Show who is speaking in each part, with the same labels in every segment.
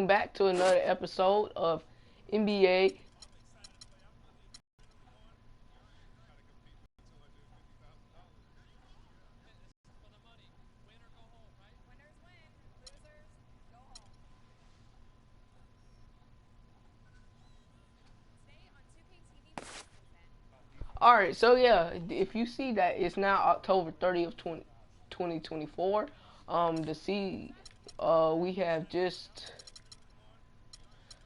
Speaker 1: welcome back to another episode of NBA. Alright, so yeah, if you see that it's now October 30th, 2024, we have just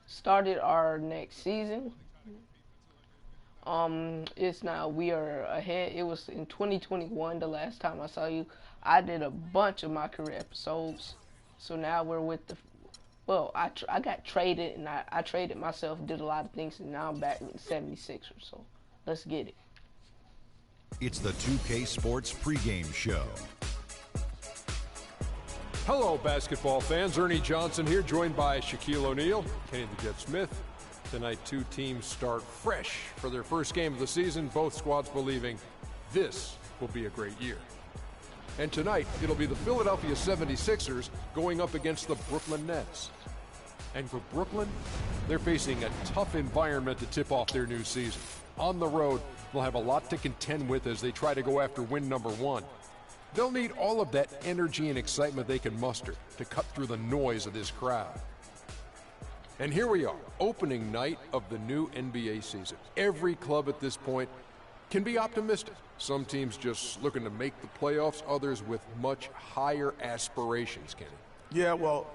Speaker 1: started our next season. We are ahead. It was in 2021 the last time I saw you. I did a bunch of my career episodes, so now we're with the. Well, I got traded and I traded myself, did a lot of things, and now I'm back with the 76ers. So let's get it.
Speaker 2: It's the 2K Sports pregame show.
Speaker 3: Hello, basketball fans. Ernie Johnson here, joined by Shaquille O'Neal, Kenny the Jet Smith. Tonight, two teams start fresh for their first game of the season, both squads believing this will be a great year. And tonight, it'll be the Philadelphia 76ers going up against the Brooklyn Nets. And for Brooklyn, they're facing a tough environment to tip off their new season. On the road, they'll have a lot to contend with as they try to go after win number one. They'll need all of that energy and excitement they can muster to cut through the noise of this crowd. And here we are, opening night of the new NBA season. Every club at this point can be optimistic. Some teams just looking to make the playoffs, others with much higher aspirations, Kenny.
Speaker 4: Yeah, well,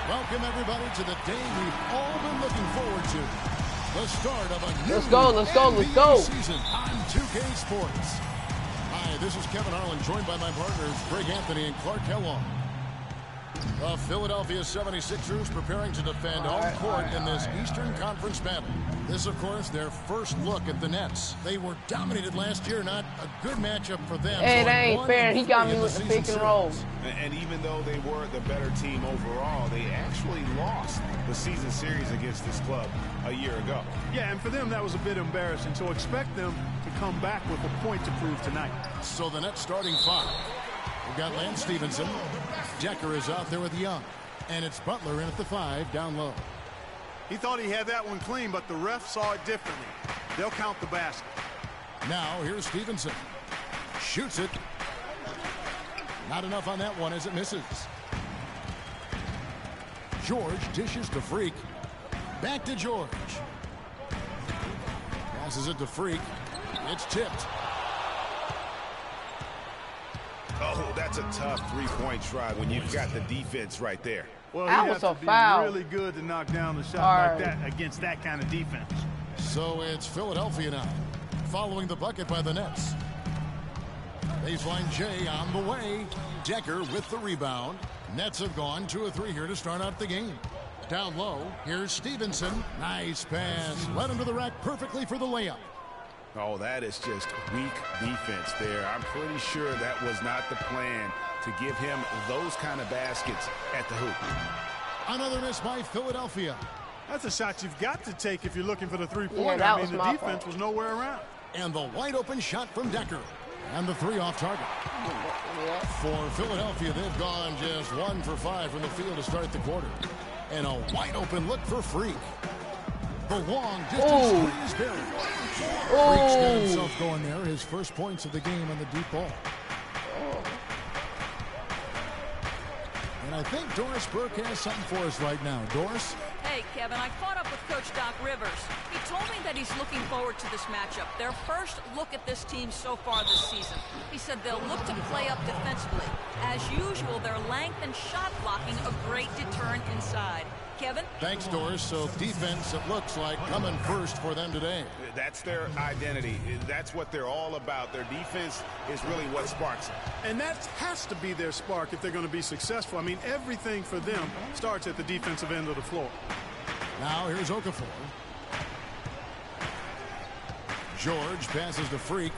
Speaker 4: welcome everybody to the day we've all been looking forward to. The start of a new NBA season on 2K Sports. Hi, this is Kevin Harlan, joined by my partners Greg Anthony and Clark Kellogg. The Philadelphia 76ers preparing to defend home court in this Eastern Conference battle. This, of course, their first look at the Nets. They were dominated last year, not a good matchup for them.
Speaker 1: Hey, that ain't fair. He got me with the pick and roll.
Speaker 5: And even though they were the better team overall, they actually lost the season series against this club a year ago.
Speaker 4: Yeah, and for them, that was a bit embarrassing. So expect them to come back with a point to prove tonight. So the Nets starting five. We've got Lance Stevenson. Decker is out there with Young. And it's Butler in at the 5, down low. He thought he had that one clean, but the ref saw it differently. They'll count the basket. Now here's Stevenson. Shoots it. Not enough on that one as it misses. George dishes to Freak. Back to George. Passes it to Freak. It's tipped.
Speaker 5: Oh, that's a tough three-point try when you've got the defense right there.
Speaker 4: Well,
Speaker 1: that was a foul.
Speaker 4: Really good to knock down the shot like that against that kind of defense.
Speaker 6: So it's Philadelphia now, following the bucket by the Nets. Baseline J on the way. Decker with the rebound. Nets have gone 2 of 3 here to start out the game. Down low, here's Stevenson. Nice pass. Led him to the rack perfectly for the layup.
Speaker 5: Oh, that is just weak defense there. I'm pretty sure that was not the plan to give him those kind of baskets at the hoop.
Speaker 6: Another miss by Philadelphia.
Speaker 4: That's a shot you've got to take if you're looking for the three-pointer.
Speaker 1: Yeah,
Speaker 4: I mean, the defense was nowhere around.
Speaker 6: And the wide open shot from Decker. And the 3 off target. For Philadelphia, they've gone just 1 for 5 from the field to start the quarter. And a wide open look for Freak. The long distance three is buried. Freak's got himself going there. His first points of the game on the deep ball. And I think Doris Burke has something for us right now. Doris?
Speaker 7: Hey, Kevin, I caught up with Coach Doc Rivers. He told me that he's looking forward to this matchup. Their first look at this team so far this season. He said they'll look to play up defensively. As usual, their length and shot blocking a great deterrent inside. Kevin?
Speaker 6: Thanks, Doris. So defense, it looks like, coming first for them today.
Speaker 5: That's their identity. That's what they're all about. Their defense is really what sparks them.
Speaker 4: And that has to be their spark if they're going to be successful. I mean, everything for them starts at the defensive end of the floor.
Speaker 6: Now here's Okafor. George passes to Freak.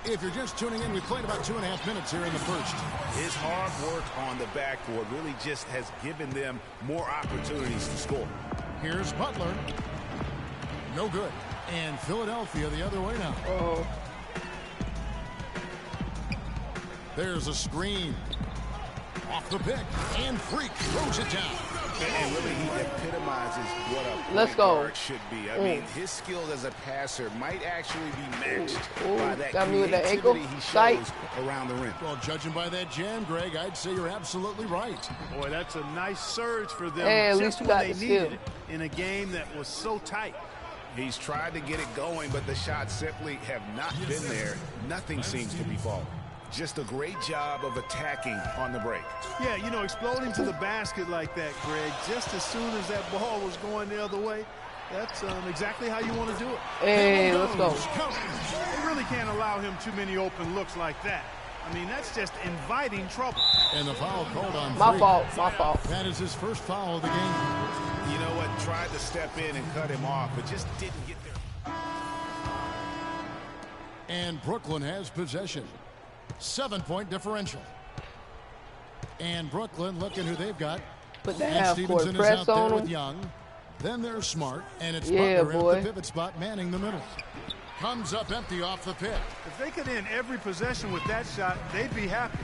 Speaker 4: If you're just tuning in, we played about 2.5 minutes here in the first.
Speaker 5: His hard work on the backboard really just has given them more opportunities to score.
Speaker 4: Here's Butler. No good. And Philadelphia the other way now.
Speaker 1: Oh.
Speaker 4: There's a screen. Off the pick. And Freak throws it down.
Speaker 5: And really, he epitomizes what a
Speaker 1: Let's
Speaker 5: point
Speaker 1: go.
Speaker 5: guard should be. I mean, his skills as a passer might actually be matched by that
Speaker 1: got me with the
Speaker 5: creativity
Speaker 1: ankle.
Speaker 5: he
Speaker 1: Sight.
Speaker 5: shows around the rim.
Speaker 4: Well, judging by that jam, Greg, I'd say you're absolutely right.
Speaker 8: Boy, that's a nice surge for them.
Speaker 1: Hey, at
Speaker 8: just
Speaker 1: least you
Speaker 8: when
Speaker 1: got
Speaker 8: they
Speaker 1: the
Speaker 8: needed
Speaker 1: steal.
Speaker 8: it in a game that was so tight.
Speaker 5: He's tried to get it going, but the shots simply have not been there. Nothing seems to be falling. Just a great job of attacking on the break.
Speaker 8: Yeah, you know, exploding to the basket like that, Greg, just as soon as that ball was going the other way, that's exactly how you want to do it.
Speaker 1: Hey, let's go.
Speaker 8: They really can't allow him too many open looks like that. I mean, that's just inviting trouble.
Speaker 4: And the foul called on
Speaker 1: My
Speaker 4: Freak.
Speaker 1: fault.
Speaker 4: That is his first foul of the game.
Speaker 5: You know what? Tried to step in and cut him off, but just didn't get there.
Speaker 4: And Brooklyn has possession. 7-point differential. And Brooklyn looking who they've got.
Speaker 1: Put the
Speaker 4: And
Speaker 1: half-court
Speaker 4: Stevenson is
Speaker 1: press
Speaker 4: out there
Speaker 1: on
Speaker 4: with
Speaker 1: him.
Speaker 4: Young. Then there's Smart, and it's
Speaker 1: Yeah,
Speaker 4: Butler
Speaker 1: boy.
Speaker 4: at the pivot spot, manning the middle. Comes up empty off the pick.
Speaker 8: If they could end every possession with that shot, they'd be happy.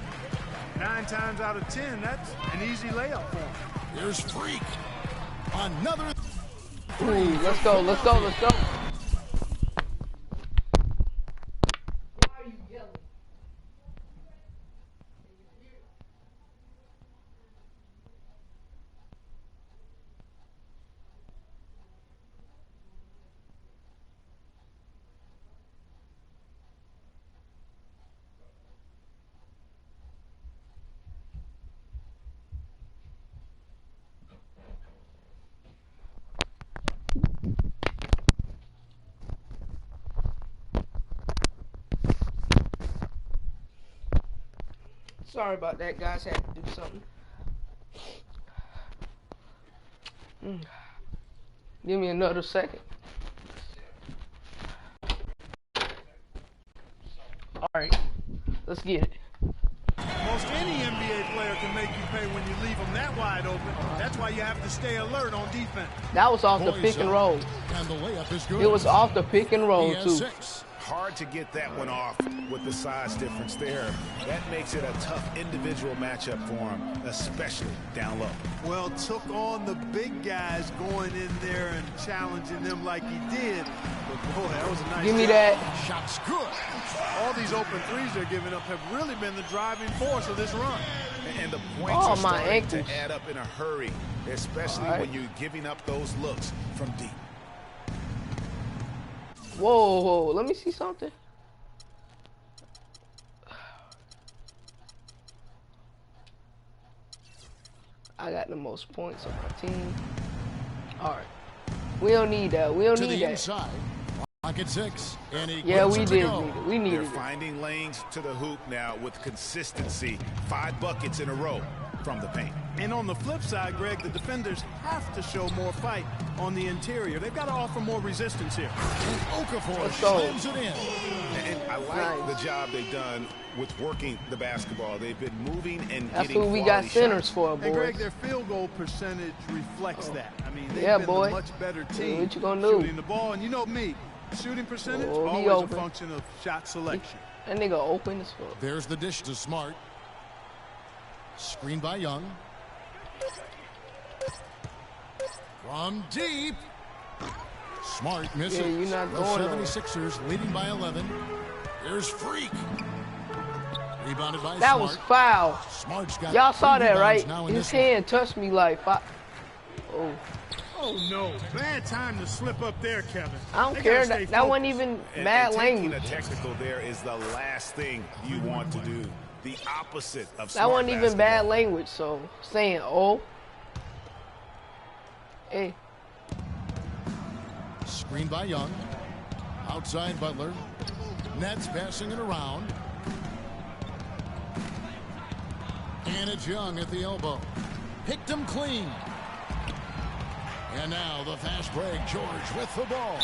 Speaker 8: 9 times out of 10, that's an easy layup for them.
Speaker 4: Here's Freak. Another.
Speaker 1: Ooh, let's go. Sorry about that, guys. Had to do something. Give me another second. All right, let's get it.
Speaker 8: Most any NBA player can make you pay when you leave them that wide open. That's why you have to stay alert on defense.
Speaker 1: That was off the pick and roll.
Speaker 4: And the layup is good.
Speaker 1: It was off the pick and roll,
Speaker 4: He has
Speaker 1: too.
Speaker 4: 6.
Speaker 5: Hard to get that one off with the size difference there. That makes it a tough individual matchup for him, especially down low.
Speaker 8: Well, took on the big guys going in there and challenging them like he did. But boy, that was a nice
Speaker 1: Give me
Speaker 8: job.
Speaker 1: that.
Speaker 4: Shot's good.
Speaker 8: All these open threes they're giving up have really been the driving force of this run.
Speaker 5: And the points
Speaker 1: Oh,
Speaker 5: are
Speaker 1: my
Speaker 5: starting
Speaker 1: ankles.
Speaker 5: to add up in a hurry, especially when you're giving up those looks from deep.
Speaker 1: Whoa, let me see something. I got the most points on my team. All right. We don't need that. We don't
Speaker 4: To
Speaker 1: need
Speaker 4: the
Speaker 1: that.
Speaker 4: inside. Pocket 6. And he
Speaker 1: Yeah,
Speaker 4: gets
Speaker 1: we
Speaker 4: it to
Speaker 1: did
Speaker 4: go.
Speaker 1: need it. We
Speaker 5: They're
Speaker 1: needed it.
Speaker 5: finding lanes to the hoop now with consistency. 5 buckets in a row from the paint.
Speaker 8: And on the flip side, Greg, the defenders have to show more fight on the interior. They've got to offer more resistance here.
Speaker 4: And Okafor
Speaker 1: Let's go.
Speaker 4: slams it in.
Speaker 5: And I like
Speaker 1: Nice.
Speaker 5: the job they've done with working the basketball. They've been moving and
Speaker 1: That's
Speaker 5: getting
Speaker 1: what we got
Speaker 5: quality
Speaker 1: centers
Speaker 5: shots.
Speaker 1: for,
Speaker 8: And Greg,
Speaker 1: boys.
Speaker 8: their field goal percentage reflects that. I mean, they've
Speaker 1: Yeah,
Speaker 8: been
Speaker 1: boy.
Speaker 8: the much better
Speaker 1: Yeah,
Speaker 8: team
Speaker 1: what you gonna do?
Speaker 8: shooting the ball. And you know me, shooting percentage,
Speaker 1: Oh, he
Speaker 8: always a
Speaker 1: open.
Speaker 8: function of shot selection.
Speaker 1: That nigga open as fuck.
Speaker 4: There's the dish to Smart. Screen by Young. From deep. Smart misses.
Speaker 1: Yeah, you're not
Speaker 4: The
Speaker 1: going
Speaker 4: 76ers leading by 11. Here's Freak. Rebounded by
Speaker 1: That
Speaker 4: Smart.
Speaker 1: was foul.
Speaker 4: Smart's got
Speaker 1: Y'all saw
Speaker 4: 3
Speaker 1: that,
Speaker 4: rebounds
Speaker 1: right?
Speaker 4: now in
Speaker 1: His
Speaker 4: this one.
Speaker 1: hand touched me like five. Oh,
Speaker 8: Oh, no. Bad time to slip up there, Kevin.
Speaker 1: I don't
Speaker 8: They
Speaker 1: care.
Speaker 8: gotta stay
Speaker 1: That wasn't
Speaker 8: focused.
Speaker 1: even
Speaker 5: And
Speaker 1: bad
Speaker 5: taking
Speaker 1: language.
Speaker 5: a technical there is the last thing you want to do. The opposite of
Speaker 1: That
Speaker 5: smart
Speaker 1: wasn't even bad
Speaker 5: basketball.
Speaker 1: language. So saying, oh, hey,
Speaker 4: Screen by Young. Outside Butler. Nets passing it around. And it's Young at the elbow. Picked him clean. And now the fast break. George with the ball.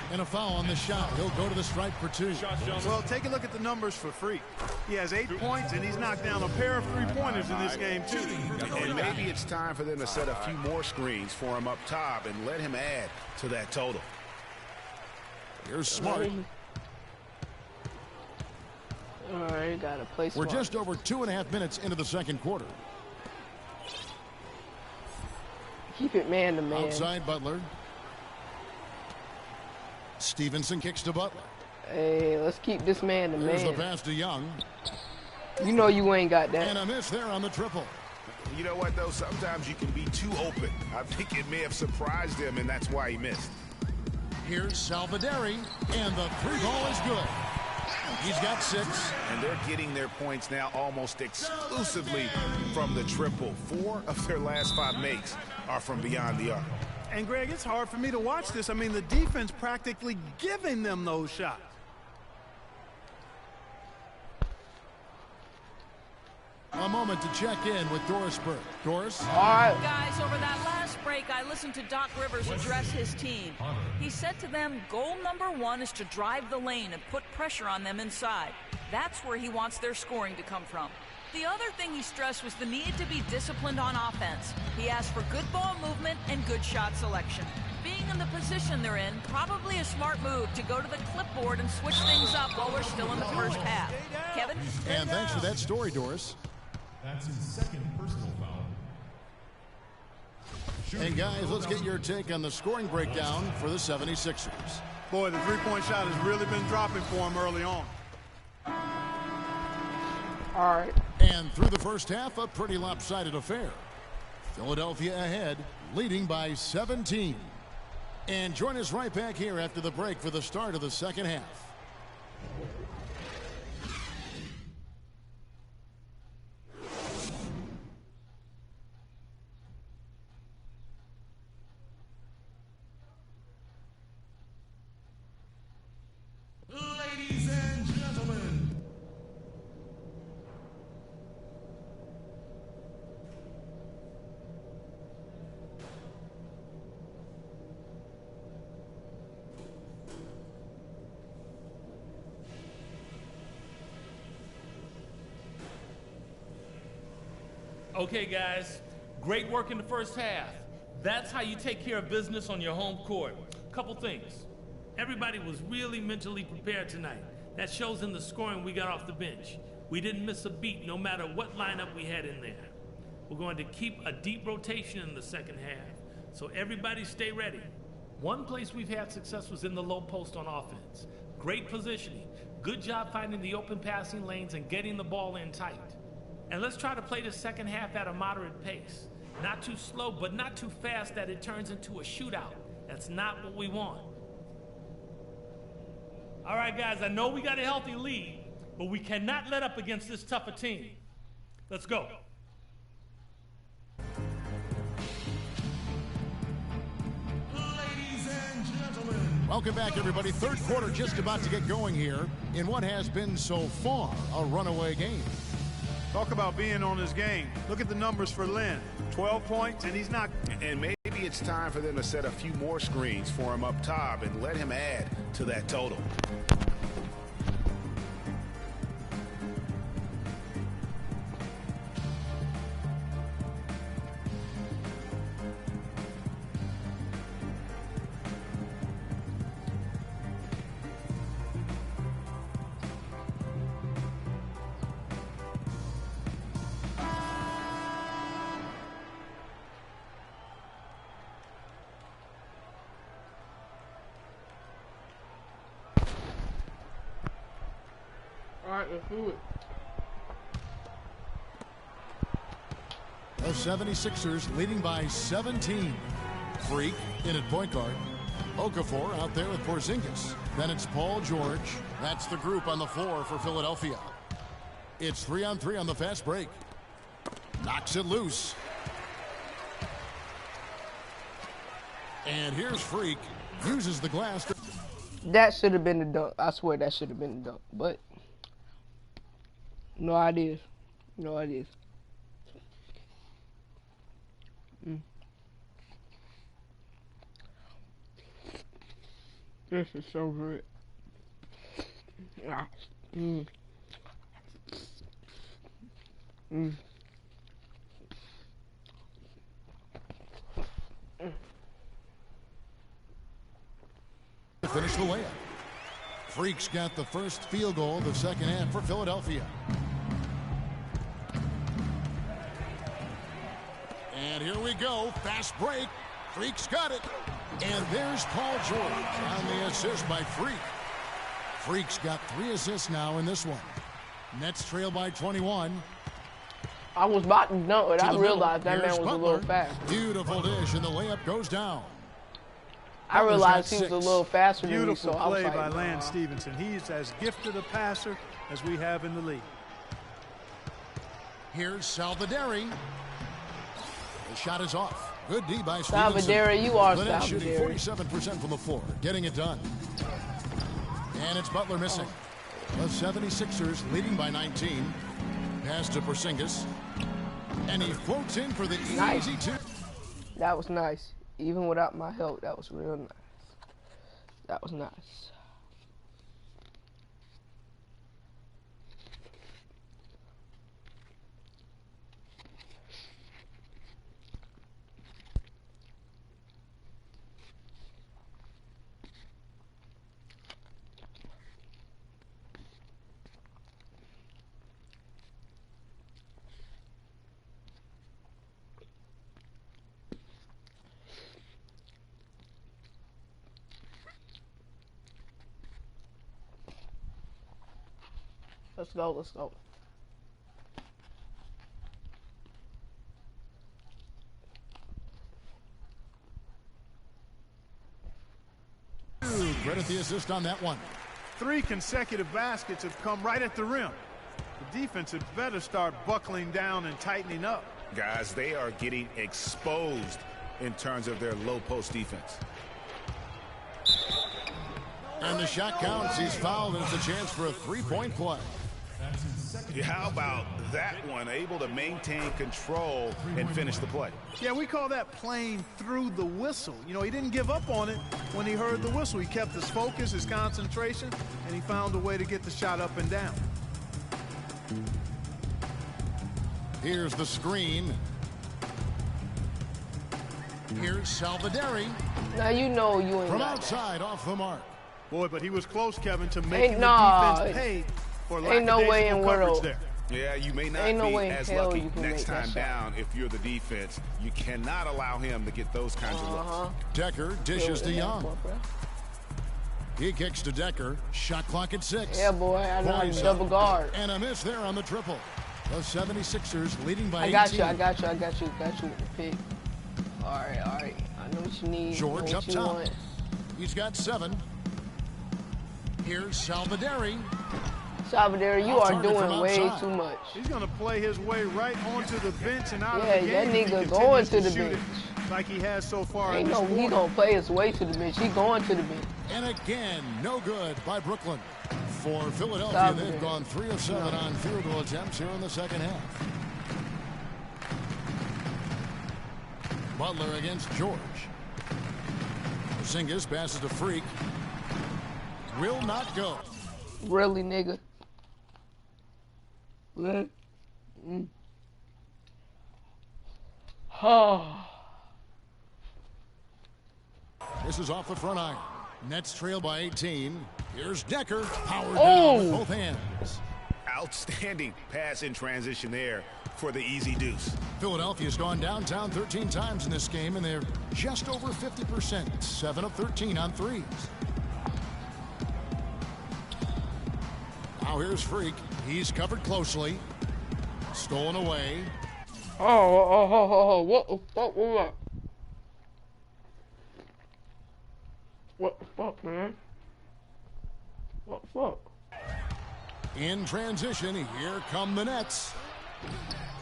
Speaker 6: And a foul on the shot. He'll go to the stripe for 2.
Speaker 8: Well, take a look at the numbers for Freak. He has 8 points, and he's knocked down a pair of three-pointers in this game, too.
Speaker 5: And maybe it's time for them to set a few more screens for him up top and let him add to that total.
Speaker 6: Here's Smart.
Speaker 1: All right, got to play Smart.
Speaker 6: We're just over 2.5 minutes into the second quarter.
Speaker 1: Keep it man to man.
Speaker 6: Outside Butler. Stevenson kicks to Butler.
Speaker 1: Hey, let's keep this man to man.
Speaker 6: There's the pass to Young.
Speaker 1: You know you ain't got that.
Speaker 6: And a miss there on the triple.
Speaker 5: You know what, though? Sometimes you can be too open. I think it may have surprised him, and that's why he missed.
Speaker 6: Here's Salvaderi, and the 3-ball is good. He's got 6.
Speaker 5: And they're getting their points now almost exclusively from the triple. 4 of their last 5 makes are from beyond the arc.
Speaker 8: And, Greg, it's hard for me to watch this. I mean, the defense practically giving them those shots.
Speaker 6: A moment to check in with Doris Burke. Doris?
Speaker 1: All right.
Speaker 7: Guys, over that last break, I listened to Doc Rivers address his team. He said to them, goal number 1 is to drive the lane and put pressure on them inside. That's where he wants their scoring to come from. The other thing he stressed was the need to be disciplined on offense. He asked for good ball movement and good shot selection. Being in the position they're in, probably a smart move to go to the clipboard and switch things up while we're still in the first half. Kevin?
Speaker 6: And thanks for that story, Doris.
Speaker 4: That's his second personal foul.
Speaker 6: And guys, let's get your take on the scoring breakdown for the 76ers.
Speaker 8: Boy, the three-point shot has really been dropping for him early on.
Speaker 1: All right.
Speaker 6: And through the first half, a pretty lopsided affair. Philadelphia ahead, leading by 17. And join us right back here after the break for the start of the second half.
Speaker 4: Ladies and gentlemen.
Speaker 9: Okay, guys, great work in the first half. That's how you take care of business on your home court. Couple things. Everybody was really mentally prepared tonight. That shows in the scoring we got off the bench. We didn't miss a beat no matter what lineup we had in there. We're going to keep a deep rotation in the second half, so everybody stay ready. One place we've had success was in the low post on offense. Great positioning. Good job finding the open passing lanes and getting the ball in tight. And let's try to play the second half at a moderate pace. Not too slow, but not too fast that it turns into a shootout. That's not what we want. All right, guys, I know we got a healthy lead, but we cannot let up against this tougher team. Let's go.
Speaker 4: Ladies and gentlemen.
Speaker 6: Welcome back, everybody. Third quarter just about to get going here in what has been so far a runaway game.
Speaker 8: Talk about being on his game. Look at the numbers for Lynn. 12 points, and he's not.
Speaker 5: And maybe it's time for them to set a few more screens for him up top and let him add to that total.
Speaker 1: All right, let's do it.
Speaker 6: The 76ers leading by 17. Freak in at point guard. Okafor out there with Porzingis. Then it's Paul George. That's the group on the floor for Philadelphia. It's 3-on-3 on the fast break. Knocks it loose. And here's Freak. Uses the glass.
Speaker 1: That should have been the dunk. I swear that should have been the dunk. But no ideas. No ideas. This is so good.
Speaker 6: To finish the layup. Freaks got the first field goal of the second half for Philadelphia. And here we go. Fast break. Freaks got it. And there's Paul George on the assist by Freak. Freaks got 3 assists now in this one. Nets trail by 21.
Speaker 1: I was about to dunk it. I realized that man was
Speaker 6: Butler.
Speaker 1: a little fast.
Speaker 6: Beautiful dish, and the layup goes down.
Speaker 1: I realized he was a little faster than me,
Speaker 8: Beautiful
Speaker 1: so I was
Speaker 8: play
Speaker 1: like,
Speaker 8: by Lance Stevenson. He's as gifted a passer as we have in the league.
Speaker 6: Here's Salvaderi. The shot is off. Good D by Stevenson.
Speaker 1: Salvaderi, you are
Speaker 6: Lynette shooting
Speaker 1: Salvaderi.
Speaker 6: 47% from the floor, getting it done. And it's Butler missing. The 76ers leading by 19. Pass to Porzingis. And he floats in for the easy two.
Speaker 1: That was nice. Even without my help, that was real nice. That was nice. Let's go, let's go.
Speaker 6: Credit the assist on that one.
Speaker 8: 3 consecutive baskets have come right at the rim. The defense had better start buckling down and tightening up.
Speaker 5: Guys, they are getting exposed in terms of their low post defense.
Speaker 6: And the shot counts. He's fouled, and it's a chance for a 3-point play.
Speaker 5: Yeah, how about that one? Able to maintain control and finish the play.
Speaker 8: Yeah, we call that playing through the whistle. You know, he didn't give up on it when he heard the whistle. He kept his focus, his concentration, and he found a way to get the shot up and down.
Speaker 6: Here's the screen. Here's Salvaderi.
Speaker 1: Now you know you ain't
Speaker 6: From
Speaker 1: got
Speaker 6: outside, off the mark.
Speaker 8: Boy, but he was close, Kevin, to making
Speaker 1: nah,
Speaker 8: the defense pay for
Speaker 1: ain't no way in
Speaker 8: coverage
Speaker 1: world.
Speaker 8: there.
Speaker 5: Yeah, you may not
Speaker 1: Ain't no
Speaker 5: be
Speaker 1: way in
Speaker 5: as
Speaker 1: hell
Speaker 5: lucky
Speaker 1: you can
Speaker 5: next
Speaker 1: make that
Speaker 5: time
Speaker 1: shot.
Speaker 5: down if you're the defense. You cannot allow him to get those kinds of looks.
Speaker 6: Decker dishes to Young. He kicks to Decker. Shot clock at 6.
Speaker 1: Yeah, boy, I know how to
Speaker 6: Poise
Speaker 1: double
Speaker 6: up.
Speaker 1: guard.
Speaker 6: And a miss there on the triple. The 76ers leading by 18.
Speaker 1: I got you with the pick. All right. I know what you need.
Speaker 6: George
Speaker 1: I know
Speaker 6: up
Speaker 1: what you
Speaker 6: top.
Speaker 1: want.
Speaker 6: He's got 7. Here's Salvaderi.
Speaker 1: Salvador, you are
Speaker 6: Target from
Speaker 1: doing way
Speaker 6: outside.
Speaker 1: too much.
Speaker 8: He's going to play his way right onto the bench and out
Speaker 1: Yeah,
Speaker 8: of the game.
Speaker 1: that
Speaker 8: He
Speaker 1: nigga
Speaker 8: continues
Speaker 1: going to the
Speaker 8: shoot it
Speaker 1: bench.
Speaker 8: like he has so far
Speaker 1: Ain't
Speaker 8: in this
Speaker 1: no he
Speaker 8: quarter.
Speaker 1: gonna play his way to the bench. He going to the bench.
Speaker 6: And again, no good by Brooklyn. For Philadelphia,
Speaker 1: Salvador.
Speaker 6: they've gone 3 of 7 on field goal attempts here in the second half. Butler against George. Porzingis passes to Freak. Will not go.
Speaker 1: Really, nigga. Really? Oh.
Speaker 6: This is off the front iron. Nets trail by 18. Here's Decker. Powered down
Speaker 1: Oh.
Speaker 6: with both hands.
Speaker 5: Outstanding pass in transition there for the easy deuce.
Speaker 6: Philadelphia's gone downtown 13 times in this game, and they're just over 50%. 7 of 13 on threes. Now here's Freak. He's covered closely. Stolen away.
Speaker 1: Oh, what the fuck was that? What the fuck, man? What the fuck?
Speaker 6: In transition, here come the Nets.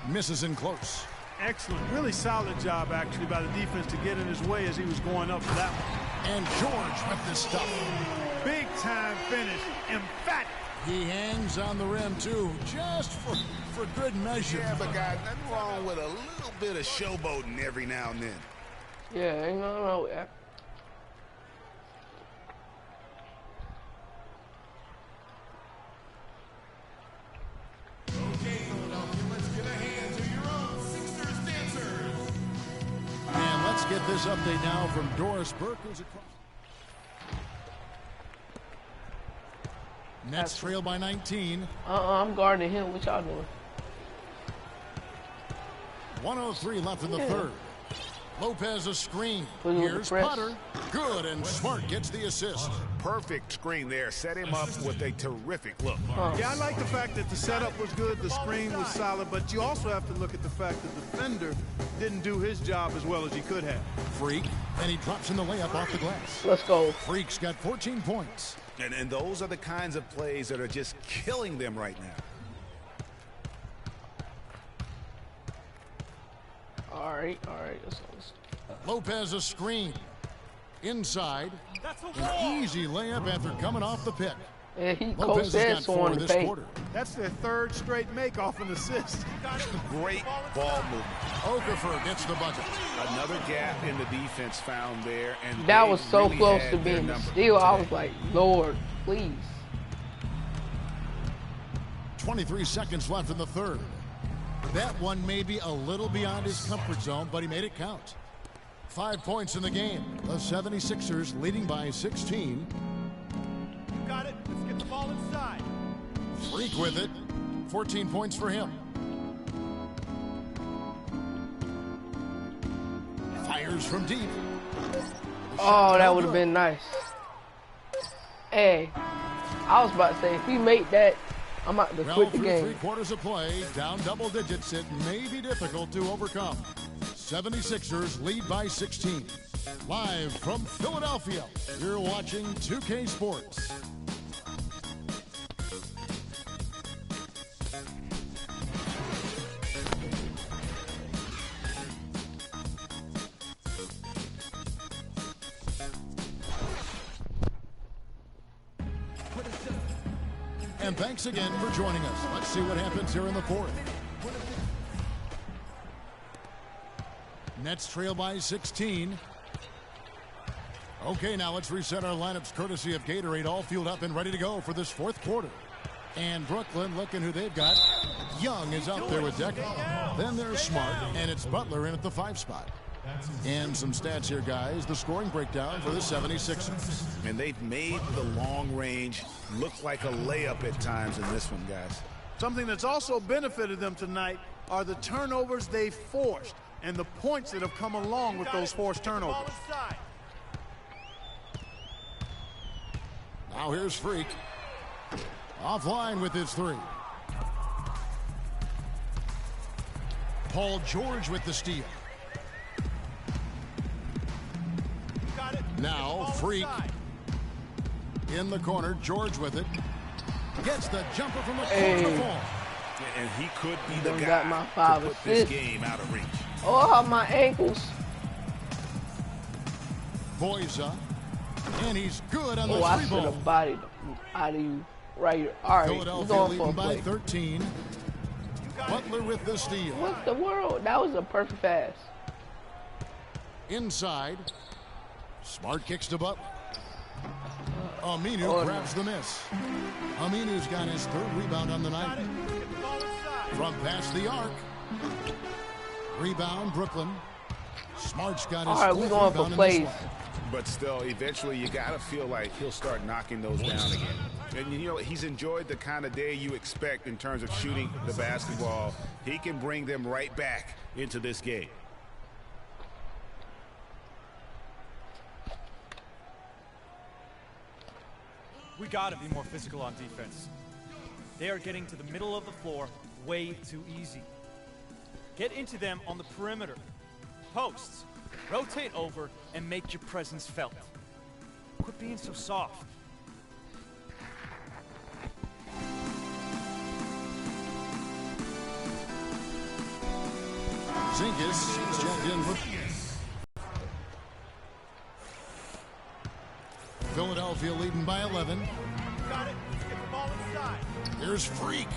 Speaker 6: Misses in close.
Speaker 8: Excellent. Really solid job, actually, by the defense to get in his way as he was going up for that one.
Speaker 6: And George with the stuff.
Speaker 8: Big time finish. Emphatic.
Speaker 6: He hangs on the rim, too, just for good measure.
Speaker 5: Yeah, but guys, nothing wrong with a little bit of showboating every now and then.
Speaker 1: Yeah, ain't nothing wrong with that.
Speaker 6: get this update now from Doris Burke. Nets trail by 19.
Speaker 1: I'm guarding him. What y'all doing?
Speaker 6: 1:03 left in the third. Lopez a screen. Here's Potter. Good, and Smart gets the assist.
Speaker 5: Perfect screen there. Set him up with a terrific look.
Speaker 8: Yeah, I like the fact that the setup was good, the screen was solid, but you also have to look at the fact that the defender didn't do his job as well as he could have.
Speaker 6: Freak, and he drops in the layup off the glass.
Speaker 1: Let's go.
Speaker 6: Freak's got 14 points.
Speaker 5: And those are the kinds of plays that are just killing them right now.
Speaker 1: All right. Let's go.
Speaker 6: Lopez a screen. Inside. An easy layup after coming off the pick.
Speaker 1: Yeah, he
Speaker 6: Lopez has got 4 this
Speaker 8: quarter. That's their third straight make off an assist.
Speaker 5: Great ball movement.
Speaker 6: Okafor gets the bucket.
Speaker 5: Another gap in the defense found there. And
Speaker 1: that was so really close to being a steal. I was like, Lord, please.
Speaker 6: 23 seconds left in the third. That one may be a little beyond his comfort zone, but he made it count. 5 points in the game. The 76ers leading by 16.
Speaker 8: You got it. Let's get the ball inside.
Speaker 6: Freak with it. 14 points for him. Fires from deep.
Speaker 1: Oh, that would have been nice. Hey, I was about to say, if we make that, I'm about to quit the game.
Speaker 6: 3 quarters of play, down double digits. It may be difficult to overcome. 76ers lead by 16. Live from Philadelphia, you're watching 2K Sports. And thanks again for joining us. Let's see what happens here in the fourth. Nets trail by 16. Okay, now let's reset our lineups courtesy of Gatorade, all fueled up and ready to go for this fourth quarter. And Brooklyn looking who they've got. Young is out there with Decker. Then there's Smart, and it's Butler in at the 5 spot. And some stats here, guys. The scoring breakdown for the 76ers.
Speaker 5: And they've made the long range look like a layup at times in this one, guys.
Speaker 8: Something that's also benefited them tonight are the turnovers they've forced and the points that have come along with those forced turnovers.
Speaker 6: Now here's Freak. Offline with his 3. Paul George with the steal. Now Freak in the corner. George with it. Gets the jumper from the corner ball.
Speaker 5: And he could be the guy
Speaker 1: got my 5
Speaker 5: to put this game out of reach.
Speaker 1: Oh, my ankles.
Speaker 6: Boyza. And he's good on the 3 ball.
Speaker 1: I should have bodied out of you right here. All right, we're going for a play.
Speaker 6: By 13. Butler with the steal.
Speaker 1: What the world? That was a perfect pass.
Speaker 6: Inside. Smart kicks to Butler. Aminu grabs the miss. Aminu's got his 3rd rebound on the night. From past the arc. Rebound, Brooklyn. Smart's got his 4th
Speaker 1: we're going for plays.
Speaker 5: But still, eventually you got to feel like he'll start knocking those down again. And, you know, he's enjoyed the kind of day you expect in terms of shooting the basketball. He can bring them right back into this game.
Speaker 10: We got to be more physical on defense. They are getting to the middle of the floor way too easy. Get into them on the perimeter. Posts. Rotate over and make your presence felt. Quit being so soft.
Speaker 6: Zingas is checked in for Philadelphia leading by 11.
Speaker 8: Got it. Let's get the ball inside.
Speaker 6: Here's Freak.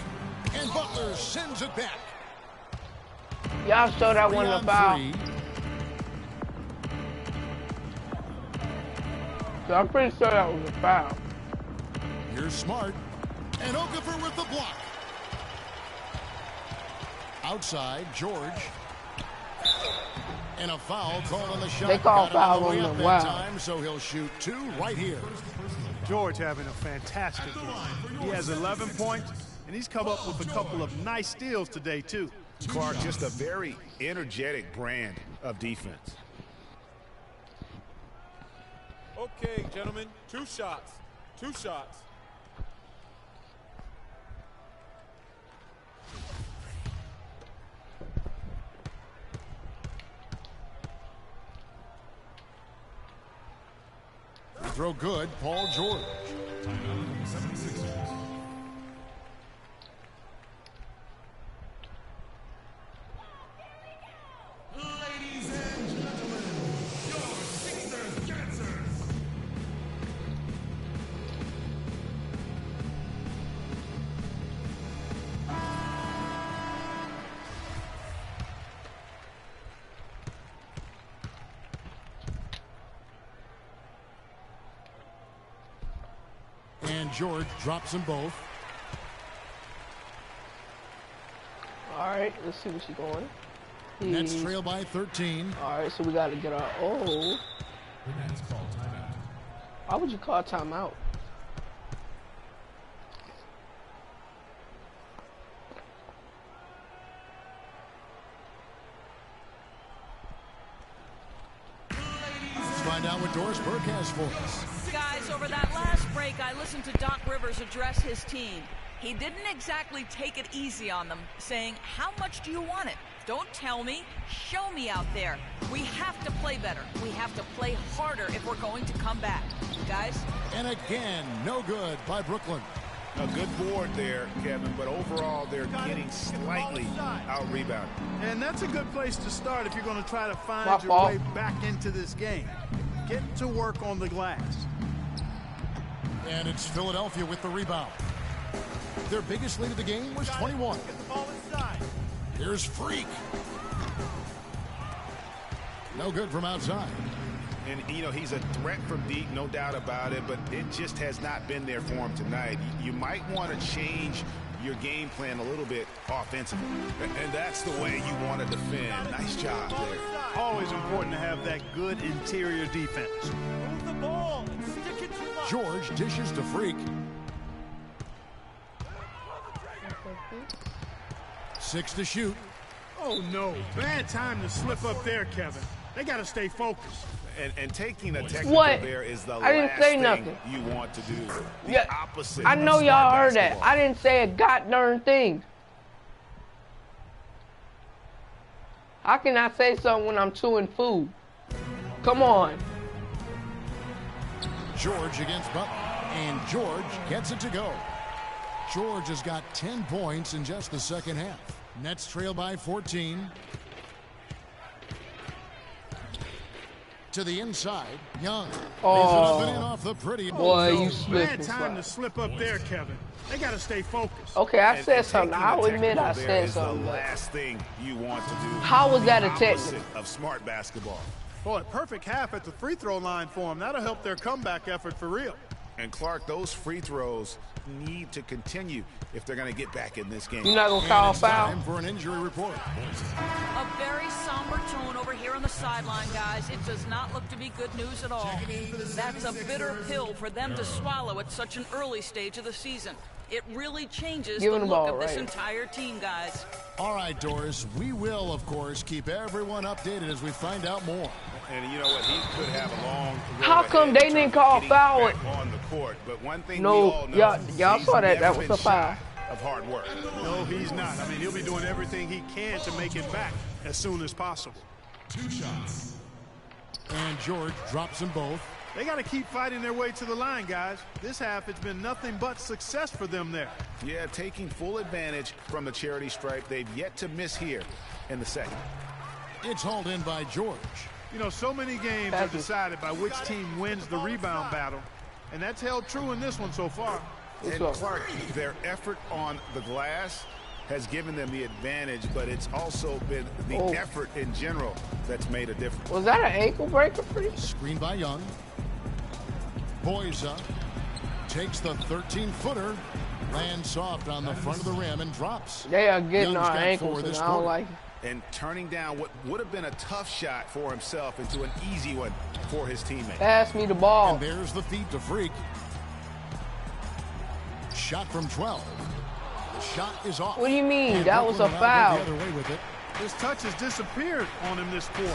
Speaker 6: And Butler sends it back.
Speaker 1: Y'all show that one a foul. So I'm pretty sure that was a foul.
Speaker 6: Here's Smart. And Okafor with the block. Outside, George. And a foul called on the shot.
Speaker 1: They call foul on them. Wow.
Speaker 6: Time, so he'll shoot 2 right here.
Speaker 8: George having a fantastic game. He has 11 points, and he's come up with a couple of nice steals today, too.
Speaker 5: Clark, just a very energetic brand of defense.
Speaker 11: Okay, gentlemen, 2 shots. 2 shots.
Speaker 6: Throw good, Paul George.
Speaker 4: Ladies and gentlemen, your Sixers dancers.
Speaker 6: And George drops them both.
Speaker 1: All right, let's see what she's going.
Speaker 6: Nets trail by 13.
Speaker 1: All right, so we got to get our. Oh.
Speaker 4: The Nets call timeout.
Speaker 1: Why would you call timeout?
Speaker 6: Let's find out what Doris Burke has for us.
Speaker 7: Guys, over that last break, I listened to Doc Rivers address his team. He didn't exactly take it easy on them, saying, how much do you want it? Don't tell me, show me out there. We have to play better. We have to play harder if we're going to come back. Guys?
Speaker 6: And again, no good by Brooklyn.
Speaker 5: A good board there, Kevin, but overall they're getting slightly out-rebounded.
Speaker 8: And that's a good place to start if you're going to try to find your way back into this game. Get to work on the glass.
Speaker 6: And it's Philadelphia with the rebound. Their biggest lead of the game was 21. Here's Freak. No good from outside.
Speaker 5: And, you know, he's a threat from deep, no doubt about it, but it just has not been there for him tonight. You might want to change your game plan a little bit offensively. And that's the way you want to defend. Nice job there.
Speaker 8: Always important to have that good interior defense.
Speaker 10: Move the ball and stick it to the
Speaker 6: George dishes to Freak. 6 to shoot.
Speaker 8: Oh, no. Bad time to slip up there, Kevin. They got to stay focused.
Speaker 5: And taking a technical there is the
Speaker 1: I didn't
Speaker 5: last
Speaker 1: say
Speaker 5: thing
Speaker 1: nothing.
Speaker 5: you want to do. The
Speaker 1: Yeah,
Speaker 5: opposite.
Speaker 1: I know y'all heard that. I didn't say a goddamn thing. How can I say something when I'm chewing food? Come on.
Speaker 6: George against Butler. And George gets it to go. George has got 10 points in just the second half. Nets trail by 14. To the inside, Young.
Speaker 1: Oh,
Speaker 6: off the pretty
Speaker 1: boy,
Speaker 8: no.
Speaker 1: you slipped.
Speaker 8: Bad time to slip up there, Kevin. They got to stay focused.
Speaker 1: Okay, I said something. I'll admit I said
Speaker 5: is
Speaker 1: something.
Speaker 5: The last thing you want to do.
Speaker 1: How was that a
Speaker 5: opposite
Speaker 1: technical?
Speaker 5: of smart basketball.
Speaker 8: Boy, perfect half at the free throw line for them. That'll help their comeback effort for real.
Speaker 5: And Clark, those free throws need to continue if they're going to get back in this game.
Speaker 1: You're not going to call foul?
Speaker 6: Time for an injury report.
Speaker 7: A very somber tone over here on the sideline, guys. It does not look to be good news at all. That's a bitter pill for them to swallow at such an early stage of the season. It really changes the look of this entire team, guys.
Speaker 6: All right, Doris, we will, of course, keep everyone updated as we find out more.
Speaker 5: And you know what? He could have a long road
Speaker 1: How come they didn't call foul?
Speaker 5: On the court, but one thing
Speaker 1: no,
Speaker 5: we all know,
Speaker 1: y'all saw that. That was a foul.
Speaker 5: Of hard work.
Speaker 8: No, he's not. I mean, he'll be doing everything he can to make it back as soon as possible.
Speaker 4: 2 shots.
Speaker 6: And George drops them both.
Speaker 8: They got to keep fighting their way to the line, guys. This half, it's been nothing but success for them there.
Speaker 5: Yeah, taking full advantage from the charity stripe. They've yet to miss here in the second.
Speaker 6: It's hauled in by George.
Speaker 8: You know, so many games are decided by which team wins the rebound battle, and that's held true in this one so far.
Speaker 5: And Clark, their effort on the glass has given them the advantage, but it's also been the effort in general that's made a difference.
Speaker 1: Was that an ankle breaker for you?
Speaker 6: Screen by Young. Boyza takes the 13-footer, lands soft on the front of the rim and drops.
Speaker 1: They are getting
Speaker 6: Young's
Speaker 1: our
Speaker 6: got
Speaker 1: ankles, and I don't like it.
Speaker 5: and turning down what would have been a tough shot for himself into an easy one for his teammate.
Speaker 1: Pass me the ball.
Speaker 6: And there's the feed to Freak. Shot from 12. The shot is off.
Speaker 1: What do you mean?
Speaker 6: And
Speaker 1: that was a foul.
Speaker 6: The other way with it.
Speaker 8: His touch has disappeared on him this quarter.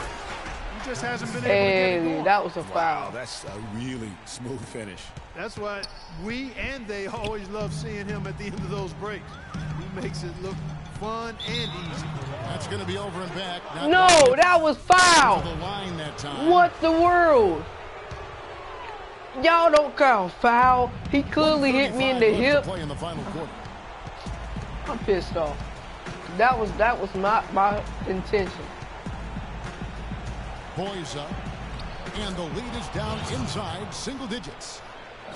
Speaker 8: He just hasn't been able to
Speaker 1: Hey,
Speaker 8: get it going.
Speaker 1: that was a foul.
Speaker 5: Wow, that's a really smooth finish.
Speaker 8: That's why we and they always love seeing him at the end of those breaks. He makes it look fun and easy.
Speaker 6: That's going to be over and back.
Speaker 1: No, that was foul.
Speaker 6: The line that time.
Speaker 1: What the world? Y'all don't call foul. He clearly hit me in the hip.
Speaker 6: Play in the final quarter.
Speaker 1: I'm pissed off. That was not my intention.
Speaker 6: Boys up, and the lead is down inside single digits.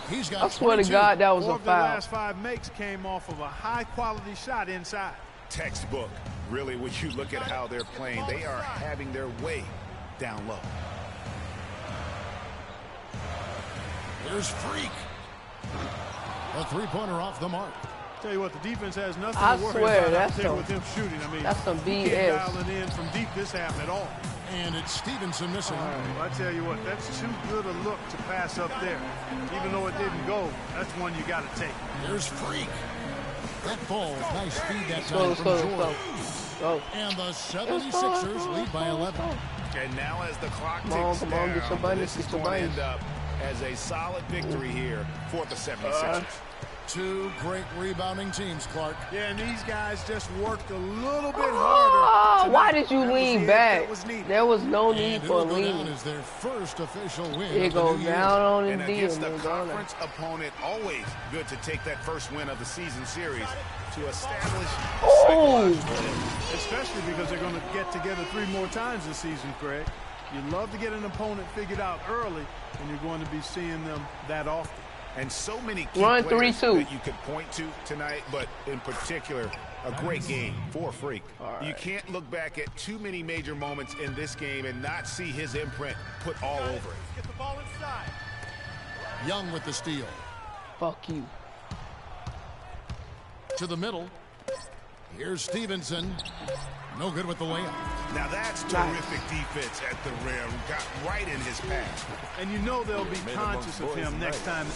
Speaker 6: He's got
Speaker 1: I swear to God, that was a
Speaker 8: Four of the
Speaker 1: foul.
Speaker 8: last 5 makes came off of a high-quality shot inside.
Speaker 5: Textbook. Really, when you look at how they're playing, they are having their way down low.
Speaker 6: There's Freak. A three-pointer off the mark.
Speaker 8: Tell you what, the defense has nothing
Speaker 1: I
Speaker 8: to worry
Speaker 1: swear,
Speaker 8: about
Speaker 1: that's
Speaker 8: out there
Speaker 1: some-
Speaker 8: with him shooting. I mean,
Speaker 1: that's some
Speaker 8: he
Speaker 1: BS.
Speaker 8: can't dial it in from deep this half at all.
Speaker 6: And it's Stevenson missing.
Speaker 8: Well, I tell you what, that's too good a look to pass up there. Even though it didn't go, that's one you got to take.
Speaker 6: There's Freak. That ball, nice feed that time
Speaker 1: Let's
Speaker 6: from
Speaker 1: go,
Speaker 6: George.
Speaker 1: let's go.
Speaker 6: And the 76ers lead by 11.
Speaker 5: And now as the clock
Speaker 1: Come on,
Speaker 5: ticks
Speaker 1: come on,
Speaker 5: down,
Speaker 1: get your bunnies,
Speaker 5: this is
Speaker 1: get your
Speaker 5: going to
Speaker 1: bunnies.
Speaker 5: end up as a solid victory here for the 76ers.
Speaker 6: Two great rebounding teams, Clark.
Speaker 8: Yeah, and these guys just worked a little bit
Speaker 1: Oh,
Speaker 8: harder.
Speaker 1: why
Speaker 8: tonight.
Speaker 1: did you
Speaker 8: That was
Speaker 1: lean
Speaker 8: the edge
Speaker 1: back?
Speaker 8: that was needed.
Speaker 1: There was no need
Speaker 6: And
Speaker 1: for
Speaker 6: it'll go down
Speaker 1: leaning.
Speaker 6: as their first official win.
Speaker 1: It
Speaker 6: of the
Speaker 1: goes
Speaker 6: new year.
Speaker 1: down on
Speaker 5: And
Speaker 1: Indeed.
Speaker 5: against the conference opponent, always good to take that first win of the season series to establish
Speaker 1: Oh,
Speaker 8: Especially because they're going to get together 3 more times this season, Craig. You love to get an opponent figured out early, and you're going to be seeing them that often.
Speaker 5: And so many key
Speaker 1: Run
Speaker 5: players
Speaker 1: 3-2.
Speaker 5: that you could point to tonight, but in particular, a great game for Freak. You can't look back at too many major moments in this game and not see his imprint put all over it.
Speaker 11: Get the ball inside.
Speaker 6: Young with the steal.
Speaker 1: fuck you.
Speaker 6: To the middle. Here's Stevenson. No good with the layup.
Speaker 5: Now that's terrific defense at the rim. Got right in his path.
Speaker 8: And you know they'll be conscious of him next time.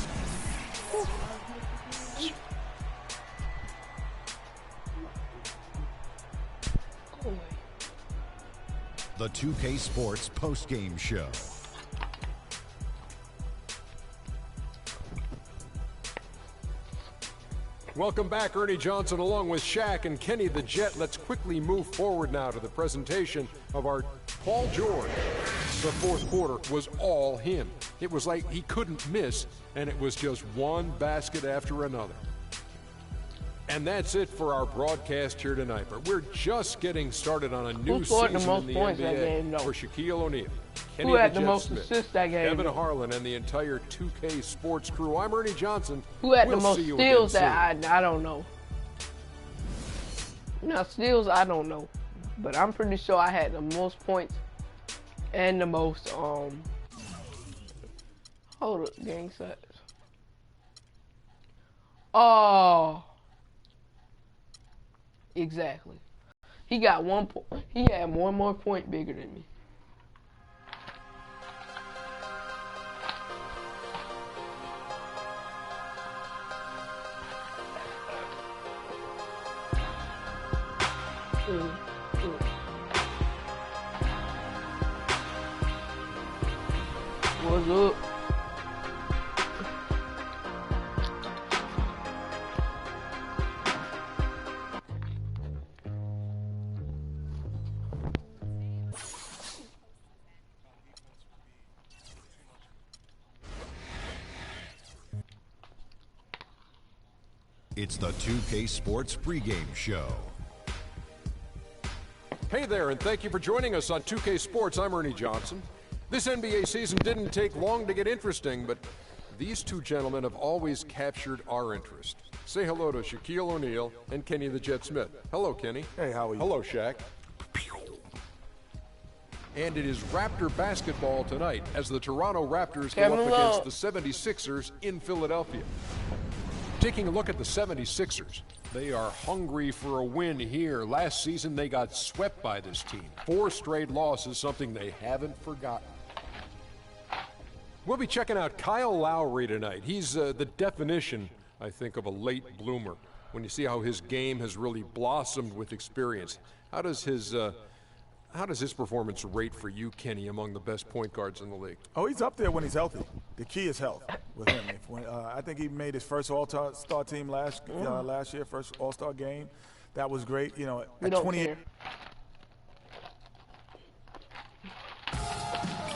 Speaker 2: The 2K Sports postgame show.
Speaker 3: Welcome back, Ernie Johnson, along with Shaq and Kenny the Jet. Let's quickly move forward now to the presentation of our Paul George. The fourth quarter was all him. It was like he couldn't miss, and it was just one basket after another. And that's it for our broadcast here tonight. But we're just getting started on a new
Speaker 1: Who scored the
Speaker 3: season
Speaker 1: most
Speaker 3: in the
Speaker 1: points
Speaker 3: NBA
Speaker 1: that game, though?
Speaker 3: for Shaquille O'Neal, Kenny
Speaker 1: Who had
Speaker 3: the
Speaker 1: the
Speaker 3: Jet
Speaker 1: most
Speaker 3: Smith,
Speaker 1: assists that game?
Speaker 3: Evan Harlan, and the entire 2K Sports crew. I'm Ernie Johnson.
Speaker 1: Who had
Speaker 3: We'll
Speaker 1: the most
Speaker 3: see you
Speaker 1: steals
Speaker 3: again
Speaker 1: that I don't know. Now steals I don't know, but I'm pretty sure I had the most points and the most hold up, gang sets. Oh, exactly. He got 1 point. He had one more point bigger than me. What's up?
Speaker 2: It's the 2K Sports pregame show.
Speaker 3: Hey there, and thank you for joining us on 2K Sports. I'm Ernie Johnson. This NBA season didn't take long to get interesting, but these two gentlemen have always captured our interest. Say hello to Shaquille O'Neal and Kenny the Jet Smith. Hello, Kenny.
Speaker 11: Hey, how are you?
Speaker 3: Hello, Shaq. And it is Raptor basketball tonight as the Toronto Raptors go
Speaker 1: Kevin
Speaker 3: up
Speaker 1: Love.
Speaker 3: against the 76ers in Philadelphia. Taking a look at the 76ers. They are hungry for a win here. Last season, they got swept by this team. 4 straight losses, something they haven't forgotten. We'll be checking out Kyle Lowry tonight. He's the definition, I think, of a late bloomer. When you see how his game has really blossomed with experience. How does his performance rate for you, Kenny, among the best point guards in the league?
Speaker 12: Oh, he's up there when he's healthy. The key is health with him. I think he made his first All-Star team last year, first All-Star game. That was great. You know,
Speaker 1: we
Speaker 12: at
Speaker 1: don't
Speaker 12: 28.
Speaker 1: Care.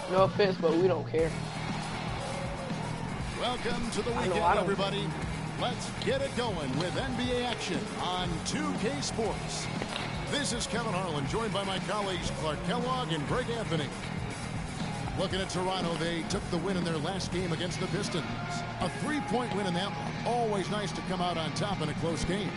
Speaker 1: No offense, but we don't care.
Speaker 6: Welcome to the weekend, everybody. Let's get it going with NBA action on 2K Sports. This is Kevin Harlan, joined by my colleagues Clark Kellogg and Greg Anthony. Looking at Toronto, they took the win in their last game against the Pistons. A 3-point win in that one. Always nice to come out on top in a close game.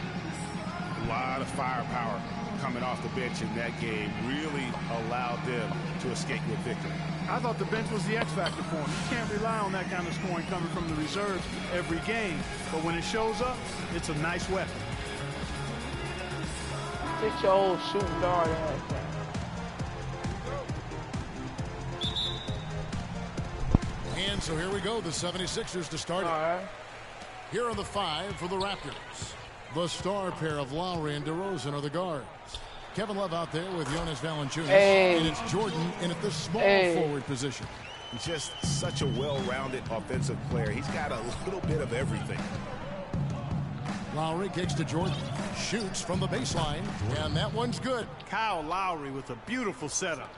Speaker 5: A lot of firepower coming off the bench in that game really allowed them to escape with victory.
Speaker 8: I thought the bench was the X factor for him. You can't rely on that kind of scoring coming from the reserves every game. But when it shows up, it's a nice weapon.
Speaker 1: Get your old shooting guard ass back.
Speaker 6: And so here we go, the 76ers to start it. Here are the 5 for the Raptors. The star pair of Lowry and DeRozan are the guards. Kevin Love out there with Jonas Valanciunas. And it's Jordan in at the small forward position.
Speaker 5: He's just such a well-rounded offensive player. He's got a little bit of everything.
Speaker 6: Lowry kicks to Jordan. Shoots from the baseline. And that one's good.
Speaker 8: Kyle Lowry with a beautiful setup.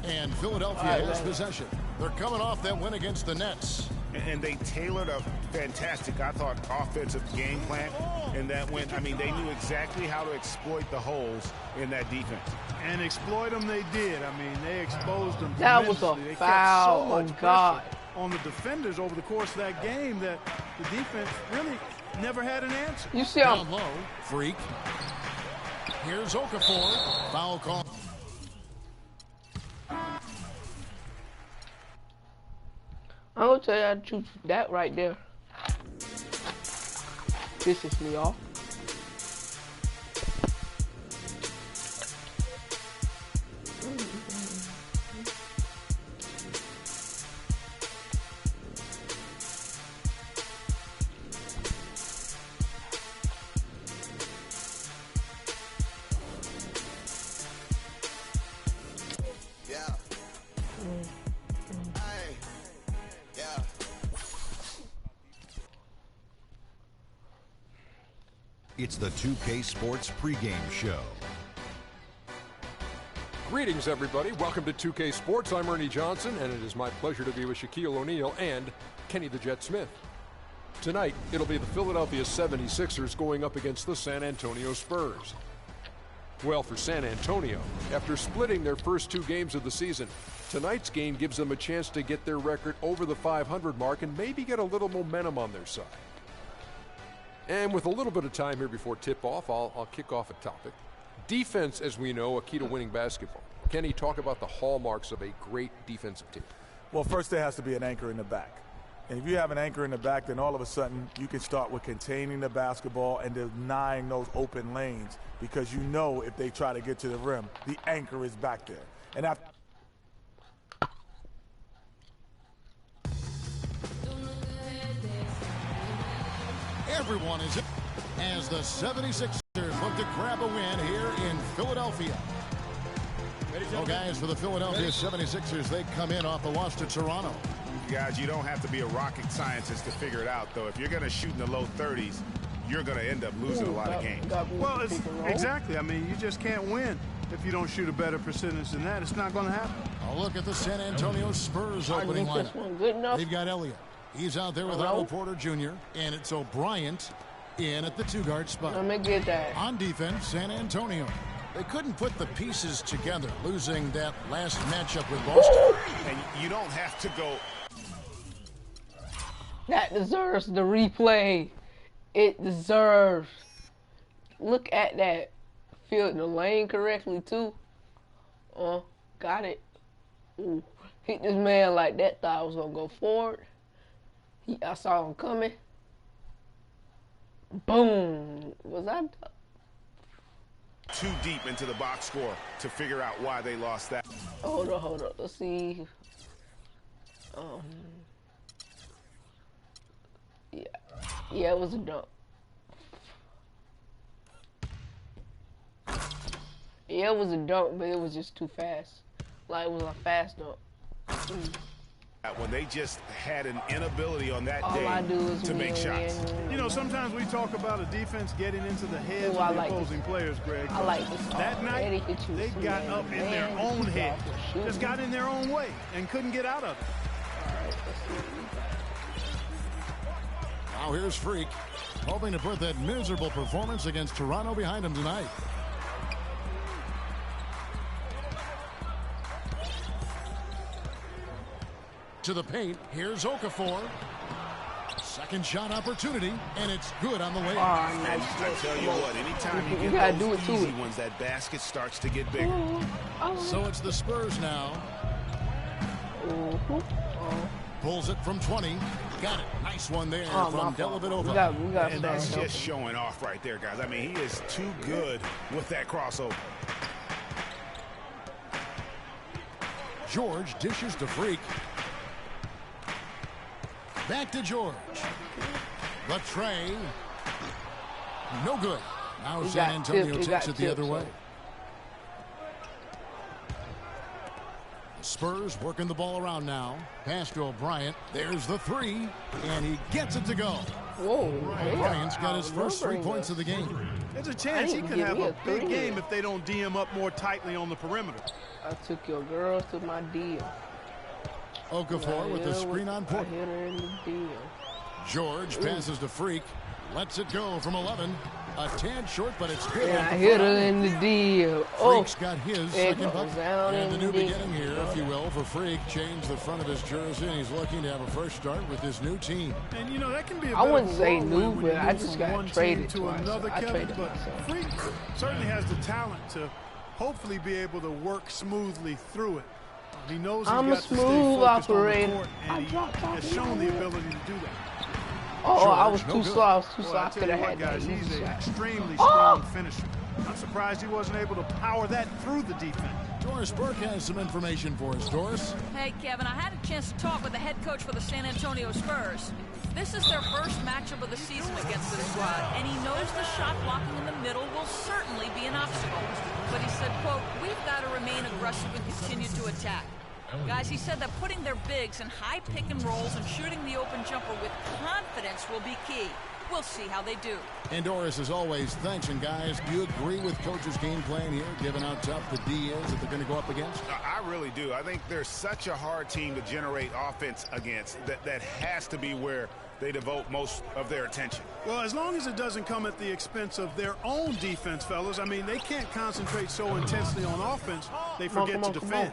Speaker 6: And Philadelphia has possession. They're coming off that win against the Nets.
Speaker 5: And they tailored a fantastic, I thought, offensive game plan in that win. I mean, they knew exactly how to exploit the holes in that defense.
Speaker 8: And exploit them they did. I mean, they exposed them
Speaker 1: That was a foul. Oh, God.
Speaker 8: On the defenders over the course of that game that the defense really never had an answer.
Speaker 1: You see how
Speaker 6: down low, Freak. Here's Okafor. Foul call.
Speaker 1: I'm gonna tell you how to choose that right there. Pisses me off.
Speaker 2: It's the 2K Sports pregame show.
Speaker 3: Greetings, everybody. Welcome to 2K Sports. I'm Ernie Johnson, and it is my pleasure to be with Shaquille O'Neal and Kenny the Jet Smith. Tonight, it'll be the Philadelphia 76ers going up against the San Antonio Spurs. Well, for San Antonio, after splitting their first 2 games of the season, tonight's game gives them a chance to get their record over the 500 mark and maybe get a little momentum on their side. And with a little bit of time here before tip-off, I'll kick off a topic. Defense, as we know, a key to winning basketball. Kenny, talk about the hallmarks of a great defensive team.
Speaker 12: Well, first there has to be an anchor in the back. And if you have an anchor in the back, then all of a sudden you can start with containing the basketball and denying those open lanes, because you know if they try to get to the rim, the anchor is back there. And after
Speaker 6: everyone is in as the 76ers look to grab a win here in Philadelphia. So guys, for the Philadelphia 76ers, they come in off the loss to Toronto.
Speaker 5: Guys, you don't have to be a rocket scientist to figure it out, though. If you're going to shoot in the low 30s, you're going to end up losing a lot of games.
Speaker 8: Well, exactly. I mean, you just can't win if you don't shoot a better percentage than that. It's not going to happen.
Speaker 6: A look at the San Antonio Spurs opening lineup. They've got Elliott. He's out there with Otto Porter Jr. And it's O'Brien in at the 2-guard spot.
Speaker 1: Let me get that.
Speaker 6: On defense, San Antonio. They couldn't put the pieces together, losing that last matchup with Boston.
Speaker 5: And you don't have to go.
Speaker 1: That deserves the replay. It deserves. Look at that. Filled the lane correctly, too. Got it. Ooh. Hit this man like that. Thought I was going to go forward. I saw him coming. Boom. Was that?
Speaker 5: Too deep into the box score to figure out why they lost that.
Speaker 1: Hold on. Let's see. Yeah, it was a dunk. Yeah, it was a dunk, but it was just too fast. Like, it was a fast dunk.
Speaker 5: When they just had an inability on that
Speaker 1: All
Speaker 5: day
Speaker 1: I do is
Speaker 5: to make shots.
Speaker 8: You know, sometimes we talk about a defense getting into the heads of the opposing players, Greg.
Speaker 1: I like this.
Speaker 8: That night, they got up in their own head. Just got in their own way and couldn't get out of it.
Speaker 6: Now here's Freak, hoping to put that miserable performance against Toronto behind him tonight. To the paint, here's Okafor. Second shot opportunity, and it's good on the way.
Speaker 1: Oh, nice.
Speaker 5: I tell you what, anytime you get those easy ones, that basket starts to get bigger.
Speaker 6: So it's the Spurs now. Pulls it from 20. Got it. Nice one there from Dellavedova.
Speaker 5: And that's just showing off right there, guys. I mean, he is too good with that crossover.
Speaker 6: George dishes to Freak. Back to George. The tray. No good. Now San Antonio takes it the other way. Spurs working the ball around now. Pass to O'Bryant. There's the three. And he gets it to go.
Speaker 1: Whoa.
Speaker 6: O'Bryant's got his first 3 points of the game.
Speaker 8: There's a chance he could have a big game if they don't D him up more tightly on the perimeter.
Speaker 1: I took your girl to my deal.
Speaker 6: Okafor with the screen on Porter.
Speaker 1: I hit her in the deal.
Speaker 6: George passes to Freak. Lets it go from 11. A tad short, but it's good.
Speaker 1: Yeah, I hit her in the deal.
Speaker 6: Freak's got his second bucket. And the new beginning here, if you will, for Freak. Changed the front of his jersey, and he's looking to have a fresh start with his new team.
Speaker 8: And, you know, that can be a
Speaker 1: I wouldn't say new, but I just got traded
Speaker 8: to another, Kevin, but Freak certainly has the talent to hopefully be able to work smoothly through it. He knows
Speaker 1: I'm a smooth operator.
Speaker 8: And he has shown the ability to do that.
Speaker 1: Oh, I was too slow. I was too slow. I could have had that.
Speaker 8: He's an extremely strong finisher. I'm surprised he wasn't able to power that through the defense.
Speaker 6: Doris Burke has some information for us. Doris?
Speaker 7: Hey, Kevin, I had a chance to talk with the head coach for the San Antonio Spurs. This is their first matchup of the season against this squad, and he knows the shot blocking in the middle will certainly be an obstacle. But he said, quote, we've got to remain aggressive and continue to attack. Guys, he said that putting their bigs in high pick and rolls and shooting the open jumper with confidence will be key. We'll see how they do.
Speaker 6: And Doris, as always, thanks. And guys, do you agree with Coach's game plan here, given how tough the D is that they're going to go up against?
Speaker 5: I really do. I think they're such a hard team to generate offense against. That has to be where they devote most of their attention.
Speaker 8: Well, as long as it doesn't come at the expense of their own defense, fellas. I mean, they can't concentrate so intensely on offense, they forget to defend.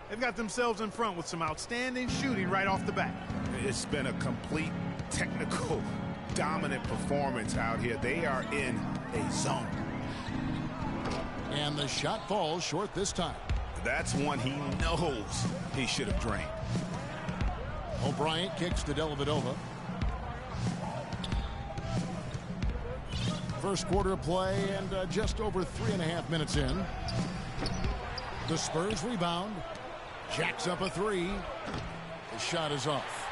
Speaker 8: They've got themselves in front with some outstanding shooting right off the bat.
Speaker 5: It's been a complete technical dominant performance out here. They are in a zone.
Speaker 6: And the shot falls short this time.
Speaker 5: That's one he knows he should have drained.
Speaker 6: O'Bryant kicks to Dellavedova. First quarter of play and just over 3.5 minutes in. The Spurs rebound. Jacks up a three. The shot is off.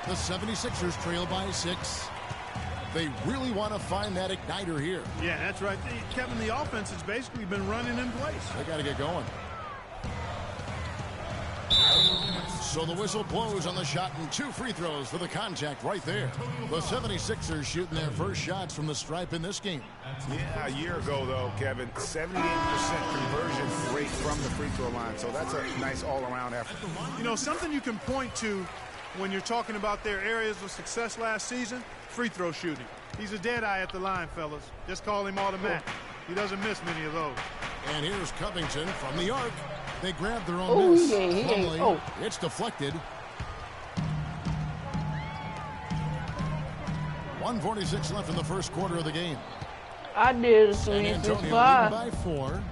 Speaker 6: The 76ers trail by 6. They really want to find that igniter here.
Speaker 8: Yeah, that's right. Kevin, the offense has basically been running in place.
Speaker 6: They got to get going. So the whistle blows on the shot and 2 free throws for the contact right there. The 76ers shooting their first shots from the stripe in this game.
Speaker 5: Yeah, a year ago, though, Kevin, 78% conversion rate from the free throw line. So that's a nice all-around effort.
Speaker 8: You know, something you can point to when you're talking about their areas of success last season, free throw shooting. He's a dead eye at the line, fellas. Just call him automatic. He doesn't miss many of those.
Speaker 6: And here's Covington from the arc. They grab their own miss. Plumlee, it's deflected. 1:46 left in the first quarter of the game.
Speaker 1: I did a
Speaker 6: San Antonio leading by 4.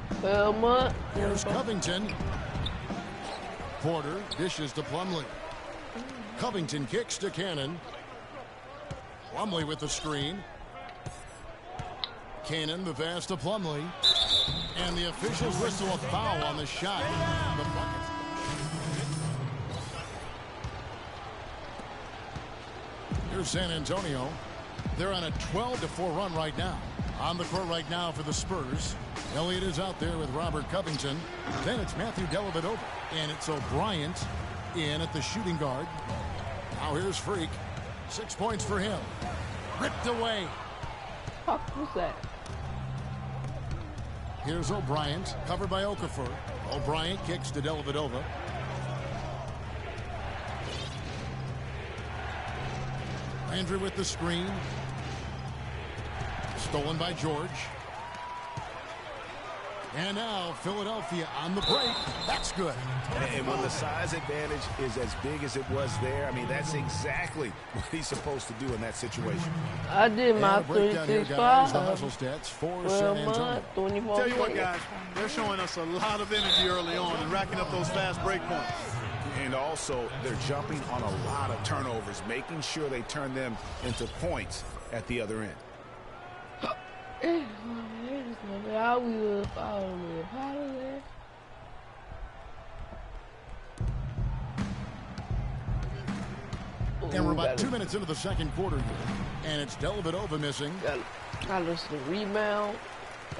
Speaker 6: Here's Covington. Porter dishes to Plumlee. Covington kicks to Cannon. Plumlee with the screen. Cannon, the pass to Plumlee. And the officials whistle a foul on the shot. The Buckets. Here's San Antonio. They're on a 12-4 run right now. On the court right now for the Spurs. Elliott is out there with Robert Covington. Then it's Matthew Dellavedova. And it's O'Brien in at the shooting guard. Now here's Freak. 6 points for him. Ripped away.
Speaker 1: Fuck was that?
Speaker 6: Here's O'Brien, covered by Okafor. O'Brien kicks to Dellavedova. Landry with the screen. Stolen by George. And now Philadelphia on the break. That's good.
Speaker 5: And when the size advantage is as big as it was there, I mean, that's exactly what he's supposed to do in that situation.
Speaker 1: I did my 36-5.
Speaker 6: The hustle stats for San Antonio.
Speaker 8: Tell you what, guys, they're showing us a lot of energy early on and racking up those fast break points.
Speaker 5: And also, they're jumping on a lot of turnovers, making sure they turn them into points at the other end.
Speaker 6: And we're about 2 minutes into the second quarter here. And it's Dellavedova missing.
Speaker 1: Got us the rebound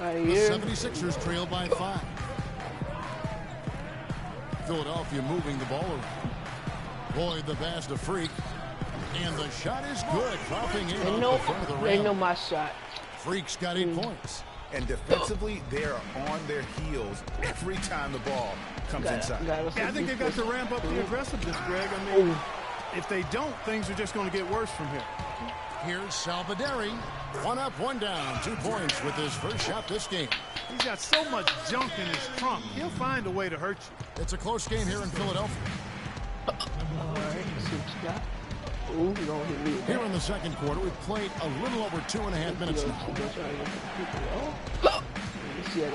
Speaker 1: right
Speaker 6: The
Speaker 1: here.
Speaker 6: 76ers trail by 5. Philadelphia moving the ball around. Boyd the pass to Freak. And the shot is good. Dropping in off the front of the rim.
Speaker 1: They know my shot.
Speaker 6: Freak's got 8 points.
Speaker 5: And defensively, they're on their heels every time the ball comes inside.
Speaker 8: Yeah, I think they've got to ramp up the aggressiveness, Greg. I mean, if they don't, things are just going to get worse from here.
Speaker 6: Here's Salvaderi. 1 up, 1 down. 2 points with his first shot this game.
Speaker 8: He's got so much junk in his trunk. He'll find a way to hurt you.
Speaker 6: It's a close game here in Philadelphia.
Speaker 1: All right, see what you got. Ooh, you don't hit me.
Speaker 6: Here in the second quarter, we've played a little over 2.5 minutes now.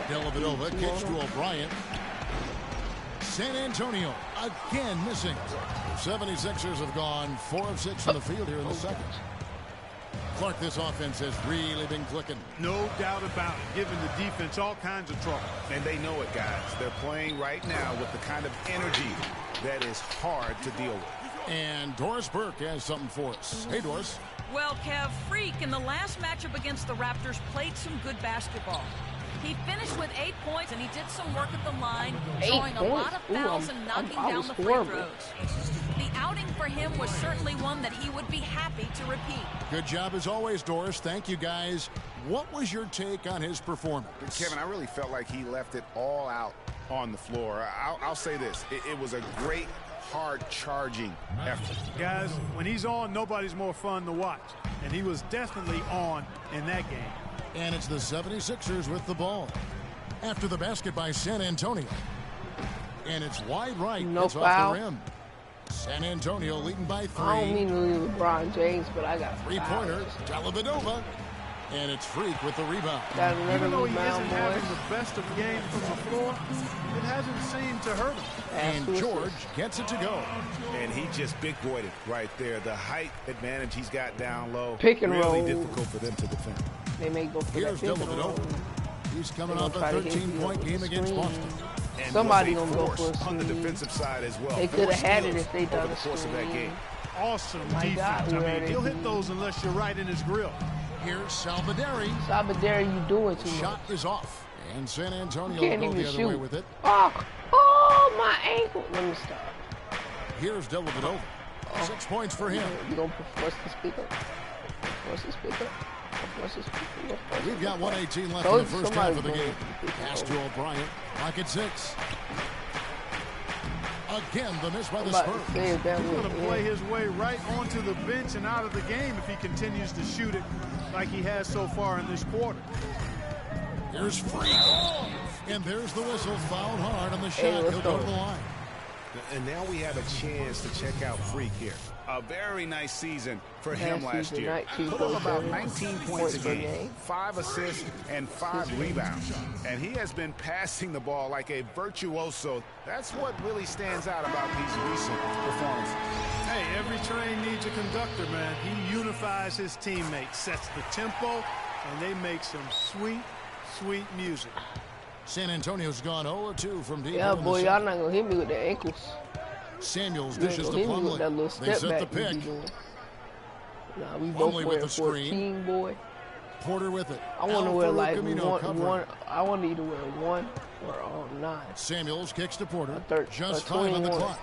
Speaker 6: Dellavedova kicks to O'Brien. San Antonio again missing. The 76ers have gone 4 of 6 from the field here in the second. Clark, this offense has really been clicking.
Speaker 8: No doubt about it, giving the defense all kinds of trouble.
Speaker 5: And they know it, guys. They're playing right now with the kind of energy that is hard to deal with.
Speaker 6: And Doris Burke has something for us. Hey, Doris.
Speaker 7: Well, Kev, Freak in the last matchup against the Raptors played some good basketball. He finished with 8 points, and he did some work at the line, drawing a lot of fouls and knocking down the free throws. The outing for him was certainly one that he would be happy to repeat.
Speaker 6: Good job as always, Doris. Thank you, guys. What was your take on his performance?
Speaker 5: Kevin, I really felt like he left it all out on the floor. I'll say this. It was a great, hard-charging effort.
Speaker 8: Guys, when he's on, nobody's more fun to watch. And he was definitely on in that game.
Speaker 6: And it's the 76ers with the ball. After the basket by San Antonio. And it's wide right.
Speaker 1: No
Speaker 6: it's
Speaker 1: foul.
Speaker 6: Off the rim. San Antonio leading by 3.
Speaker 1: I don't mean to leave LeBron James, but I got
Speaker 6: 3-pointer. Dellavedova. And it's Freak with the rebound.
Speaker 8: Even though he isn't having the best of games from the floor, it hasn't seemed to hurt him.
Speaker 6: And George gets it to go.
Speaker 5: And he just big-boyed it right there. The height advantage he's got down low.
Speaker 1: Pick and roll.
Speaker 5: Really difficult for them to defend.
Speaker 1: They may go for
Speaker 6: Here's
Speaker 1: that pick and roll.
Speaker 6: He's coming off a 13-point game against Boston.
Speaker 5: And
Speaker 1: somebody gonna go for a
Speaker 5: on the defensive side as well.
Speaker 1: They could have had it if they done
Speaker 5: over the course of that game.
Speaker 8: Awesome defense. I mean, he'll hit those unless you're right in his grill.
Speaker 6: Here's Salvaderi.
Speaker 1: Salvaderi, you doing too much.
Speaker 6: Shot is off. And San Antonio
Speaker 1: Can't
Speaker 6: will go
Speaker 1: even
Speaker 6: the other
Speaker 1: shoot.
Speaker 6: way with it.
Speaker 1: Oh, my ankle. Let me stop.
Speaker 6: Here's Dellavedova. 6 points for him.
Speaker 1: You gonna force the speaker? Force the speaker? Force the speaker?
Speaker 6: We've got 1:18 left in the first half of the game. Pass to O'Brien. Clock at 6. Again, the miss by the Spurs.
Speaker 8: He's going to play his way right onto the bench and out of the game if he continues to shoot it like he has so far in this quarter.
Speaker 6: Here's Freak. And there's the whistle. Fouled hard on the shot. He'll go to the line.
Speaker 5: And now we have a chance to check out Freak here. A very nice season for him last year. Put up about 19 points a game, 5 assists, and 5 rebounds. And he has been passing the ball like a virtuoso. That's what really stands out about these recent performances.
Speaker 8: Hey, every train needs a conductor, man. He unifies his teammates, sets the tempo, and they make some sweet, sweet music.
Speaker 6: San Antonio's gone 0-2 from deep.
Speaker 1: Yeah, boy, y'all not gonna hit me with the ankles.
Speaker 6: Samuels dishes to Plumlee. They set the pick.
Speaker 1: Nah, we both
Speaker 6: with the
Speaker 1: 14,
Speaker 6: screen.
Speaker 1: boy.
Speaker 6: Porter with it.
Speaker 1: I want to wear like one. I want to either wear 1 or 9.
Speaker 6: Samuels kicks to Porter. Just
Speaker 1: 21.
Speaker 6: 5 on the clock.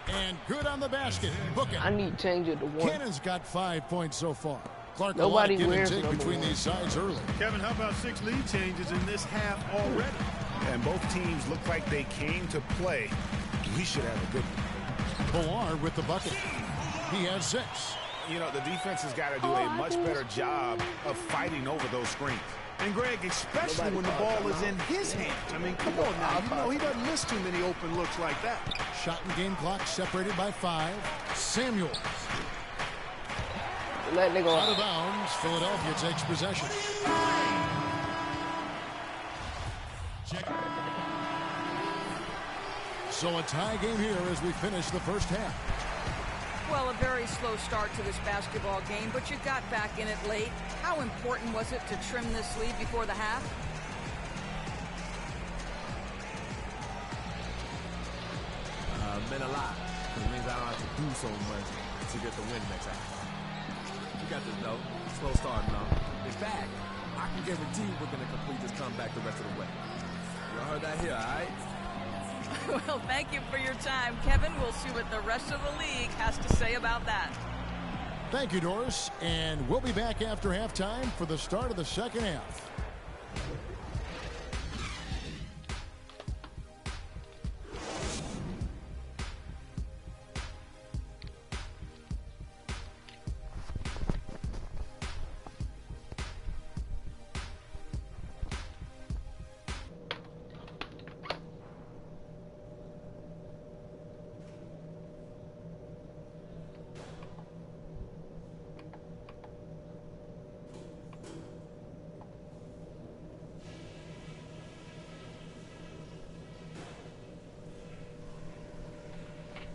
Speaker 6: And good on the basket. Book it.
Speaker 1: I need to change it to 1.
Speaker 6: Cannon's got 5 points so far. Clark,
Speaker 1: nobody
Speaker 6: a lot of
Speaker 1: wears
Speaker 6: give and take between
Speaker 1: 1.
Speaker 6: these sides early.
Speaker 8: Kevin, how about 6 lead changes in this half already?
Speaker 5: And both teams look like they came to play. We should have a good one.
Speaker 6: Ballard with the bucket. He has 6.
Speaker 5: You know, the defense has got to do a much better job of fighting over those screens.
Speaker 8: And Greg, especially when the ball is in his hands. I mean, come on now. You know he doesn't miss too many open looks like that.
Speaker 6: Shot and game clock separated by 5. Samuels.
Speaker 1: Let it go
Speaker 6: out of bounds. Philadelphia takes possession. So a tie game here as we finish the first half.
Speaker 7: Well, a very slow start to this basketball game, but you got back in it late. How important was it to trim this lead before the half?
Speaker 13: Meant a lot. It means I don't have to do so much to get the win next half. You got this, though. Slow start now. In fact, I can guarantee we're going to complete this comeback the rest of the way. Y'all heard that here, all right?
Speaker 7: Well, thank you for your time, Kevin. We'll see what the rest of the league has to say about that.
Speaker 6: Thank you, Doris. And we'll be back after halftime for the start of the second half.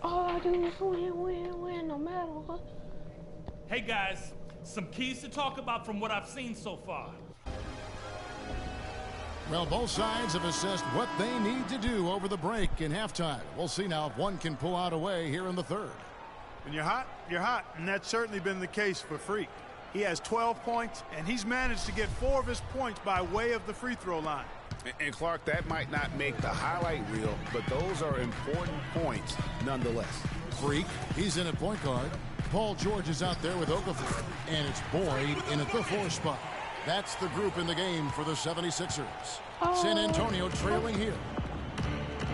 Speaker 1: All I do is win, no matter what.
Speaker 9: Hey guys, some keys to talk about from what I've seen so far.
Speaker 6: Well, both sides have assessed what they need to do over the break in halftime. We'll see now if one can pull out a way here in the third.
Speaker 8: When you're hot, you're hot, and that's certainly been the case for Freak. He has 12 points, and he's managed to get 4 of his points by way of the free throw line.
Speaker 5: And Clark, that might not make the highlight reel, but those are important points nonetheless.
Speaker 6: Freak, he's in at point guard. Paul George is out there with Okafor. And it's Boyd in at the 4 spot. That's the group in the game for the 76ers. San Antonio trailing here.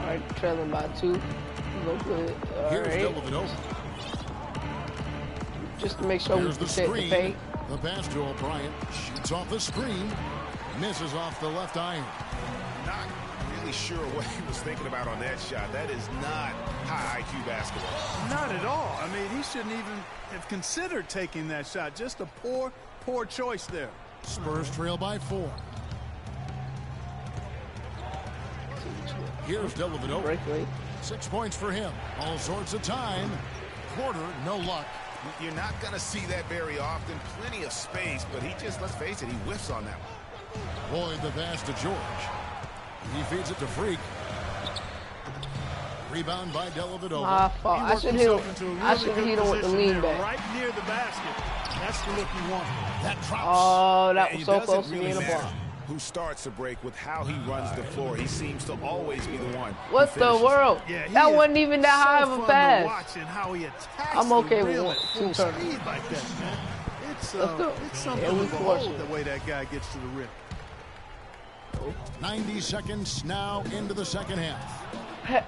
Speaker 1: All right, trailing by 2. Look good.
Speaker 6: Here's Dellavedova.
Speaker 1: Just to make sure
Speaker 6: Here's
Speaker 1: we
Speaker 6: the
Speaker 1: protect
Speaker 6: screen.
Speaker 1: the paint.
Speaker 6: The pass to O'Brien. Shoots off the screen. Misses off the left iron.
Speaker 5: Not really sure what he was thinking about on that shot. That is not high IQ basketball.
Speaker 8: Not at all. I mean, he shouldn't even have considered taking that shot. Just a poor choice there.
Speaker 6: Spurs trail by 4. Here's Dellavedova. 6 points for him. All sorts of time. Porter, no luck.
Speaker 5: You're not going to see that very often. Plenty of space, but he just, let's face it, he whiffs on that one.
Speaker 6: Boyd the pass to George. He feeds it to Freak. Rebound by Dellavedova.
Speaker 1: My fault. I should hit him with the lean back.
Speaker 8: Right near the basket. That's the look you want.
Speaker 6: That drops.
Speaker 1: Oh, that was so close to being a block.
Speaker 5: Who starts the break with how he runs the floor. He seems to always be the one.
Speaker 1: What the world?
Speaker 8: Yeah,
Speaker 1: that wasn't even that high of a pass.
Speaker 8: How he
Speaker 1: I'm okay with 2 turns.
Speaker 8: Like that, man. It's something
Speaker 1: Yeah,
Speaker 8: to
Speaker 1: we
Speaker 8: behold the way that guy gets to the rim.
Speaker 6: 90 seconds now into the second half.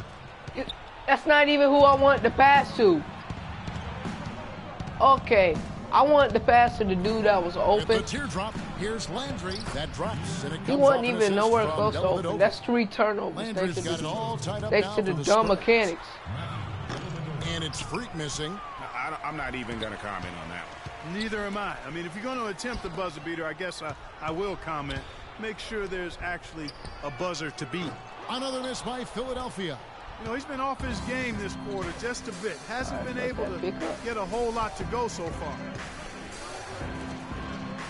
Speaker 1: That's not even who I want to pass to. Okay. I want the pass to the dude that was open.
Speaker 6: With the teardrop, here's Landry. That drops, and it comes
Speaker 1: He wasn't
Speaker 6: off an
Speaker 1: even nowhere
Speaker 6: assist
Speaker 1: close to
Speaker 6: from
Speaker 1: open.
Speaker 6: Dellavedova.
Speaker 1: That's 3 turnovers.
Speaker 6: Landry's got it all tied up
Speaker 1: Thanks
Speaker 6: now
Speaker 1: to the
Speaker 6: for
Speaker 1: dumb
Speaker 6: Spurs.
Speaker 1: mechanics.
Speaker 6: And it's Freak missing.
Speaker 5: I'm not even going to comment on that one.
Speaker 8: Neither am I. I mean, if you're going to attempt the buzzer beater, I guess I will comment. Make sure there's actually a buzzer to beat.
Speaker 6: Another miss by Philadelphia.
Speaker 8: You know, he's been off his game this quarter just a bit. Hasn't been able to get a whole lot to go so far.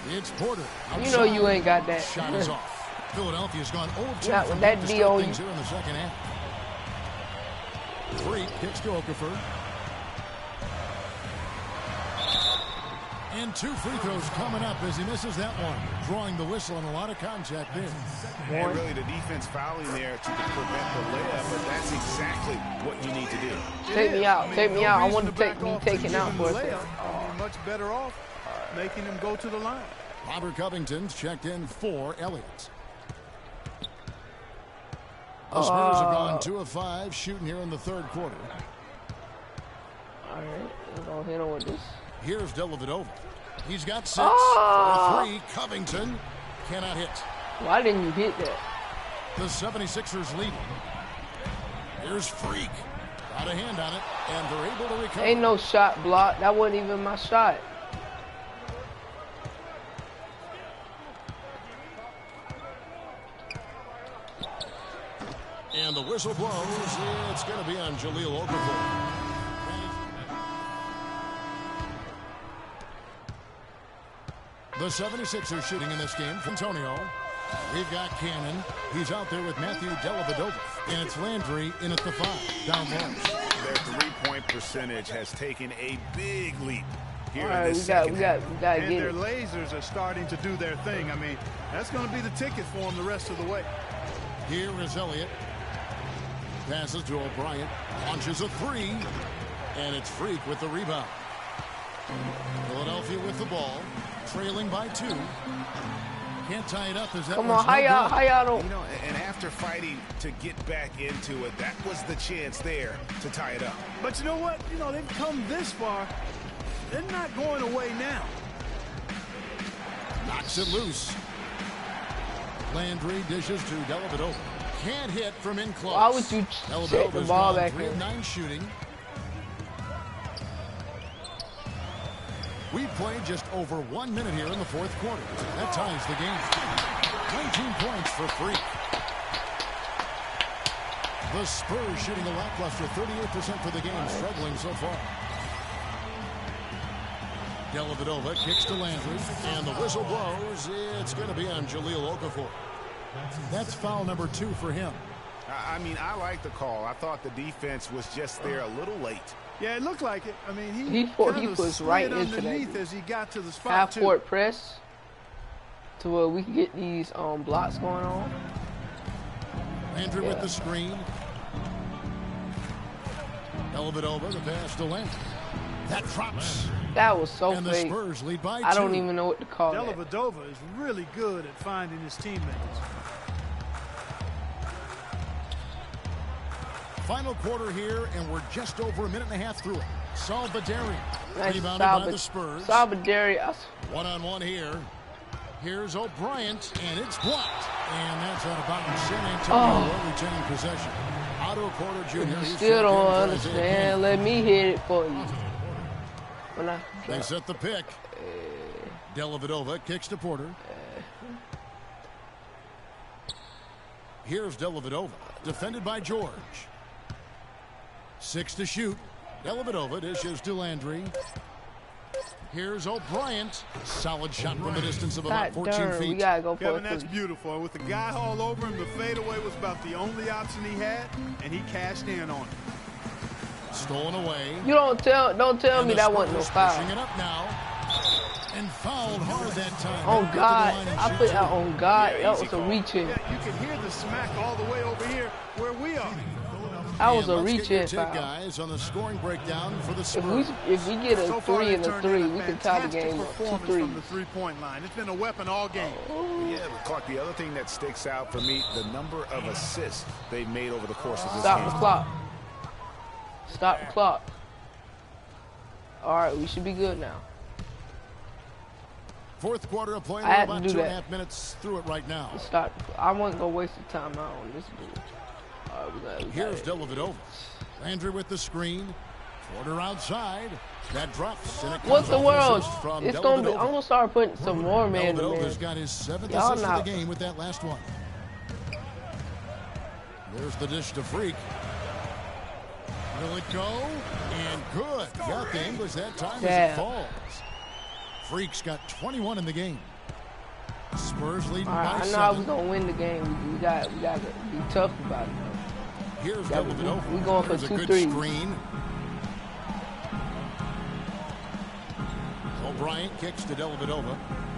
Speaker 6: It's Porter.
Speaker 1: You know you ain't got that.
Speaker 6: Shot is off. Philadelphia's gone 0-2
Speaker 1: Not with that D on you.
Speaker 6: Here in the second half. Freak kicks to Okafor. And 2 free throws coming up as he misses that one. Drawing the whistle and a lot of contact there.
Speaker 5: And really the defense fouling there to prevent the layup, but that's exactly what you need to do.
Speaker 1: Take me out. Take me out. I want to be taken out for a second.
Speaker 8: Much better off making him go to the line.
Speaker 6: Robert Covington's checked in for Elliott. The Spurs have gone 2 of 5 shooting here in the third quarter.
Speaker 1: All right, we're going to hit on with this.
Speaker 6: Here's Dellavedova. He's got 6 for a 3. Covington cannot hit.
Speaker 1: Why didn't you hit that?
Speaker 6: The 76ers lead. Here's Freak. Got a hand on it, and they're able to recover.
Speaker 1: Ain't no shot block. That wasn't even my shot.
Speaker 6: And the whistle blows. It's going to be on Jahlil Okafor. The 76ers shooting in this game from Antonio. We've got Cannon. He's out there with Matthew Dellavedova. And it's Landry in at the 5. Down low.
Speaker 5: Their three-point percentage has taken a big leap here
Speaker 1: All right,
Speaker 5: in this second
Speaker 1: we got
Speaker 8: And
Speaker 1: get
Speaker 8: their
Speaker 1: it.
Speaker 8: lasers are starting to do their thing. I mean, that's going to be the ticket for them the rest of the way.
Speaker 6: Here is Elliott. Passes to O'Brien. Launches a 3. And it's Freak with the rebound. Philadelphia with the ball. Trailing by 2. Can't tie it up as that.
Speaker 1: Come on, how y'all don't.
Speaker 5: You know, and after fighting to get back into it, that was the chance there to tie it up.
Speaker 8: But you know what? You know, they've come this far. They're not going away now.
Speaker 6: Knocks it loose. Landry dishes to Dellavedova. Can't hit from in close.
Speaker 1: Why would you set the ball back in?
Speaker 6: 3 of 9 shooting. We've played just over 1 minute here in the fourth quarter. That ties the game. 19 points for Freak. The Spurs shooting a lackluster 38% for the game, struggling so far. Dellavedova kicks to Landry, and the whistle blows. It's going to be on Jahlil Okafor. That's foul number 2 for him.
Speaker 5: I mean, I like the call. I thought the defense was just there a little late.
Speaker 8: Yeah, it looked like it. I mean,
Speaker 1: he puts right into that
Speaker 8: as he got to the spot.
Speaker 1: Half-court press to where we can get these blocks going on.
Speaker 6: Landry with the screen. Dellavedova, the pass to Landry. That drops.
Speaker 1: That was so
Speaker 6: and the
Speaker 1: fake.
Speaker 6: Spurs lead by 2.
Speaker 1: I don't even know what to call it.
Speaker 8: Dellavedova is really good at finding his teammates.
Speaker 6: Final quarter here, and we're just over a minute and a half through it. Salvaderi
Speaker 1: Nice
Speaker 6: rebounded by the Spurs.
Speaker 1: Salvaderi.
Speaker 6: One-on-one here. Here's O'Brien, and it's blocked. And that's out of bounds. San Antonio will retain possession. Otto Porter Jr.
Speaker 1: Still don't understand. Let me hit it for you.
Speaker 6: They set the pick. Dellavedova kicks to Porter. Here's Dellavedova, defended by George. 6 to shoot. Dellavedova dishes to Landry. Here's O'Brien. Solid shot from the distance of about 14 feet.
Speaker 1: We gotta go for
Speaker 8: Kevin, that's beautiful. With the guy all over him, the fadeaway was about the only option he had, and he cashed in on it.
Speaker 6: Stolen away.
Speaker 1: You don't tell me that wasn't no foul.
Speaker 6: Pushing it up now. And fouled hard that time.
Speaker 1: On God. I put out on God. That was a reach-in.
Speaker 8: Yeah, you can hear the smack all the way over here where we are.
Speaker 1: That was a reach-in foul.
Speaker 6: Guys on the scoring breakdown for the Spurs.
Speaker 1: If we get a 3 and a 3, we can tie the game up. 2 3s.
Speaker 8: From the three-point line. It's been a weapon all game.
Speaker 5: Yeah, but Clark, the other thing that sticks out for me, the number of assists they've made over the course of this game.
Speaker 1: Stop the clock. Stop the clock. All right, we should be good now.
Speaker 6: Fourth quarter of play.
Speaker 1: I had
Speaker 6: about
Speaker 1: to do
Speaker 6: 2.5 minutes through it right now.
Speaker 1: Start. I wasn't gonna waste the time out on this dude.
Speaker 6: Here's Dellavedova. Landry with the screen. Porter outside. That drops. And it comes
Speaker 1: what the world? It's gonna be. I'm gonna start putting some more man to man.
Speaker 6: Dellavedova's got his 7th assist of the game with that last one. There's the dish to Freak. Will it go? And good. Got the English that time as it falls. Freak's got 21 in the game. Spurs leading
Speaker 1: All right,
Speaker 6: by
Speaker 1: I know
Speaker 6: 7.
Speaker 1: how we're going to win the game. We got to be tough about it.
Speaker 6: Here's Dellavedova.
Speaker 1: We're going for
Speaker 6: There's
Speaker 1: 2
Speaker 6: a good
Speaker 1: threes.
Speaker 6: screen. O'Brien kicks to Dellavedova.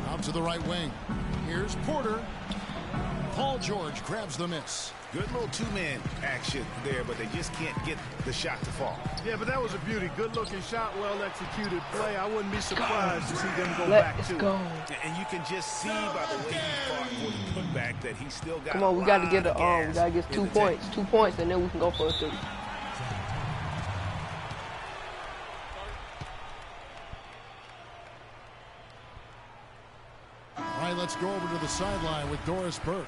Speaker 6: Out to the right wing. Here's Porter. Paul George grabs the miss.
Speaker 5: Good little two-man action there, but they just can't get the shot to fall.
Speaker 8: Yeah, but that was a beauty. Good-looking shot, well-executed play. I wouldn't be surprised to see them go back to it.
Speaker 5: And you can just see by the way he fought for the putback that he still got.
Speaker 1: Come on, we got to get we got to get 2 points. 2 points, and then we can go for a 3.
Speaker 6: All right, let's go over to the sideline with Doris Burke.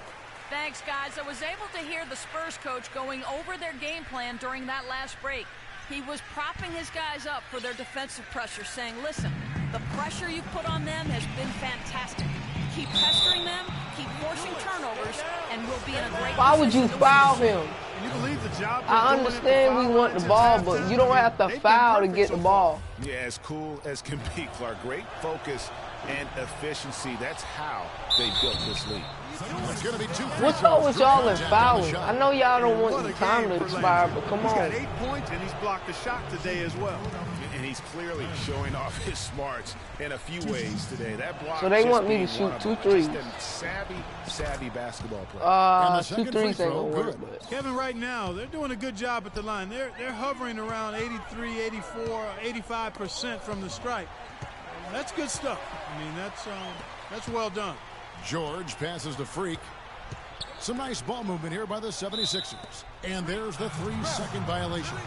Speaker 7: Thanks, guys. I was able to hear the Spurs coach going over their game plan during that last break. He was propping his guys up for their defensive pressure, saying, listen, the pressure you put on them has been fantastic. Keep pestering them, keep forcing turnovers, and we'll be in a great
Speaker 1: Why would you foul him?
Speaker 8: Can you believe the job?
Speaker 1: I understand we want the ball, but you don't have to foul to get the ball.
Speaker 5: Yeah, as cool as can be, Clark. Great focus and efficiency. That's how they built this lead.
Speaker 6: It's going to be 2
Speaker 1: What's up with y'all and fouling? I know y'all don't want the time to expire, but come on.
Speaker 8: He's got 8 points, and he's blocked a shot today as well.
Speaker 5: And he's clearly showing off his smarts in a few ways today. That block.
Speaker 1: So they want me to shoot 2 threes.
Speaker 5: Savvy basketball player.
Speaker 1: 2 threes ain't gonna work. But.
Speaker 8: Kevin, right now they're doing a good job at the line. They're hovering around 83, 84, 85% from the stripe. That's good stuff. I mean, that's well done.
Speaker 6: George passes to Freak. Some nice ball movement here by the 76ers. And there's the 3-second violation.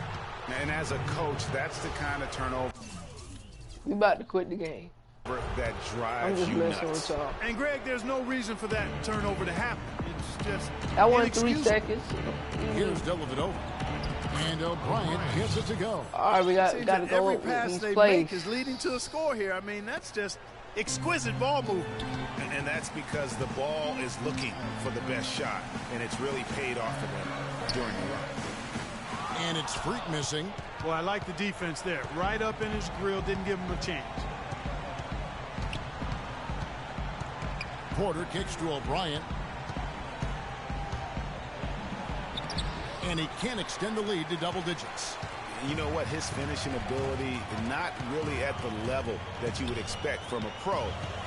Speaker 5: And as a coach, that's the kind of turnover.
Speaker 1: We about to quit the game.
Speaker 5: That drives
Speaker 1: I'm just
Speaker 5: you
Speaker 1: messing
Speaker 5: nuts.
Speaker 1: with y'all.
Speaker 8: And Greg, there's no reason for that turnover to happen. It's just
Speaker 1: that one 3 seconds.
Speaker 6: Here's Dellavedova. And O'Brien gets it to go.
Speaker 1: All right, we got to go
Speaker 8: every
Speaker 1: with
Speaker 8: pass
Speaker 1: these
Speaker 8: they
Speaker 1: plays.
Speaker 8: make is leading to a score here. I mean, that's just exquisite ball movement.
Speaker 5: And that's because the ball is looking for the best shot, and it's really paid off for them during the run.
Speaker 6: And it's Freak missing.
Speaker 8: Well, I like the defense there. Right up in his grill, didn't give him a chance.
Speaker 6: Porter kicks to O'Brien. And he can't extend the lead to double digits.
Speaker 5: You know what? His finishing ability is not really at the level that you would expect from a pro,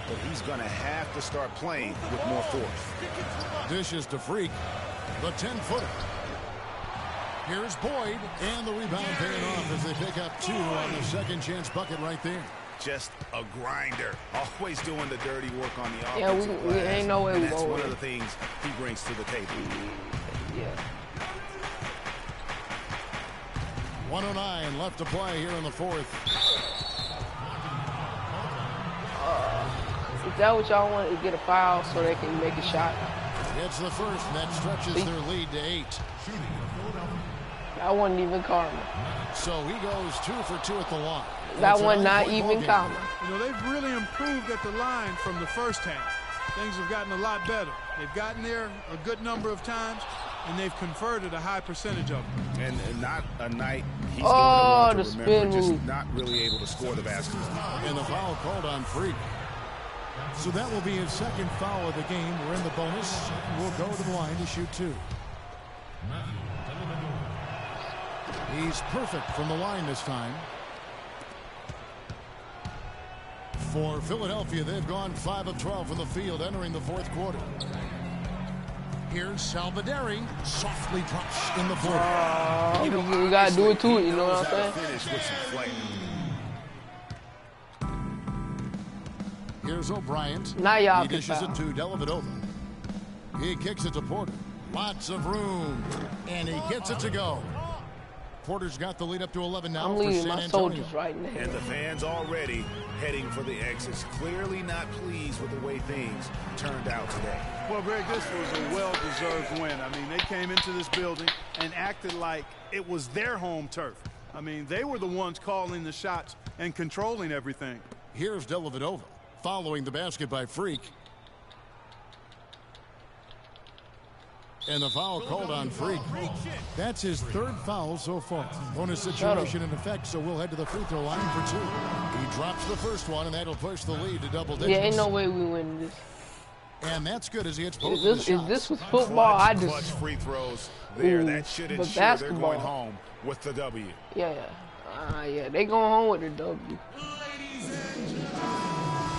Speaker 5: but he's going to have to start playing with more force.
Speaker 6: Dishes to Freak. The 10-footer. Here's Boyd, and the rebound paying off as they pick up 2 on the second chance bucket right there.
Speaker 5: Just a grinder, always doing the dirty work on the offensive
Speaker 1: glass. Yeah, we ain't no way we
Speaker 5: that's
Speaker 1: go
Speaker 5: one
Speaker 1: in.
Speaker 5: of the things he brings to the table.
Speaker 1: Yeah.
Speaker 6: 1:09 left to play here in the 4th.
Speaker 1: Is that what y'all want, to get a foul so they can make a shot?
Speaker 6: It's the first, and that stretches their lead to 8.
Speaker 1: That wasn't even karma.
Speaker 6: So he goes 2 for 2 at the line.
Speaker 1: That one not even karma.
Speaker 8: You know, they've really improved at the line from the first half. Things have gotten a lot better. They've gotten there a good number of times, and they've converted a high percentage of them.
Speaker 5: And not a night he's
Speaker 1: going
Speaker 5: to
Speaker 1: the
Speaker 5: remember,
Speaker 1: spin
Speaker 5: just
Speaker 1: move.
Speaker 5: not really able to score the basketball.
Speaker 6: And the foul called on Freak. So that will be his second foul of the game. We're in the bonus. We'll go to the line to shoot 2. He's perfect from the line this time. For Philadelphia, they've gone 5 of 12 from the field entering the 4th quarter. Here's Salvaderi. Softly drops in the 4th.
Speaker 1: You got to do it to it, you know what I'm saying?
Speaker 5: Finish with some flight.
Speaker 6: Here's O'Brien.
Speaker 1: Now y'all
Speaker 6: He
Speaker 1: can
Speaker 6: dishes
Speaker 1: foul.
Speaker 6: it to Dellavedova. He kicks it to Porter. Lots of room. And he gets it to go. Porter's got the lead up to 11 now.
Speaker 1: I'm leading
Speaker 6: for
Speaker 1: my
Speaker 6: San Antonio.
Speaker 1: soldiers right now.
Speaker 5: And the fans already heading for the exits. Clearly not pleased with the way things turned out today.
Speaker 8: Well, Greg, this was a well-deserved win. I mean, they came into this building and acted like it was their home turf. I mean, they were the ones calling the shots and controlling everything.
Speaker 6: Here's Dellavedova following the basket by Freak. And the foul called on Freak. That's his 3rd foul so far. Bonus situation in effect, so we'll head to the free throw line for 2. He drops the first one, and that'll push the lead to double digits.
Speaker 1: Yeah, ain't no way we win this.
Speaker 6: And that's good as he hits both
Speaker 1: Is
Speaker 6: of the
Speaker 1: this
Speaker 6: shots.
Speaker 1: was football? I
Speaker 5: Clutch
Speaker 1: just
Speaker 5: free throws there. That should
Speaker 1: but
Speaker 5: ensure they're
Speaker 1: basketball.
Speaker 5: going home with the W.
Speaker 1: Yeah. They going home with the W.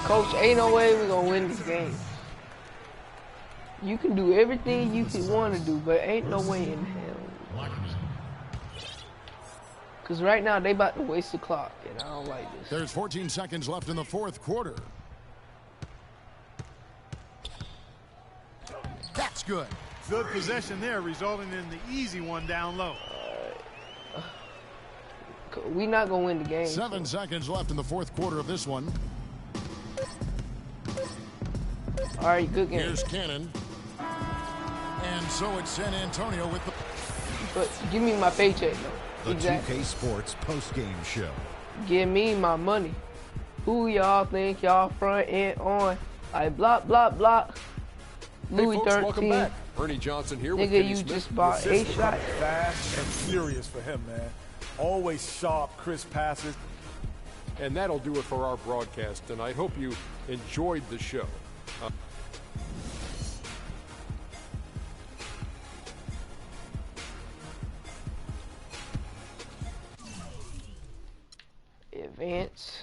Speaker 1: Coach, ain't no way we're gonna win this game. You can do everything you can want to do, but ain't no way in hell. Because right now, they about to waste the clock, and I don't like this.
Speaker 6: There's 14 seconds left in the fourth quarter. That's good.
Speaker 8: Good possession there, resulting in the easy one down low.
Speaker 1: We not going to win the game.
Speaker 6: 7 seconds left in the fourth quarter of this one.
Speaker 1: All right, good game.
Speaker 6: Here's Cannon. And so it's San Antonio with the...
Speaker 1: But give me my paycheck, though.
Speaker 2: The 2K Sports postgame show.
Speaker 1: Give me my money. Who y'all think y'all front end on? Like block, block, block. Louis
Speaker 3: hey folks,
Speaker 1: 13.
Speaker 3: welcome back. Ernie Johnson here with
Speaker 1: Nigga,
Speaker 3: Kenny
Speaker 1: you
Speaker 3: Smith.
Speaker 1: just bought 8 shots.
Speaker 12: Fast and furious for him, man. Always sharp, crisp passes.
Speaker 3: And that'll do it for our broadcast tonight. Hope you enjoyed the show.
Speaker 1: Advance.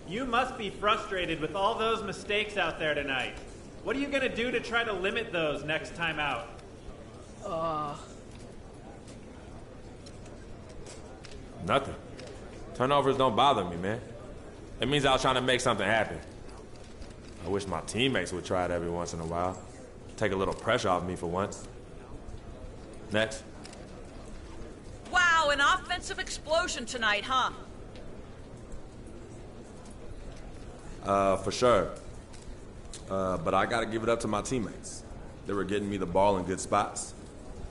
Speaker 14: You must be frustrated with all those mistakes out there tonight. What are you going to do to try to limit those next time out?
Speaker 15: Nothing. Turnovers don't bother me, man. It means I was trying to make something happen. I wish my teammates would try it every once in a while. Take a little pressure off me for once. Next.
Speaker 7: Wow, an offensive explosion tonight, huh?
Speaker 15: For sure. But I got to give it up to my teammates. They were getting me the ball in good spots,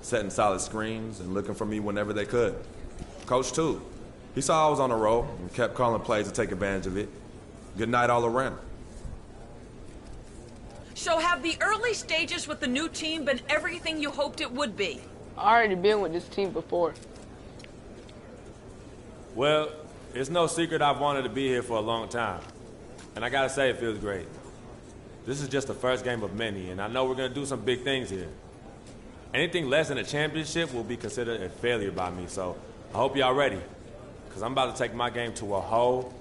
Speaker 15: setting solid screens, and looking for me whenever they could. Coach, too. He saw I was on a roll and kept calling plays to take advantage of it. Good night all around.
Speaker 7: So have the early stages with the new team been everything you hoped it would be?
Speaker 1: I already been with this team before.
Speaker 15: Well, it's no secret I've wanted to be here for a long time. And I gotta say, it feels great. This is just the first game of many, and I know we're gonna do some big things here. Anything less than a championship will be considered a failure by me, so I hope y'all ready, because I'm about to take my game to a whole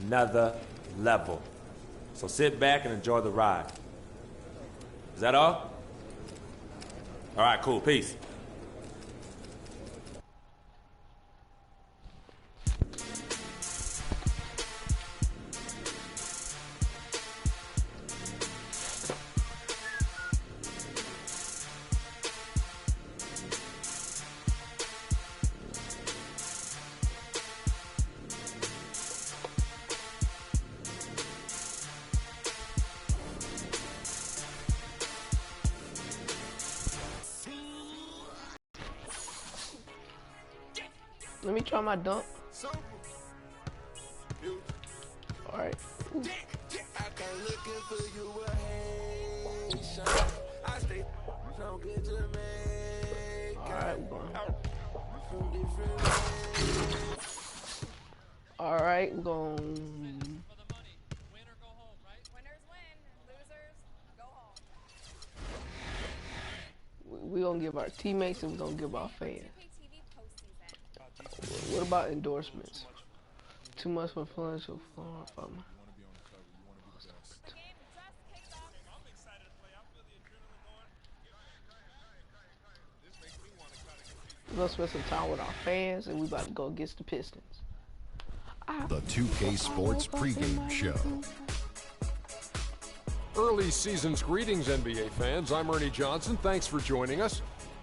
Speaker 15: nother level. So sit back and enjoy the ride. Is that all? All right, cool, peace.
Speaker 1: Let me try my dunk. All right. Ooh. All right, we're going. We're going to give our teammates and we're going to give our fans. What about endorsements? Too much for fun so far. We're going to spend some time with our fans and we about to go against the Pistons.
Speaker 2: The 2K Sports pregame show.
Speaker 3: Early season's greetings, NBA fans. I'm Ernie Johnson. Thanks for joining us.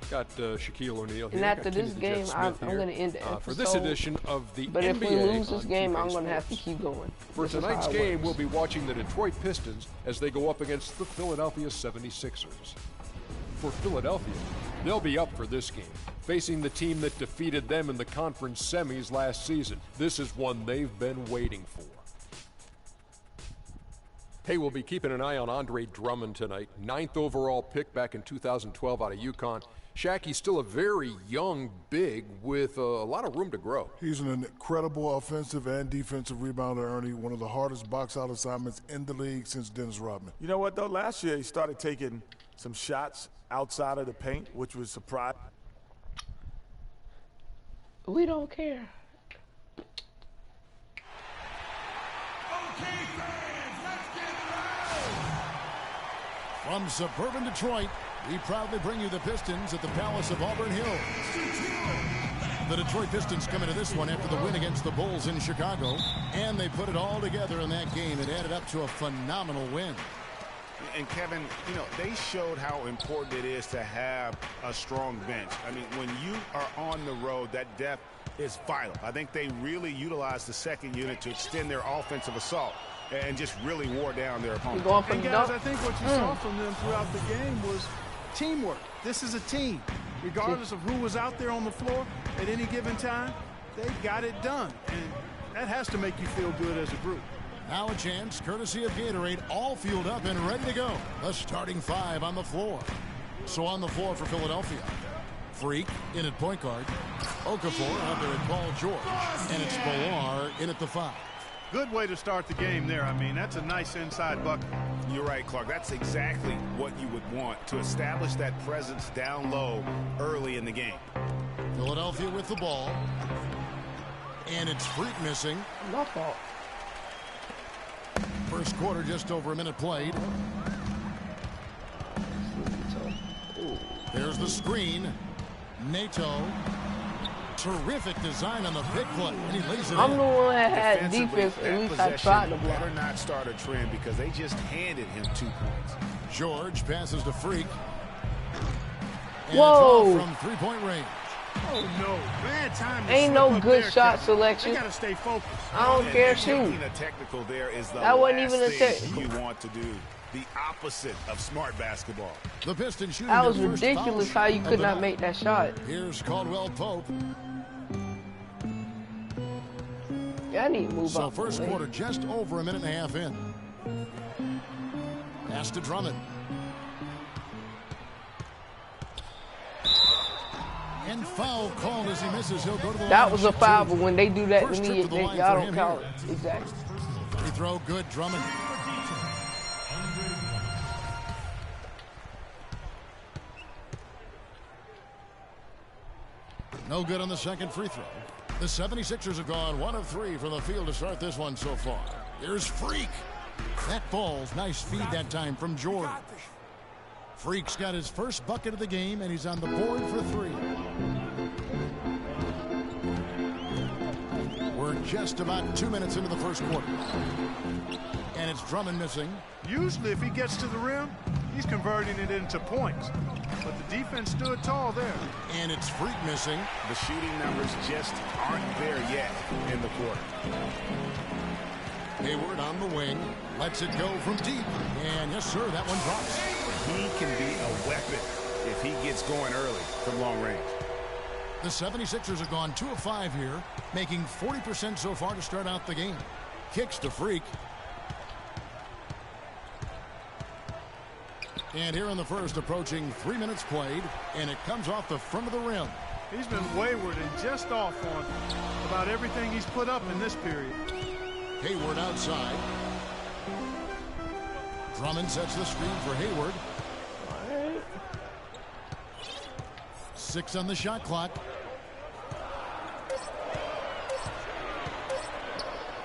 Speaker 3: Got Shaquille O'Neal here.
Speaker 1: And after this game, I'm going to end the episode.
Speaker 3: For this edition of the
Speaker 1: But
Speaker 3: NBA
Speaker 1: if we lose this game, I'm going to
Speaker 3: Sports.
Speaker 1: have to keep going.
Speaker 3: For
Speaker 1: This is
Speaker 3: tonight's
Speaker 1: how it
Speaker 3: game,
Speaker 1: works.
Speaker 3: we'll be watching the Detroit Pistons as they go up against the Philadelphia 76ers. For Philadelphia, they'll be up for this game, facing the team that defeated them in the conference semis last season. This is one they've been waiting for. Hey, we'll be keeping an eye on Andre Drummond tonight. 9th overall pick back in 2012 out of UConn. Shaq, he's still a very young big with a lot of room to grow.
Speaker 16: He's an incredible offensive and defensive rebounder, Ernie. One of the hardest box-out assignments in the league since Dennis Rodman.
Speaker 12: You know what, though? Last year he started taking some shots outside of the paint, which was surprising.
Speaker 1: We don't care.
Speaker 6: From suburban Detroit, we proudly bring you the Pistons at the Palace of Auburn Hills. The Detroit Pistons come into this one after the win against the Bulls in Chicago, and they put it all together in that game. It added up to a phenomenal win.
Speaker 5: And Kevin, you know, they showed how important it is to have a strong bench. I mean, when you are on the road, that depth is vital. I think they really utilized the second unit to extend their offensive assault and just really wore down their opponent.
Speaker 8: And guys, I think what you saw from them throughout the game was teamwork. This is a team. Regardless of who was out there on the floor at any given time, they got it done. And that has to make you feel good as a group.
Speaker 6: Now a chance, courtesy of Gatorade, all fueled up and ready to go. The starting five on the floor. So on the floor for Philadelphia, Freak in at point guard, Okafor out there at Paul George, and it's Ballar in at the 5.
Speaker 8: Good way to start the game there. I mean, that's a nice inside bucket.
Speaker 5: You're right, Clark. That's exactly what you would want to establish that presence down low early in the game.
Speaker 6: Philadelphia with the ball. And it's Freak missing.
Speaker 1: My fault.
Speaker 6: First quarter, just over a minute played. There's the screen. Nato. Terrific design on the pick play, and he lays it
Speaker 1: I'm
Speaker 6: in.
Speaker 1: the one that had defense. At least I tried to block.
Speaker 5: Better not start a trend because they just handed him 2 points.
Speaker 6: George passes to Freak. And
Speaker 1: Whoa!
Speaker 6: From 3-point range.
Speaker 8: Oh no, bad time.
Speaker 1: Ain't no good shot selection.
Speaker 8: They gotta stay focused.
Speaker 1: I don't care, shoot.
Speaker 5: A technical there is the
Speaker 1: that wasn't even a technical.
Speaker 5: You want to do the opposite of smart basketball.
Speaker 6: The Pistons shooting.
Speaker 1: That was ridiculous how you could not make that shot.
Speaker 6: Here's Caldwell Pope.
Speaker 1: Yeah, I need to move
Speaker 6: so
Speaker 1: up.
Speaker 6: First quarter, just over a minute and a half in. Pass to Drummond. And foul called as he misses. He'll go to the line.
Speaker 1: That was a foul, but when they do that to me, y'all don't count it. Exactly.
Speaker 6: Free throw, good. Drummond. No good on the second free throw. The 76ers have gone 1 of 3 from the field to start this one so far. Here's Freak. That ball's nice feed that time from George. Freak's got his first bucket of the game, and he's on the board for 3. We're just about 2 minutes into the first quarter. And it's Drummond missing.
Speaker 8: Usually if he gets to the rim, he's converting it into points. But the defense stood tall there.
Speaker 6: And it's Freak missing.
Speaker 5: The shooting numbers just aren't there yet in the quarter.
Speaker 6: Hayward on the wing. Lets it go from deep. And yes, sir, that one drops.
Speaker 5: He can be a weapon if he gets going early from long range.
Speaker 6: The 76ers have gone 2 of 5 here, making 40% so far to start out the game. Kicks to Freak. And here in the first, approaching 3 minutes played, and it comes off the front of the rim.
Speaker 8: He's been wayward and just off on about everything he's put up in this period.
Speaker 6: Hayward outside. Drummond sets the screen for Hayward. 6 on the shot clock.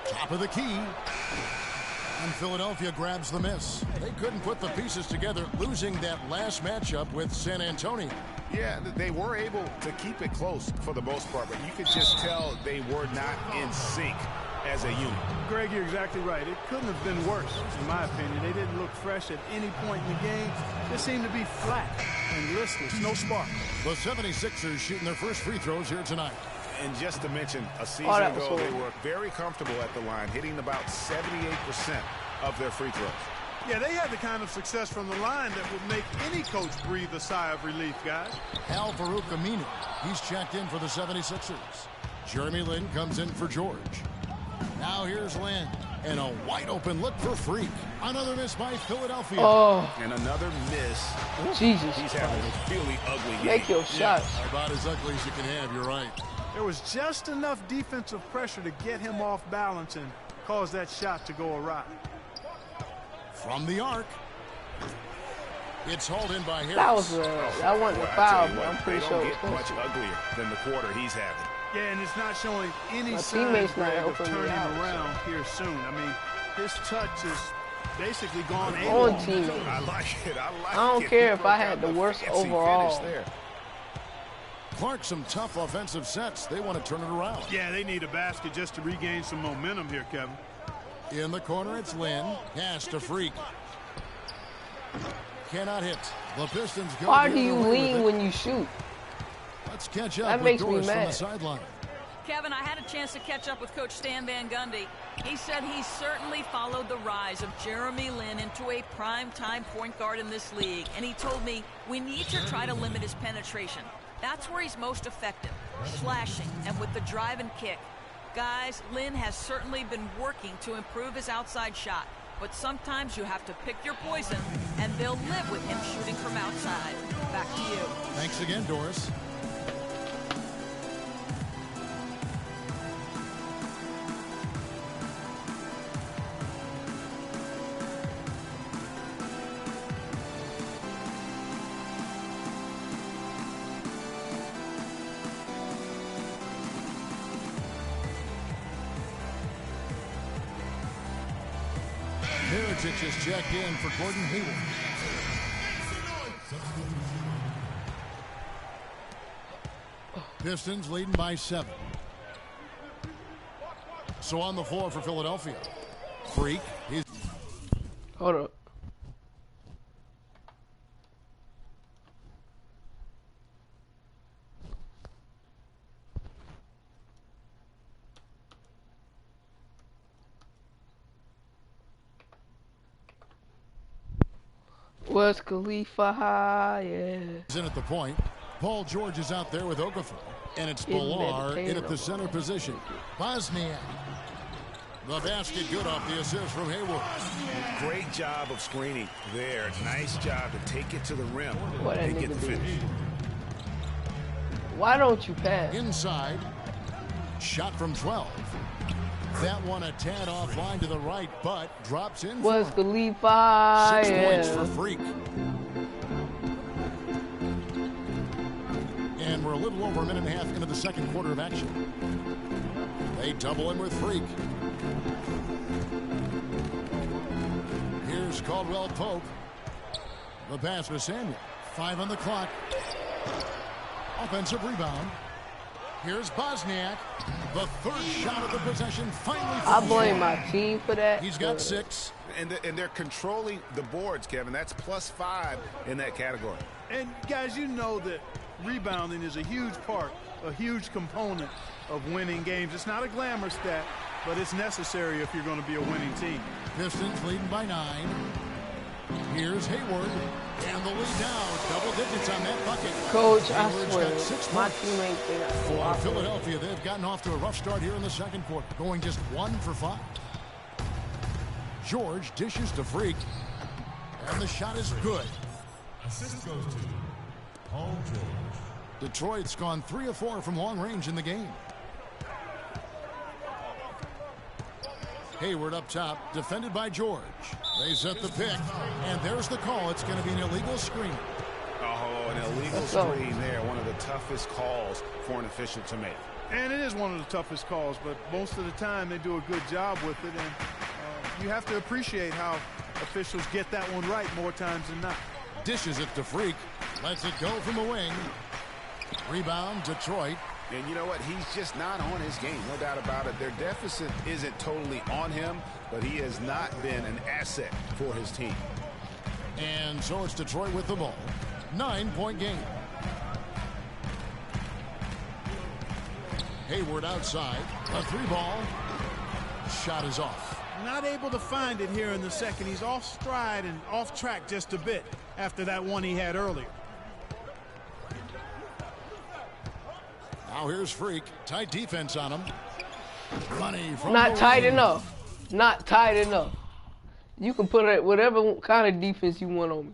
Speaker 6: Top of the key. And Philadelphia grabs the miss. They couldn't put the pieces together, losing that last matchup with San Antonio.
Speaker 5: Yeah, they were able to keep it close for the most part, but you could just tell they were not in sync as a unit.
Speaker 8: Greg, you're exactly right. It couldn't have been worse, in my opinion. They didn't look fresh at any point in the game. They seemed to be flat and listless, no spark.
Speaker 6: The 76ers shooting their first free throws here tonight.
Speaker 5: And just to mention, a season ago, they were very comfortable at the line, hitting about 78% of their free throws.
Speaker 8: Yeah, they had the kind of success from the line that would make any coach breathe a sigh of relief, guys.
Speaker 6: Al-Farouq Aminu, he's checked in for the 76ers. Jeremy Lin comes in for George. Now here's Lin, and a wide open look for Freak. Another miss by Philadelphia.
Speaker 1: Oh.
Speaker 5: And another miss.
Speaker 1: Jesus.
Speaker 5: He's having a really ugly game.
Speaker 1: Make your shots.
Speaker 6: About as ugly as you can have, you're right.
Speaker 8: There was just enough defensive pressure to get him off balance and cause that shot to go awry.
Speaker 6: From the arc. It's hauled in by Harris.
Speaker 1: That wasn't a foul, but I'm pretty sure
Speaker 5: it's much uglier than the quarter he's having.
Speaker 8: Yeah, and it's not showing any
Speaker 1: My
Speaker 8: signs
Speaker 1: teammates not
Speaker 8: of
Speaker 1: helping me
Speaker 8: turning
Speaker 1: out,
Speaker 8: around here soon. I mean, his touch is basically gone.
Speaker 1: On teammates.
Speaker 5: I like it.
Speaker 1: I don't care if I had the worst overall.
Speaker 6: Clark, some tough offensive sets. They want to turn it around.
Speaker 8: Yeah, they need a basket just to regain some momentum here, Kevin.
Speaker 6: In the corner, it's Lynn. Pass to Freak. Cannot hit. The Pistons go.
Speaker 1: Why do you lean when you shoot?
Speaker 6: Let's catch up
Speaker 1: that
Speaker 6: with
Speaker 1: makes
Speaker 6: Doris
Speaker 1: me mad.
Speaker 6: From the sideline.
Speaker 7: Kevin, I had a chance to catch up with Coach Stan Van Gundy. He said he certainly followed the rise of Jeremy Lin into a prime-time point guard in this league. And he told me we need to try to limit his penetration. That's where he's most effective, slashing and with the drive and kick. Guys, Lin has certainly been working to improve his outside shot. But sometimes you have to pick your poison, and they'll live with him shooting from outside. Back to you.
Speaker 6: Thanks again, Doris. Mirotic is checked in for Gordon Hayward. Pistons leading by 7. So on the floor for Philadelphia. Freak.
Speaker 1: Hold up. What's Khalifa? Yeah.
Speaker 6: In at the point. Paul George is out there with Okafor. And it's Bilar in at the center position. Bosniak. The basket good off the assist from Hayward.
Speaker 5: Great job of screening there. Nice job to take it to the rim and get the finish.
Speaker 1: Why don't you pass?
Speaker 6: Inside. Shot from 12. That one a tad offline to the right, but drops in.
Speaker 1: What's Khalifa?
Speaker 6: 6 points for Freak. And we're a little over a minute and a half into the second quarter of action. They double in with Freak. Here's Caldwell Pope. The pass to Samuel. 5 on the clock. Offensive rebound. Here's Bosniak. The third shot of the possession finally.
Speaker 1: I blame my team for that.
Speaker 6: He's got 6.
Speaker 5: And they're controlling the boards, Kevin. That's +5 in that category.
Speaker 8: And guys, you know that rebounding is a huge part, a huge component of winning games. It's not a glamour stat, but it's necessary if you're going to be a winning team.
Speaker 6: Pistons leading by 9. Here's Hayward. And the lead now. Double digits on that bucket.
Speaker 1: Coach, I
Speaker 6: Hayward's
Speaker 1: swear,
Speaker 6: got 6
Speaker 1: my
Speaker 6: points.
Speaker 1: teammates think I
Speaker 6: For Philadelphia, they've gotten off to a rough start here in the second quarter, going just 1 for 5. George dishes to Freak. And the shot is good.
Speaker 4: Assist goes to Paul George.
Speaker 6: Detroit's gone 3 of 4 from long range in the game. Hayward up top, defended by George. They set the pick, and there's the call. It's going to be an illegal screen.
Speaker 5: Oh, an illegal screen there. One of the toughest calls for an official to make.
Speaker 8: And it is one of the toughest calls, but most of the time they do a good job with it. And you have to appreciate how officials get that one right more times than not.
Speaker 6: Dishes it to Freak. Lets it go from the wing. Rebound, Detroit.
Speaker 5: And you know what? He's just not on his game. No doubt about it. Their deficit isn't totally on him, but he has not been an asset for his team.
Speaker 6: And so it's Detroit with the ball. 9-point game. Hayward outside. A 3-ball. Shot is off.
Speaker 8: Not able to find it here in the second. He's off stride and off track just a bit after that one he had earlier.
Speaker 6: Now here's Freak. Tight defense on him. Money from
Speaker 1: Not tight enough. Not tight enough. You can put it whatever kind of defense you want on me.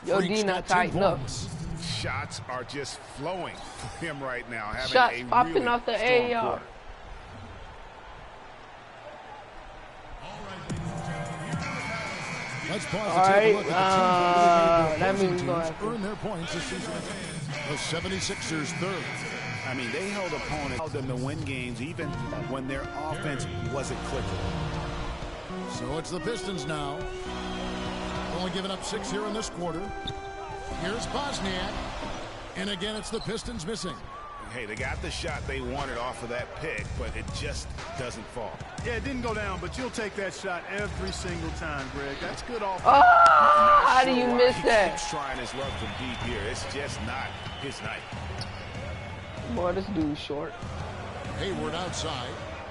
Speaker 1: Yo, D not tighten up.
Speaker 5: Shots are just flowing for him right now.
Speaker 1: Shots popping off the AR.
Speaker 6: Let's pause
Speaker 1: to take a
Speaker 6: look at the
Speaker 1: that means
Speaker 6: teams earn their points this season. The 76ers third.
Speaker 5: I mean, they held opponents, held them to win games even when their offense wasn't clicking.
Speaker 6: So it's the Pistons now. Only giving up 6 here in this quarter. Here's Bosniak. And again, it's the Pistons missing.
Speaker 5: Hey, they got the shot they wanted off of that pick, but it just doesn't fall.
Speaker 8: Yeah, it didn't go down, but you'll take that shot every single time, Greg. That's good offense.
Speaker 1: Oh, how do you miss that?
Speaker 5: He's trying his luck from deep here. It's just not his night.
Speaker 1: Boy, this dude's short.
Speaker 6: Hayward outside.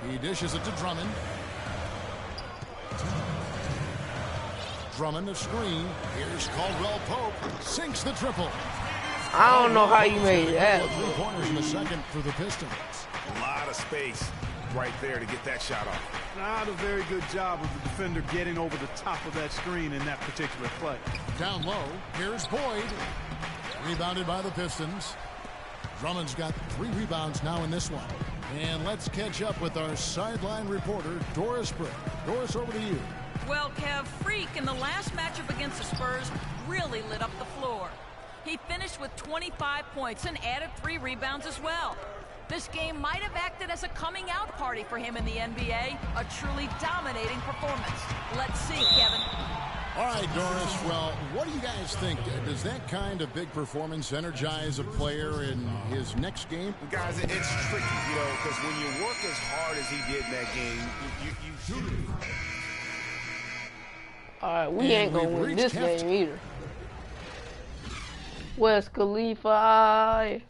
Speaker 6: He dishes it to Drummond. Drummond a screen. Here's Caldwell Pope. Sinks the triple.
Speaker 1: I don't know how you made that.
Speaker 6: 3 pointers in the second for the Pistons.
Speaker 5: A lot of space right there to get that shot off.
Speaker 8: Not a very good job of the defender getting over the top of that screen in that particular play.
Speaker 6: Down low. Here's Boyd. Rebounded by the Pistons. Drummond's got 3 rebounds now in this one. And let's catch up with our sideline reporter, Doris Burke. Doris, over to you.
Speaker 7: Well, Kev, Freak in the last matchup against the Spurs really lit up the floor. He finished with 25 points and added 3 rebounds as well. This game might have acted as a coming out party for him in the NBA, a truly dominating performance. Let's see, Kevin.
Speaker 6: All right, Doris, well, what do you guys think? Does that kind of big performance energize a player in his next game?
Speaker 5: Guys, it's tricky, you know, because when you work as hard as he did in that game, you shoot.
Speaker 1: All right, we ain't going to win this game either. Wes Khalifa.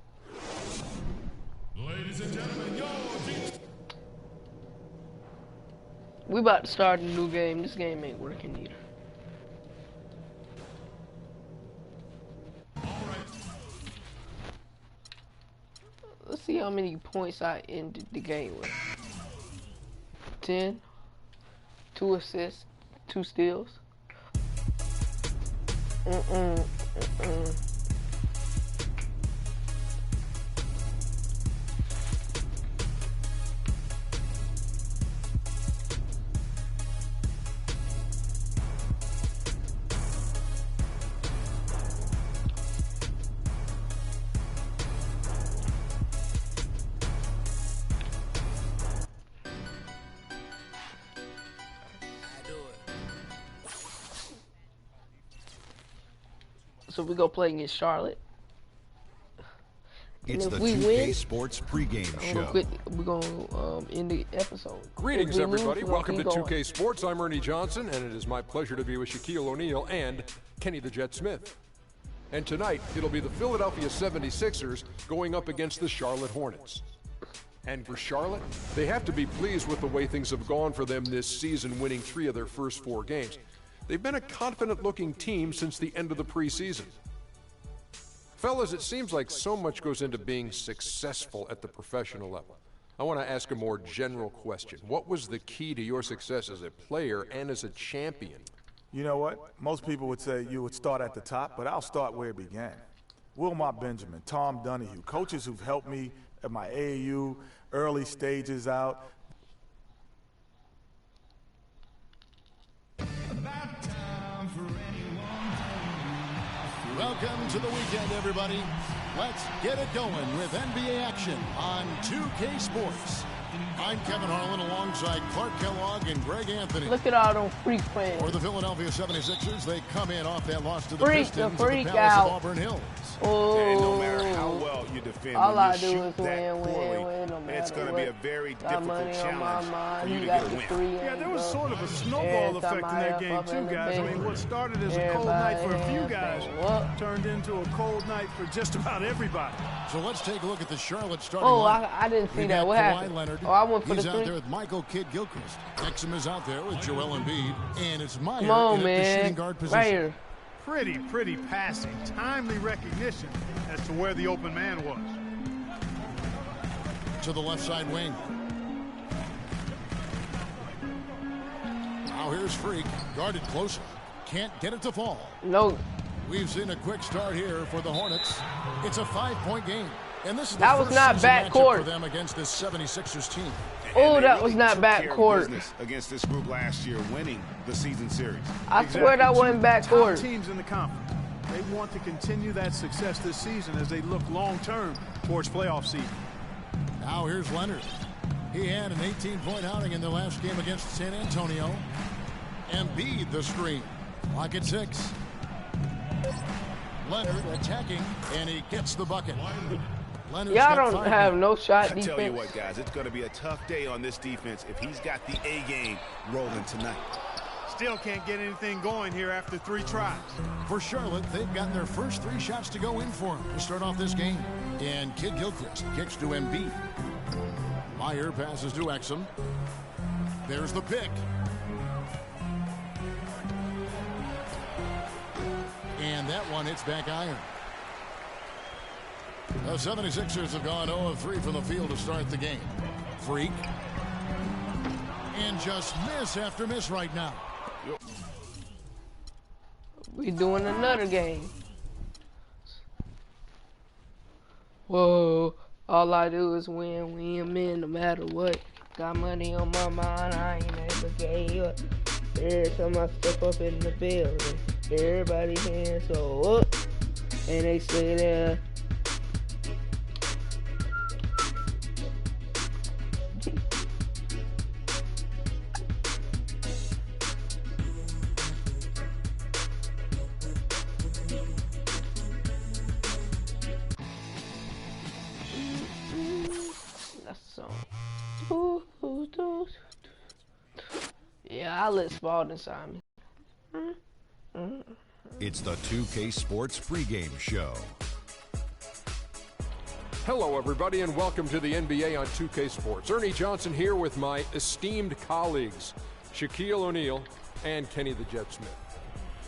Speaker 4: Ladies and gentlemen,
Speaker 1: we about to start a new game. This game ain't working either. Let's see how many points I ended the game with. 10, 2 assists, 2 steals. So we go play against Charlotte.
Speaker 2: It's the 2K Sports pregame show.
Speaker 1: We're going to end the episode.
Speaker 3: Greetings, everybody. Welcome to 2K Sports. I'm Ernie Johnson, and it is my pleasure to be with Shaquille O'Neal and Kenny the Jet Smith. And tonight, it'll be the Philadelphia 76ers going up against the Charlotte Hornets. And for Charlotte, they have to be pleased with the way things have gone for them this season, winning 3 of their first 4 games. They've been a confident-looking team since the end of the preseason. Fellas, it seems like so much goes into being successful at the professional level. I want to ask a more general question. What was the key to your success as a player and as a champion?
Speaker 12: You know what? Most people would say you would start at the top, but I'll start where it began. Wilmot Benjamin, Tom Donahue, coaches who've helped me at my AAU, early stages out.
Speaker 6: Welcome to the weekend, everybody. Let's get it going with NBA action on 2K Sports. I'm Kevin Harlan alongside Clark Kellogg and Greg Anthony.
Speaker 1: Look at all them freak fans.
Speaker 6: For the Philadelphia 76ers, they come in off that loss to the Pistons
Speaker 1: the freak
Speaker 6: at the Palace
Speaker 1: out.
Speaker 6: of Auburn Hills.
Speaker 1: Oh.
Speaker 5: And no matter how well you defend,
Speaker 1: all
Speaker 5: when
Speaker 1: I
Speaker 5: you
Speaker 1: do
Speaker 5: shoot
Speaker 1: is
Speaker 5: that
Speaker 1: win,
Speaker 5: poorly,
Speaker 1: no
Speaker 5: it's going to be a very
Speaker 1: got
Speaker 5: difficult challenge for you to get a win.
Speaker 8: Yeah, there was sort of a snowball effect in that game too, guys. I mean, what started as a cold night for a few guys turned into a cold night for just about everybody.
Speaker 6: So let's take a look at the Charlotte starting
Speaker 1: lineup. I didn't see that. What happened?
Speaker 6: Leonard.
Speaker 1: I went for
Speaker 6: He's
Speaker 1: the
Speaker 6: out there with Michael Kidd-Gilchrist. Exum is out there with Joel Embiid. And it's Meyer
Speaker 1: in
Speaker 6: the shooting guard position.
Speaker 1: Right here.
Speaker 8: Pretty passing. Timely recognition as to where the open man was.
Speaker 6: To the left side wing. Now here's Freak, guarded closely. Can't get it to fall.
Speaker 1: No.
Speaker 6: We've seen a quick start here for the Hornets. It's a 5-point game. And this is the
Speaker 1: that was not backcourt
Speaker 6: for them against this 76ers team.
Speaker 1: Oh, that was not backcourt.
Speaker 5: Against this group last year, winning the season series.
Speaker 1: I swear that wasn't backcourt.
Speaker 8: Top teams in the conference. They want to continue that success this season as they look long-term towards playoff seeding.
Speaker 6: Now here's Leonard. He had an 18-point outing in the last game against San Antonio. Embiid the screen. Clock at 6. Leonard attacking, and he gets the bucket.
Speaker 1: Y'all don't have no shot defense.
Speaker 5: I tell you what, guys, it's going to be a tough day on this defense if he's got the A game rolling tonight.
Speaker 8: Still can't get anything going here after 3 tries.
Speaker 6: For Charlotte, they've got their first 3 shots to go in for him to start off this game. And Kid Gilchrist kicks to Embiid. Meyer passes to Exum. There's the pick. And that one hits back iron. The 76ers have gone 0 of 3 from the field to start the game. Freak. And just miss after miss right now.
Speaker 1: We doing another game. Whoa. All I do is win, no matter what. Got money on my mind, I ain't never gave up. Every time I step up in the building, everybody hands go up. And they say that. Yeah, I let Spalding sign me.
Speaker 2: It's the 2K Sports pregame show.
Speaker 3: Hello, everybody, and welcome to the NBA on 2K Sports. Ernie Johnson here with my esteemed colleagues, Shaquille O'Neal and Kenny the Jet Smith.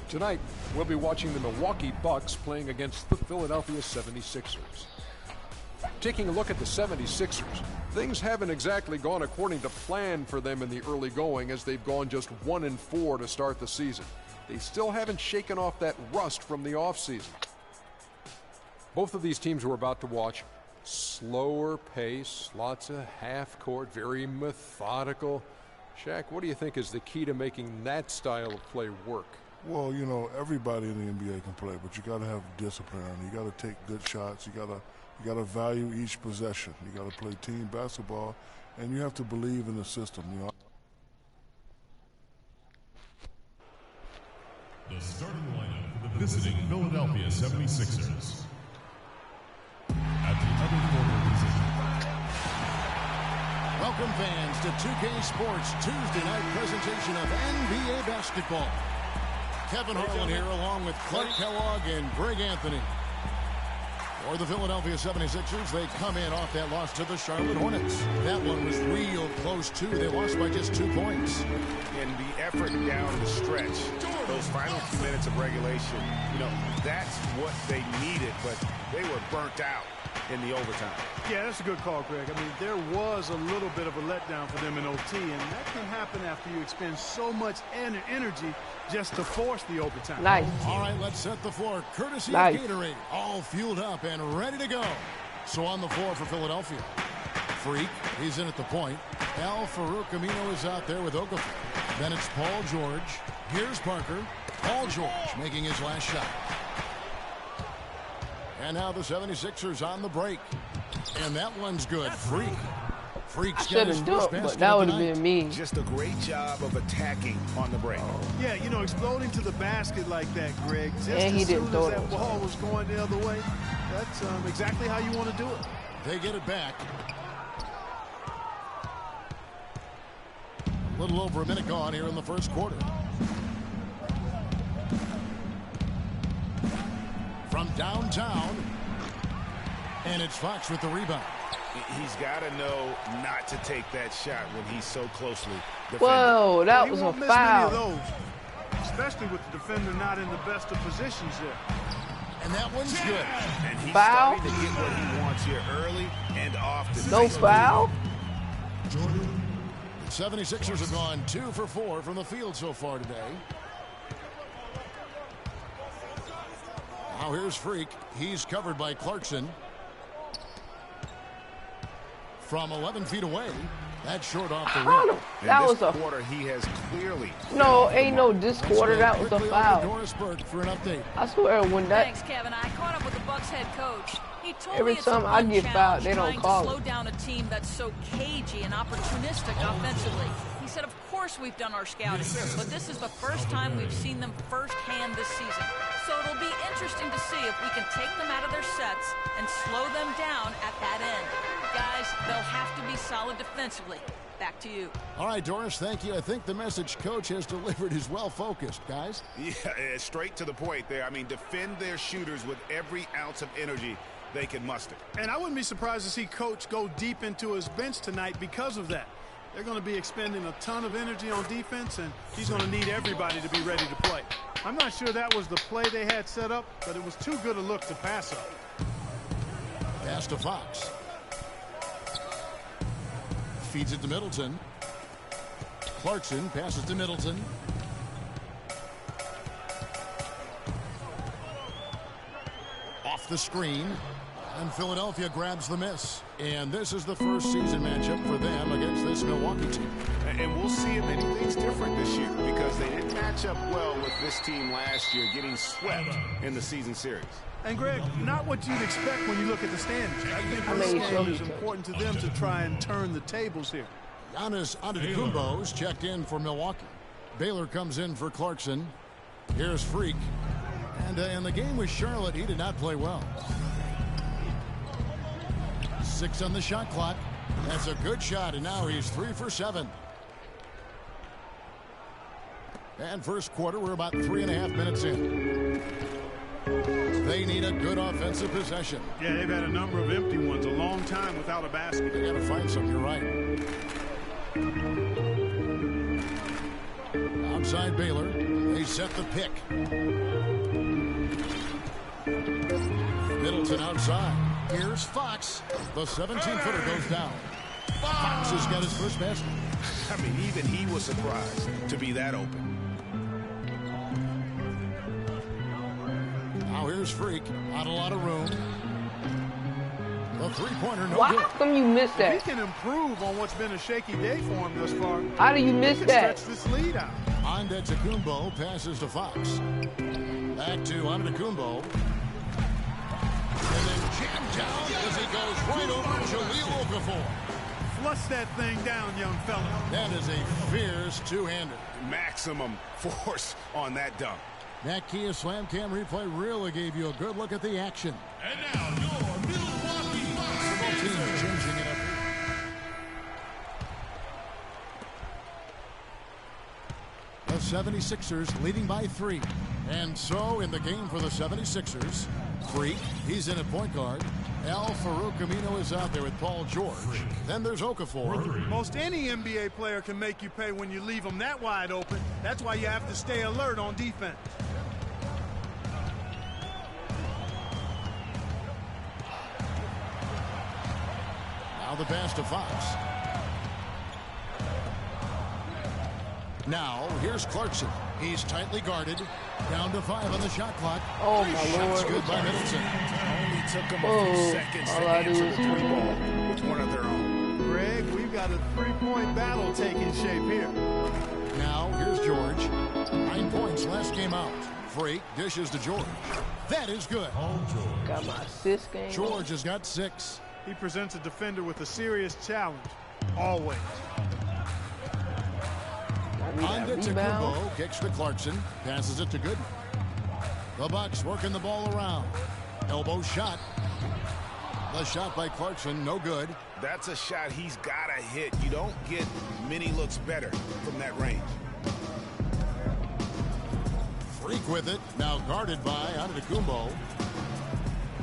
Speaker 3: Tonight, we'll be watching the Milwaukee Bucks playing against the Philadelphia 76ers. Taking a look at the 76ers, things haven't exactly gone according to plan for them in the early going, as they've gone just 1-4 to start the season. They still haven't shaken off that rust from the offseason. Both of these teams we're about to watch, slower pace, lots of half-court, very methodical. Shaq, what do you think is the key to making that style of play work?
Speaker 16: Well, you know, everybody in the NBA can play, but you got to have discipline. You got to take good shots. You got to value each possession. You got to play team basketball, and you have to believe in the system. You know.
Speaker 4: The starting lineup for the visiting Philadelphia 76ers. At the other corner position.
Speaker 6: Welcome, fans, to 2K Sports Tuesday night presentation of NBA basketball. Kevin Harlan here, along with Clark Kellogg and Greg Anthony. For the Philadelphia 76ers, they come in off that loss to the Charlotte Hornets. That one was real close, too. They lost by just 2 points.
Speaker 5: And the effort down the stretch, those final few minutes of regulation, you know, that's what they needed, but they were burnt out in the overtime.
Speaker 8: Yeah, that's a good call, Greg. I mean, there was a little bit of a letdown for them in OT, and that can happen after you expend so much energy just to force the overtime.
Speaker 1: Nice.
Speaker 6: All right, let's set the floor. Courtesy
Speaker 1: nice.
Speaker 6: of Gatorade, all fueled up and ready to go. So on the floor for Philadelphia. Freak, he's in at the point. Al-Farouq Amino is out there with Okafor. Then it's Paul George. Here's Parker. Paul George making his last shot. And now the 76ers on the break. And that one's good. Freak's got his first basket,
Speaker 1: but that would have been me.
Speaker 5: Just a great job of attacking on the break.
Speaker 8: Yeah, you know, exploding to the basket like that, Greg. Just
Speaker 1: and he didn't throw
Speaker 8: as that ball was going the other way, that's exactly how you want to do it.
Speaker 6: They get it back. A little over a minute gone here in the first quarter. From downtown, and it's Fox with the rebound.
Speaker 5: He's got to know not to take that shot when he's so closely defended.
Speaker 1: Whoa, that was a foul.
Speaker 8: Many of those, especially with the defender not in the best of positions there.
Speaker 6: And that one's good.
Speaker 5: And he's
Speaker 1: foul?
Speaker 5: starting to get what he wants here early and often.
Speaker 1: No foul?
Speaker 6: 76ers have gone 2 for 4 from the field so far today. Now here's Freak. He's covered by Clarkson. From 11 feet away. That's short off the rim.
Speaker 1: That was a
Speaker 5: quarter. He has clearly.
Speaker 1: No, ain't no this quarter. That was a foul.
Speaker 6: Doris Burke for an update.
Speaker 1: I swear when that.
Speaker 7: Thanks, Kevin. I caught up with the Bucks head coach. He told
Speaker 1: Every
Speaker 7: me it's
Speaker 1: time
Speaker 7: a
Speaker 1: I
Speaker 7: fun
Speaker 1: get fouled, they don't
Speaker 7: challenge
Speaker 1: call
Speaker 7: trying to
Speaker 1: it.
Speaker 7: slow down a team that's so cagey and opportunistic offensively. He said, of course we've done our scouting, but this is the first time we've seen them firsthand this season. So it'll be interesting to see if we can take them out of their sets and slow them down at that end. Guys, they'll have to be solid defensively. Back to you.
Speaker 6: All right, Doris, thank you. I think the message coach has delivered is well-focused, guys.
Speaker 5: Yeah, straight to the point there. I mean, defend their shooters with every ounce of energy they can muster.
Speaker 8: And I wouldn't be surprised to see Coach go deep into his bench tonight because of that. They're going to be expending a ton of energy on defense, and he's going to need everybody to be ready to play. I'm not sure that was the play they had set up, but it was too good a look to pass up.
Speaker 6: Pass to Fox. Feeds it to Middleton. Clarkson passes to Middleton. Off the screen. And Philadelphia grabs the miss. And this is the first season matchup for them against this Milwaukee team.
Speaker 5: And we'll see if anything's different this year because they didn't match up well with this team last year, getting swept in the season series.
Speaker 8: And, Greg, not what you'd expect when you look at the standings. I think this game is important to them to try and turn the tables here.
Speaker 6: Giannis Antetokounmpo's checked in for Milwaukee. Baylor comes in for Clarkson. Here's Freak. And in the game with Charlotte, he did not play well. 6 on the shot clock. That's a good shot, and now he's 3 for 7. And first quarter, we're about 3.5 minutes in. They need a good offensive possession.
Speaker 8: Yeah, they've had a number of empty ones, a long time without a basket.
Speaker 6: They got to find something. You're right. Outside Baylor, they set the pick. Middleton outside. Here's Fox. The 17-footer goes down. Fox has got his first basket.
Speaker 5: I mean, even he was surprised to be that open.
Speaker 6: Now here's Freak. Not a lot of room. The three-pointer, no
Speaker 1: Why
Speaker 6: good.
Speaker 1: how come you missed that?
Speaker 8: If he can improve on what's been a shaky day for him thus far.
Speaker 1: How do you miss that?
Speaker 8: Stretch this lead out.
Speaker 6: Antetokounmpo passes to Fox. Back to Antetokounmpo. And then jammed down as it goes right over Jahlil Okafor.
Speaker 8: Flush that thing down, young fella.
Speaker 6: That is a fierce two-hander.
Speaker 5: Maximum force on that dunk.
Speaker 6: That Kia Slam Cam replay really gave you a good look at the action.
Speaker 4: And now your Milwaukee Bucks.
Speaker 6: Both teams changing it up. The 76ers leading by 3. And so in the game for the 76ers, Freak, he's in at point guard. Al Farouk Amino is out there with Paul George. Then there's Okafor.
Speaker 8: Most any NBA player can make you pay when you leave them that wide open. That's why you have to stay alert on defense.
Speaker 6: Now the pass to Fox. Now here's Clarkson. He's tightly guarded. Down to 5 on the shot clock.
Speaker 1: Oh my
Speaker 6: Shots
Speaker 1: lord.
Speaker 6: good by Middleton.
Speaker 5: Only took them a few seconds to answer the three ball with one of their own.
Speaker 8: Greg, we've got a three-point battle taking shape here.
Speaker 6: Now here's George. 9 points last game out. Freak dishes to George. That is good.
Speaker 1: Got my assist game.
Speaker 6: George has got 6.
Speaker 8: He presents a defender with a serious challenge. Always.
Speaker 6: Antetokounmpo kicks to Clarkson. Passes it to Gooden. The Bucks working the ball around. Elbow shot. The shot by Clarkson, no good.
Speaker 5: That's a shot he's got to hit. You don't get many looks better from that range.
Speaker 6: Freak with it. Now guarded by Antetokounmpo.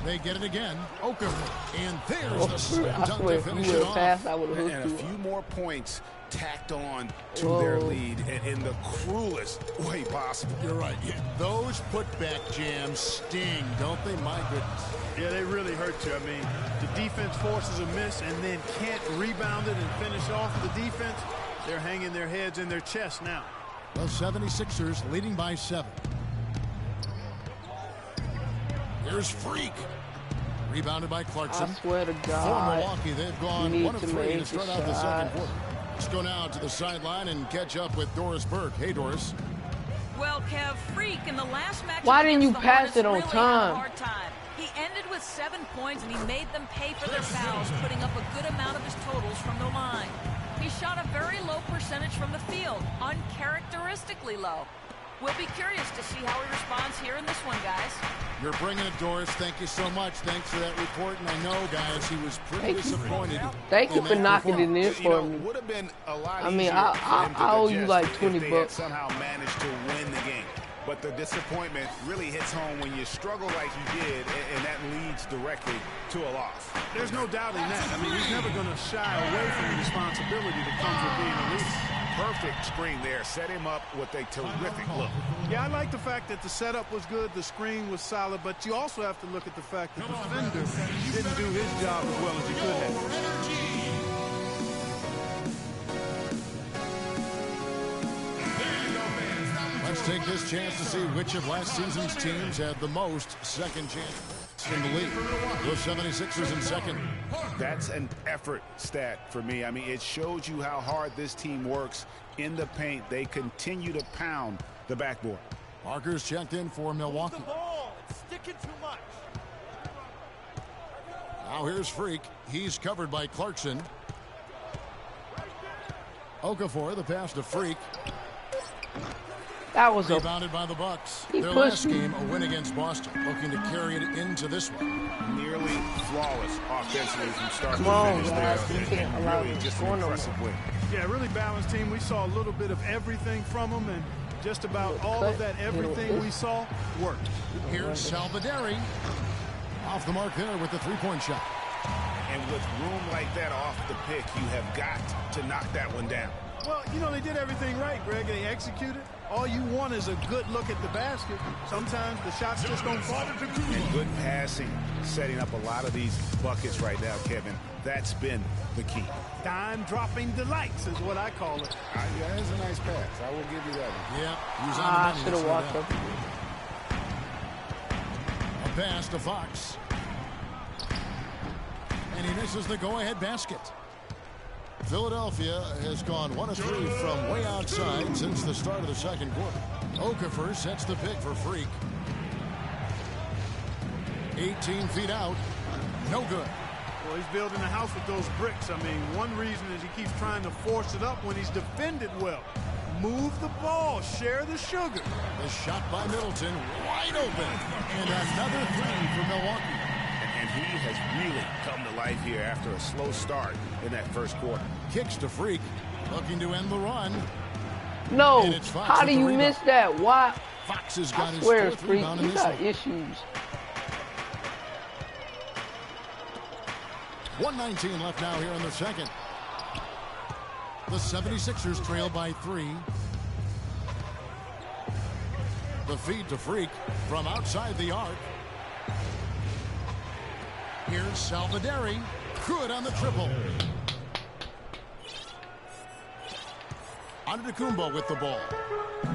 Speaker 6: They get it again. Okafor. And there's the slam dunk to finish it off.
Speaker 5: And a few more points tacked on to their lead in the cruelest way possible.
Speaker 6: You're right. Yeah. Those putback jams sting, don't they? My goodness.
Speaker 8: Yeah, they really hurt you. I mean, the defense forces a miss and then can't rebound it and finish off the defense. They're hanging their heads in their chests now.
Speaker 6: The 76ers leading by 7. Here's Freak. Rebounded by Clarkson.
Speaker 1: I swear to God.
Speaker 6: For Milwaukee, they've gone 1 of 3 to start out the second quarter. Let's go now to the sideline and catch up with Doris Burke. Hey, Doris.
Speaker 7: Well, Kev, Freak in the last match.
Speaker 1: Why didn't you pass it on time?
Speaker 7: He ended with 7 points, and he made them pay for their fouls, putting up a good amount of his totals from the line. He shot a very low percentage from the field, uncharacteristically low. We'll be curious to see how he responds here in this one, guys.
Speaker 6: You're bringing it, Doris. Thank you so much. Thanks for that report. And I know, guys, he was pretty disappointed.
Speaker 1: Thank you for knocking it in for me.
Speaker 5: Would have been a lot
Speaker 1: I mean, I owe you like 20 bucks.
Speaker 5: Somehow managed to win the game. But the disappointment really hits home when you struggle like you did, and that leads directly to a loss.
Speaker 8: There's no doubting that. I mean, he's never going to shy away from the responsibility that comes with being a leader.
Speaker 5: Perfect screen there. Set him up with a terrific look.
Speaker 8: Yeah, I like the fact that the setup was good, the screen was solid, but you also have to look at the fact that the defender didn't do his job as well as he could have.
Speaker 6: Let's take this chance to see which of last season's teams had the most second chance in the league. The 76ers in second.
Speaker 5: That's an effort stat for me. I mean, it shows you how hard this team works in the paint. They continue to pound the backboard.
Speaker 6: Parker's checked in for Milwaukee.
Speaker 11: It's sticking too much.
Speaker 6: Now here's Freak. He's covered by Clarkson. Okafor, the pass to Freak.
Speaker 1: That was
Speaker 6: rebounded by the Bucks. Their last game, a win against Boston, looking to carry it into this one.
Speaker 5: Nearly flawless offensively from start to finish there. And really just an impressive win.
Speaker 8: Yeah, really balanced team. We saw a little bit of everything from them, and just about all of that everything we saw worked.
Speaker 6: Here's Salvaderi. Off the mark there with the three-point shot.
Speaker 5: And with room like that off the pick, you have got to knock that one down.
Speaker 8: Well, you know, they did everything right, Greg. They executed. All you want is a good look at the basket. Sometimes the shots just don't fall.
Speaker 5: And good passing, setting up a lot of these buckets right now, Kevin. That's been the key.
Speaker 8: Dime-dropping delights is what I call it.
Speaker 5: Yeah, that's a nice pass. I will give you that one.
Speaker 6: Yeah,
Speaker 1: I should have walked up.
Speaker 6: A pass to Fox. And he misses the go-ahead basket. Philadelphia has gone 1 of 3 from way outside since the start of the second quarter. Okafor sets the pick for Freak. 18 feet out. No good.
Speaker 8: Well, he's building a house with those bricks. I mean, one reason is he keeps trying to force it up when he's defended well. Move the ball. Share the sugar.
Speaker 6: The shot by Middleton. Wide open. And another three for Milwaukee.
Speaker 5: And he has really come to life here after a slow start in that first quarter.
Speaker 6: Kicks to Freak, looking to end the run.
Speaker 1: No, how do you miss that? Why?
Speaker 6: Fox has got his
Speaker 1: fourth
Speaker 6: Freak,
Speaker 1: rebound in this one. Issues.
Speaker 6: 1:19 left now here in the second. The 76ers trail by 3. The feed to Freak from outside the arc. Here's Salvaderi. Good on the triple. Antetokounmpo with the ball.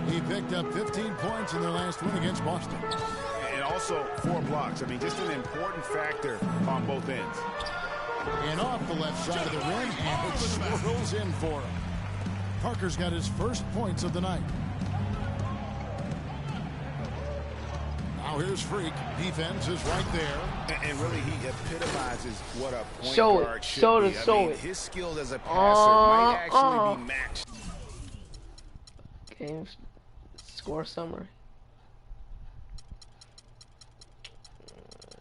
Speaker 6: He picked up 15 points in their last win against Boston.
Speaker 5: And also 4 blocks. I mean, just an important factor on both ends.
Speaker 6: And off the left side of the rim, and it swirls in for him. Parker's got his first points of the night. Now here's Freak. Defense is right there.
Speaker 5: And really, he epitomizes what a point guard should be.
Speaker 1: Show it.
Speaker 5: His skills as a passer might actually be matched.
Speaker 1: Game score summary.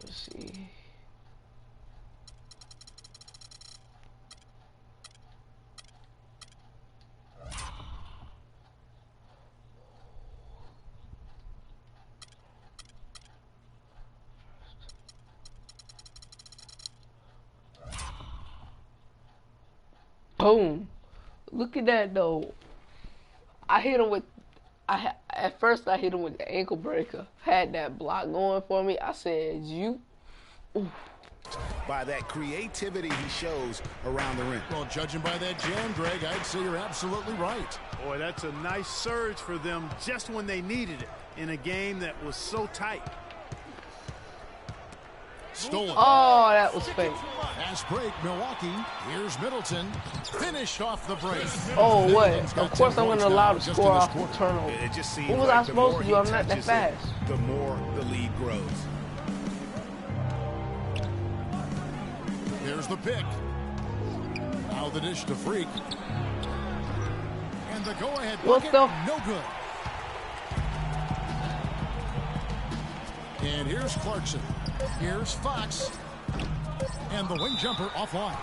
Speaker 1: Let's see. Boom. Look at that though. I hit him with at first I hit him with the ankle breaker. Had that block going for me. I said, you. Ooh.
Speaker 5: by that creativity he shows around the rim.
Speaker 6: Well, judging by that jam, Greg, I'd say you're absolutely right.
Speaker 8: Boy, that's a nice surge for them just when they needed it in a game that was so tight.
Speaker 6: Stolen.
Speaker 1: Oh, that was fake.
Speaker 6: Fast break, Milwaukee. Here's Middleton. Finished off the break.
Speaker 1: Oh, what? Of course I'm going to allow the score off the turnover.
Speaker 5: It just seems
Speaker 1: what was
Speaker 5: like
Speaker 1: I supposed to do? I'm not that fast.
Speaker 5: The more the lead grows.
Speaker 6: Here's the pick. Now the dish to Freak. And the go-ahead bucket, no good. And here's Clarkson. Here's Fox. And the wing jumper offline.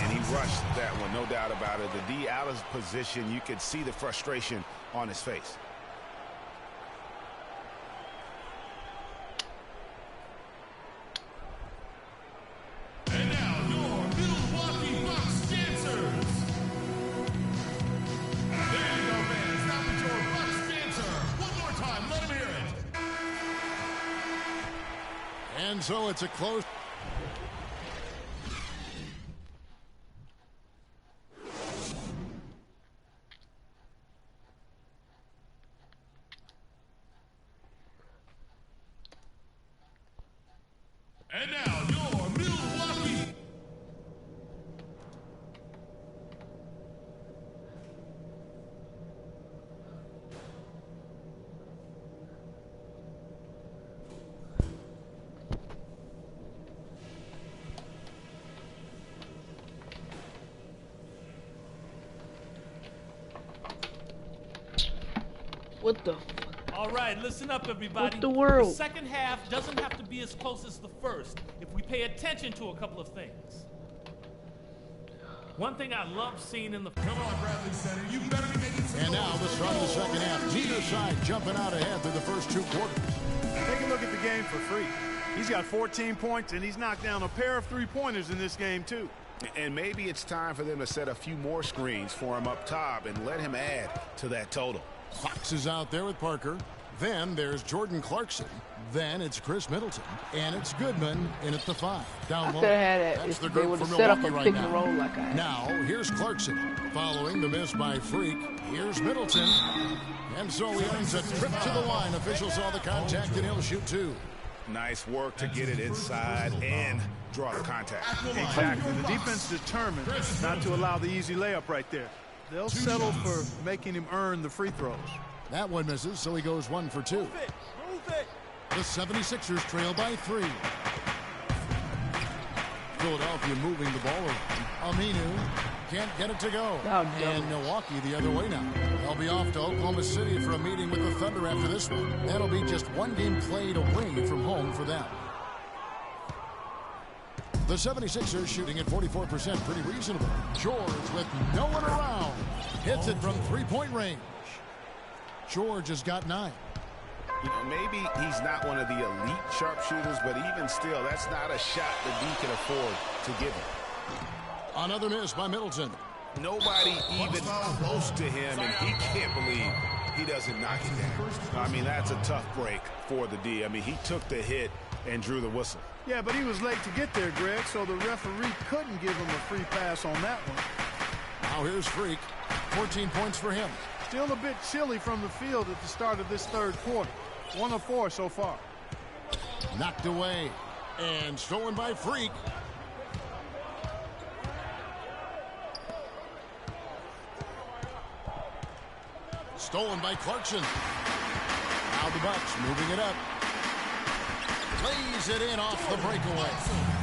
Speaker 5: And he rushed that one, no doubt about it. The D out of position, you could see the frustration on his face.
Speaker 4: And now your Milwaukee Bucks dancers. There you go, fans. That was your Bucks dancer. One more time, let him hear it.
Speaker 6: And so it's a close.
Speaker 4: And now your Milwaukee.
Speaker 1: What the?
Speaker 9: All right, listen up, everybody.
Speaker 1: What the world?
Speaker 9: The second half doesn't have to be as close as the first if we pay attention to a couple of things. One thing I love seeing in the...
Speaker 4: Come on, Bradley Center. You better be making some...
Speaker 6: And now the start of the second half. Neither side jumping out ahead through the first two quarters.
Speaker 8: Take a look at the game for Freak. He's got 14 points, and he's knocked down a pair of three-pointers in this game, too.
Speaker 5: And maybe it's time for them to set a few more screens for him up top and let him add to that total.
Speaker 6: Fox is out there with Parker. Then there's Jordan Clarkson. Then it's Chris Middleton. And it's Goodman in at the 5. Down low. That's the group for Milwaukee right now. Now, here's Clarkson. Following the miss by Freak, here's Middleton. And so he earns a trip to the line. Official saw the contact, and he'll shoot 2.
Speaker 5: Nice work to get it inside and draw the contact.
Speaker 8: Exactly. The defense determined not to allow the easy layup right there. They'll settle for making him earn the free throws.
Speaker 6: That one misses, so he goes 1 for 2.
Speaker 8: Move it.
Speaker 6: The 76ers trail by 3. Philadelphia moving the ball around. Aminu can't get it to go. And Milwaukee the other way now. They'll be off to Oklahoma City for a meeting with the Thunder after this one. That'll be just one game played away from home for them. The 76ers shooting at 44%, pretty reasonable. George with no one around. Hits it from three-point range. George has got 9.
Speaker 5: You know, maybe he's not one of the elite sharpshooters, but even still, that's not a shot that he can afford to give him.
Speaker 6: Another miss by Middleton.
Speaker 5: Nobody even close to him, and he can't believe he doesn't knock it down. I mean, that's a tough break for the D. I mean, he took the hit and drew the whistle.
Speaker 8: Yeah, but he was late to get there, Greg, so the referee couldn't give him a free pass on that one.
Speaker 6: Now here's Freak. 14 points for him.
Speaker 8: Still a bit chilly from the field at the start of this third quarter. 1 of 4 so far.
Speaker 6: Knocked away and stolen by Freak. Stolen by Clarkson. Now the Bucks moving it up. Lays it in off the breakaway.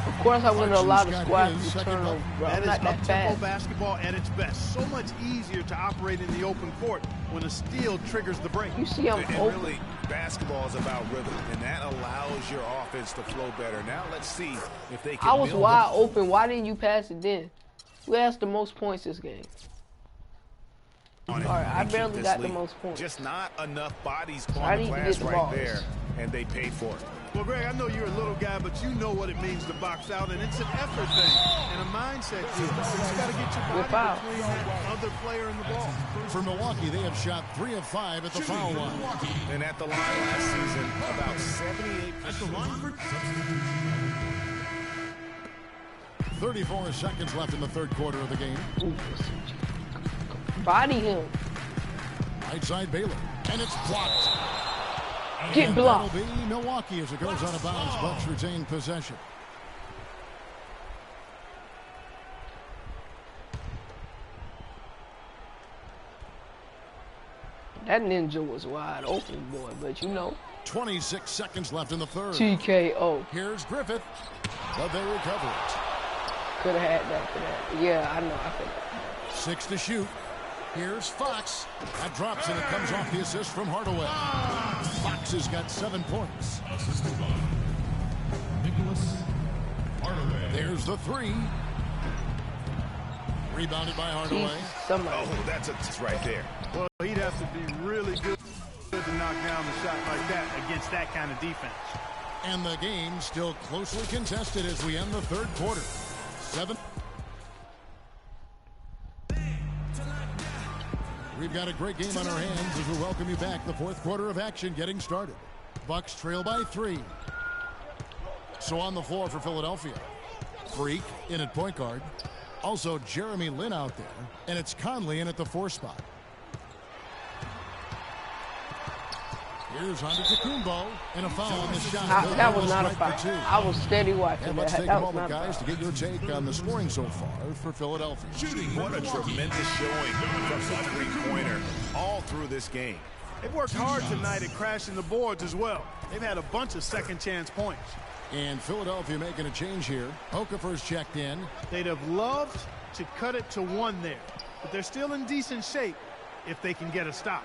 Speaker 1: Of course I wouldn't allow the squad to turn over.
Speaker 8: That is
Speaker 1: not that
Speaker 8: up-tempo
Speaker 1: fast.
Speaker 8: basketball at its best. So much easier to operate in the open court when a steal triggers the break.
Speaker 1: You see I'm
Speaker 5: and
Speaker 1: open.
Speaker 5: Really, basketball is about rhythm, and that allows your offense to flow better. Now let's see if they can
Speaker 1: I was
Speaker 5: build
Speaker 1: wide open. Why didn't you pass it then? Who has the most points this game? All right, I barely got the most points.
Speaker 5: Just not enough bodies
Speaker 1: I
Speaker 5: on the
Speaker 1: need to
Speaker 5: glass
Speaker 1: get the
Speaker 5: right
Speaker 1: balls.
Speaker 5: there, and they paid for it.
Speaker 8: Well, Greg, I know you're a little guy, but you know what it means to box out, and it's an effort thing and a mindset deal. You just got to get your body between that other player and the ball.
Speaker 6: For Milwaukee, they have shot 3 of 5 at the foul line.
Speaker 5: And at the line last season, about 78%.
Speaker 4: At the line for
Speaker 6: 34 seconds left in the third quarter of the game.
Speaker 1: Body him.
Speaker 6: Right side Baylor. And it's blocked.
Speaker 1: Get blocked.
Speaker 6: That'll be Milwaukee as it goes out of bounds. Bucks retain possession.
Speaker 1: That ninja was wide open, boy, but you know.
Speaker 6: 26 seconds left in the third.
Speaker 1: TKO.
Speaker 6: Here's Griffith, but they recover it.
Speaker 1: Could have had that for that. Yeah, I know. I could have.
Speaker 6: 6 to shoot. Here's Fox. That drops, and it comes off the assist from Hardaway. Fox has got 7 points.
Speaker 4: Nicholas Hardaway.
Speaker 6: There's the 3. Rebounded by Hardaway.
Speaker 5: Oh, that's right there.
Speaker 8: Well, he'd have to be really good to knock down a shot like that against that kind of defense.
Speaker 6: And the game still closely contested as we end the third quarter. 7. We've got a great game on our hands as we welcome you back. The fourth quarter of action getting started. Bucks trail by 3. So on the floor for Philadelphia. Freak in at point guard. Also Jeremy Lin out there. And it's Conley in at the 4 spot. Here's Antetokounmpo and a foul on the shot.
Speaker 1: That was not a foul. I was steady watching
Speaker 6: and
Speaker 1: that.
Speaker 6: let's take
Speaker 1: That
Speaker 6: a
Speaker 1: was
Speaker 6: moment,
Speaker 1: not
Speaker 6: guys, to get your take on the scoring so far for Philadelphia.
Speaker 5: Shooting, what a tremendous showing from the three-pointer all through this game.
Speaker 8: They've worked hard tonight at crashing the boards as well. They've had a bunch of second-chance points.
Speaker 6: And Philadelphia making a change here. Okafor's checked in.
Speaker 8: They'd have loved to cut it to 1 there, but they're still in decent shape if they can get a stop.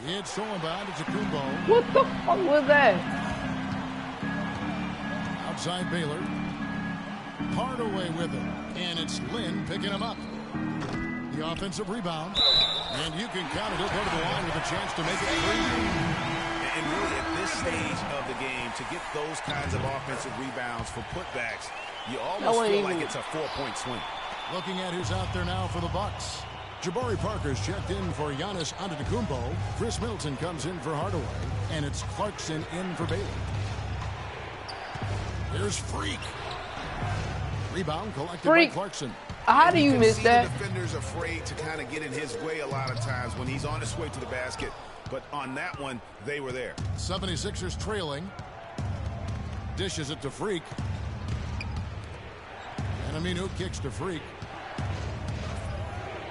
Speaker 6: It's thrown by Antetokounmpo.
Speaker 1: What the fuck was that?
Speaker 6: Outside Baylor. Hardaway with it. And it's Lin picking him up. The offensive rebound. And you can count it. He'll go to the line with a chance to make it 3.
Speaker 5: And really at this stage of the game, to get those kinds of offensive rebounds for putbacks, you almost feel like it's a 4-point swing.
Speaker 6: Looking at who's out there now for the Bucks. Jabari Parker's checked in for Giannis Antetokounmpo. Chris Middleton comes in for Hardaway. And it's Clarkson in for Baylor. Here's Freak. Rebound collected by Clarkson.
Speaker 1: How do you miss that?
Speaker 5: The defender's afraid to kind of get in his way a lot of times when he's on his way to the basket. But on that one, they were there.
Speaker 6: 76ers trailing. Dishes it to Freak. And Aminu kicks to Freak.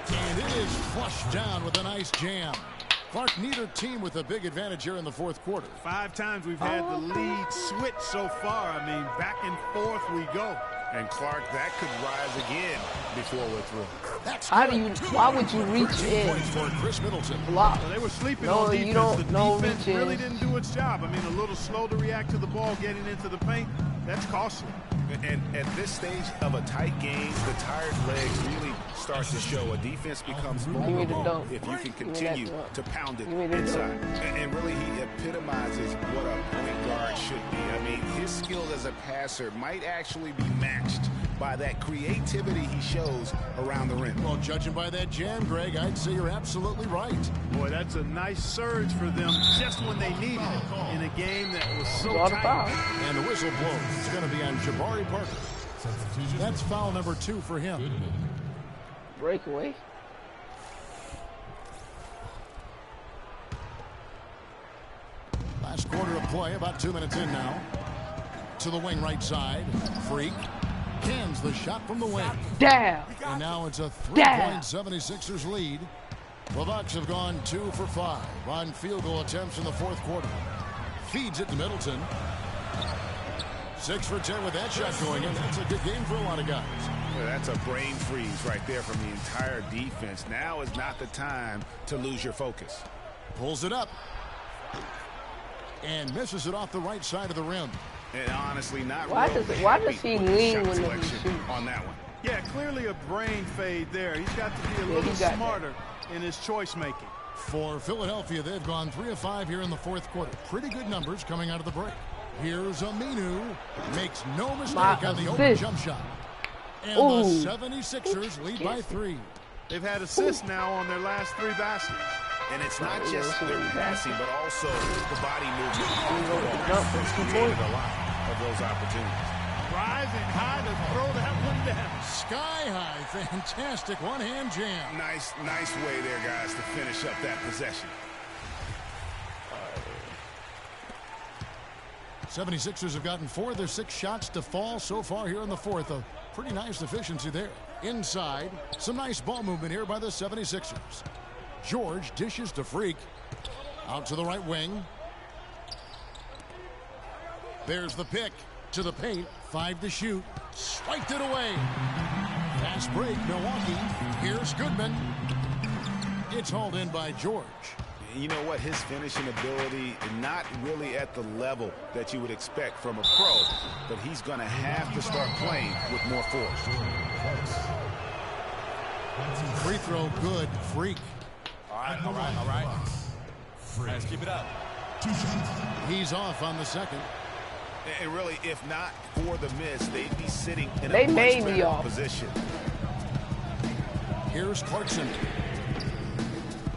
Speaker 6: And it is flushed down with a nice jam. Clark, neither team with a big advantage here in the fourth quarter.
Speaker 8: 5 times we've had the lead switch so far. I mean, back and forth we go.
Speaker 5: And Clark, that could rise again before we're through.
Speaker 6: That's
Speaker 1: How do you? Why would you reach in?
Speaker 6: For Chris Middleton.
Speaker 1: Block.
Speaker 8: Well, they were sleeping
Speaker 1: no,
Speaker 8: on defense.
Speaker 1: You don't.
Speaker 8: The
Speaker 1: no
Speaker 8: defense
Speaker 1: reach
Speaker 8: really
Speaker 1: in.
Speaker 8: didn't do its job. I mean, a little slow to react to the ball getting into the paint. That's costly.
Speaker 5: And at this stage of a tight game, the tired legs really start to show. A defense becomes vulnerable if you can continue to pound it inside. And really, he epitomizes what a point guard should be. I mean, his skill as a passer might actually be matched by that creativity he shows around the rim.
Speaker 6: Well, judging by that jam, Greg, I'd say you're absolutely right.
Speaker 8: Boy, that's a nice surge for them just when they needed it in a game that was so tight.
Speaker 6: And the whistle blows. It's going to be on Jabari Parker. That's foul number 2 for him.
Speaker 1: Breakaway.
Speaker 6: Last quarter of play, about 2 minutes in now. To the wing right side. Freak. Cans the shot from the wing.
Speaker 1: Damn.
Speaker 6: And now it's a 3-point 76ers lead. The Bucks have gone 2 for 5 on field goal attempts in the fourth quarter. Feeds it to Middleton. 6 for 10 with that shot going in. That's a good game for a lot of guys.
Speaker 5: Well, that's a brain freeze right there from the entire defense. Now is not the time to lose your focus.
Speaker 6: Pulls it up. And misses it off the right side of the rim.
Speaker 5: And honestly, not
Speaker 1: why does he lean when he shoots
Speaker 5: on that one?
Speaker 8: Yeah, clearly a brain fade there. He's got to be a little smarter in his choice making.
Speaker 6: For Philadelphia, they've gone 3 of 5 here in the fourth quarter. Pretty good numbers coming out of the break. Here's Aminu. Makes no mistake on the open jump shot. And the 76ers lead by 3.
Speaker 8: They've had assists now on their last 3 baskets.
Speaker 5: And it's not just their passing, but also the body movement. That's created a lot of those opportunities.
Speaker 8: Rising high to throw that one down.
Speaker 6: Sky high. Fantastic one-hand jam.
Speaker 5: Nice way there, guys, to finish up that possession.
Speaker 6: 76ers have gotten 4 of their 6 shots to fall so far here in the fourth. A pretty nice efficiency there. Inside, some nice ball movement here by the 76ers. George dishes to Freak. Out to the right wing. There's the pick. To the paint. 5 to shoot. Swiped it away. Fast break, Milwaukee. Here's Goodman. It's hauled in by George.
Speaker 5: You know what? His finishing ability not really at the level that you would expect from a pro, but he's going to have to start playing with more force.
Speaker 6: Free throw good. Freak.
Speaker 13: All right. Let's keep it up.
Speaker 6: He's off on the second.
Speaker 5: And really, if not for the miss, they'd be sitting in
Speaker 1: a
Speaker 5: much better position.
Speaker 6: Here's Clarkson.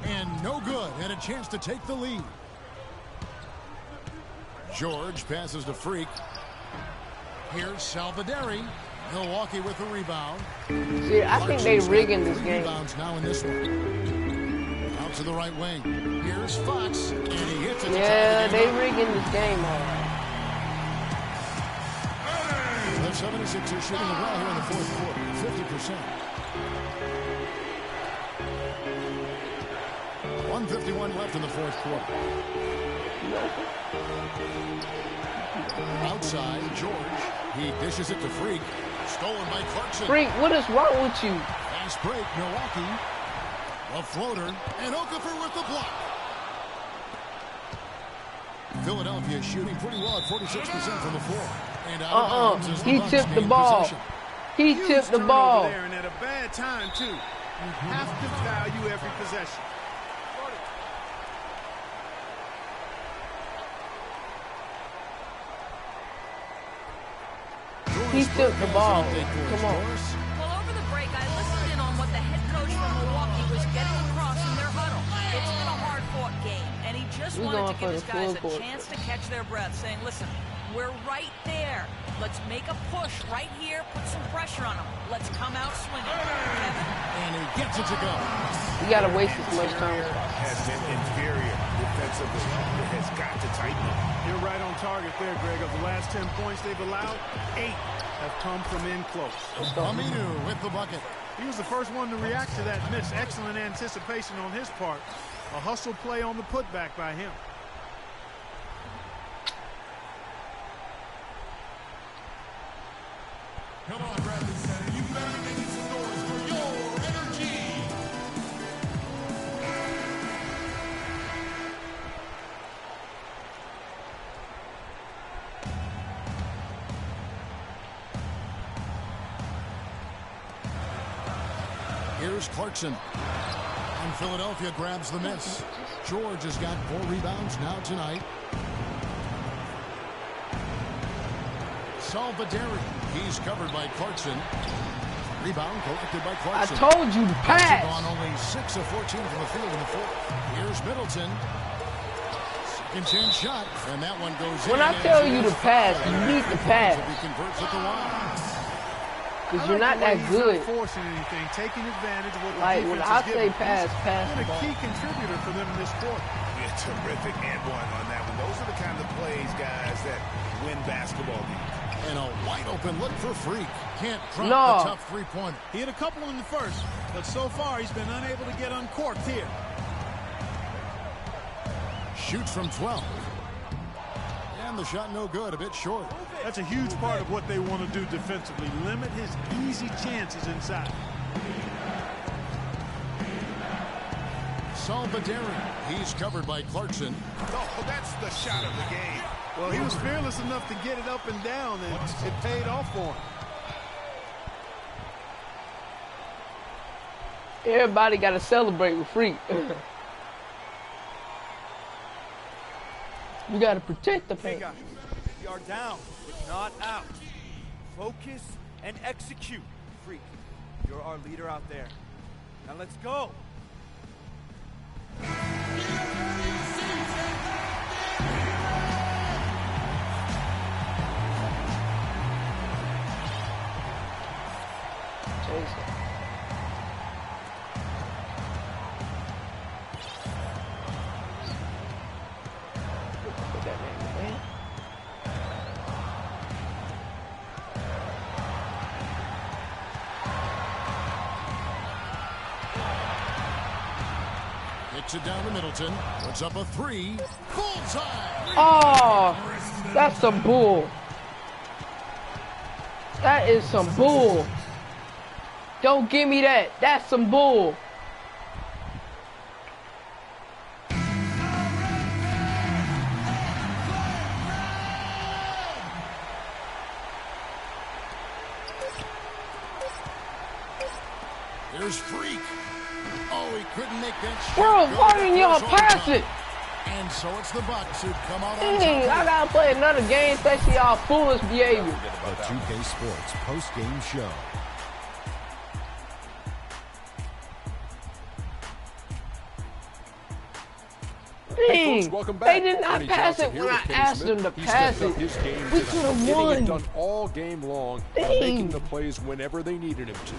Speaker 6: And no good, and a chance to take the lead. George passes to Freak. Here's Salvaderi. Milwaukee with the rebound.
Speaker 1: See, I think they rigging this game.
Speaker 6: Rebounds now in this one. Out to the right wing. Here's Fox, and he hits it.
Speaker 1: Yeah, they rigging this game all right.
Speaker 6: The 76ers shooting well here in the fourth quarter, 50%. 1:51 left in the fourth quarter. Outside, George. He dishes it to Freak. Stolen by Clarkson.
Speaker 1: Freak, what is wrong with you?
Speaker 6: Fast break, Milwaukee. A floater, and Okafor with the block. Philadelphia shooting pretty well at 46% from the floor. And
Speaker 1: he tipped the ball. He tipped the ball.
Speaker 8: There and at a bad time, too. You have to value every possession.
Speaker 1: He took the ball. Come on.
Speaker 7: Well, over the break, I listened in on what the head coach from Milwaukee was getting across in their huddle. It's been a hard-fought game, and he just wanted to give his guys a chance to catch their breath, saying, listen, we're right there. Let's make a push right here, put some pressure on them. Let's come out swinging. Kevin?
Speaker 6: And he gets it to go.
Speaker 1: You got to waste as much time.
Speaker 5: Has been inferior defensively. It has got to tighten up.
Speaker 8: You're right on target there, Greg. Of the last 10 points they've allowed, 8 have come from in close.
Speaker 6: Aminu with the bucket.
Speaker 8: He was the first one to react to that miss. Excellent anticipation on his part. A hustle play on the putback by him.
Speaker 4: Come on, Bradley Center. You better be making some noise for your energy.
Speaker 6: Here's Clarkson. And Philadelphia grabs the miss. George has got 4 rebounds now tonight. Salvaderi. He's covered by Clarkson. Rebound collected by Clarkson.
Speaker 1: I told you to pass.
Speaker 6: On only 6 of 14 from the field in the fourth. Here's Middleton. Second chance shot, and that one goes in.
Speaker 1: When I tell you to pass, you need to pass.
Speaker 6: He converts at the line.
Speaker 1: Because you're not that good.
Speaker 8: Forcing anything, taking advantage of what the
Speaker 1: like when I say pass
Speaker 8: been a key contributor for them in this quarter.
Speaker 5: Yeah, terrific and one on that one. Those are the kind of plays, guys, that win basketball games.
Speaker 6: And a wide open look for Freak. Can't drop the tough three-pointer.
Speaker 8: He had a couple in the first, but so far he's been unable to get uncorked here.
Speaker 6: Shoots from 12. And the shot no good, a bit short.
Speaker 8: That's a huge part of what they want to do defensively. Limit his easy chances inside.
Speaker 6: Salvaderi. He's covered by Clarkson.
Speaker 5: Oh, that's the shot of the game.
Speaker 8: Well, he was fearless enough to get it up and down, and it paid off for him.
Speaker 1: Everybody got to celebrate with Freak. You got to protect the paint.
Speaker 10: We are down, but not out. Focus and execute, Freak. You're our leader out there. Now let's go.
Speaker 6: Knocks it down to Middleton. Puts up a three. Bullseye.
Speaker 1: Oh, that's some bull. That is some bull. Don't give me that. That's some bull.
Speaker 6: Here's Freak. Oh, he couldn't make that shot.
Speaker 1: Bro, why didn't y'all pass it?
Speaker 6: And so it's the Bucks who come out
Speaker 1: Dang,
Speaker 6: on top.
Speaker 1: I gotta play another game thanks to y'all foolish behavior.
Speaker 2: The 2K Sports post-game show.
Speaker 3: Hey folks, welcome back.
Speaker 1: They did not pass it when I asked them to pass it. We could have won.
Speaker 3: Getting it done all game long, making the plays whenever they needed him to.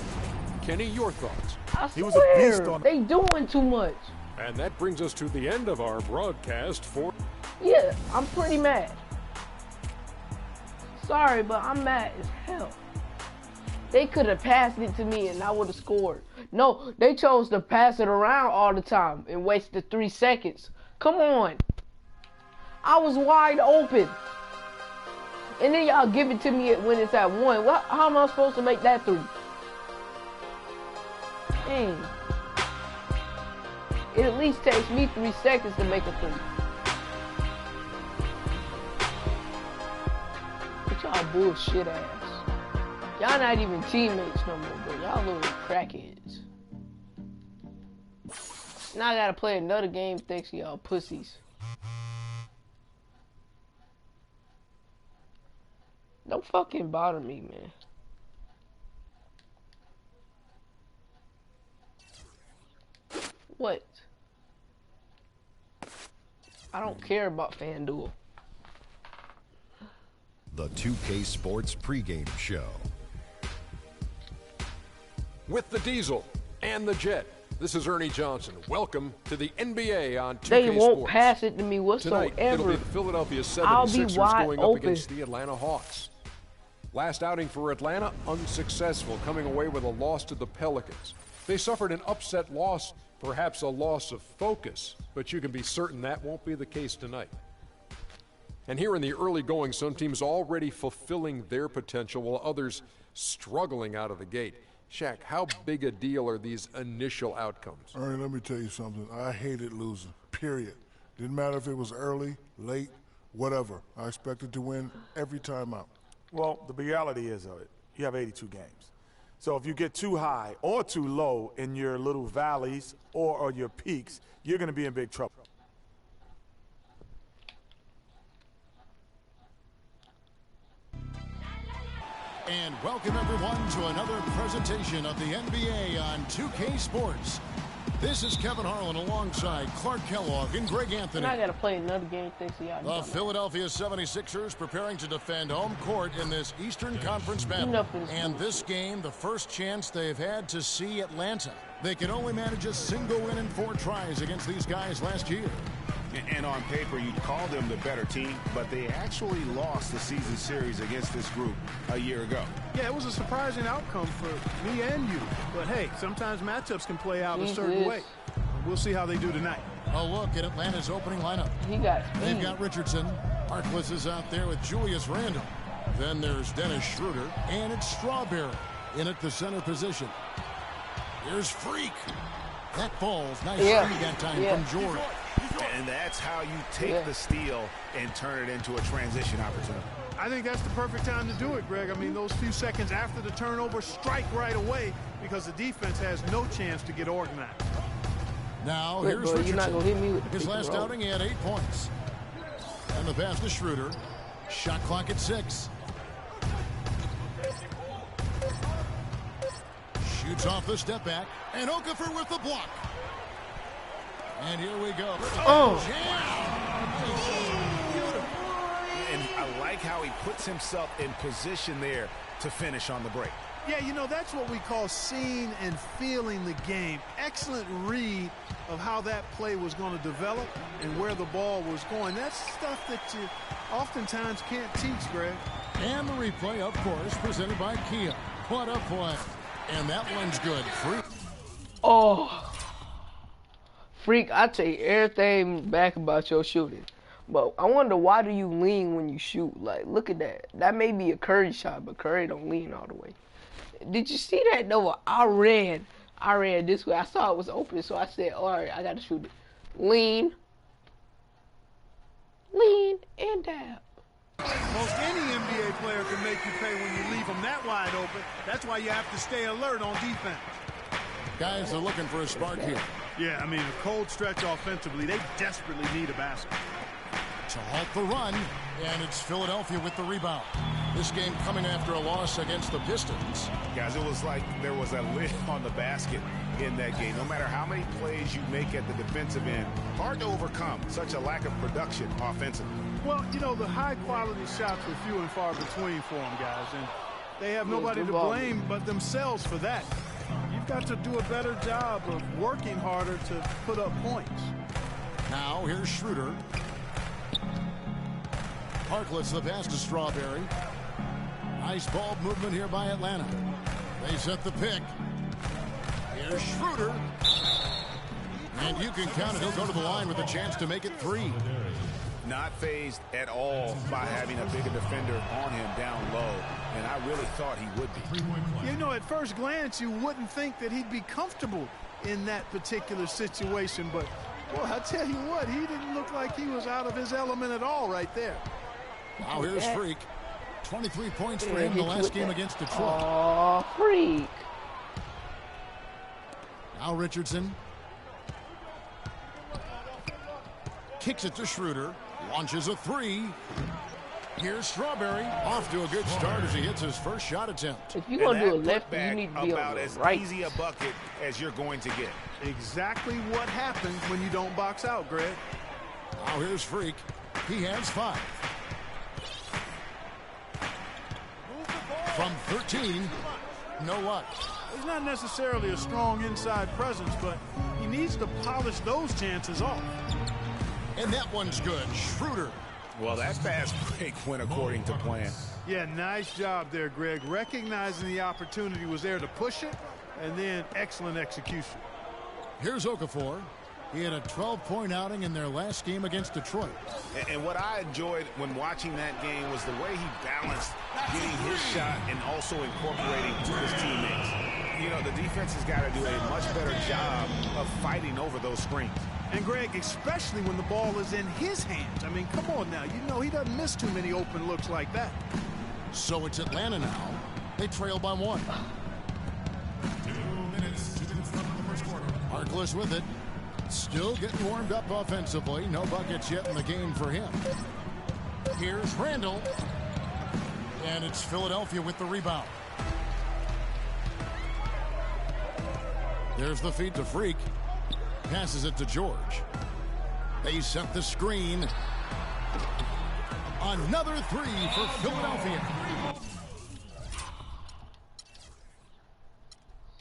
Speaker 3: Kenny, your thoughts?
Speaker 1: I swear, they doing too much.
Speaker 3: And that brings us to the end of our broadcast for...
Speaker 1: Yeah, I'm pretty mad. Sorry, but I'm mad as hell. They could have passed it to me and I would have scored. No, they chose to pass it around all the time and wasted 3 seconds. Come on. I was wide open. And then y'all give it to me when it's at 1. How am I supposed to make that 3? Dang. It at least takes me 3 seconds to make a 3. But y'all bullshit ass. Y'all not even teammates no more, bro. Y'all little crackheads. Now I gotta play another game thanks to y'all pussies. Don't fucking bother me, man. What? I don't care about FanDuel.
Speaker 2: The 2K Sports pregame show.
Speaker 3: With the Diesel and the Jet, this is Ernie Johnson. Welcome to the NBA on 2K
Speaker 1: They won't
Speaker 3: Sports.
Speaker 1: pass it to me whatsoever.
Speaker 3: Tonight, it'll be the Philadelphia 76ers
Speaker 1: I'll be wide
Speaker 3: going
Speaker 1: open.
Speaker 3: up against the Atlanta Hawks. Last outing for Atlanta, unsuccessful, coming away with a loss to the Pelicans. They suffered an upset loss, perhaps a loss of focus, but you can be certain that won't be the case tonight. And here in the early going, some teams already fulfilling their potential while others struggling out of the gate. Shaq, how big a deal are these initial outcomes?
Speaker 16: Ernie, let me tell you something. I hated losing, period. Didn't matter if it was early, late, whatever. I expected to win every time out.
Speaker 12: Well, the reality is of it, you have 82 games. So if you get too high or too low in your little valleys or your peaks, you're going to be in big trouble.
Speaker 6: And welcome everyone to another presentation of the NBA on 2K Sports. This is Kevin Harlan alongside Clark Kellogg and Greg Anthony.
Speaker 1: Now I gotta play another game thanks to y'all.
Speaker 6: The Philadelphia 76ers preparing to defend home court in this Eastern Conference battle. And this game, the first chance they've had to see Atlanta. They could only manage a single win in 4 tries against these guys last year.
Speaker 5: And on paper, you'd call them the better team, but they actually lost the season series against this group a year ago.
Speaker 8: Yeah, it was a surprising outcome for me and you. But hey, sometimes matchups can play out a certain way. We'll see how they do tonight.
Speaker 6: A look at Atlanta's opening lineup. They've got Richardson. Harkless is out there with Julius Randle. Then there's Dennis Schroeder, and it's Strawberry in at the center position. Here's Freak. That falls. Nice free that time from Jordan.
Speaker 5: And that's how you take the steal and turn it into a transition opportunity.
Speaker 8: I think that's the perfect time to do it, Greg. I mean, those few seconds after the turnover, strike right away because the defense has no chance to get organized.
Speaker 6: Now, here's Richardson.
Speaker 1: You're not gonna hit me with
Speaker 6: his last outing, he had 8 points. And the pass to Schroeder. Shot clock at 6. Shoots off the step back. And Okafor with the block. And here we go.
Speaker 5: And I like how he puts himself in position there to finish on the break.
Speaker 8: Yeah, you know, that's what we call seeing and feeling the game. Excellent read of how that play was going to develop and where the ball was going. That's stuff that you oftentimes can't teach, Greg.
Speaker 6: And the replay, of course, presented by Kia. What a play. And that one's good. Free.
Speaker 1: Oh. Freak, I take everything back about your shooting. But I wonder, why do you lean when you shoot? Like, look at that. That may be a Curry shot, but Curry don't lean all the way. Did you see that, Noah? I ran this way. I saw it was open, so I said, all right, I got to shoot it. Lean, and dab.
Speaker 8: Most any NBA player can make you pay when you leave them that wide open. That's why you have to stay alert on defense.
Speaker 6: Guys are looking for a spark here.
Speaker 8: Yeah, I mean, a cold stretch offensively. They desperately need a basket.
Speaker 6: To halt the run, and it's Philadelphia with the rebound. This game coming after a loss against the Pistons.
Speaker 5: Guys, it was like there was a lid on the basket in that game. No matter how many plays you make at the defensive end, hard to overcome such a lack of production offensively.
Speaker 8: Well, you know, the high-quality shots were few and far between for them, guys, and they have nobody to blame but themselves for that. You've got to do a better job of working harder to put up points.
Speaker 6: Now, here's Schroeder. Harkless the pass to Strawberry. Nice ball movement here by Atlanta. They set the pick. Here's Schroeder. And you can count it. He'll go to the line with a chance to make it 3.
Speaker 5: Not phased at all by having a bigger defender on him down low. And I really thought he would be.
Speaker 8: You know, at first glance, you wouldn't think that he'd be comfortable in that particular situation. But, well, I tell you what, he didn't look like he was out of his element at all right there.
Speaker 6: Now here's Freak. 23 points for him in the last game against Detroit.
Speaker 1: Oh, Freak.
Speaker 6: Now Richardson. Kicks it to Schroeder. Launches a 3. Here's Strawberry. Off to a good start as he hits his first shot attempt.
Speaker 1: If you're going to do a lefty, you need to be
Speaker 5: about
Speaker 1: on the
Speaker 5: as
Speaker 1: right.
Speaker 5: easy a bucket as you're going to get.
Speaker 8: Exactly what happens when you don't box out, Greg.
Speaker 6: Now here's Freak. He has 5. From 13, no luck.
Speaker 8: He's not necessarily a strong inside presence, but he needs to polish those chances off.
Speaker 6: And that one's good. Schroeder.
Speaker 5: Well, that fast break went according to plan.
Speaker 8: Yeah, nice job there, Greg. Recognizing the opportunity was there to push it, and then excellent execution.
Speaker 6: Here's Okafor. He had a 12-point outing in their last game against Detroit.
Speaker 5: And what I enjoyed when watching that game was the way he balanced getting his shot and also incorporating his teammates. You know, the defense has got to do a much better job of fighting over those screens.
Speaker 8: And, Greg, especially when the ball is in his hands. I mean, come on now. You know he doesn't miss too many open looks like that.
Speaker 6: So it's Atlanta now. They trail by 1. 2 minutes to the first quarter. Harkless with it. Still getting warmed up offensively. No buckets yet in the game for him. Here's Randall. And it's Philadelphia with the rebound. There's the feed to Freak. Passes it to George. They set the screen. Another 3 for Philadelphia.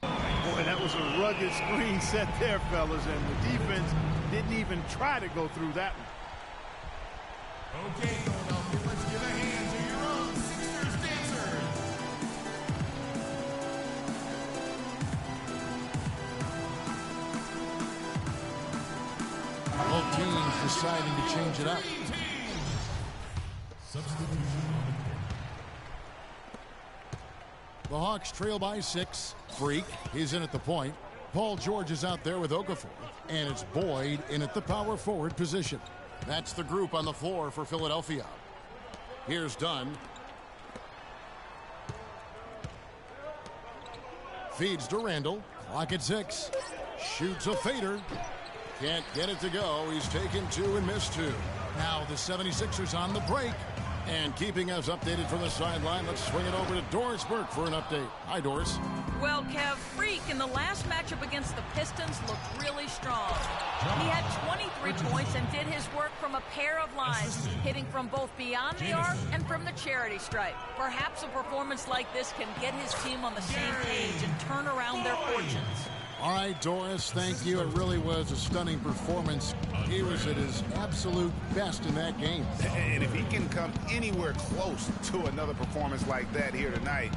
Speaker 8: Boy, that was a rugged screen set there, fellas, and the defense didn't even try to go through that one.
Speaker 4: Okay, Philadelphia, let's give a hand to your own Sixers dancers.
Speaker 6: Both teams deciding to change it up. The Hawks trail by 6. Freak, he's in at the point. Paul George is out there with Okafor. And it's Boyd in at the power forward position. That's the group on the floor for Philadelphia. Here's Dunn. Feeds to Randall. Clock at 6. Shoots a fader. Can't get it to go. He's taken 2 and missed 2. Now the 76ers on the break. And keeping us updated from the sideline, let's swing it over to Doris Burke for an update. Hi, Doris.
Speaker 7: Well, Kev, Freak in the last matchup against the Pistons looked really strong. He had 23 points and did his work from a pair of lines, hitting from both beyond the arc and from the charity stripe. Perhaps a performance like this can get his team on the same page and turn around their fortunes.
Speaker 6: All right, Doris, thank you. It really was a stunning performance. He was at his absolute best in that game.
Speaker 5: And if he can come anywhere close to another performance like that here tonight,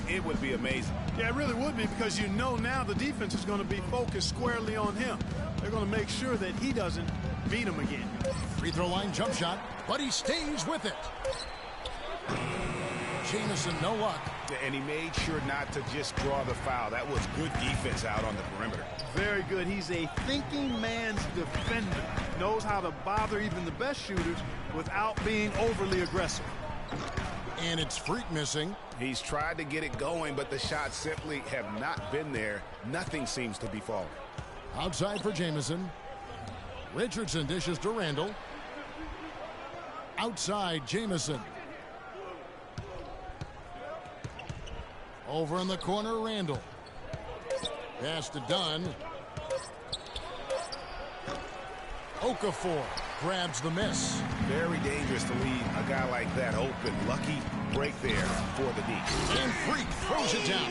Speaker 5: it would be amazing.
Speaker 8: Yeah, it really would be, because you know now the defense is going to be focused squarely on him. They're going to make sure that he doesn't beat him again.
Speaker 6: Free throw line jump shot, but he stays with it. Jamison, no luck.
Speaker 5: And he made sure not to just draw the foul. That was good defense out on the perimeter.
Speaker 8: Very good. He's a thinking man's defender. Knows how to bother even the best shooters without being overly aggressive.
Speaker 6: And it's Freak missing.
Speaker 5: He's tried to get it going, but the shots simply have not been there. Nothing seems to be falling.
Speaker 6: Outside for Jamison. Richardson dishes to Randall. Outside, Jamison. Over in the corner, Randall. Pass to Dunn. Okafor grabs the miss.
Speaker 5: Very dangerous to leave a guy like that open. Lucky break there for the D.
Speaker 6: And Freak throws it down.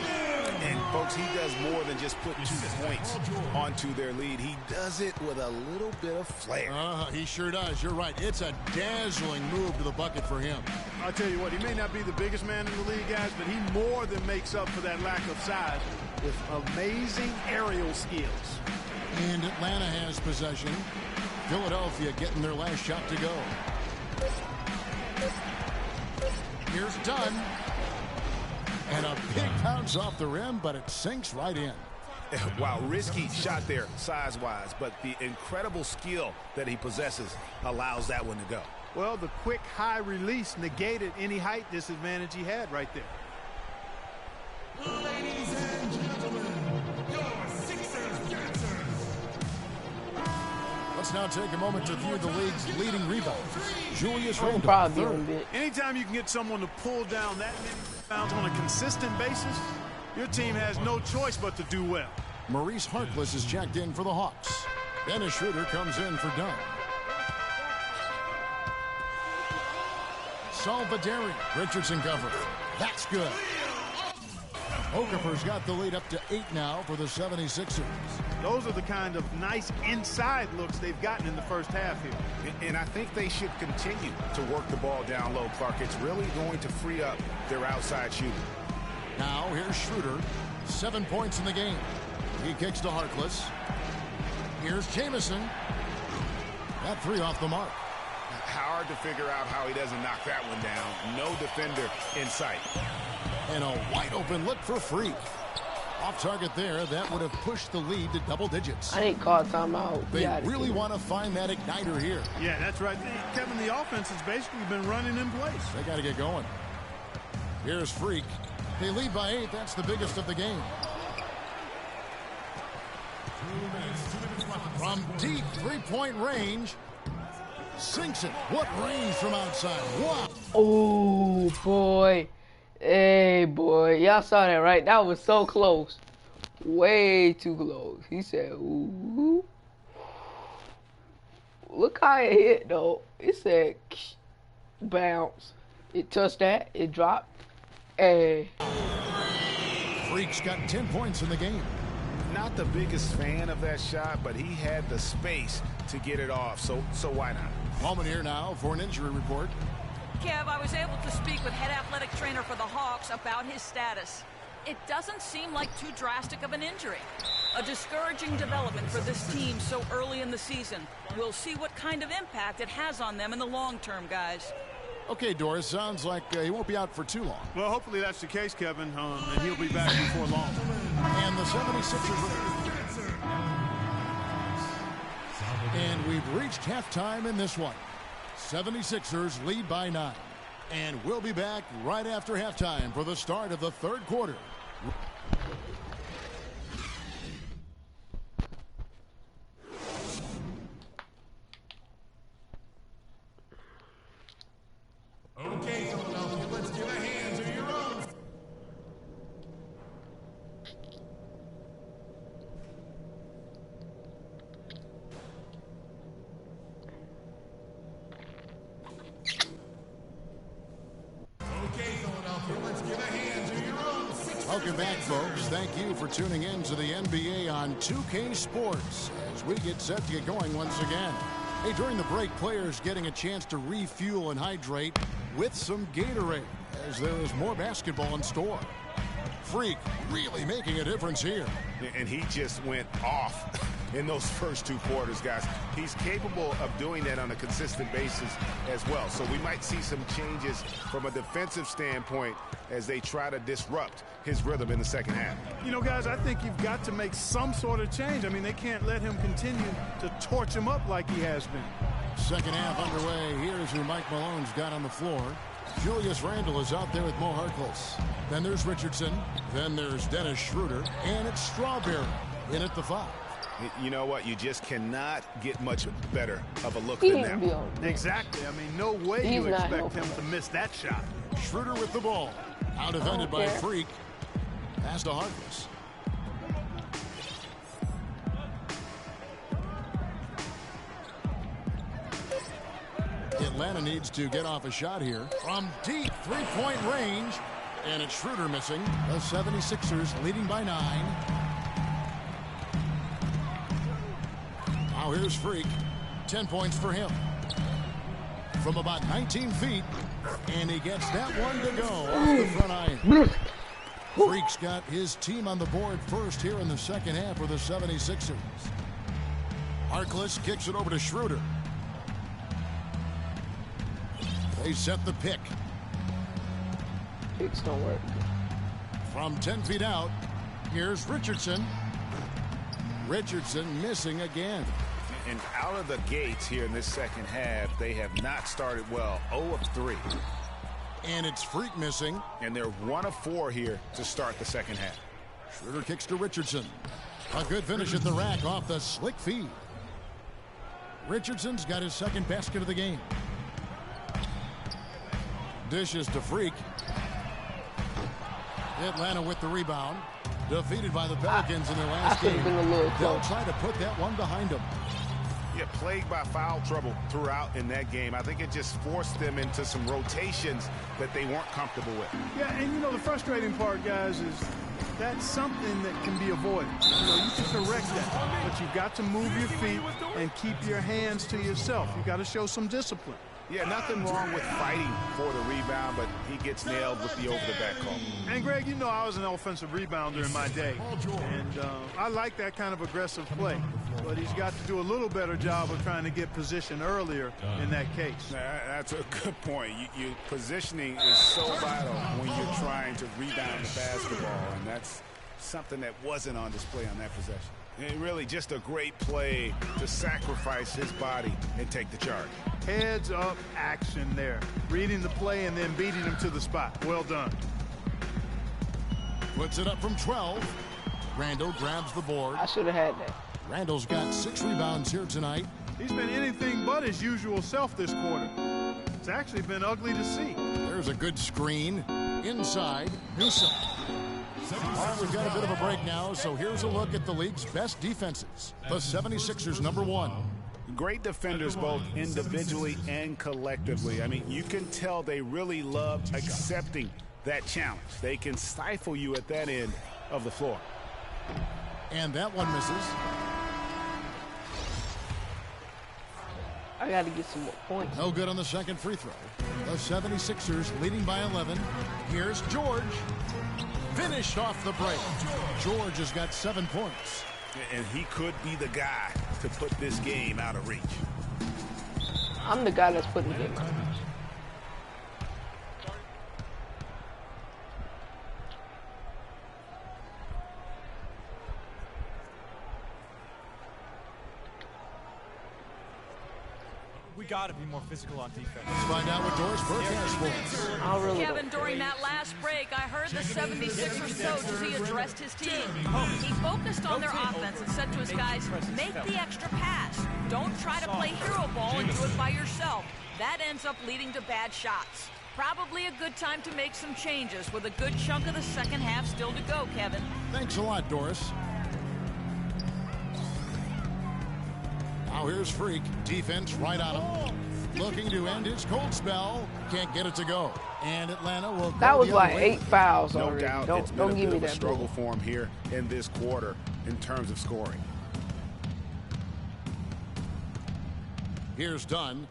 Speaker 5: And, folks, he does more than just put 2 points onto their lead. He does it with a little bit of flair.
Speaker 6: He sure does. You're right. It's a dazzling move to the bucket for him.
Speaker 8: I'll tell you what, he may not be the biggest man in the league, guys, but he more than makes up for that lack of size with amazing aerial skills.
Speaker 6: And Atlanta has possession. Philadelphia getting their last shot to go. Here's Dunn. And a big bounce off the rim, but it sinks right in.
Speaker 5: Wow, risky shot there size-wise, but the incredible skill that he possesses allows that one to go.
Speaker 8: Well, the quick high release negated any height disadvantage he had right there.
Speaker 4: Ladies and gentlemen, your Sixers dancers.
Speaker 6: Let's now take a moment to view the league's leading rebounds. Julius Randle,
Speaker 1: probably
Speaker 6: third.
Speaker 8: Anytime you can get someone to pull down that many rebounds on a consistent basis, your team has no choice but to do well.
Speaker 6: Maurice Harkless is checked in for the Hawks. Dennis Schroeder comes in for Dunn. Salvaderi, Richardson cover. That's good. Okafor's got the lead up to 8 now for the 76ers.
Speaker 8: Those are the kind of nice inside looks they've gotten in the first half here.
Speaker 5: And I think they should continue to work the ball down low, Clark. It's really going to free up their outside shooting.
Speaker 6: Now here's Schroeder. 7 points in the game. He kicks to Harkless. Here's Jamison. That 3 off the mark.
Speaker 5: Hard to figure out how he doesn't knock that one down. No defender in sight.
Speaker 6: And a wide open look for Freak. Off target there. That would have pushed the lead to double digits.
Speaker 1: I didn't call timeout.
Speaker 6: They really want to find that igniter here.
Speaker 8: Yeah, that's right. Kevin, the offense has basically been running in place.
Speaker 6: They got to get going. Here's Freak. They lead by 8. That's the biggest of the game. From deep three-point range. Sinks it. What range from outside. Wow.
Speaker 1: Oh, boy. Hey, boy. Y'all saw that, right? That was so close. Way too close. He said, ooh. Look how it hit, though. It said, bounce. It touched that. It dropped. Hey.
Speaker 6: Freak's got 10 points in the game.
Speaker 5: Not the biggest fan of that shot, but he had the space to get it off, so why not?
Speaker 6: Moment here now for an injury report.
Speaker 7: Kev, I was able to speak with head athletic trainer for the Hawks about his status. It doesn't seem like too drastic of an injury. A discouraging development for this team so early in the season. We'll see what kind of impact it has on them in the long term, guys.
Speaker 6: Okay, Doris, sounds like he won't be out for too long.
Speaker 8: Well, hopefully that's the case, Kevin, and he'll be back before long.
Speaker 6: And the 76ers. And we've reached halftime in this one. 76ers lead by 9. And we'll be back right after halftime for the start of the third quarter.
Speaker 4: Okay, Philadelphia, let's give a hand to your own.
Speaker 6: Welcome back, thank you for tuning in to the NBA on 2K Sports as we get set to get going once again. Hey, during the break, players getting a chance to refuel and hydrate with some Gatorade as there is more basketball in store. Freak really making a difference here.
Speaker 5: And he just went off in those first 2 quarters, guys. He's capable of doing that on a consistent basis as well. So we might see some changes from a defensive standpoint as they try to disrupt his rhythm in the second half.
Speaker 8: You know, guys, I think you've got to make some sort of change. I mean, they can't let him continue to torch him up like he has been.
Speaker 6: Second half underway. Here's who Mike Malone's got on the floor. Julius Randle is out there with Mo Harkless. Then there's Richardson. Then there's Dennis Schroeder. And it's Strawberry in at the 5.
Speaker 5: You know what? You just cannot get much better of a look than that.
Speaker 8: Exactly. I mean, no way you expect him to miss that shot.
Speaker 6: Schroeder with the ball. Out defended by Freak. Pass to Harkless. Atlanta needs to get off a shot here from deep three-point range. And it's Schroeder missing. The 76ers leading by 9. Now here's Freak. 10 points for him. From about 19 feet. And he gets that one to go off the front iron. Freak's got his team on the board first here in the second half for the 76ers. Harkless kicks it over to Schroeder. They set the pick.
Speaker 1: Picks don't work.
Speaker 6: From 10 feet out, here's Richardson. Richardson missing again.
Speaker 5: And out of the gates here in this second half, they have not started well. 0 of 3.
Speaker 6: And it's Freak missing.
Speaker 5: And they're 1 of 4 here to start the second half.
Speaker 6: Schroeder kicks to Richardson. A good finish at the rack off the slick feed. Richardson's got his second basket of the game. Dishes to Freak. Atlanta with the rebound. Defeated by the Pelicans in their last game. They'll try to put that one behind them.
Speaker 5: Yeah, plagued by foul trouble throughout in that game. I think it just forced them into some rotations that they weren't comfortable with.
Speaker 8: Yeah, and you know, the frustrating part, guys, is that's something that can be avoided. You know, you can correct that, but you've got to move your feet and keep your hands to yourself. You've got to show some discipline.
Speaker 5: Yeah, nothing wrong with fighting for the rebound, but he gets nailed with the over-the-back call.
Speaker 8: And, Greg, you know I was an offensive rebounder in my day, and I like that kind of aggressive play. But he's got to do a little better job of trying to get position earlier in that case.
Speaker 5: That's a good point. Positioning is so vital when you're trying to rebound the basketball, and that's something that wasn't on display on that possession. And really just a great play to sacrifice his body and take the charge.
Speaker 8: Heads up action there. Reading the play and then beating him to the spot. Well done.
Speaker 6: Puts it up from 12. Randle grabs the board.
Speaker 1: I should have had that.
Speaker 6: Randle's got 6 rebounds here tonight.
Speaker 8: He's been anything but his usual self this quarter. It's actually been ugly to see.
Speaker 6: There's a good screen. Inside, Newsom. All right, we've got a bit of a break now, so here's a look at the league's best defenses. The 76ers, number 1.
Speaker 5: Great defenders both individually and collectively. I mean, you can tell they really love accepting that challenge. They can stifle you at that end of the floor.
Speaker 6: And that one misses.
Speaker 1: I got to get some more points.
Speaker 6: No good on the second free throw. The 76ers leading by 11. Here's George. Finished off the break. George has got 7 points.
Speaker 5: And he could be the guy to put this game out of reach.
Speaker 1: I'm the guy that's putting the game out of reach.
Speaker 10: We got to be more physical on defense.
Speaker 6: Let's find out what Doris Burke has for us.
Speaker 7: Kevin, during that last break, I heard the 76ers coach as he addressed his team. He focused on their offense and said to his guys, make the extra pass. Don't try to play hero ball and do it by yourself. That ends up leading to bad shots. Probably a good time to make some changes with a good chunk of the second half still to go, Kevin.
Speaker 6: Thanks a lot, Doris. Now here's Freak. Defense right on him. looking to end his cold spell. Can't get it to go. And Atlanta will go
Speaker 1: That was
Speaker 6: the other
Speaker 1: like
Speaker 6: way.
Speaker 1: 8 fouls
Speaker 5: No
Speaker 1: already.
Speaker 5: doubt, it's
Speaker 1: Don't
Speaker 5: been a
Speaker 1: give
Speaker 5: bit
Speaker 1: me
Speaker 5: of a
Speaker 1: that
Speaker 5: struggle
Speaker 1: ball.
Speaker 5: for him here in this quarter in terms of scoring.
Speaker 6: Here's Dunn.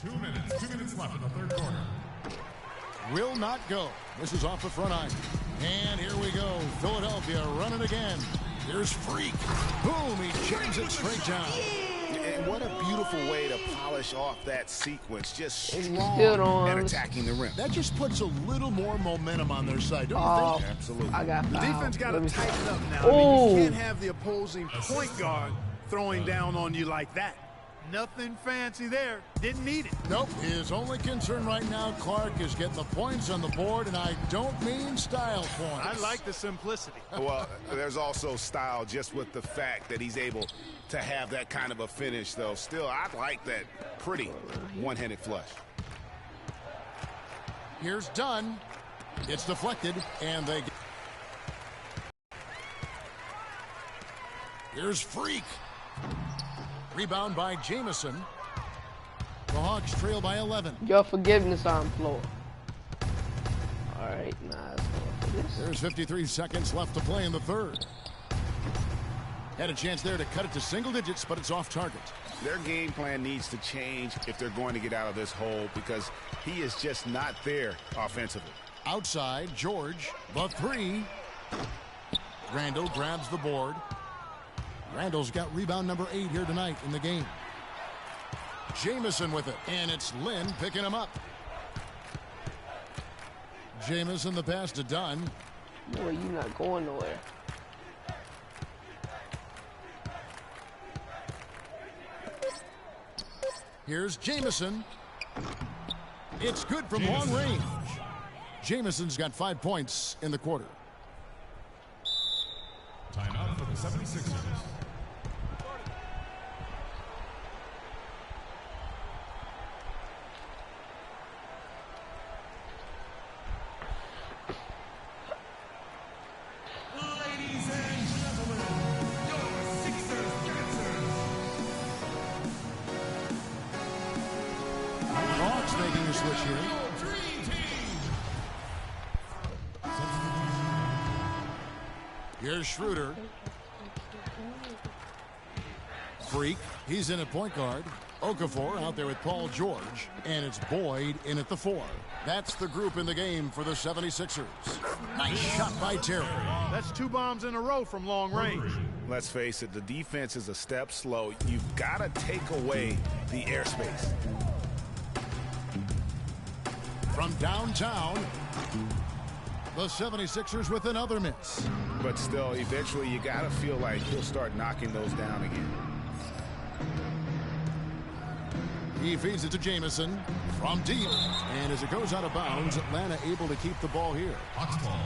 Speaker 4: Two minutes left in the third quarter.
Speaker 6: Will not go. This is off the front iron. And here we go. Philadelphia running again. Here's Freak. Boom, he jams it straight down.
Speaker 5: And what a beautiful way to polish off that sequence. Just strong
Speaker 1: still
Speaker 5: and attacking the rim.
Speaker 6: That just puts a little more momentum on their side, don't you think?
Speaker 5: Absolutely.
Speaker 1: I got
Speaker 8: The
Speaker 1: fouled.
Speaker 8: defense got to
Speaker 1: Let me
Speaker 8: tighten
Speaker 1: see.
Speaker 8: up now. I mean, you
Speaker 1: Ooh.
Speaker 8: can't have the opposing point guard throwing down on you like that. Nothing fancy there. Didn't need it.
Speaker 6: Nope. His only concern right now, Clark, is getting the points on the board, and I don't mean style points.
Speaker 8: I like the simplicity.
Speaker 5: Well, there's also style just with the fact that he's able to have that kind of a finish, though. Still, I like that pretty one-handed flush.
Speaker 6: Here's Dunn. It's deflected, and they get... Here's Freak. Rebound by Jamison. The Hawks trail by 11.
Speaker 1: Your forgiveness on the floor. All right, nah, let's go for this.
Speaker 6: There's 53 seconds left to play in the third. Had a chance there to cut it to single digits, but it's off target.
Speaker 5: Their game plan needs to change if they're going to get out of this hole because he is just not there offensively.
Speaker 6: Outside, George, the three. Randall grabs the board. Randall's got rebound number 8 here tonight in the game. Jamison with it, and it's Lynn picking him up. Jamison the pass to Dunn.
Speaker 1: Boy, you're not going nowhere.
Speaker 6: Here's Jamison. It's good from long range. Jamison's got 5 points in the quarter.
Speaker 4: Timeout for the 76ers.
Speaker 17: Ladies and gentlemen, your Sixers dancers.
Speaker 6: Hawks making a switch here. Here's Schroeder. Freak. He's in at point guard. Okafor out there with Paul George. And it's Boyd in at the 4. That's the group in the game for the 76ers. Nice shot by Terry.
Speaker 8: That's 2 bombs in a row from long range.
Speaker 5: Let's face it, the defense is a step slow. You've got to take away the airspace.
Speaker 6: From downtown, the 76ers with another miss.
Speaker 5: But still, eventually you got to feel like he'll start knocking those down again.
Speaker 6: He feeds it to Jamison from deep. And as it goes out of bounds, Atlanta able to keep the ball here.
Speaker 4: Hawks ball.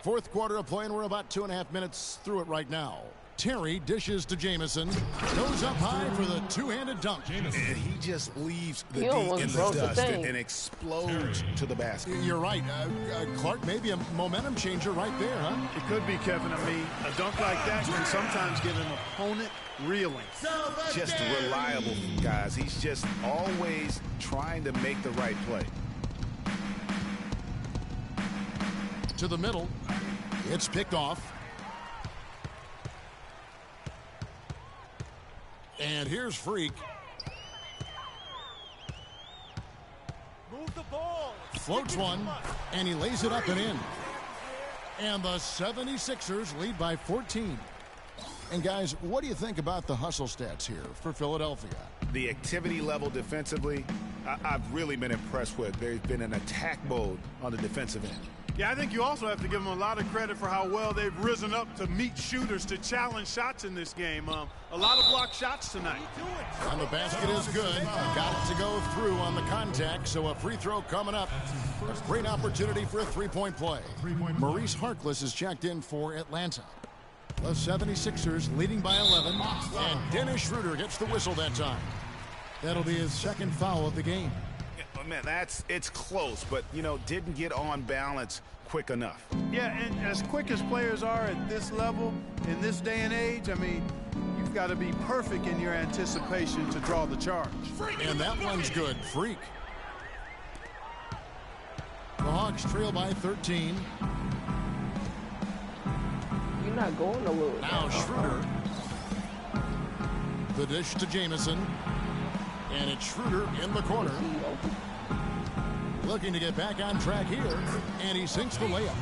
Speaker 6: Fourth quarter of play, and we're about 2.5 minutes through it right now. Terry dishes to Jamison. Goes up high for the two-handed dunk.
Speaker 5: And he just leaves the
Speaker 1: He
Speaker 5: D
Speaker 1: almost
Speaker 5: in the
Speaker 1: broke the
Speaker 5: dust
Speaker 1: thing.
Speaker 5: and explodes to the basket.
Speaker 6: You're right. Clark, maybe a momentum changer right there, huh?
Speaker 8: It could be, Kevin. I mean, a dunk like that can sometimes get an opponent reeling.
Speaker 5: Just reliable, guys. He's just always trying to make the right play.
Speaker 6: To the middle. It's picked off. And here's Freak.
Speaker 10: Move the ball.
Speaker 6: Floats one, and he lays it up and in. And the 76ers lead by 14. And guys, what do you think about the hustle stats here for Philadelphia?
Speaker 5: The activity level defensively, I've really been impressed with. There's been an attack mode on the defensive end.
Speaker 8: Yeah, I think you also have to give them a lot of credit for how well they've risen up to meet shooters to challenge shots in this game. A lot of blocked shots tonight.
Speaker 6: And the basket is good. Got it to go through on the contact, so a free throw coming up. A great opportunity for a three-point play. Maurice Harkless is checked in for Atlanta. The 76ers leading by 11, and Dennis Schroeder gets the whistle that time. That'll be his second foul of the game.
Speaker 5: man, it's close, but, you know, didn't get on balance quick enough.
Speaker 8: Yeah, and as quick as players are at this level, in this day and age, I mean, you've got to be perfect in your anticipation to draw the charge.
Speaker 6: And that one's good. Freak. The Hawks trail by 13.
Speaker 1: You're not going nowhere.
Speaker 6: Now Schroeder. The dish to Jamison. And it's Schroeder in the corner. Looking to get back on track here. And he sinks the layup.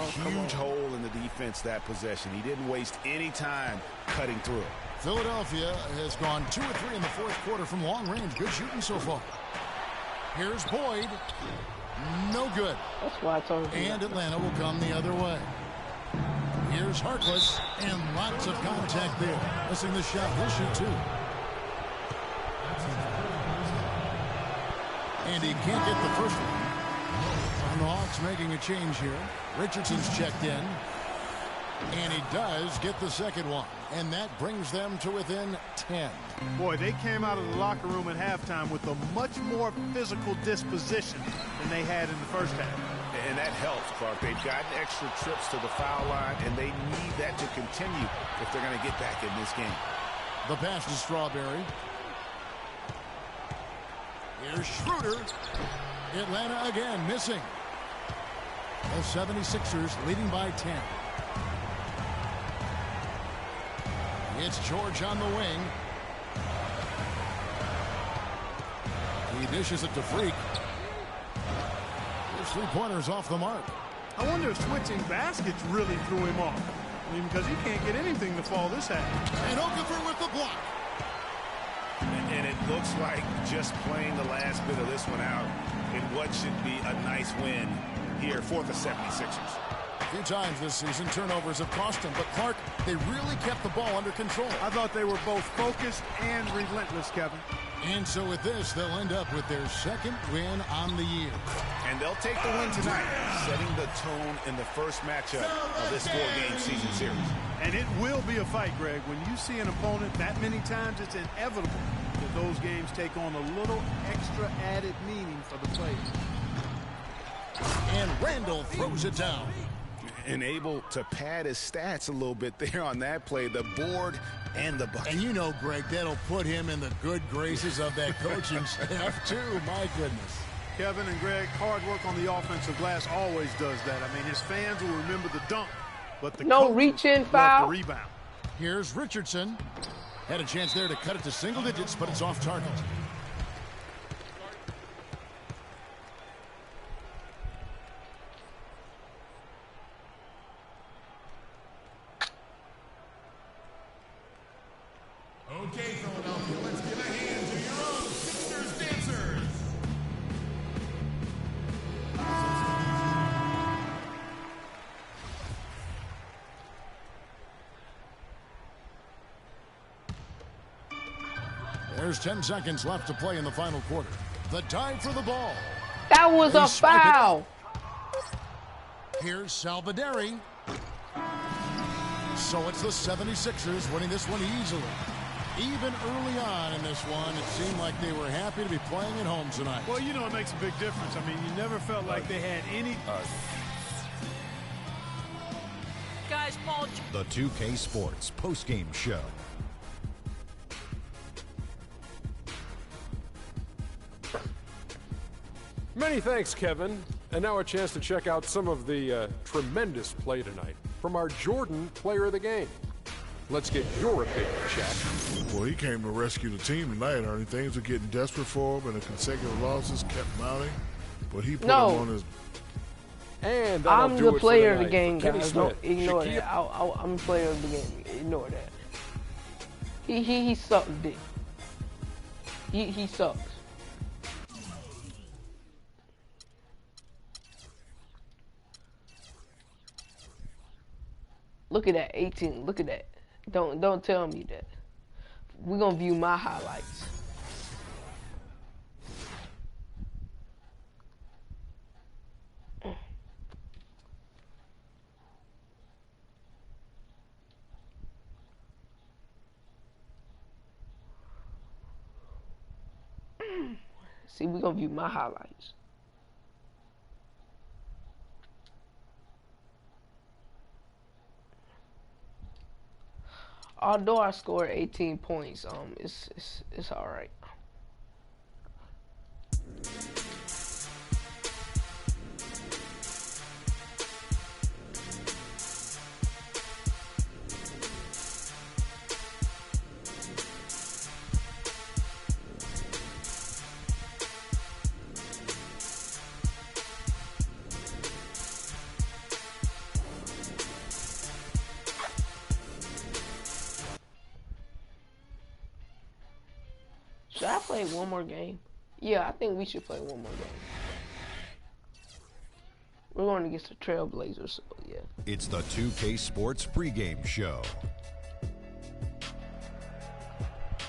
Speaker 5: Huge hole in the defense that possession. He didn't waste any time cutting through it.
Speaker 6: Philadelphia has gone 2 or 3 in the fourth quarter from long range. Good shooting so far. Here's Boyd. No good.
Speaker 1: That's why I told you.
Speaker 6: And Atlanta will come the other way. Here's Harkless, and lots of contact there. Missing the shot. He'll shoot 2. And he can't get the first one. And the Hawks making a change here. Richardson's checked in. And he does get the second one. And that brings them to within 10.
Speaker 8: Boy, they came out of the locker room at halftime with a much more physical disposition than they had in the first half.
Speaker 5: And that helps, Clark. They've gotten extra trips to the foul line, and they need that to continue if they're going to get back in this game.
Speaker 6: The pass to Strawberry. Here's Schroeder. Atlanta again missing. The 76ers leading by 10. It's George on the wing. He dishes it to Freak. His 3-pointers off the mark.
Speaker 8: I wonder if switching baskets really threw him off. I mean, because he can't get anything to fall this half.
Speaker 6: And Okafor with the block.
Speaker 5: And it looks like just playing the last bit of this one out in what should be a nice win here for the 76ers.
Speaker 6: A few times this season, turnovers have cost them, but Clark, they really kept the ball under control.
Speaker 8: I thought they were both focused and relentless, Kevin.
Speaker 6: And so with this, they'll end up with their second win on the year.
Speaker 5: And they'll take the win tonight, setting the tone in the first matchup of this 4-game season series.
Speaker 8: And it will be a fight, Greg. When you see an opponent that many times, it's inevitable that those games take on a little extra added meaning for the players.
Speaker 6: And Randall throws it down.
Speaker 5: And able to pad his stats a little bit there on that play, the board and the bucket.
Speaker 6: And you know, Greg, that'll put him in the good graces of that coaching staff, too. My goodness.
Speaker 8: Kevin and Greg, hard work on the offensive glass always does that. I mean, his fans will remember the dunk, but the
Speaker 1: reach-in foul.
Speaker 8: The rebound.
Speaker 6: Here's Richardson. Had a chance there to cut it to single digits, but it's off target.
Speaker 17: Okay, Philadelphia, let's give a hand to your own Sixers dancers.
Speaker 6: There's 10 seconds left to play in the final quarter. The dive for the ball.
Speaker 1: That was a foul.
Speaker 6: Here's Salvaderi. So it's the 76ers winning this one easily. Even early on in this one, it seemed like they were happy to be playing at home tonight.
Speaker 8: Well, you know, it makes a big difference. I mean, you never felt like they had any...
Speaker 7: Guys, Paul...
Speaker 2: The 2K Sports postgame show.
Speaker 3: Many thanks, Kevin. And now a chance to check out some of the tremendous play tonight from our Jordan player of the game. Let's get your opinion, Shaq.
Speaker 16: Well, he came to rescue the team tonight, Ernie. Things were getting desperate for him, and the consecutive losses kept mounting. But he put him on his...
Speaker 3: And
Speaker 1: I'm the player of the game, guys. Don't ignore that. I'm the player of the game. Ignore that. He sucked dick. He sucks. Look at that, 18. Look at that. Don't tell me that. We're gonna view my highlights. See, we're going to view my highlights. Although I scored 18 points, it's all right. Should I play one more game? Yeah, I think we should play one more game. We're going against the Trailblazers, so yeah.
Speaker 2: It's the 2K Sports pregame show.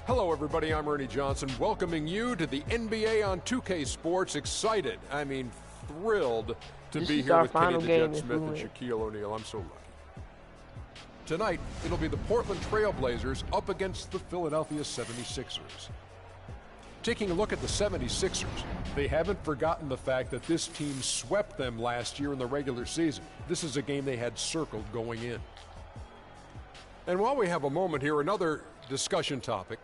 Speaker 3: Hello, everybody. I'm Ernie Johnson, welcoming you to the NBA on 2K Sports. Excited, I mean thrilled to be here with Kenny the Jet Smith and Shaquille O'Neal. I'm so lucky. Tonight, it'll be the Portland Trailblazers up against the Philadelphia 76ers. Taking a look at the 76ers, they haven't forgotten the fact that this team swept them last year in the regular season. This is a game they had circled going in. And while we have a moment here, another discussion topic.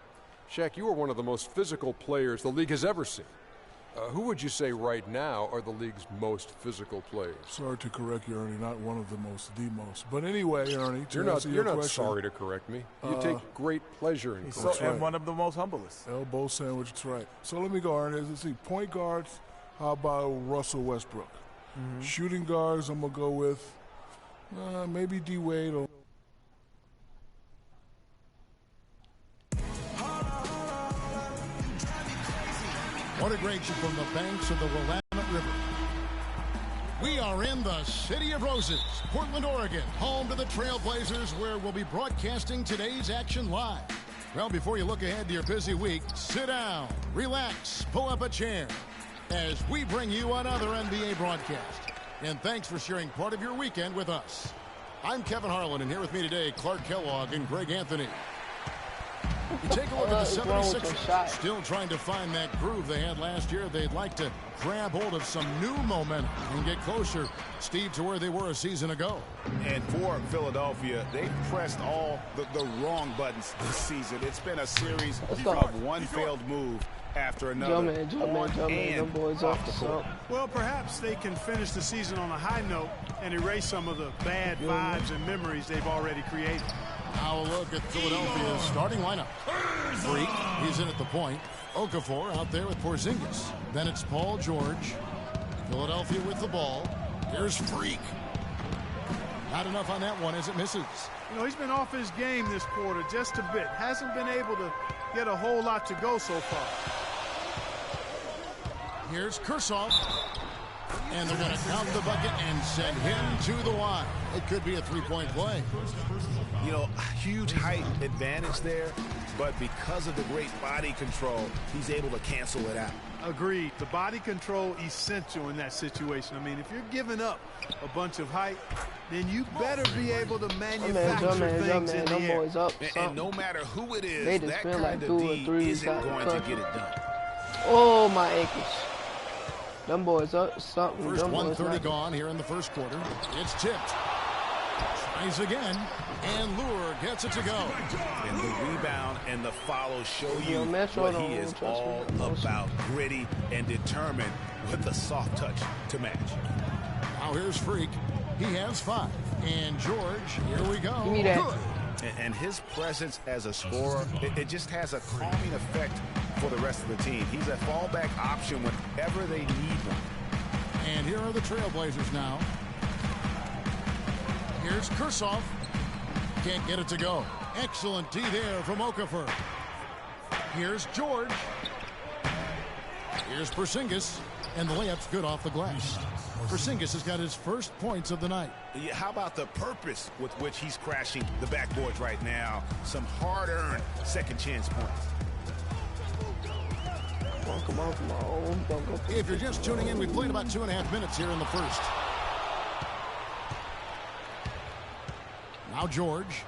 Speaker 3: Shaq, you are one of the most physical players the league has ever seen. Who would you say right now are the league's most physical players?
Speaker 16: Sorry to correct you, Ernie. Not one of the most, the most. But anyway, Ernie,
Speaker 3: you're not sorry to correct me. You take great pleasure in coaching.
Speaker 12: And one of the most humblest.
Speaker 16: Elbow sandwich, that's right. So let me go, Ernie. Let's see. Point guards, how about Russell Westbrook? Mm-hmm. Shooting guards, I'm going to go with maybe D. Wade or...
Speaker 6: What a great show from the banks of the Willamette River. We are in the City of Roses, Portland, Oregon, home to the Trailblazers, where we'll be broadcasting today's action live. Well, before you look ahead to your busy week, sit down, relax, pull up a chair as we bring you another NBA broadcast. And thanks for sharing part of your weekend with us. I'm Kevin Harlan, and here with me today, Clark Kellogg and Greg Anthony. You take a look at the 76ers, still trying to find that groove they had last year. They'd like to grab hold of some new momentum and get closer, Steve, to where they were a season ago.
Speaker 5: And for Philadelphia, they've pressed all the wrong buttons this season. It's been a series of one failed move after another.
Speaker 1: Them boys off the court.
Speaker 8: Well, perhaps they can finish the season on a high note and erase some of the bad vibes and memories they've already created.
Speaker 6: Now a look at Philadelphia's starting lineup. Freak, he's in at the point. Okafor out there with Porzingis. Then it's Paul George. Philadelphia with the ball. Here's Freak. Not enough on that one as it misses.
Speaker 8: You know, he's been off his game this quarter just a bit. Hasn't been able to get a whole lot to go so far.
Speaker 6: Here's Kursov. And they're going to count the bucket and send him to the line. It could be a three-point play.
Speaker 5: You know, huge height advantage there, but because of the great body control, he's able to cancel it out.
Speaker 8: Agreed. The body control essential in that situation. I mean, if you're giving up a bunch of height, then you better be able to manufacture things in the air.
Speaker 5: And no matter who it is, that kind of D isn't going to get it done.
Speaker 1: Oh, my ankles. Them boys up something.
Speaker 6: First 1:30 gone here in the first quarter. It's tipped. Tries again, and Lure gets it to go.
Speaker 5: And the rebound and the follow show you what he is all about. Gritty and determined with the soft touch to match.
Speaker 6: Now here's Freak. He has 5. And George, here we go.
Speaker 1: Give me that.
Speaker 6: Good.
Speaker 5: And his presence as a scorer, it just has a calming effect for the rest of the team. He's a fallback option whenever they need one.
Speaker 6: And here are the Trailblazers now. Here's Kursov. Can't get it to go. Excellent D there from Okafor. Here's George. Here's Porzingis. And the layup's good off the glass. Porzingis has got his first points of the night.
Speaker 5: Yeah, how about the purpose with which he's crashing the backboards right now? Some hard-earned second chance points.
Speaker 1: Come on.
Speaker 6: If you're just tuning in, we played about 2.5 minutes here in the first. Now George.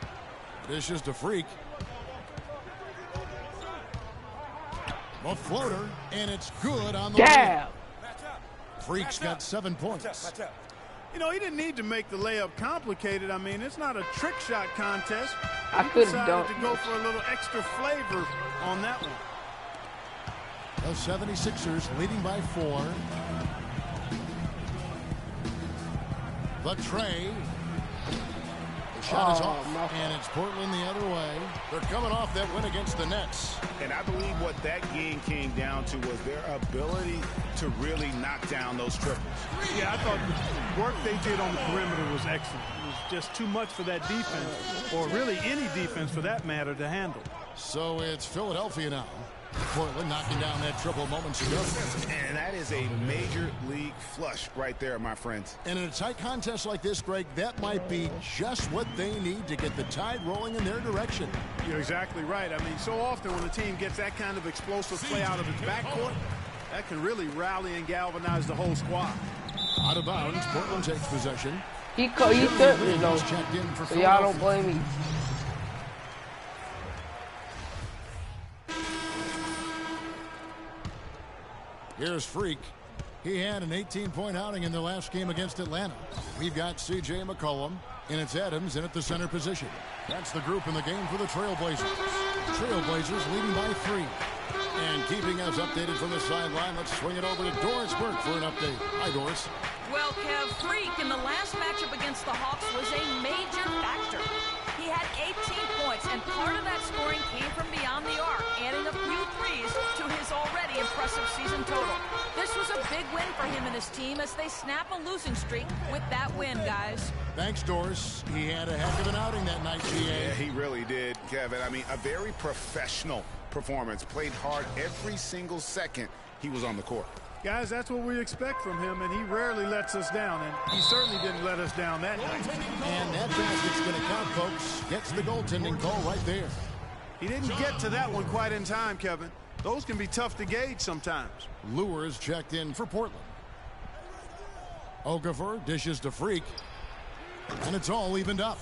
Speaker 6: Dishes to Freak. The floater, and it's good on the
Speaker 1: Damn.
Speaker 6: way. Freak's got 7 points.
Speaker 8: You know, he didn't need to make the layup complicated. I mean, it's not a trick shot contest.
Speaker 1: I could have
Speaker 8: decided
Speaker 1: done
Speaker 8: to go for a little extra flavor on that one.
Speaker 6: The 76ers leading by 4. The tray. The shot is off, and it's Portland the other way. They're coming off that win against the Nets.
Speaker 5: And I believe what that game came down to was their ability to really knock down those triples.
Speaker 8: Yeah, I thought the work they did on the perimeter was excellent. It was just too much for that defense, or really any defense for that matter, to handle.
Speaker 6: So it's Philadelphia now. Portland knocking down that triple moments ago.
Speaker 5: And that is a major league flush right there, my friends.
Speaker 6: And in a tight contest like this, Greg, that might be just what they need to get the tide rolling in their direction.
Speaker 8: You're exactly right. I mean, so often when a team gets that kind of explosive play out of its backcourt, that can really rally and galvanize the whole squad.
Speaker 6: Out of bounds, Portland takes possession.
Speaker 1: He took me, though, so y'all don't blame me.
Speaker 6: Here's Freak. He had an 18-point outing in their last game against Atlanta. We've got C.J. McCollum, and it's Adams in at the center position. That's the group in the game for the Trailblazers. Trailblazers leading by 3. And keeping us updated from the sideline, let's swing it over to Doris Burke for an update. Hi, Doris.
Speaker 7: Well, Kev, Freak in the last matchup against the Hawks was a major factor. He had 18 points, and part of that scoring came from beyond the arc, adding a few threes to his already impressive season total. This was a big win for him and his team as they snap a losing streak with that win, guys.
Speaker 6: Thanks, Doris. He had a heck of an outing that night, GA.
Speaker 5: Yeah, he really did, Kevin. I mean, a very professional performance. Played hard every single second he was on the court.
Speaker 8: Guys, that's what we expect from him, and he rarely lets us down, and he certainly didn't let us down that night.
Speaker 6: And that basket's going to count, folks. Gets the goaltending call right there.
Speaker 8: He didn't get to that one quite in time, Kevin. Those can be tough to gauge sometimes.
Speaker 6: Lures checked in for Portland. Okafor dishes to Freak, and it's all evened up.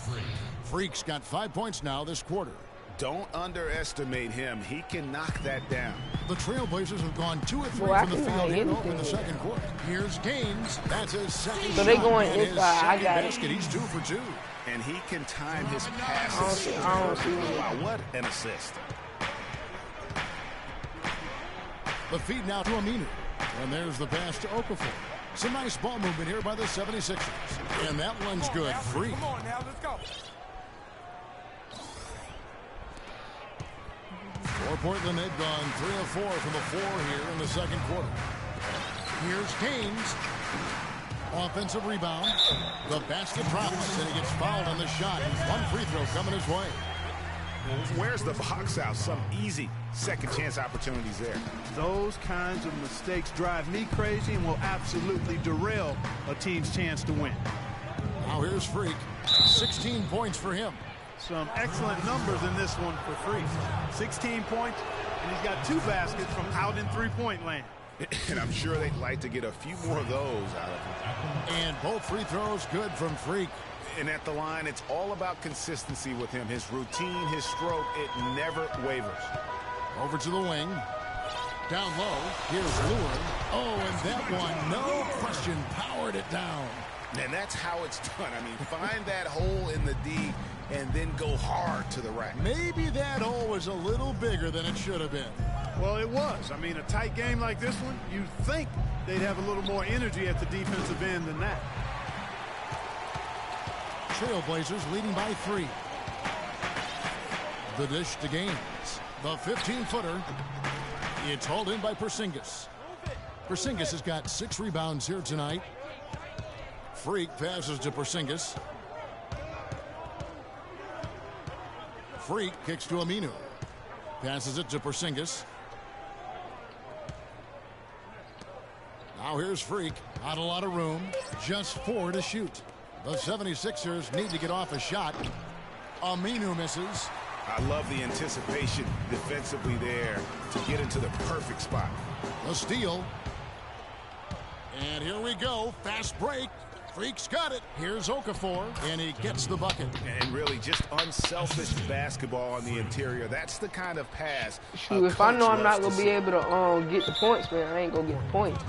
Speaker 6: Freak's got 5 points now this quarter.
Speaker 5: Don't underestimate him. He can knock that down.
Speaker 6: The Trailblazers have gone 2 of 3 from the field here in the second quarter. Here's Gaines. That's his second
Speaker 1: So they
Speaker 6: shot.
Speaker 1: going
Speaker 6: And
Speaker 1: inside. I got
Speaker 6: basket. He's 2 for 2.
Speaker 5: And he can time his passes. Wow, what an assist.
Speaker 6: The feed now to Aminu. And there's the pass to Okafor. Some nice ball movement here by the 76ers. And that one's good. Freak.
Speaker 17: Come on now, let's go.
Speaker 6: For Portland, they've gone 3 of 4 from the floor here in the second quarter. Here's Gaines. Offensive rebound. The basket drops, and he gets fouled on the shot. One free throw coming his way.
Speaker 5: Where's the box out? Some easy second chance opportunities there.
Speaker 8: Those kinds of mistakes drive me crazy and will absolutely derail a team's chance to win.
Speaker 6: Now here's Freak. 16 points for him.
Speaker 8: Some excellent numbers in this one for Freak. 16 points, and he's got 2 baskets from out in three-point land.
Speaker 5: And I'm sure they'd like to get a few more of those out of him.
Speaker 6: And both free throws good from Freak.
Speaker 5: And at the line, it's all about consistency with him. His routine, his stroke, it never wavers.
Speaker 6: Over to the wing. Down low. Here's Lure. Oh, and that one, no question, powered it down.
Speaker 5: And that's how it's done. I mean, find that hole in the D and then go hard to the rack.
Speaker 6: Maybe that hole was a little bigger than it should have been.
Speaker 8: Well, it was. I mean, a tight game like this one, you'd think they'd have a little more energy at the defensive end than that.
Speaker 6: Trailblazers leading by 3. The dish to Gaines. The 15-footer. It's hauled in by Porzingis. Porzingis has got 6 rebounds here tonight. Freak passes to Porzingis. Freak kicks to Aminu. Passes it to Porzingis. Now here's Freak. Not a lot of room. Just 4 to shoot. The 76ers need to get off a shot. Aminu misses.
Speaker 5: I love the anticipation defensively there to get into the perfect spot.
Speaker 6: A steal. And here we go. Fast break. Freak's got it. Here's Okafor, and he gets the bucket.
Speaker 5: And really just unselfish basketball on the interior. That's the kind of pass.
Speaker 1: Shoot, if I know I'm not going to be able to get the points, man, I ain't going to get the points.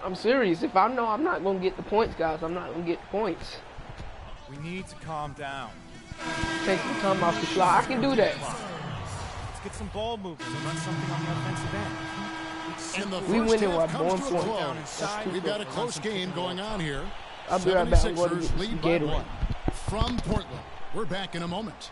Speaker 1: I'm serious. If I know I'm not going to get the points, guys, I'm not going to get the points.
Speaker 10: We need to calm down.
Speaker 1: Take some time off the fly. I can do that.
Speaker 10: Let's get some ball movement and run something on the offensive end.
Speaker 6: We win it by 1 point. We've got a close game going on here.
Speaker 1: I'll be right back. I'm going to get
Speaker 6: lead by 1. From Portland. We're back in a moment.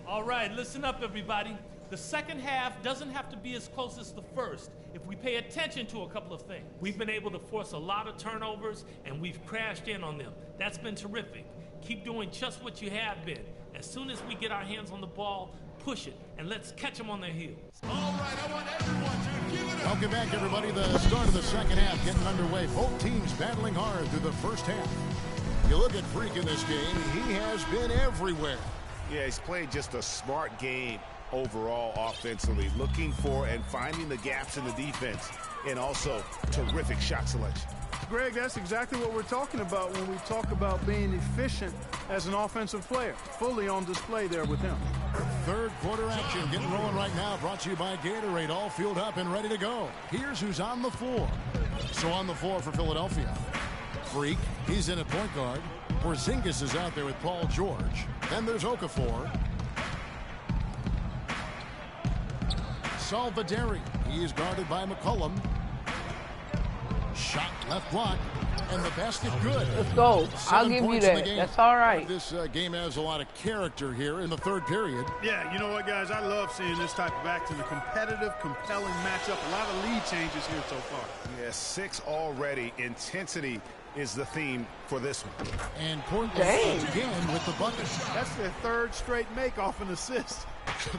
Speaker 9: All right, listen up, everybody. The second half doesn't have to be as close as the first if we pay attention to a couple of things. We've been able to force a lot of turnovers, and we've crashed in on them. That's been terrific. Keep doing just what you have been. As soon as we get our hands on the ball, push it, and let's catch them on their heels.
Speaker 17: All right, I want everyone to give it up.
Speaker 6: Welcome back, everybody. The start of the second half getting underway. Both teams battling hard through the first half. You look at Freak in this game, he has been everywhere.
Speaker 5: Yeah, he's played just a smart game overall offensively, looking for and finding the gaps in the defense, and also terrific shot selection.
Speaker 8: Greg, that's exactly what we're talking about when we talk about being efficient as an offensive player. Fully on display there with him.
Speaker 6: Third quarter action getting rolling right now, brought to you by Gatorade, all fueled up and ready to go. Here's who's on the floor. So on the floor for Philadelphia, Freak, he's in at point guard. Porzingis is out there with Paul George. Then there's Okafor. Salvaderi. He is guarded by McCollum. Shot left block. And the basket good.
Speaker 1: Let's go. I'll give you that. That's all right.
Speaker 6: This game has a lot of character here in the third period.
Speaker 8: Yeah, you know what, guys? I love seeing this type of action. A competitive, compelling matchup. A lot of lead changes here so far.
Speaker 5: Yeah, 6 already. Intensity is the theme for this one.
Speaker 6: And Portland again with the bucket.
Speaker 8: That's their third straight make off an assist.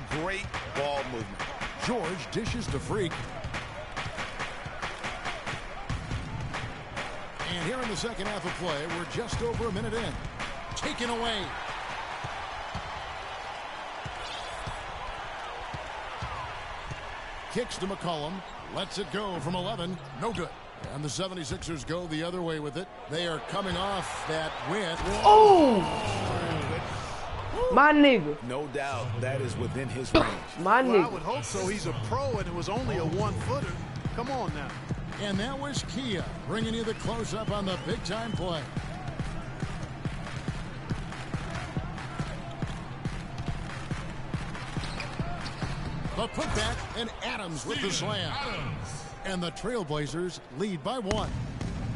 Speaker 5: Great ball movement.
Speaker 6: George dishes to Freak. And here in the second half of play, we're just over a minute in. Taken away. Kicks to McCollum. Lets it go from 11. No good. And the 76ers go the other way with it. They are coming off that win.
Speaker 1: Oh! My nigga.
Speaker 5: No doubt that is within his range.
Speaker 1: My nigga.
Speaker 8: I would hope so. He's a pro, and it was only a 1-footer. Come on now.
Speaker 6: And that was Kia bringing you the close-up on the big-time play. The putback, and Adams with the slam. And the Trailblazers lead by 1.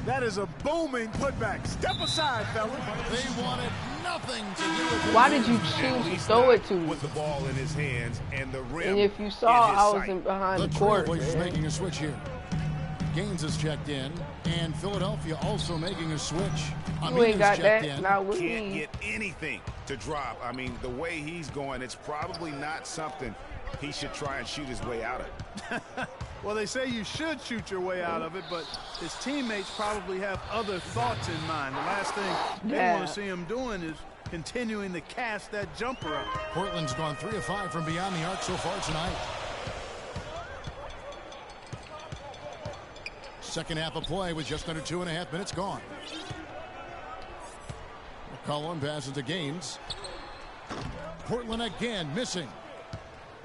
Speaker 8: That is a booming putback. Step aside, fella.
Speaker 6: They wanted nothing to do with it.
Speaker 1: Why did you choose to throw it to me?
Speaker 5: With the ball in his hands and the rim.
Speaker 1: And if you saw, I was in behind the court.
Speaker 6: The Trailblazers making a switch here. Gaines has checked in, and Philadelphia also making a switch.
Speaker 1: You ain't got that. Not with
Speaker 5: Can't
Speaker 1: me.
Speaker 5: get anything to drop. I mean, the way he's going, it's probably not something he should try and shoot his way out of.
Speaker 8: Well, they say you should shoot your way out of it, but his teammates probably have other thoughts in mind. The last thing they want to see him doing is continuing to cast that jumper up.
Speaker 6: Portland's gone 3 of 5 from beyond the arc so far tonight. Second half of play with just under 2.5 minutes gone. McCollum passes to Gaines. Portland again missing.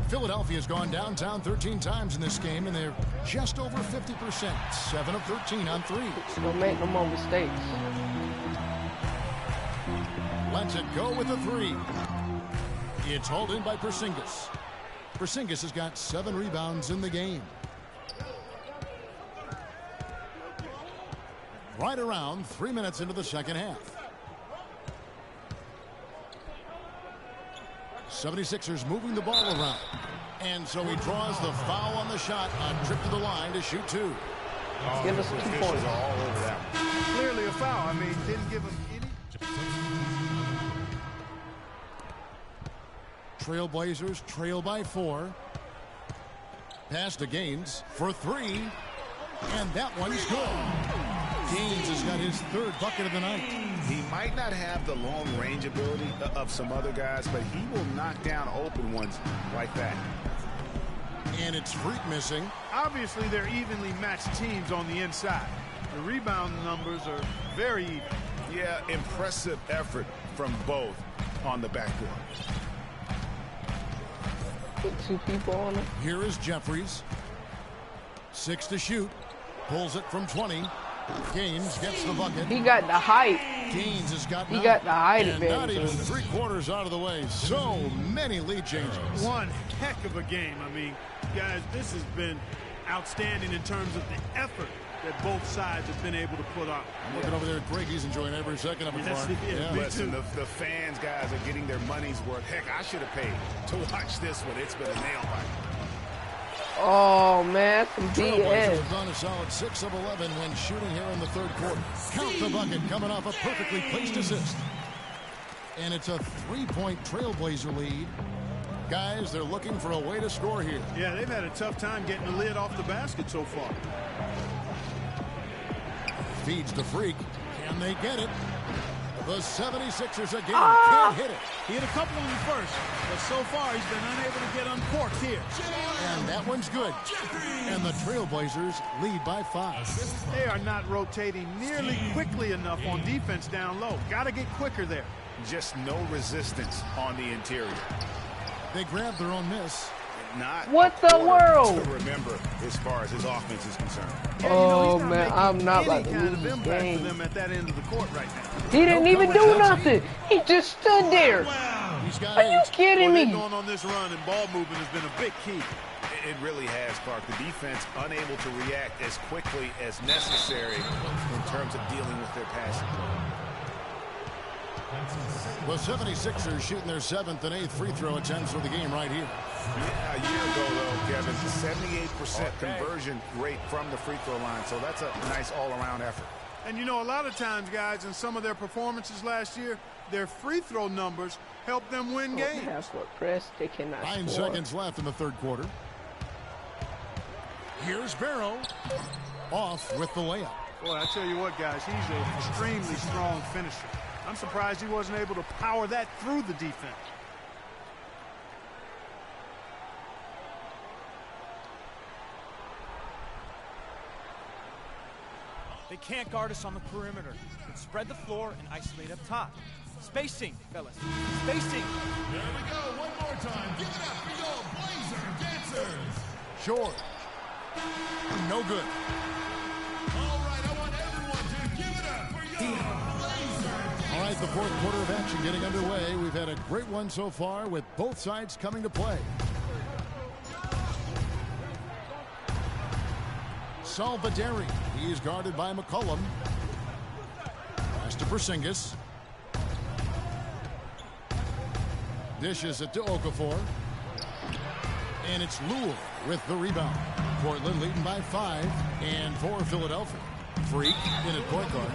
Speaker 6: Philadelphia's gone downtown 13 times in this game, and they're just over 50%. 7 of 13 on 3.
Speaker 1: Don't make no more mistakes.
Speaker 6: Lets it go with a 3. It's hauled in by Porzingis. Porzingis has got 7 rebounds in the game. Right around 3 minutes into the second half. 76ers moving the ball around. And so he draws the foul on the shot. A trip to the line to shoot 2.
Speaker 1: Give us 2 points.
Speaker 5: All over that.
Speaker 8: Clearly a foul. I mean, didn't give him any.
Speaker 6: Trailblazers trail by 4. Pass to Gaines for 3. And that one's good. Gaines has got his 3rd bucket of the night.
Speaker 5: He might not have the long-range ability of some other guys, but he will knock down open ones like that.
Speaker 6: And it's Freak missing.
Speaker 8: Obviously, they're evenly matched teams on the inside. The rebound numbers are very even.
Speaker 5: Yeah, impressive effort from both on the backboard.
Speaker 1: Put 2 people on him.
Speaker 6: Here is Jeffries. 6 to shoot. Pulls it from 20. Gaines gets the bucket.
Speaker 1: He got the height.
Speaker 6: Gaines has got
Speaker 1: He got the height advantage.
Speaker 6: Not even 3/4 out of the way. So many lead changes.
Speaker 8: One heck of a game. I mean, guys, this has been outstanding in terms of the effort that both sides have been able to put on.
Speaker 6: I'm looking over there at Greg. He's enjoying every second of it.
Speaker 8: Yeah.
Speaker 5: Listen, the fans, guys, are getting their money's worth. Heck, I should have paid to watch this one. It's been a nail biter.
Speaker 1: Oh, man, some
Speaker 6: Trailblazers
Speaker 1: BS.
Speaker 6: have gone a solid 6 of 11 when shooting here in the 3rd quarter. Count the bucket coming off a perfectly placed assist. And it's a 3-point Trailblazer lead. Guys, they're looking for a way to score here.
Speaker 8: Yeah, they've had a tough time getting the lid off the basket so far.
Speaker 6: Feeds to Freak. Can they get it? The 76ers again can't hit it.
Speaker 8: He hit a couple in the first, but so far he's been unable to get uncorked here.
Speaker 6: And that one's good. And the Trailblazers lead by 5.
Speaker 8: They are not rotating nearly quickly enough on defense down low. Got to get quicker there.
Speaker 5: Just no resistance on the interior.
Speaker 6: They grab their own miss.
Speaker 5: Not
Speaker 1: what the world?
Speaker 5: To remember as far as his offense is concerned.
Speaker 8: Yeah,
Speaker 1: oh man, I'm not about to
Speaker 8: kind
Speaker 1: lose
Speaker 8: of
Speaker 1: this
Speaker 8: impact
Speaker 1: game.
Speaker 8: for them at that end of the court right now.
Speaker 1: He didn't even do nothing. He just stood there.
Speaker 6: He's got
Speaker 1: Are you kidding me?
Speaker 8: Going on this run and ball movement has been a big key.
Speaker 5: It really has, Clark. The defense unable to react as quickly as necessary in terms of dealing with their passing.
Speaker 6: The 76ers shooting their 7th and 8th free throw attempts for the game right here.
Speaker 5: Yeah, a year ago, though, Kevin, 78% conversion rate from the free throw line. So that's a nice all-around effort.
Speaker 8: And, you know, a lot of times, guys, in some of their performances last year, their free throw numbers helped them win games.
Speaker 1: Press, they cannot
Speaker 6: 9
Speaker 1: score.
Speaker 6: seconds left in the 3rd quarter. Here's Barrow. Off with the layup.
Speaker 8: Boy, I tell you what, guys, he's an extremely strong finisher. I'm surprised he wasn't able to power that through the defense.
Speaker 10: They can't guard us on the perimeter. They can spread the floor and isolate up top. Spacing, fellas. Spacing.
Speaker 17: There we go. One more time. Give it up for your Blazer dancers.
Speaker 6: Short. No good.
Speaker 17: All right, I want everyone to give it up for your Blazer dancers.
Speaker 6: All right, the 4th quarter of action getting underway. We've had a great one so far with both sides coming to play. Salvaderi. He's guarded by McCollum. Pass to Porzingis. Dishes it to Okafor. And it's Lue with the rebound. Portland leading by 5. And for Philadelphia. Freak in at point guard.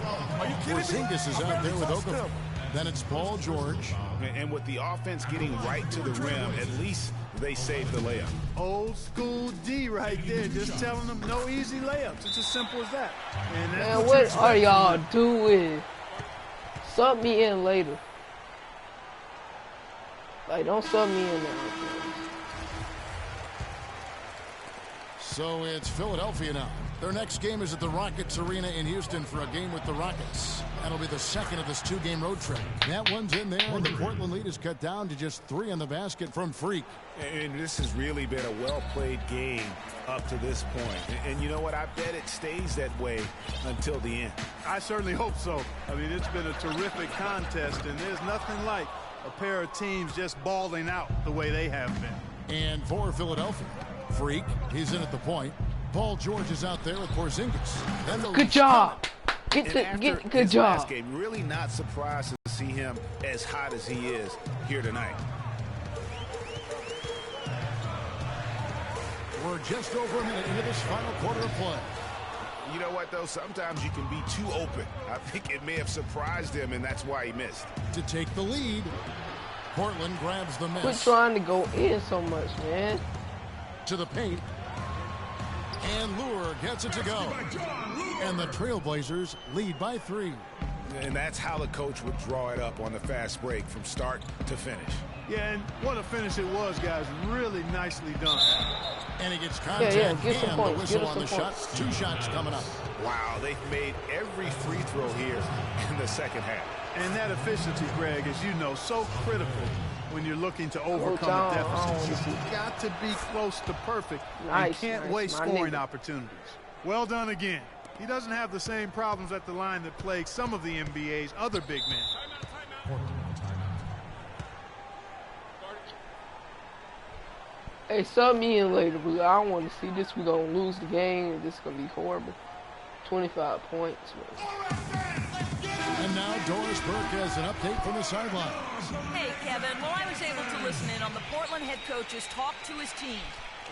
Speaker 6: Porzingis is out there with Okafor. Then it's Paul George.
Speaker 5: And with the offense getting right to the rim, at least they saved the layup.
Speaker 8: Old school D right there, just telling them no easy layups. It's as simple as that. And that's
Speaker 1: Man, what are y'all doing? Sub me in later. Like, don't sub me in now.
Speaker 6: So it's Philadelphia now. Their next game is at the Rockets Arena in Houston for a game with the Rockets. That'll be the second of this 2-game road trip. That one's in there, and the Portland lead is cut down to just 3 in the basket from Freak.
Speaker 5: And this has really been a well-played game up to this point. And you know what? I bet it stays that way until the end.
Speaker 8: I certainly hope so. I mean, it's been a terrific contest, and there's nothing like a pair of teams just balling out the way they have been.
Speaker 6: And for Philadelphia, Freak, he's in at the point. Paul George is out there with Porzingis.
Speaker 1: Good job. Good job.
Speaker 5: Last game, really not surprised to see him as hot as he is here tonight.
Speaker 6: We're just over a minute into this final quarter of play.
Speaker 5: You know what, though? Sometimes you can be too open. I think it may have surprised him, and that's why he missed.
Speaker 6: To take the lead, Portland grabs the miss.
Speaker 1: Quit trying to go in so much, man.
Speaker 6: To the paint. And Lure gets it to go. And the Trailblazers lead by 3.
Speaker 5: And that's how the coach would draw it up on the fast break from start to finish.
Speaker 8: Yeah, and what a finish it was, guys. Really nicely done.
Speaker 6: And he gets contact
Speaker 1: get
Speaker 6: and
Speaker 1: some
Speaker 6: the
Speaker 1: points.
Speaker 6: whistle on the shot. 2 shots coming up.
Speaker 5: Wow, they've made every free throw here in the second half.
Speaker 8: And that efficiency, Greg, as you know, so critical when you're looking to overcome a deficit. You've got to be close to perfect.
Speaker 1: Nice,
Speaker 8: and can't waste scoring opportunities. Well done again. He doesn't have the same problems at the line that plague some of the NBA's other big men.
Speaker 1: Hey, sub me in later, but I don't want to see this. We're going to lose the game. This is going to be horrible. 25 points.
Speaker 6: And now Doris Burke has an update from the sidelines.
Speaker 7: Hey, Kevin. Well, I was able to listen in on the Portland head coach's talk to his team.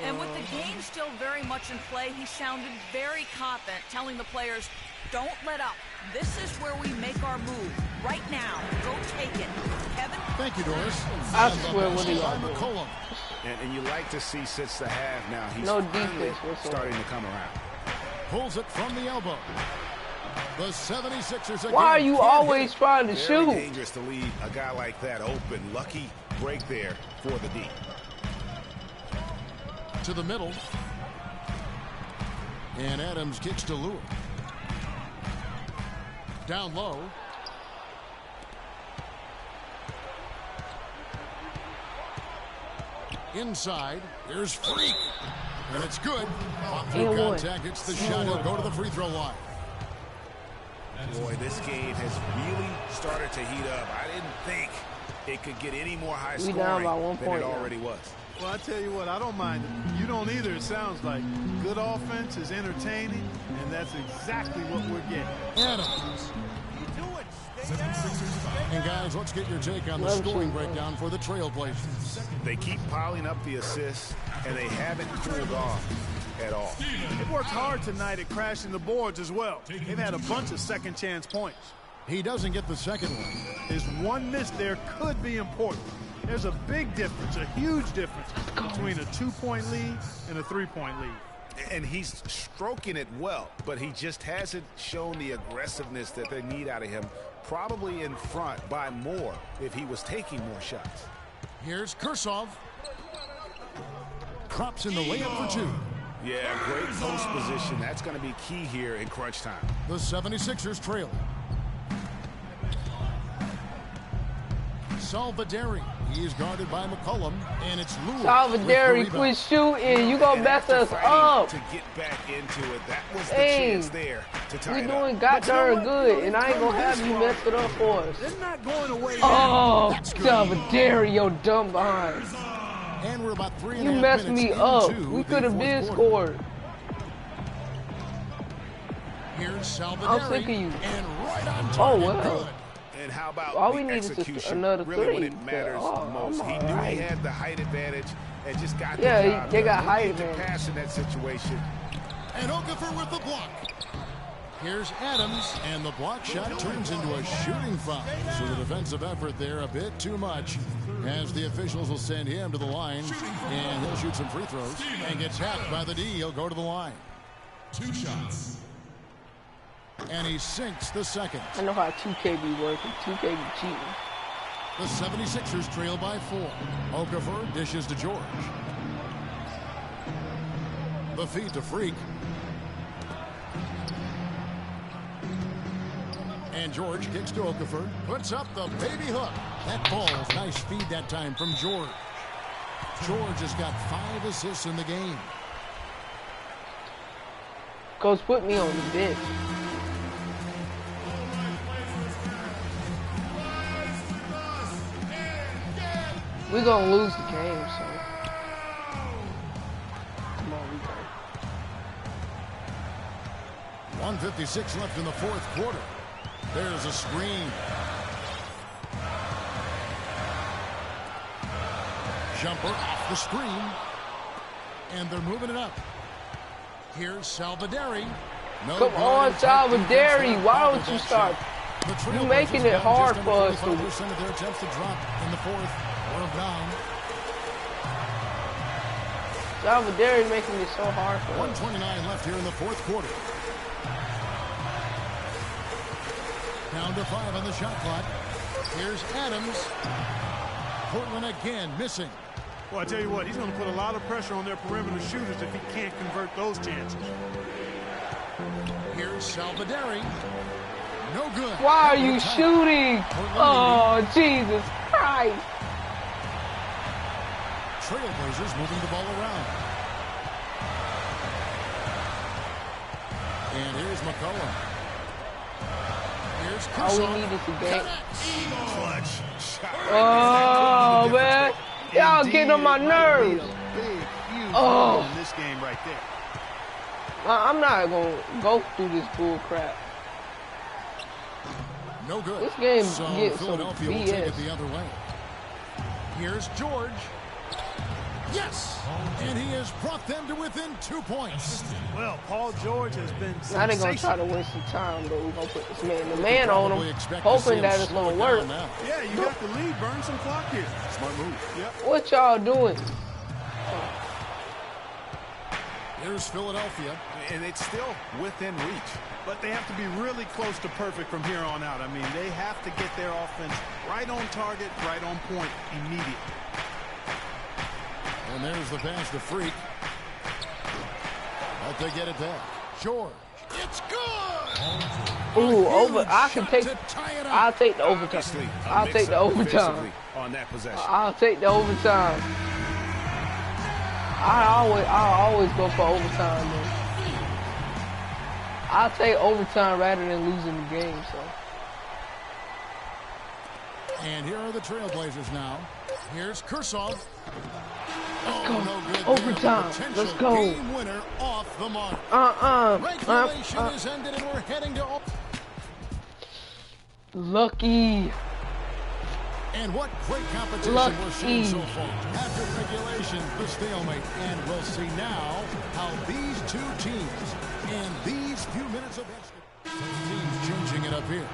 Speaker 7: And with the game still very much in play, he sounded very confident, telling the players, don't let up. This is where we make our move. Right now. Go take it. Kevin?
Speaker 6: Thank you, Doris.
Speaker 1: I swear, what are y'all doing?
Speaker 6: McCollum.
Speaker 5: And you like to see since the half now, he's finally starting to come around.
Speaker 6: Pulls it from the elbow. The 76ers again.
Speaker 1: Why are you always trying to shoot?
Speaker 5: Very dangerous to leave a guy like that open. Lucky break there for the D.
Speaker 6: To the middle. And Adams kicks to Lure. Down low. Inside. Here's Freak. And it's good. Through contact, hits the shot. He'll go to the free throw line.
Speaker 5: Boy, this game has really started to heat up. I didn't think it could get any more high scoring than it already was.
Speaker 8: Well, I tell you what, I don't mind it. You don't either, it sounds like. Good offense is entertaining, and that's exactly what we're getting.
Speaker 6: Adams. And guys, let's get your take on the scoring breakdown for the Trailblazers.
Speaker 5: They keep piling up the assists, and they haven't cooled off at all.
Speaker 8: They've worked hard tonight at crashing the boards as well. They've had a bunch of second chance points.
Speaker 6: He doesn't get the second one.
Speaker 8: His one miss there could be important. There's a big difference, a huge difference between a 2-point lead and a 3-point lead.
Speaker 5: And he's stroking it well, but he just hasn't shown the aggressiveness that they need out of him. Probably in front by more if he was taking more shots.
Speaker 6: Here's Kursov. Props in the layup for 2.
Speaker 5: Yeah, great post position. That's going to be key here in crunch time.
Speaker 6: The 76ers trail. Salvaderi. He is guarded by McCollum, and it's Lure.
Speaker 1: Salvaderi, quit shooting. You gonna mess us up.
Speaker 5: To get back into it, that was the chance there to tie
Speaker 1: we doing got darn good, and I ain't gonna have you mess it up for us.
Speaker 8: They're not going away.
Speaker 1: Oh, Salvaderi, yo dumb behind.
Speaker 6: And we're about 3.5
Speaker 1: You messed me up. We could have been scored.
Speaker 6: Here's Salvaderi.
Speaker 1: I'm sick of you.
Speaker 6: And right on target.
Speaker 1: Oh well.
Speaker 5: And how about
Speaker 1: all we
Speaker 5: the
Speaker 1: need
Speaker 5: execution?
Speaker 1: is another
Speaker 5: really
Speaker 1: three.
Speaker 5: when it matters most. He knew he had the height advantage and just got the job
Speaker 1: they got height
Speaker 5: advantage.
Speaker 1: advantage.
Speaker 5: Pass in that situation.
Speaker 6: And Okafor with the block. Here's Adams, and the block shot turns into a shooting foul. So the defensive effort there a bit too much, as the officials will send him to the line, and he'll shoot some free throws and gets hacked by the D. He'll go to the line.
Speaker 4: 2 shots.
Speaker 6: And he sinks the second.
Speaker 1: I know how 2K be working. 2K be cheating.
Speaker 6: The 76ers trail by 4. Okafor dishes to George. The feed to Freak. And George kicks to Okafor. Puts up the baby hook. That ball's nice feed that time from George. George has got 5 assists in the game.
Speaker 1: Coach put me on the bench. We're going to lose the game, so. Come on, we go.
Speaker 6: 1:56 left in the 4th quarter. There's a screen. Jumper off the screen. And they're moving it up. Here's Salvaderi. No
Speaker 1: Come on, Salvaderi. Why don't you start? You're making it hard for us.
Speaker 6: 25% of their attempts to drop in the fourth or down.
Speaker 1: Salvaderi making it so hard for us.
Speaker 6: 1:29 left here in the fourth quarter. Down to 5 on the shot clock. Here's Adams. Portland again missing.
Speaker 8: Well, I tell you what, he's going to put a lot of pressure on their perimeter shooters if he can't convert those chances.
Speaker 6: Here's Salvaderi. No good.
Speaker 1: Why are you shooting? Oh, Jesus Christ.
Speaker 6: Trailblazers moving the ball around. And here's McCollum. Here's Kershaw.
Speaker 1: All we need is a game.
Speaker 6: Clutch shot.
Speaker 1: Oh, man. Y'all getting on my nerves. Oh.
Speaker 8: In this game right there.
Speaker 1: I'm not going to go through this bull crap.
Speaker 6: No good.
Speaker 1: This game
Speaker 6: so
Speaker 1: gets
Speaker 6: Philadelphia
Speaker 1: some
Speaker 6: will take it
Speaker 1: BS.
Speaker 6: the other way. Here's George. Yes! And he has brought them to within 2 points.
Speaker 8: Well, Paul George has been
Speaker 1: Now they're going to try to waste some time, but we're going to put this man on him, hoping that it's going to work.
Speaker 8: Yeah, you got the lead. Burn some clock here.
Speaker 6: Smart move.
Speaker 8: Yep.
Speaker 1: What y'all doing?
Speaker 6: Here's Philadelphia.
Speaker 5: And it's still within reach.
Speaker 8: But they have to be really close to perfect from here on out. I mean, they have to get their offense right on target, right on point immediately.
Speaker 6: And there's the pass to Freak. But they get it back. George. It's good!
Speaker 1: Ooh, over. I can take. I'll take the overtime. I'll take the overtime.
Speaker 5: On that possession.
Speaker 1: I'll take the overtime. I always go for overtime, man. I'll take overtime rather than losing the game. So.
Speaker 6: And here are the Trailblazers now. Here's Kershaw.
Speaker 1: Let's go.
Speaker 6: No good
Speaker 1: Overtime. Let's go.
Speaker 6: Game winner off the mark. Regulation is ended and we're heading to
Speaker 1: Lucky.
Speaker 6: And what great competition we're seeing so far. After regulation, the stalemate. And we'll see now how these two teams in these few minutes of teams changing it up here.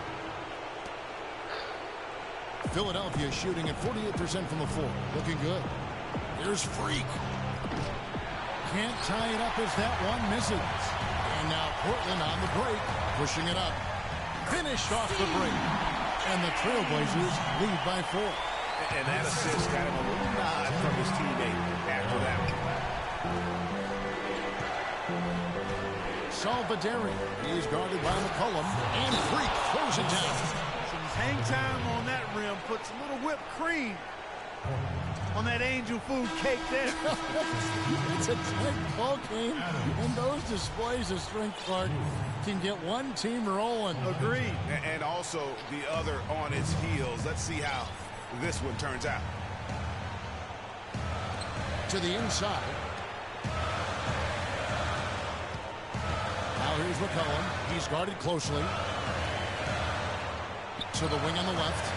Speaker 6: Philadelphia shooting at 48% from the floor. Looking good. Here's Freak. Can't tie it up as that one misses. And now Portland on the break, pushing it up. Finished off the break. And the Trailblazers lead by 4.
Speaker 5: And that assist got him a little nod from his teammate after that one.
Speaker 6: Salvaderi. He's guarded by McCollum. And Freak throws it down.
Speaker 8: Some hang time on that rim. Puts a little whipped cream on that angel food cake there.
Speaker 6: It's a tight ball game, and those displays of strength, Clark, can get one team rolling.
Speaker 8: Agreed.
Speaker 5: And also the other on its heels. Let's see how this one turns out.
Speaker 6: To the inside. Now here's McCollum. He's guarded closely. To the wing on the left.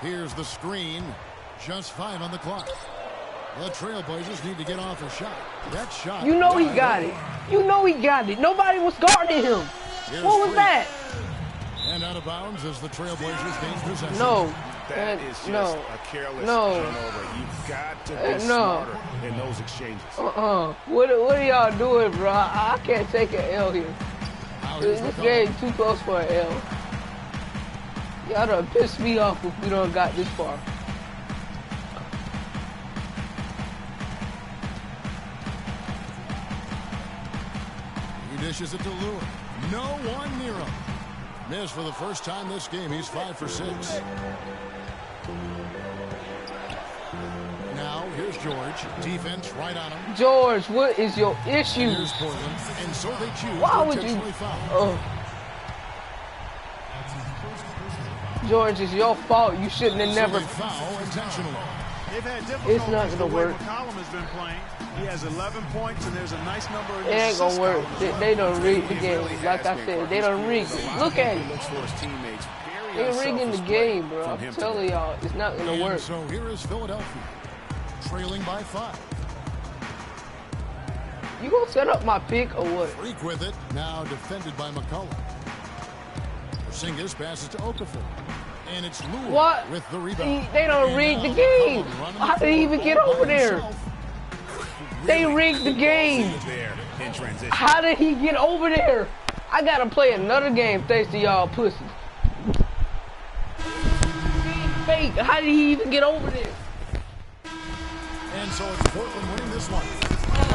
Speaker 6: Here's the screen. Just 5 on the clock. The Trailblazers need to get off a shot. That shot.
Speaker 1: You know he got it. You know he got it. Nobody was guarding him. What was that?
Speaker 6: And out of bounds as the Trailblazers gain possession.
Speaker 1: No.
Speaker 5: That is just a careless turnover. You've got to be smarter in those exchanges.
Speaker 1: What are y'all doing, bro? I can't take an L here. This game too close for an L. Y'all done pissed me off if we don't got this far.
Speaker 6: He dishes it to Lewis. No one near him. Missed for the first time this game. He's 5 for 6. Now, here's George. Defense right on him.
Speaker 1: George, what is your issue?
Speaker 6: Here's Portland. And so they choose.
Speaker 1: Why would you? George, it's your fault. You shouldn't have never.
Speaker 6: Foul intentionally.
Speaker 8: They've had difficulty.
Speaker 1: It's not going to work.
Speaker 8: McCollum has been playing. He has 11 points, and there's a nice number of
Speaker 1: It ain't going to work. They done rigged the game. Like I said, they done rigged it. Look at it.
Speaker 5: Looks for his teammates. Very
Speaker 1: They're rigging the game, bro. I'm telling y'all, it's not going to work.
Speaker 6: So here is Philadelphia, trailing by 5.
Speaker 1: You gonna set up my pick or what?
Speaker 6: Freak with it, now defended by McCullough. Porzingis passes to Okafor. And it's Lue with the rebound.
Speaker 1: They don't rig the game. How did he even get over there? They rigged the game. How did he get over there? I gotta play another game thanks to y'all pussies. Fake. How did he even get over there?
Speaker 6: And so it's Portland winning this one.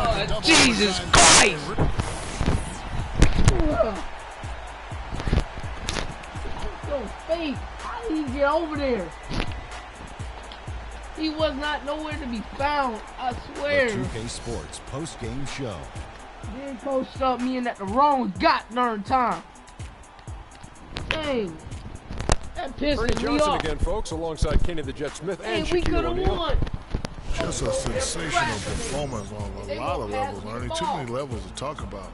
Speaker 1: Oh, Jesus Christ! So fake. How did he get over there? He was not nowhere to be found, I swear.
Speaker 2: The 2K Sports post-game show.
Speaker 1: Then coach stubbed me in at the wrong goddamn time. Dang. That pisses
Speaker 3: Ernie
Speaker 1: me
Speaker 3: Johnson
Speaker 1: off.
Speaker 3: again, folks, alongside Kenny the Jet Smith and
Speaker 1: Hey, we could
Speaker 3: Shaquille
Speaker 1: have
Speaker 3: O'Neal.
Speaker 1: won.
Speaker 16: Just a sensational performance on a lot of levels, Ernie. Too many levels to talk about.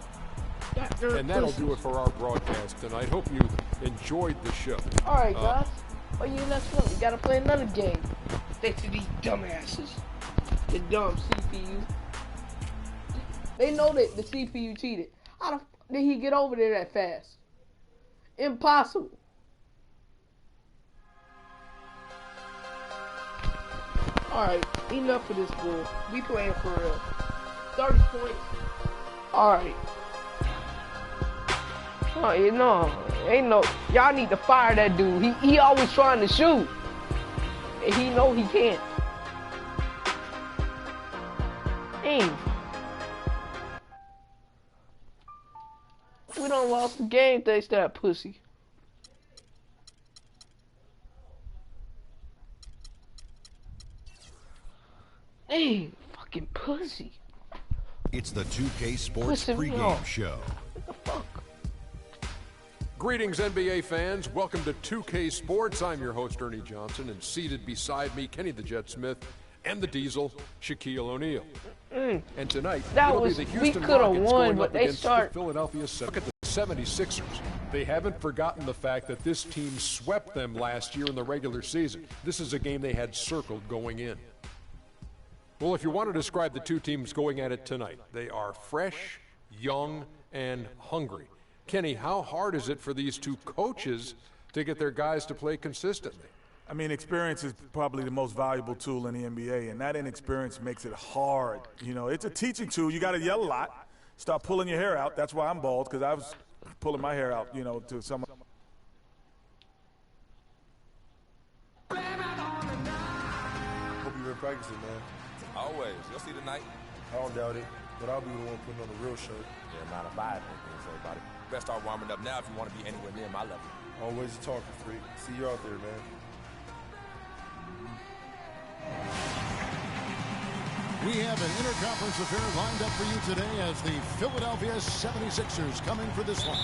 Speaker 3: And that'll do it for our broadcast tonight. Hope you enjoyed the show.
Speaker 1: All right, guys. Oh, yeah, let's go. We gotta play another game. Thanks to these dumbasses. The dumb CPU. They know that the CPU cheated. How the f did he get over there that fast? Impossible. Alright, enough of this bull. We playing for real. 30 points. Alright. Oh, you know, ain't no, y'all need to fire that dude. He always trying to shoot. And he know he can't. Dang. We done lost the game thanks to that pussy. Dang, fucking pussy.
Speaker 2: It's the 2K Sports pregame show.
Speaker 1: What the fuck?
Speaker 3: Greetings, NBA fans. Welcome to 2K Sports. I'm your host, Ernie Johnson, and seated beside me, Kenny the Jet Smith, and the Diesel, Shaquille O'Neal. And tonight, it'll be the Houston Rockets going up against the Philadelphia 76ers. They haven't forgotten the fact that this team swept them last year in the regular season. This is a game they had circled going in. Well, if you want to describe the two teams going at it tonight, they are fresh, young, and hungry. Kenny, how hard is it for these two coaches to get their guys to play consistently?
Speaker 12: I mean, experience is probably the most valuable tool in the NBA, and that inexperience makes it hard. You know, it's a teaching tool. You got to yell a lot, start pulling your hair out. That's why I'm bald, because I was pulling my hair out, you know, to some.
Speaker 13: Hope you've been practicing, man. Always. You'll see tonight. I don't doubt it, but I'll be the one putting on the real show. Yeah, not a bad thing, so everybody. Best start warming up now if you want to be anywhere near my level. Always a talking freak. See you out there, man.
Speaker 6: We have an interconference affair lined up for you today as the Philadelphia 76ers come in for this one.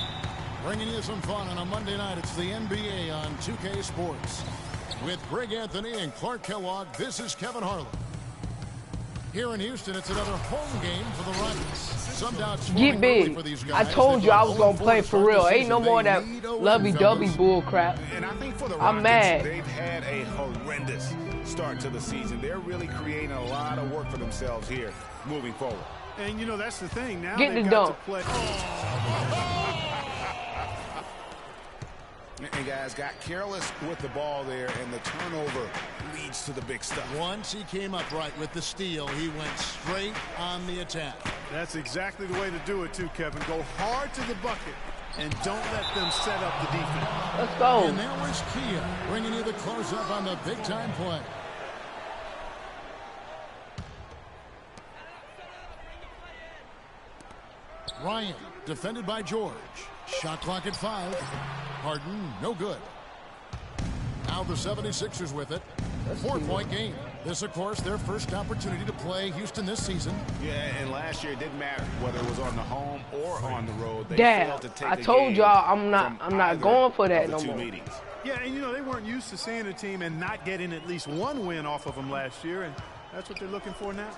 Speaker 6: Bringing you some fun on a Monday night. It's the NBA on 2K Sports. With Greg Anthony and Clark Kellogg, this is Kevin Harlan. Here in Houston, it's another home game for the Rockets. Some doubts
Speaker 1: get big.
Speaker 6: For these guys.
Speaker 1: I told you I was going to play for real. Ain't no more of that lovey-dovey bull crap.
Speaker 5: And I think for the
Speaker 1: I'm
Speaker 5: Rockets,
Speaker 1: mad.
Speaker 5: They've had a horrendous start to the season. They're really creating a lot of work for themselves here moving forward.
Speaker 8: And, you know, that's the thing. Now
Speaker 1: Get
Speaker 8: they've
Speaker 1: the
Speaker 8: got
Speaker 1: dunk.
Speaker 8: to play.
Speaker 5: And guys got careless with the ball there, and the turnover leads to the big stuff.
Speaker 6: Once he came up right with the steal, he went straight on the attack.
Speaker 8: That's exactly the way to do it, too, Kevin. Go hard to the bucket and don't let them set up the defense.
Speaker 1: Let's go.
Speaker 6: And there was Kia bringing you the close-up on the big-time play. Ryan, defended by George. Shot clock at 5. Harden, no good. Now the 76ers with it. 4-point game. This, of course, their first opportunity to play Houston this season.
Speaker 5: Yeah, and last year it didn't matter whether it was on the home or on the road. They
Speaker 1: Damn,
Speaker 5: failed to take
Speaker 1: I
Speaker 5: the
Speaker 1: told
Speaker 5: game
Speaker 1: y'all I'm not going for that
Speaker 5: of the
Speaker 1: no
Speaker 5: two
Speaker 1: more.
Speaker 5: meetings.
Speaker 8: Yeah, and, you know, they weren't used to seeing a team and not getting at least one win off of them last year, and that's what they're looking for now.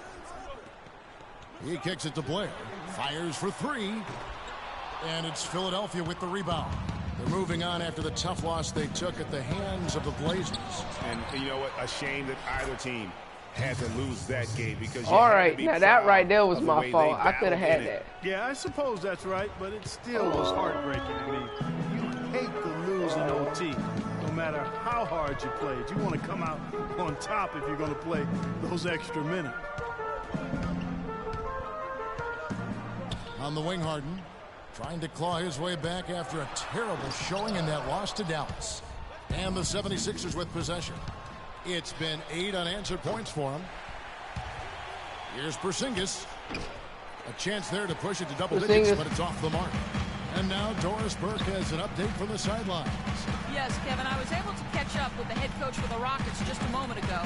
Speaker 6: He kicks it to Blair. Fires for 3. And it's Philadelphia with the rebound. They're moving on after the tough loss they took at the hands of the Blazers.
Speaker 5: And you know what? A shame that either team had to lose that game because.
Speaker 1: All right, now that right there was my fault. I could have had that.
Speaker 8: Yeah, I suppose that's right, but it still was heartbreaking. I mean, you hate to lose in OT. No matter how hard you played, you want to come out on top if you're going to play those extra minutes.
Speaker 6: On the wing, Harden trying to claw his way back after a terrible showing in that loss to Dallas. And the 76ers with possession. It's been 8 unanswered points for him. Here's Porzingis. A chance there to push it to double digits, but it's off the mark. And now Doris Burke has an update from the sidelines.
Speaker 7: Yes, Kevin, I was able to catch up with the head coach for the Rockets just a moment ago.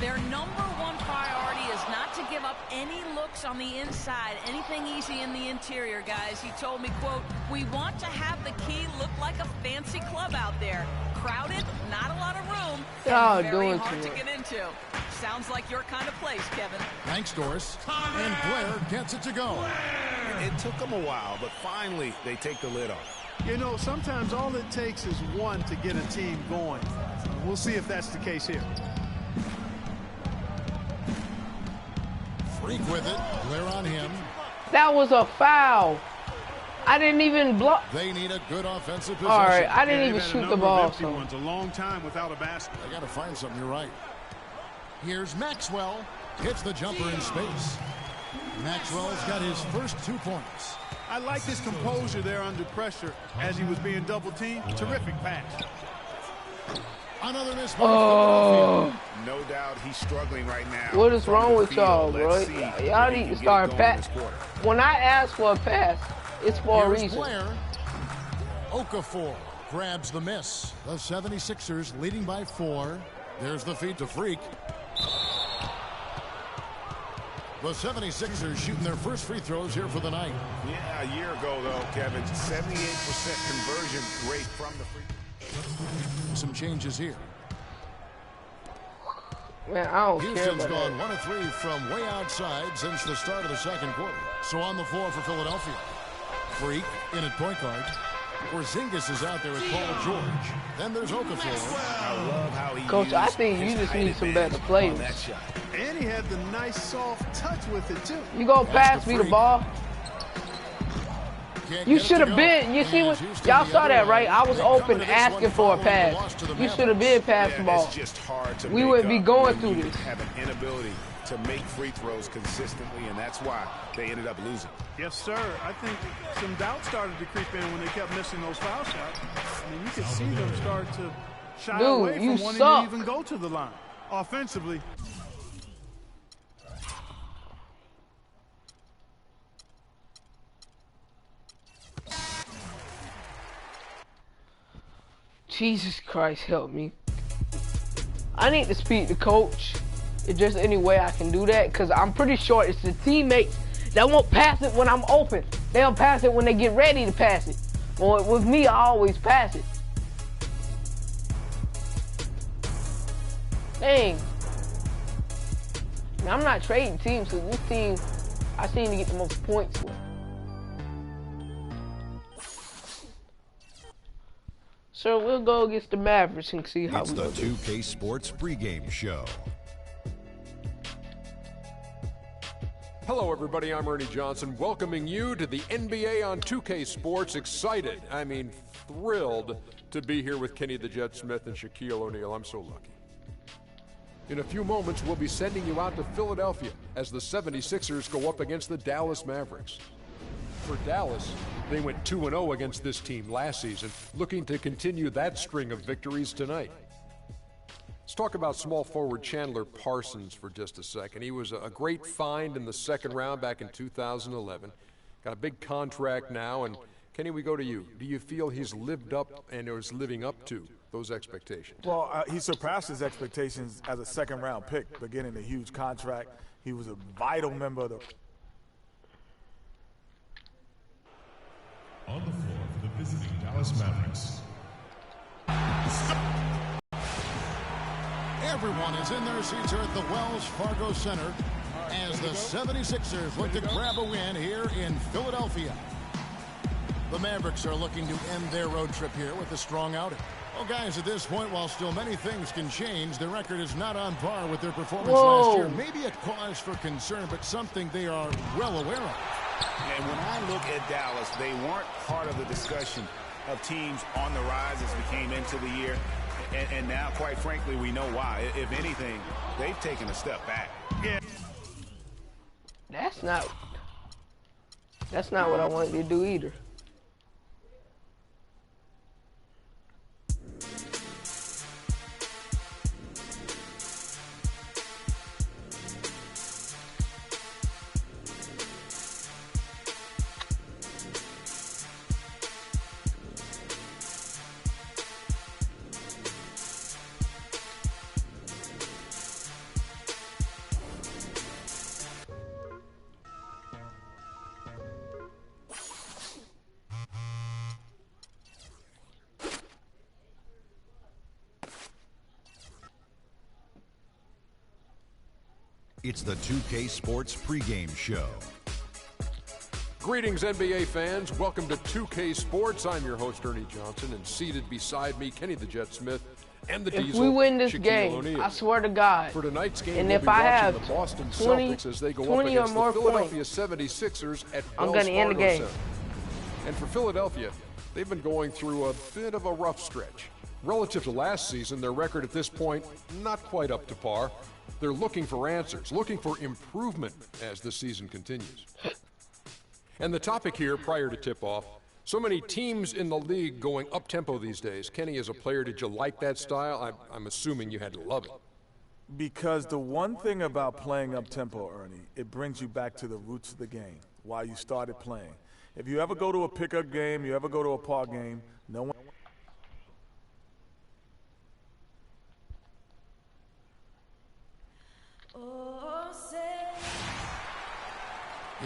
Speaker 7: Their #1 priority is not to give up any looks on the inside, anything easy in the interior, guys. He told me, quote, "We want to have the key look like a fancy club out there. Crowded, not a lot of room, and very hard to get into." Sounds like your kind of place, Kevin.
Speaker 6: Thanks, Doris. And Blair gets it to go.
Speaker 5: It took them a while, but finally they take the lid off.
Speaker 8: You know, sometimes all it takes is one to get a team going. We'll see if that's the case here.
Speaker 6: Freak with it. Blair on him.
Speaker 1: That was a foul. I didn't even block.
Speaker 6: They need a good offensive possession.
Speaker 1: All right, I didn't even shoot the ball.
Speaker 8: So. A long time without a basket.
Speaker 6: They got to find something. You're right. Here's Maxwell. Hits the jumper in space. Maxwell's got his first 2 points.
Speaker 8: I like his composure there under pressure as he was being double-teamed. Terrific pass.
Speaker 6: Another miss.
Speaker 5: No doubt he's struggling right now.
Speaker 1: What is wrong with y'all, bro? Y'all need to start pass. When I ask for a pass, it's for a reason.
Speaker 6: Blair. Okafor grabs the miss. The 76ers leading by 4. There's the feed to Freak. The 76ers shooting their first free throws here for the night.
Speaker 5: Yeah, a year ago, though, Kevin, 78% conversion rate from the free throw.
Speaker 6: Some changes here.
Speaker 1: Man, I don't
Speaker 6: Houston's
Speaker 1: care
Speaker 6: gone 1 of 3 from way outside since the start of the second quarter. So on the floor for Philadelphia. Freak in at point guard. Porzingis is out there with Paul George. Then there's Okafor.
Speaker 5: I love how he
Speaker 1: Coach, I think you just need some better players.
Speaker 8: And he had the nice soft touch with it, too.
Speaker 1: You gonna pass me the ball? You should have been. You see what? Y'all saw that, right? I was open asking for a pass. You should have been passed the ball. We wouldn't be going through this.
Speaker 5: Have an inability to make free throws consistently, and that's why they ended up losing.
Speaker 8: Yes, sir. I think some doubt started to creep in when they kept missing those foul shots. I mean, you could see them start to shy away from wanting to even go to the line. Offensively,
Speaker 1: Jesus Christ, help me. I need to speak to coach. Is there any way I can do that? Because I'm pretty sure it's the teammates that won't pass it when I'm open. They'll pass it when they get ready to pass it. Well, with me, I always pass it. Dang. Now, I'm not trading teams, so this team, I seem to get the most points with. So we'll go against the Mavericks and see how
Speaker 2: it's the 2K Sports pregame show.
Speaker 3: Hello, everybody. I'm Ernie Johnson, welcoming you to the NBA on 2K Sports. Excited, I mean thrilled to be here with Kenny the Jet Smith and Shaquille O'Neal. I'm so lucky. In a few moments, we'll be sending you out to Philadelphia as the 76ers go up against the Dallas Mavericks. For Dallas, they went 2-0 against this team last season, looking to continue that string of victories tonight. Let's talk about small forward Chandler Parsons for just a second. He was a great find in the second round back in 2011. Got a big contract now, and Kenny, we go to you. Do you feel he's lived up and is living up to those expectations?
Speaker 12: Well, he surpassed his expectations as a second-round pick, but getting a huge contract. He was a vital member of the...
Speaker 17: On the floor for the visiting Dallas Mavericks.
Speaker 6: Everyone is in their seats here at the Wells Fargo Center as the 76ers look to grab a win here in Philadelphia. The Mavericks are looking to end their road trip here with a strong outing. Well, guys, at this point, while still many things can change, their record is not on par with their performance last year. Maybe a cause for concern, but something they are well aware of.
Speaker 5: And when I look at Dallas, they weren't part of the discussion of teams on the rise as we came into the year. And now, quite frankly, we know why. If anything, they've taken a step back.
Speaker 8: Yeah.
Speaker 1: That's not what I wanted to do either.
Speaker 2: It's the 2K Sports pregame show.
Speaker 3: Greetings, NBA fans. Welcome to 2K Sports. I'm your host, Ernie Johnson, and seated beside me, Kenny the Jet Smith and the Diesel.
Speaker 1: If we win this
Speaker 3: Shaquille
Speaker 1: game,
Speaker 3: O'Neal.
Speaker 1: I swear to God.
Speaker 3: For tonight's game,
Speaker 1: and
Speaker 3: we'll
Speaker 1: if
Speaker 3: be
Speaker 1: I
Speaker 3: watching
Speaker 1: have
Speaker 3: the Boston
Speaker 1: 20
Speaker 3: Celtics as they go up
Speaker 1: or
Speaker 3: against
Speaker 1: more
Speaker 3: the Philadelphia
Speaker 1: points,
Speaker 3: 76ers at
Speaker 1: I'm
Speaker 3: Wells
Speaker 1: gonna end the
Speaker 3: Fargo
Speaker 1: game.
Speaker 3: Center. And for Philadelphia, they've been going through a bit of a rough stretch. Relative to last season, their record at this point, not quite up to par. They're looking for answers, looking for improvement as the season continues. And the topic here, prior to tip-off, so many teams in the league going up-tempo these days. Kenny, as a player, did you like that style? I'm assuming you had to love it.
Speaker 12: Because the one thing about playing up-tempo, Ernie, it brings you back to the roots of the game, why you started playing. If you ever go to a pickup game, you ever go to a park game, no one...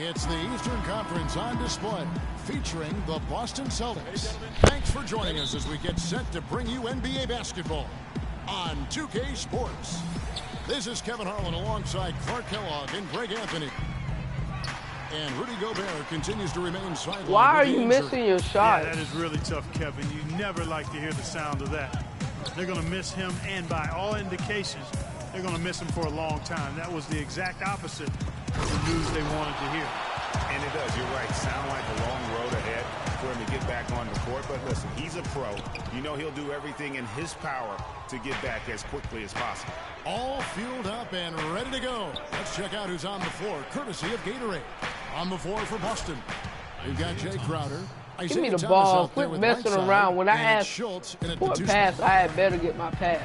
Speaker 6: It's the Eastern Conference on display, featuring the Boston Celtics. Thanks for joining us as we get set to bring you NBA basketball on 2K Sports. This is Kevin Harlan alongside Clark Kellogg and Greg Anthony. And Rudy Gobert continues to remain sidelined.
Speaker 1: Why are you missing your shot?
Speaker 8: Yeah, that is really tough, Kevin. You never like to hear the sound of that. They're going to miss him, and by all indications, they're going to miss him for a long time. That was the exact opposite of the news they wanted to hear.
Speaker 5: And it does. You're right. Sound like a long road ahead for him to get back on the court. But listen, he's a pro. You know he'll do everything in his power to get back as quickly as possible.
Speaker 6: All fueled up and ready to go. Let's check out who's on the floor, courtesy of Gatorade. On the floor for Boston, we've got Jay Crowder.
Speaker 1: Give me the ball. Quit messing around. When I ask for a pass, I had better get my pass.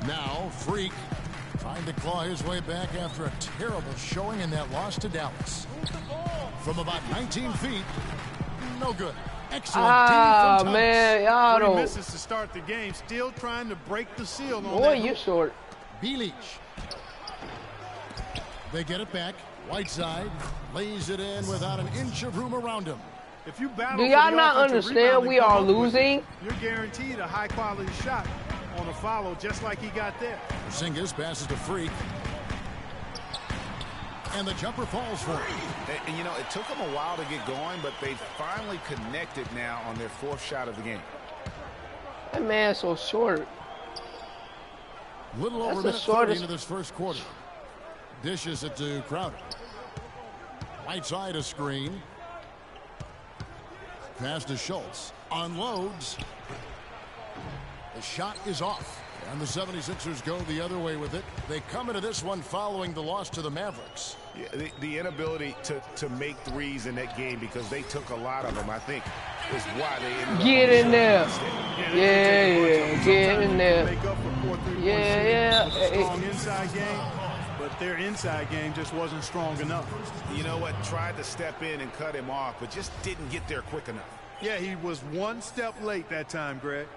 Speaker 6: Now, Freak trying to claw his way back after a terrible showing in that loss to Dallas. From about 19 feet, no good. Excellent D from
Speaker 1: man, y'all don't.
Speaker 8: Misses to start the game, still trying to break the seal on
Speaker 1: Boy, you're short.
Speaker 6: Bilic. They get it back. Whiteside lays it in without an inch of room around him.
Speaker 8: If you battle
Speaker 1: do y'all not understand we are losing?
Speaker 8: You're guaranteed a high-quality shot on a follow, just like he got there.
Speaker 6: Porzingis passes to Freak. And the jumper falls for him.
Speaker 5: And, you know, it took them a while to get going, but they finally connected now on their fourth shot of the game.
Speaker 1: That man's so short.
Speaker 6: Little over a minute 30 into this first quarter. Dishes it to Crowder. Whiteside a screen. Pass to Schultz. Unloads. The shot is off. And the 76ers go the other way with it. They come into this one following the loss to the Mavericks.
Speaker 5: Yeah, the inability to make threes in that game, because they took a lot of them, I think, is why they ended up.
Speaker 1: Get in there. Yeah, get in there. Yeah.
Speaker 8: Strong inside game, but their inside game just wasn't strong enough.
Speaker 5: You know what? Tried to step in and cut him off, but just didn't get there quick enough.
Speaker 8: Yeah, he was one step late that time, Greg.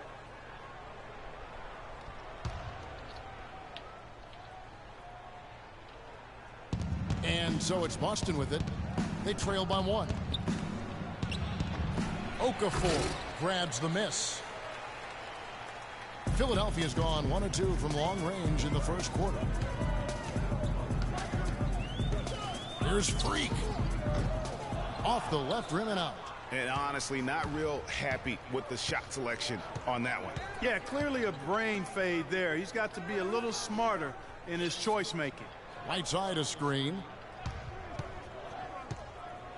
Speaker 6: And so it's Boston with it. They trail by one. Okafor grabs the miss. Philadelphia's gone 1 of 2 from long range in the first quarter. Here's Freak. Off the left rim and out.
Speaker 5: And honestly, not real happy with the shot selection on that one.
Speaker 8: Yeah, clearly a brain fade there. He's got to be a little smarter in his choice making.
Speaker 6: Right side a screen.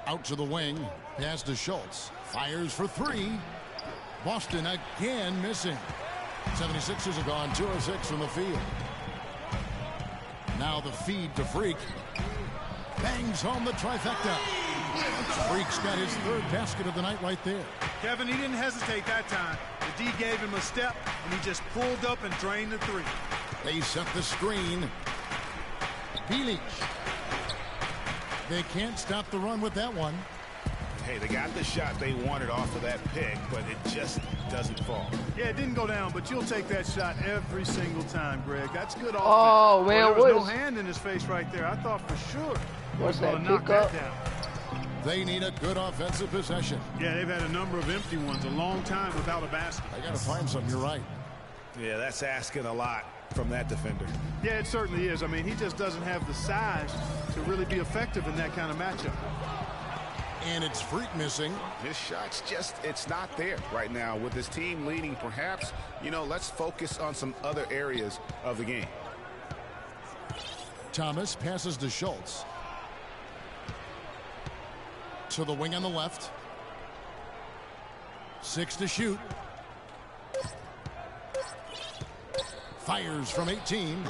Speaker 6: Out to the wing. Pass to Schultz. Fires for three. Boston again missing. 76ers have gone 2 of 6 from the field. Now the feed to Freak. Bangs home the trifecta. Freak's got his 3rd basket of the night right there.
Speaker 8: Kevin, he didn't hesitate that time. The D gave him a step, and he just pulled up and drained the 3.
Speaker 6: They set the screen. Bjelic. They can't stop the run with that one.
Speaker 5: Hey, they got the shot they wanted off of that pick, but it just doesn't fall.
Speaker 8: Yeah, it didn't go down, but you'll take that shot every single time, Greg. That's good offense.
Speaker 1: Oh, man,
Speaker 8: well, there was no hand in his face right there. I thought for sure.
Speaker 1: What's that
Speaker 8: knock
Speaker 1: pick up?
Speaker 8: that down.
Speaker 6: They need a good offensive possession.
Speaker 8: Yeah, they've had a number of empty ones, a long time without a basket.
Speaker 6: I got to find something. You're right.
Speaker 5: Yeah, that's asking a lot from that defender.
Speaker 8: Yeah, it certainly is. I mean, he just doesn't have the size to really be effective in that kind of matchup.
Speaker 6: And it's Freak missing.
Speaker 5: His shot's just, it's not there right now. With his team leading, perhaps, you know, let's focus on some other areas of the game.
Speaker 6: Thomas passes to Schultz. To the wing on the left. 6 to shoot. Fires from 18.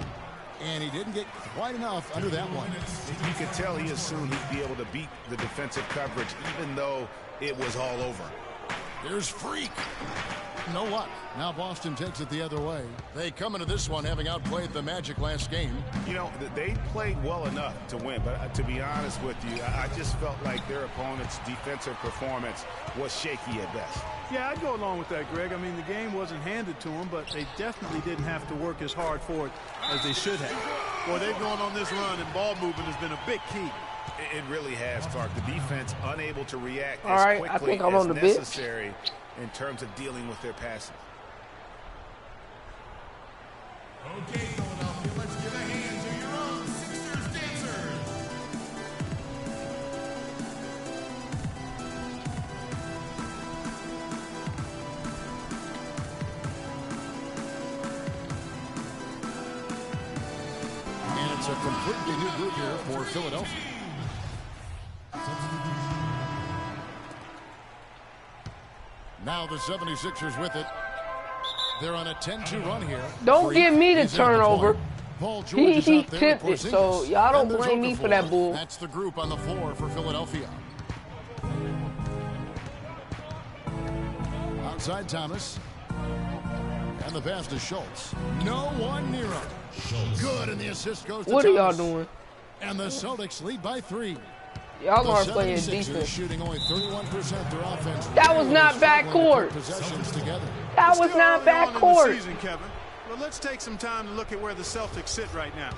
Speaker 6: And he didn't get quite enough under that one.
Speaker 5: You could tell he assumed he'd be able to beat the defensive coverage, even though it was all over.
Speaker 6: There's Freak. No luck. Now Boston takes it the other way. They come into this one having outplayed the Magic last game.
Speaker 5: You know, they played well enough to win, but to be honest with you, I just felt like their opponent's defensive performance was shaky at best.
Speaker 8: Yeah, I'd go along with that, Greg. I mean, the game wasn't handed to them, but they definitely didn't have to work as hard for it as they should have. Boy, they've gone on this run, and ball movement has been a big key.
Speaker 5: It really has, Clark. The defense unable to react
Speaker 1: All
Speaker 5: as
Speaker 1: right,
Speaker 5: quickly
Speaker 1: I think I'm
Speaker 5: as
Speaker 1: on the
Speaker 5: necessary in terms of dealing with their passing.
Speaker 17: Okay, Philadelphia, let's give a hand to your own Sixers dancers.
Speaker 6: And it's a completely new group here for Philadelphia. Now the 76ers with it. They're on a 10-2 run here.
Speaker 1: Don't give me the turnover.
Speaker 6: Paul George
Speaker 1: He
Speaker 6: is out there
Speaker 1: tipped
Speaker 6: for
Speaker 1: it, so
Speaker 6: Porzingis.
Speaker 1: y'all don't
Speaker 6: And there's
Speaker 1: blame me for that bull.
Speaker 6: That's the group on the floor for Philadelphia. Outside Thomas. And the pass to Schultz. No one near him. Good, and the assist goes to
Speaker 1: What are y'all
Speaker 6: Thomas.
Speaker 1: doing?
Speaker 6: And the Celtics lead by 3.
Speaker 1: Y'all aren't
Speaker 6: The
Speaker 1: playing
Speaker 6: 76ers
Speaker 1: defense.
Speaker 6: shooting only 31% their offense.
Speaker 1: That was not backcourt.
Speaker 6: Possessions together.
Speaker 1: That was
Speaker 8: Still
Speaker 1: not
Speaker 8: early on in the
Speaker 1: backcourt.
Speaker 8: season, Kevin. Well, let's take some time to look at where the Celtics sit right now.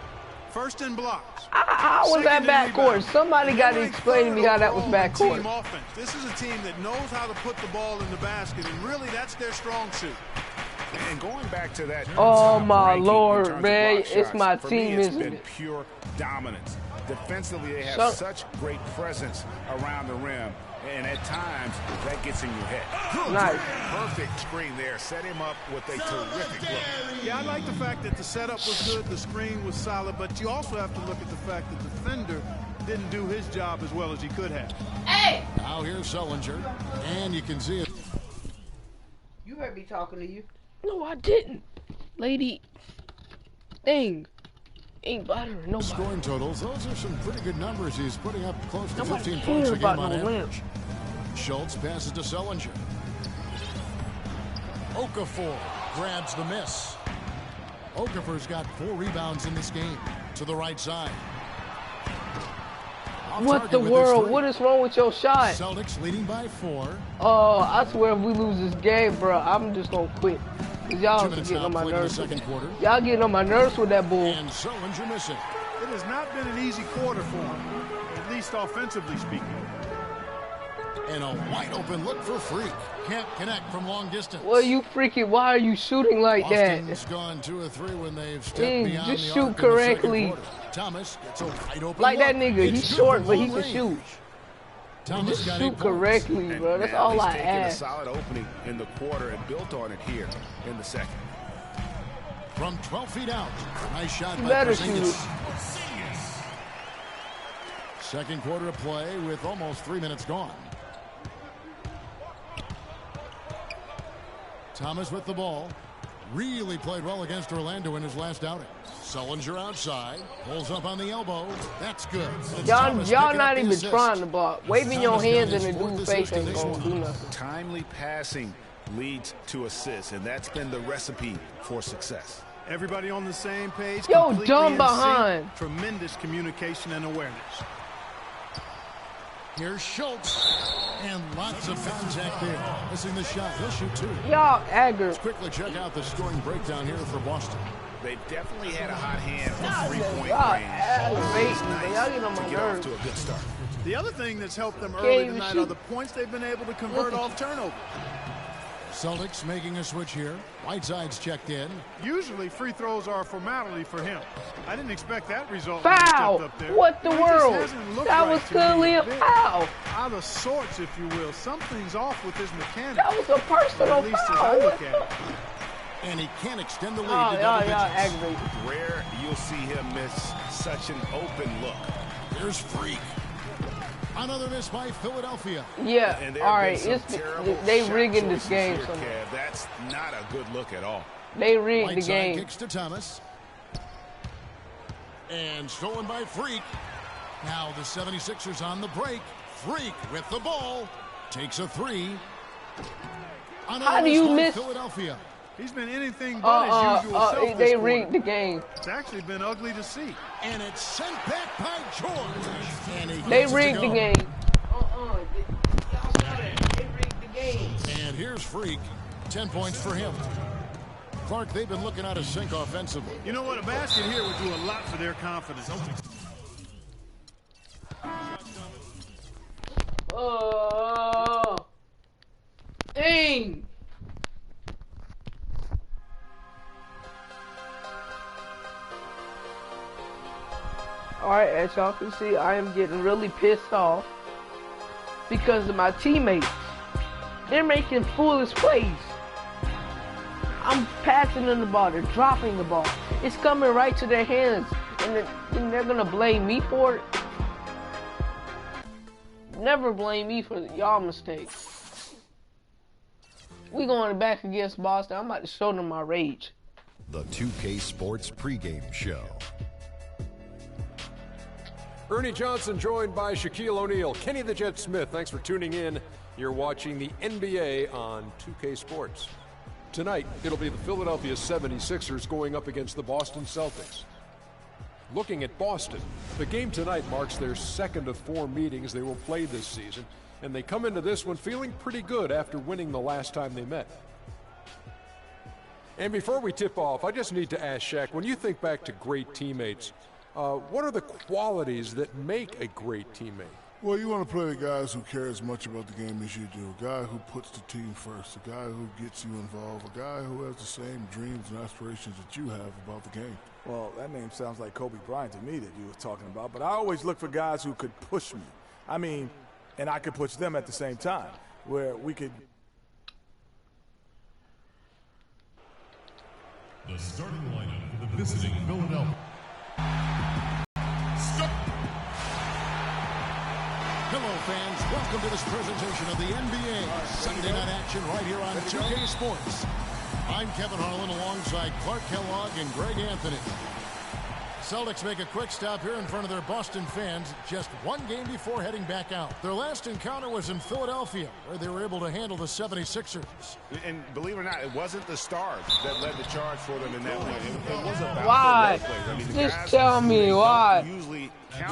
Speaker 8: First in blocks.
Speaker 1: How was that
Speaker 8: Second in
Speaker 1: backcourt?
Speaker 8: rebounds.
Speaker 1: Somebody got to
Speaker 8: They're ranked
Speaker 1: explain to me
Speaker 8: third
Speaker 1: how that was
Speaker 8: overall in
Speaker 1: backcourt.
Speaker 8: team offense. This is a team that knows how to put the ball in the basket, and really that's their strong suit.
Speaker 5: And going back to that,
Speaker 1: Oh,
Speaker 5: top
Speaker 1: my
Speaker 5: ranking in
Speaker 1: Lord,
Speaker 5: terms of
Speaker 1: man.
Speaker 5: block
Speaker 1: It's
Speaker 5: shots,
Speaker 1: my
Speaker 5: for
Speaker 1: team,
Speaker 5: me, it's
Speaker 1: isn't
Speaker 5: been
Speaker 1: it?
Speaker 5: pure dominance. Defensively, they have
Speaker 1: So-
Speaker 5: such great presence around the rim, and at times that gets in your head.
Speaker 1: Nice.
Speaker 5: Perfect screen there. Set him up with a terrific look.
Speaker 8: Yeah, I like the fact that the setup was good, the screen was solid, but you also have to look at the fact that the defender didn't do his job as well as he could have.
Speaker 1: Hey!
Speaker 6: Now here's Sullinger, and you can see it.
Speaker 18: You heard me talking to you.
Speaker 1: No, I didn't. Lady. Thing. Ain't bothering nobody.
Speaker 6: Scoring totals, those are some pretty good numbers. He's putting up close to
Speaker 1: Nobody
Speaker 6: 15 points a
Speaker 1: cares
Speaker 6: game
Speaker 1: about
Speaker 6: on
Speaker 1: no
Speaker 6: average. Schultz passes to Sullinger. Okafor grabs the miss. Okafor's got 4 rebounds in this game. To the right side. Off
Speaker 1: What
Speaker 6: target
Speaker 1: the
Speaker 6: with his
Speaker 1: world?
Speaker 6: 3.
Speaker 1: What is wrong with your shot?
Speaker 6: Celtics leading by 4.
Speaker 1: Oh, I swear if we lose this game, bro, I'm just gonna quit. Cause y'all
Speaker 6: 2 minutes
Speaker 1: getting
Speaker 6: now
Speaker 1: on my
Speaker 6: played in the
Speaker 1: nerves.
Speaker 6: second quarter.
Speaker 1: Y'all getting on my nerves with that bull.
Speaker 6: And Sullinger missing.
Speaker 8: It has not been an easy quarter for him, at least offensively speaking.
Speaker 6: And a wide open look for Freak. Can't connect from long distance.
Speaker 1: Well, you freaking, why are you shooting like
Speaker 6: Boston's
Speaker 1: that?
Speaker 6: gone 2 of 3 when they've stepped
Speaker 1: Dang,
Speaker 6: beyond
Speaker 1: just
Speaker 6: the
Speaker 1: shoot
Speaker 6: arc in the second
Speaker 1: correctly.
Speaker 6: quarter. Thomas gets a wide open
Speaker 1: Like that
Speaker 6: look.
Speaker 1: nigga,
Speaker 6: It's
Speaker 1: he's
Speaker 6: good
Speaker 1: short,
Speaker 6: from
Speaker 1: but he
Speaker 6: long
Speaker 1: can
Speaker 6: range.
Speaker 1: shoot. Just shoot correctly, bro. That's all I ask.
Speaker 5: A solid opening in the quarter and built on it here in the second.
Speaker 6: From 12 feet out, nice shot by
Speaker 1: Better shoot.
Speaker 6: Second quarter of play with almost 3 minutes gone. Thomas with the ball. Really played well against Orlando in his last outing. Sullinger outside. Pulls up on the elbow. That's good.
Speaker 1: Y'all not even trying to block. Waving your hands in the dude's face ain't gonna do nothing.
Speaker 5: Timely passing leads to assists, and that's been the recipe for success.
Speaker 8: Everybody on the same page.
Speaker 1: Yo, dumb behind.
Speaker 8: Tremendous communication and awareness.
Speaker 6: Here's Schultz. And lots of contact there. Missing the shot. He'll shoot two.
Speaker 1: Y'all aggro.
Speaker 6: Let's quickly check out the scoring breakdown here for Boston.
Speaker 5: They've definitely had a hot hand from three-point
Speaker 1: range. Y'all get on my nerves.
Speaker 5: To a good start.
Speaker 8: The other thing that's helped them early tonight are the points they've been able to convert off turnover.
Speaker 6: Celtics making a switch here. Whiteside's checked in.
Speaker 8: Usually free throws are a formality for him. I didn't expect that result.
Speaker 1: Foul!
Speaker 8: Up there.
Speaker 1: What the world? That was clearly a foul.
Speaker 8: Out of sorts, if you will. Something's off with his mechanics.
Speaker 1: That was a personal foul.
Speaker 6: And he can't extend the lead to
Speaker 1: double
Speaker 6: digits.
Speaker 5: Rare you'll see him miss such an open look.
Speaker 6: There's Freak. Another miss by Philadelphia.
Speaker 1: Yeah, all right. They rigging this game.
Speaker 5: That's not a good look at all.
Speaker 1: They rigged the game.
Speaker 6: Kicks to Thomas. And stolen by Freak. Now the 76ers on the break. Freak with the ball. Takes a three.
Speaker 1: How do you miss?
Speaker 8: Philadelphia. He's been anything but his usual self.
Speaker 1: They rigged the game.
Speaker 8: It's actually been ugly to see.
Speaker 6: And it's sent back by George. And
Speaker 1: they rigged the game. They rigged the game.
Speaker 6: And here's Freak. 10 points for him. Clark, they've been looking out of sync offensively.
Speaker 8: You know what? A basket here would do a lot for their confidence.
Speaker 1: Dang. Alright, as y'all can see, I am getting really pissed off because of my teammates. They're making foolish plays. I'm passing them the ball, they're dropping the ball. It's coming right to their hands, and they're gonna blame me for it. Never blame me for y'all mistakes. We going back against Boston. I'm about to show them my rage.
Speaker 2: The 2K Sports pregame show.
Speaker 3: Ernie Johnson joined by Shaquille O'Neal. Kenny the Jet Smith, thanks for tuning in. You're watching the NBA on 2K Sports. Tonight, it'll be the Philadelphia 76ers going up against the Boston Celtics. Looking at Boston, the game tonight marks their second of 4 meetings they will play this season, and they come into this one feeling pretty good after winning the last time they met. And before we tip off, I just need to ask Shaq, when you think back to great teammates, what are the qualities that make a great teammate?
Speaker 16: Well, you want to play with guys who care as much about the game as you do. A guy who puts the team first. A guy who gets you involved. A guy who has the same dreams and aspirations that you have about the game.
Speaker 12: Well, that name sounds like Kobe Bryant to me that you were talking about. But I always look for guys who could push me. I mean, and I could push them at the same time, where we could.
Speaker 4: The starting lineup for the visiting Philadelphia.
Speaker 6: Hello, fans. Welcome to this presentation of the NBA Sunday Night Action right here on 2K Sports. I'm Kevin Harlan alongside Clark Kellogg and Greg Anthony. Celtics make a quick stop here in front of their Boston fans just one game before heading back out. Their last encounter was in Philadelphia, where they were able to handle the 76ers.
Speaker 5: And believe it or not, it wasn't the Stars that led the charge for them in that win. It was about
Speaker 1: why?
Speaker 5: I mean,
Speaker 1: just tell me why.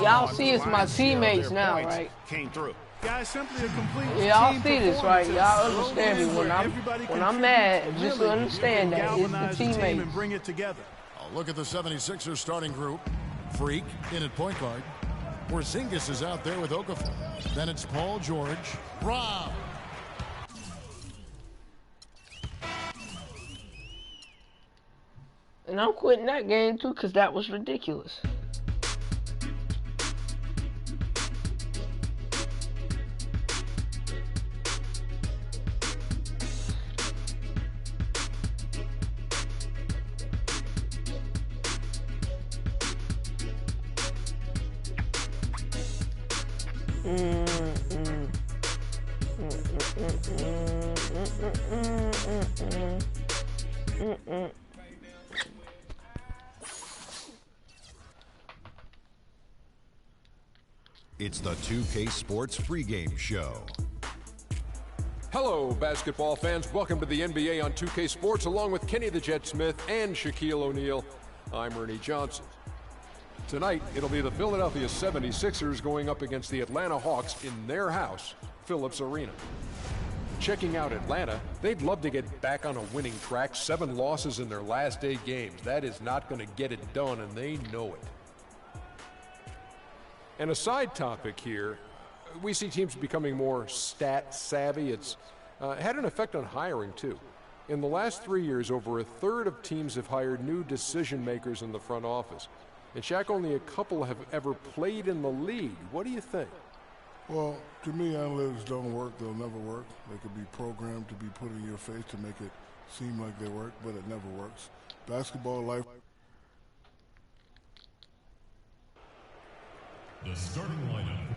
Speaker 5: Y'all
Speaker 1: see it's my teammates now, right?
Speaker 5: Came through.
Speaker 8: Guys, simply a complete
Speaker 1: y'all see this, right? Y'all understand me when I'm mad. Just understand that it's the teammates.
Speaker 8: And bring it together.
Speaker 6: Look at the 76ers starting group. Freak in at point guard. Porzingis is out there with Okafor. Then it's Paul George. Rob.
Speaker 1: And I'm quitting that game too because that was ridiculous.
Speaker 2: It's the 2K Sports pregame show.
Speaker 3: Hello, basketball fans. Welcome to the NBA on 2K Sports, along with Kenny the Jet Smith and Shaquille O'Neal. I'm Ernie Johnson. Tonight, it'll be the Philadelphia 76ers going up against the Atlanta Hawks in their house, Phillips Arena. Checking out Atlanta, they'd love to get back on a winning track. 7 losses in their last 8 games. That is not going to get it done, and they know it. And a side topic here, we see teams becoming more stat savvy. It's had an effect on hiring, too. In the last 3 years, over a third of teams have hired new decision makers in the front office. And Shaq, only a couple have ever played in the league. What do you think?
Speaker 16: Well, to me, analytics don't work. They'll never work. They could be programmed to be put in your face to make it seem like they work, but it never works. Basketball life.
Speaker 17: The starting lineup.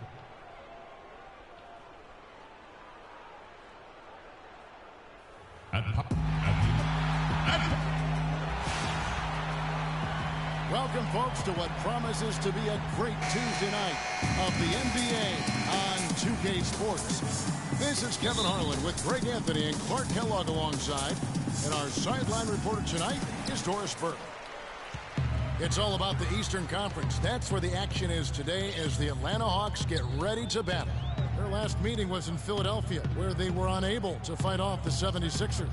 Speaker 6: Welcome, folks, to what promises to be a great Tuesday night of the NBA on 2K Sports. This is Kevin Harlan with Greg Anthony and Clark Kellogg alongside. And our sideline reporter tonight is Doris Burke. It's all about the Eastern Conference. That's where the action is today as the Atlanta Hawks get ready to battle. Their last meeting was in Philadelphia, where they were unable to fight off the 76ers.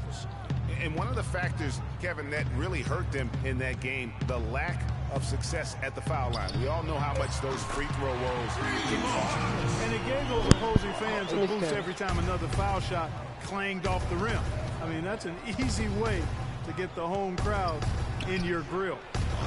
Speaker 5: And one of the factors, Kevin, that really hurt them in that game, the lack of success at the foul line. We all know how much those free throw woes can cost.
Speaker 8: And it gave those opposing fans a boost every time another foul shot clanged off the rim. I mean, that's an easy way to get the home crowd in your grill.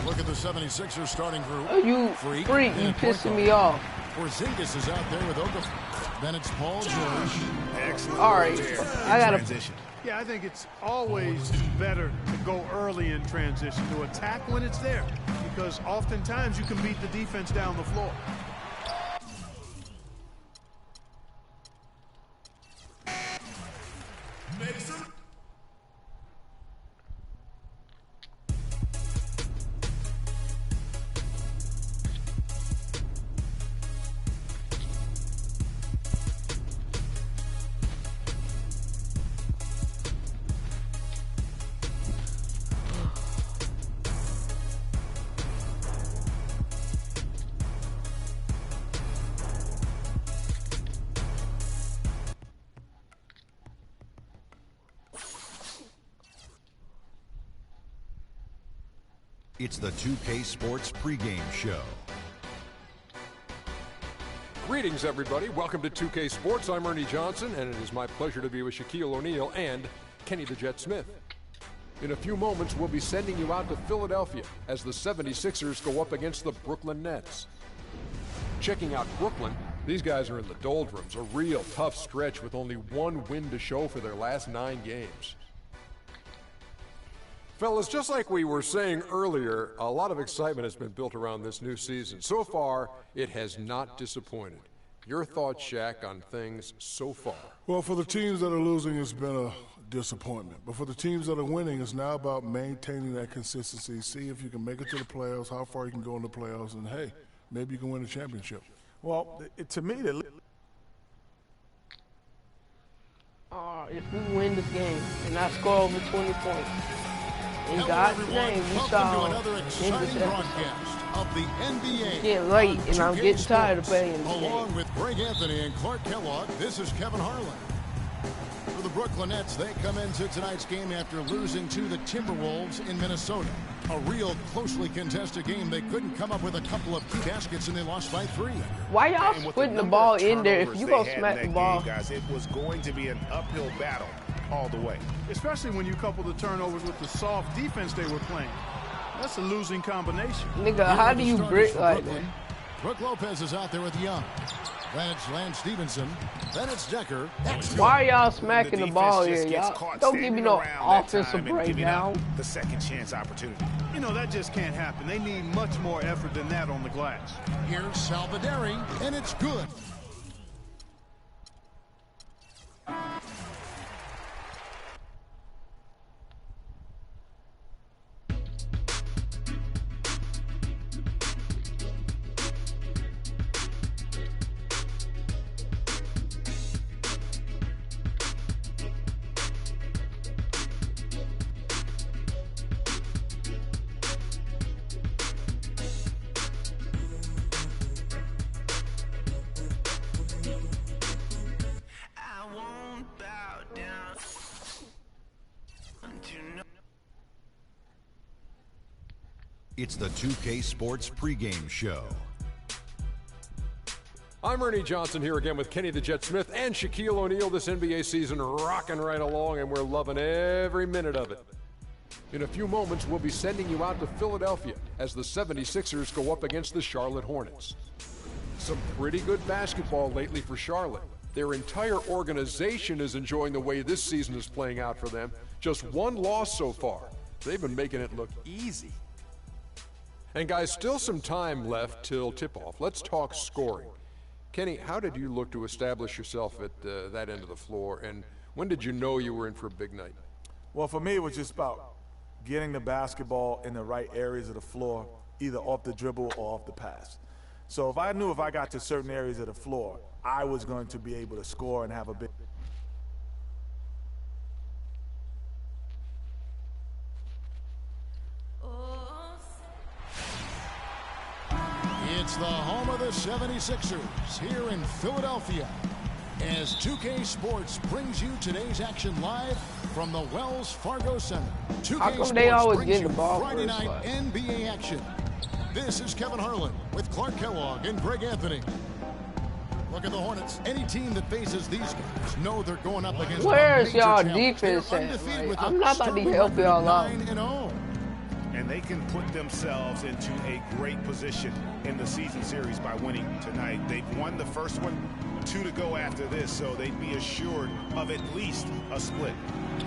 Speaker 6: Look at the 76ers starting group.
Speaker 1: Oh, you freak, you pissing me off.
Speaker 6: Porzingis is out there with Okafor. Then it's Paul George.
Speaker 5: Excellent.
Speaker 1: All right, I got
Speaker 5: transition.
Speaker 8: Yeah, I think it's always better to go early in transition, to attack when it's there, because oftentimes you can beat the defense down the floor.
Speaker 2: It's the 2K Sports pregame show.
Speaker 3: Greetings, everybody. Welcome to 2K Sports. I'm Ernie Johnson, and it is my pleasure to be with Shaquille O'Neal and Kenny the Jet Smith. In a few moments, we'll be sending you out to Philadelphia as the 76ers go up against the Brooklyn Nets. Checking out Brooklyn, these guys are in the doldrums, a real tough stretch with only 1 win to show for their last 9 games. Fellas, just like we were saying earlier, a lot of excitement has been built around this new season. So far, it has not disappointed. Your thoughts, Shaq, on things so far?
Speaker 16: Well, for the teams that are losing, it's been a disappointment. But for the teams that are winning, it's now about maintaining that consistency. See if you can make it to the playoffs, how far you can go in the playoffs, and hey, maybe you can win a championship.
Speaker 12: Well, to me,
Speaker 1: if we win this game and I score over 20 points, in God's name, we saw in this
Speaker 6: broadcast of the NBA.
Speaker 1: It's getting late, and I'm getting tired of playing this game.
Speaker 6: Along with Greg Anthony and Clark Kellogg, this is Kevin Harlan. For the Brooklyn Nets, they come into tonight's game after losing to the Timberwolves in Minnesota. A real closely contested game. They couldn't come up with a couple of key baskets, and they lost by 3.
Speaker 1: Why y'all putting the ball in there? If you gonna smack the ball,
Speaker 5: guys, it was going to be an uphill battle all the way.
Speaker 8: Especially when you couple the turnovers with the soft defense they were playing. That's a losing combination.
Speaker 1: Nigga, how do you brick like that?
Speaker 6: Brook Lopez is out there with Young. Then it's Lance Stevenson. Then it's Decker.
Speaker 1: Why are y'all smacking the ball here, y'all? Don't give me no offensive breakdown.
Speaker 5: The second chance opportunity.
Speaker 8: You know, that just can't happen. They need much more effort than that on the glass.
Speaker 6: Here's Salvadori, and it's good.
Speaker 2: It's the 2K Sports pregame show.
Speaker 3: I'm Ernie Johnson here again with Kenny the Jet Smith and Shaquille O'Neal. This NBA season rocking right along, and we're loving every minute of it. In a few moments, we'll be sending you out to Philadelphia as the 76ers go up against the Charlotte Hornets. Some pretty good basketball lately for Charlotte. Their entire organization is enjoying the way this season is playing out for them. Just one loss so far. They've been making it look easy. And guys, still some time left till tip-off. Let's talk scoring. Kenny, how did you look to establish yourself at that end of the floor, and when did you know you were in for a big night?
Speaker 12: Well, for me, it was just about getting the basketball in the right areas of the floor, either off the dribble or off the pass. So if I knew if I got to certain areas of the floor, I was going to be able to score and have a big...
Speaker 6: It's the home of the 76ers here in Philadelphia as 2K Sports brings you today's action live from the Wells Fargo Center. 2K
Speaker 1: How come
Speaker 6: Sports
Speaker 1: they always
Speaker 6: brings
Speaker 1: get
Speaker 6: you
Speaker 1: the ball
Speaker 6: Friday
Speaker 1: first,
Speaker 6: night NBA action. This is Kevin Harlan with Clark Kellogg and Greg Anthony. Look at the Hornets. Any team that faces these guys know they're going up against
Speaker 1: Where's y'all
Speaker 6: challenge.
Speaker 1: defense at? Like, I'm not about to help y'all out.
Speaker 5: And they can put themselves into a great position in the season series by winning tonight. They've won the first one, 2 to go after this, so they'd be assured of at least a split.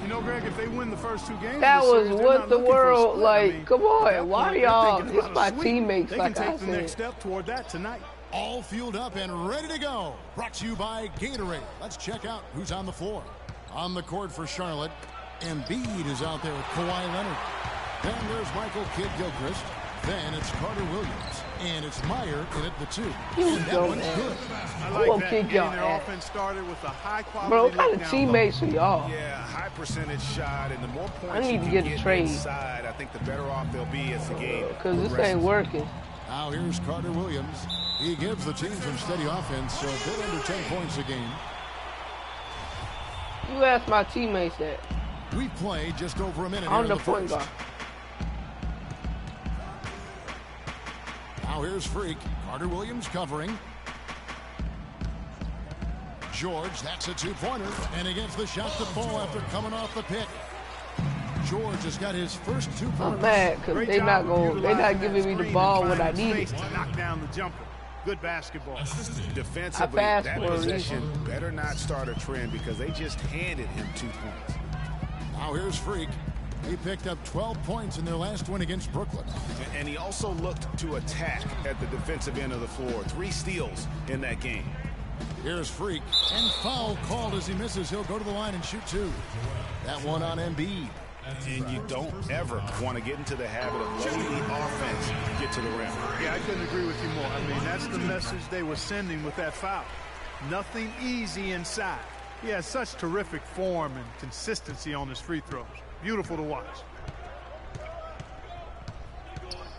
Speaker 8: You know, Greg, if they win the first 2 games,
Speaker 1: that was
Speaker 8: series,
Speaker 1: what the world, like,
Speaker 8: I mean,
Speaker 1: come on, why y'all, it's my teammates,
Speaker 8: they
Speaker 1: like
Speaker 8: can
Speaker 1: I
Speaker 8: take the next
Speaker 1: said.
Speaker 8: step toward that tonight.
Speaker 6: All fueled up and ready to go. Brought to you by Gatorade. Let's check out who's on the floor. On the court for Charlotte, Embiid is out there with Kawhi Leonard. Then there's Michael Kidd-Gilchrist. Then it's Carter Williams. And it's Meyer in at the 2. And that one's good.
Speaker 8: I like that. Getting their offense started with a high-quality
Speaker 1: Bro, what kind of teammates are y'all?
Speaker 5: Yeah, high percentage shot, and the more points
Speaker 1: I need to
Speaker 5: you
Speaker 1: get
Speaker 5: can
Speaker 1: a trade.
Speaker 5: inside, I think the better off they'll be as the game
Speaker 1: Because this ain't working.
Speaker 6: Now here's Carter Williams. He gives the team some steady offense, so a bit under 10 points a game.
Speaker 1: You ask my teammates that.
Speaker 6: We play just over a minute
Speaker 1: I'm
Speaker 6: here
Speaker 1: the
Speaker 6: in the
Speaker 1: point
Speaker 6: first.
Speaker 1: guard.
Speaker 6: Now here's Freak. Carter Williams covering. George, that's a 2-pointer. And he gets the shot to fall after coming off the pick. George has got his first 2 points.
Speaker 1: I'm mad because they're not giving me the ball when I need it.
Speaker 8: To knock down the jumper. Good basketball.
Speaker 5: Defensively, that possession better not start a trend because they just handed him 2 points.
Speaker 6: Now here's Freak. He picked up 12 points in their last win against Brooklyn.
Speaker 5: And he also looked to attack at the defensive end of the floor. 3 steals in that game.
Speaker 6: Here's Freak. And foul called as he misses. He'll go to the line and shoot 2. That one on Embiid.
Speaker 5: And you don't ever want to get into the habit of letting the offense get to the rim.
Speaker 8: Yeah, I couldn't agree with you more. I mean, that's the message they were sending with that foul. Nothing easy inside. He has such terrific form and consistency on his free throws. Beautiful to watch.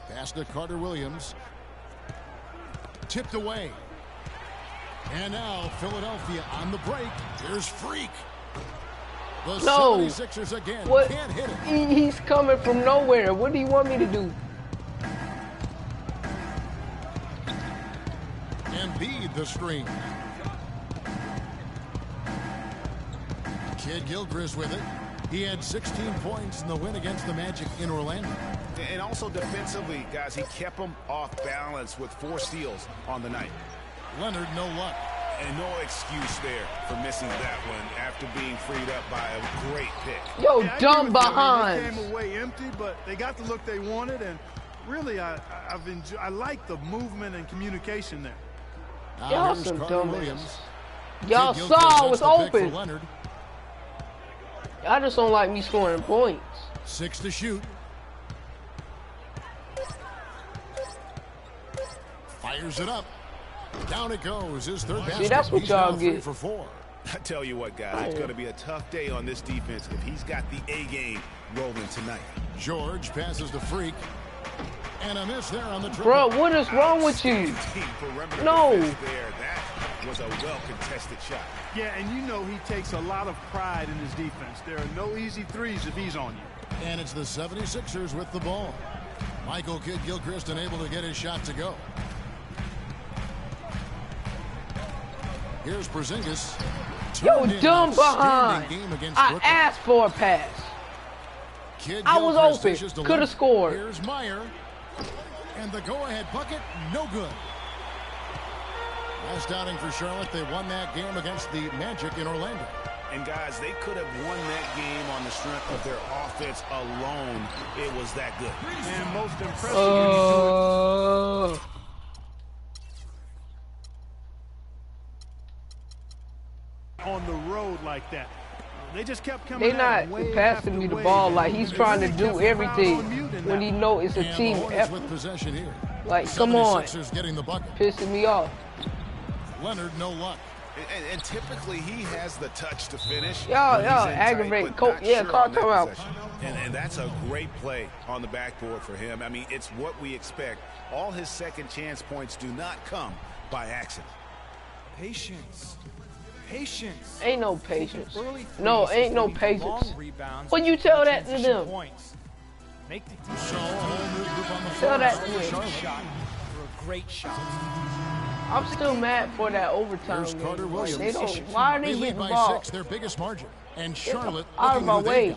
Speaker 6: Pass to Carter Williams. Tipped away. And now Philadelphia on the break. Here's Freak. The 76ers again can't hit it.
Speaker 1: He's coming from nowhere. What do you want me to do?
Speaker 6: Embiid the screen. Kidd-Gilchrist with it. He had 16 points in the win against the Magic in Orlando.
Speaker 5: And also defensively, guys, he kept them off balance with 4 steals on the night.
Speaker 6: Leonard, no luck.
Speaker 5: And no excuse there for missing that one after being freed up by a great pick.
Speaker 1: Yo, dumb behind.
Speaker 8: They came away empty, but they got the look they wanted, and really, I like the movement and communication there.
Speaker 1: Y'all some dumbass. Y'all saw it was open. Y'all just don't like me scoring points.
Speaker 6: 6 to shoot. Fires it up. Down it goes. His third basket.
Speaker 1: See, that's what y'all get.
Speaker 6: 3 for 4.
Speaker 5: I tell you what, guys, it's going to be a tough day on this defense if he's got the A game rolling tonight.
Speaker 6: George passes to Freak. And a miss there on the triple.
Speaker 1: Bro, what is wrong with you? No.
Speaker 5: That was a well-contested shot.
Speaker 8: Yeah, and you know he takes a lot of pride in his defense. There are no easy threes if he's on you.
Speaker 6: And it's the 76ers with the ball. Michael Kidd-Gilchrist unable to get his shot to go. Here's Porzingis.
Speaker 1: Yo, dumb behind. I asked for a pass. I was open. Could have scored.
Speaker 6: Here's Meyer. And the go-ahead bucket, no good. Last outing for Charlotte, they won that game against the Magic in Orlando.
Speaker 5: And guys, they could have won that game on the strength of their offense alone. It was that good.
Speaker 8: And most impressive on the road like that. They just kept coming.
Speaker 1: They're not passing me the ball like he's trying to do everything when he know it's a team effort. Like, come on, pissing me off.
Speaker 6: Leonard, no luck.
Speaker 5: And typically he has the touch to finish.
Speaker 1: Y'all aggravate. Call timeout.
Speaker 5: And that's a great play on the backboard for him. I mean, it's what we expect. All his second chance points do not come by accident.
Speaker 10: Patience. Patience.
Speaker 1: Ain't no patience. No, ain't no patience. When you tell that to them? Tell that to them.
Speaker 10: For a great shot.
Speaker 1: I'm still mad for that overtime game. They don't. Why are they getting the ball?
Speaker 6: Their biggest margin. And Charlotte
Speaker 1: out of my way.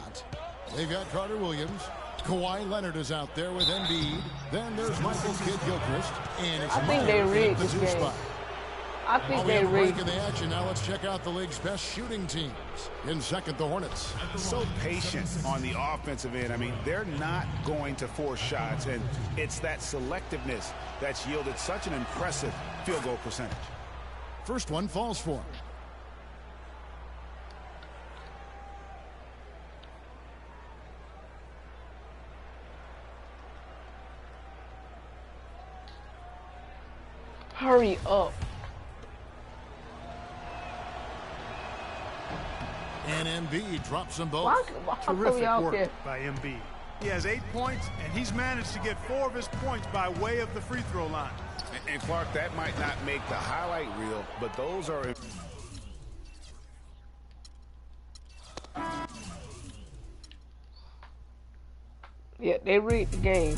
Speaker 6: They've got Carter Williams. Kawhi Leonard is out there with Embiid. Then there's Michael Kidd-Gilchrist. And it's
Speaker 1: I think they rigged this game.
Speaker 6: Spot.
Speaker 1: I think they rigged.
Speaker 6: The action. Now let's check out the league's best shooting teams. In second, the Hornets.
Speaker 5: So patient on the offensive end. I mean, they're not going to force shots, and it's that selectiveness that's yielded such an impressive field goal percentage.
Speaker 6: First one falls for him.
Speaker 1: Hurry up.
Speaker 6: And Embiid drops them both.
Speaker 1: Why
Speaker 8: Terrific work by Embiid. He has 8 points, and he's managed to get 4 of his points by way of the free throw line.
Speaker 5: And Clark, that might not make the highlight reel, but those are...
Speaker 1: Yeah, they rigged the game.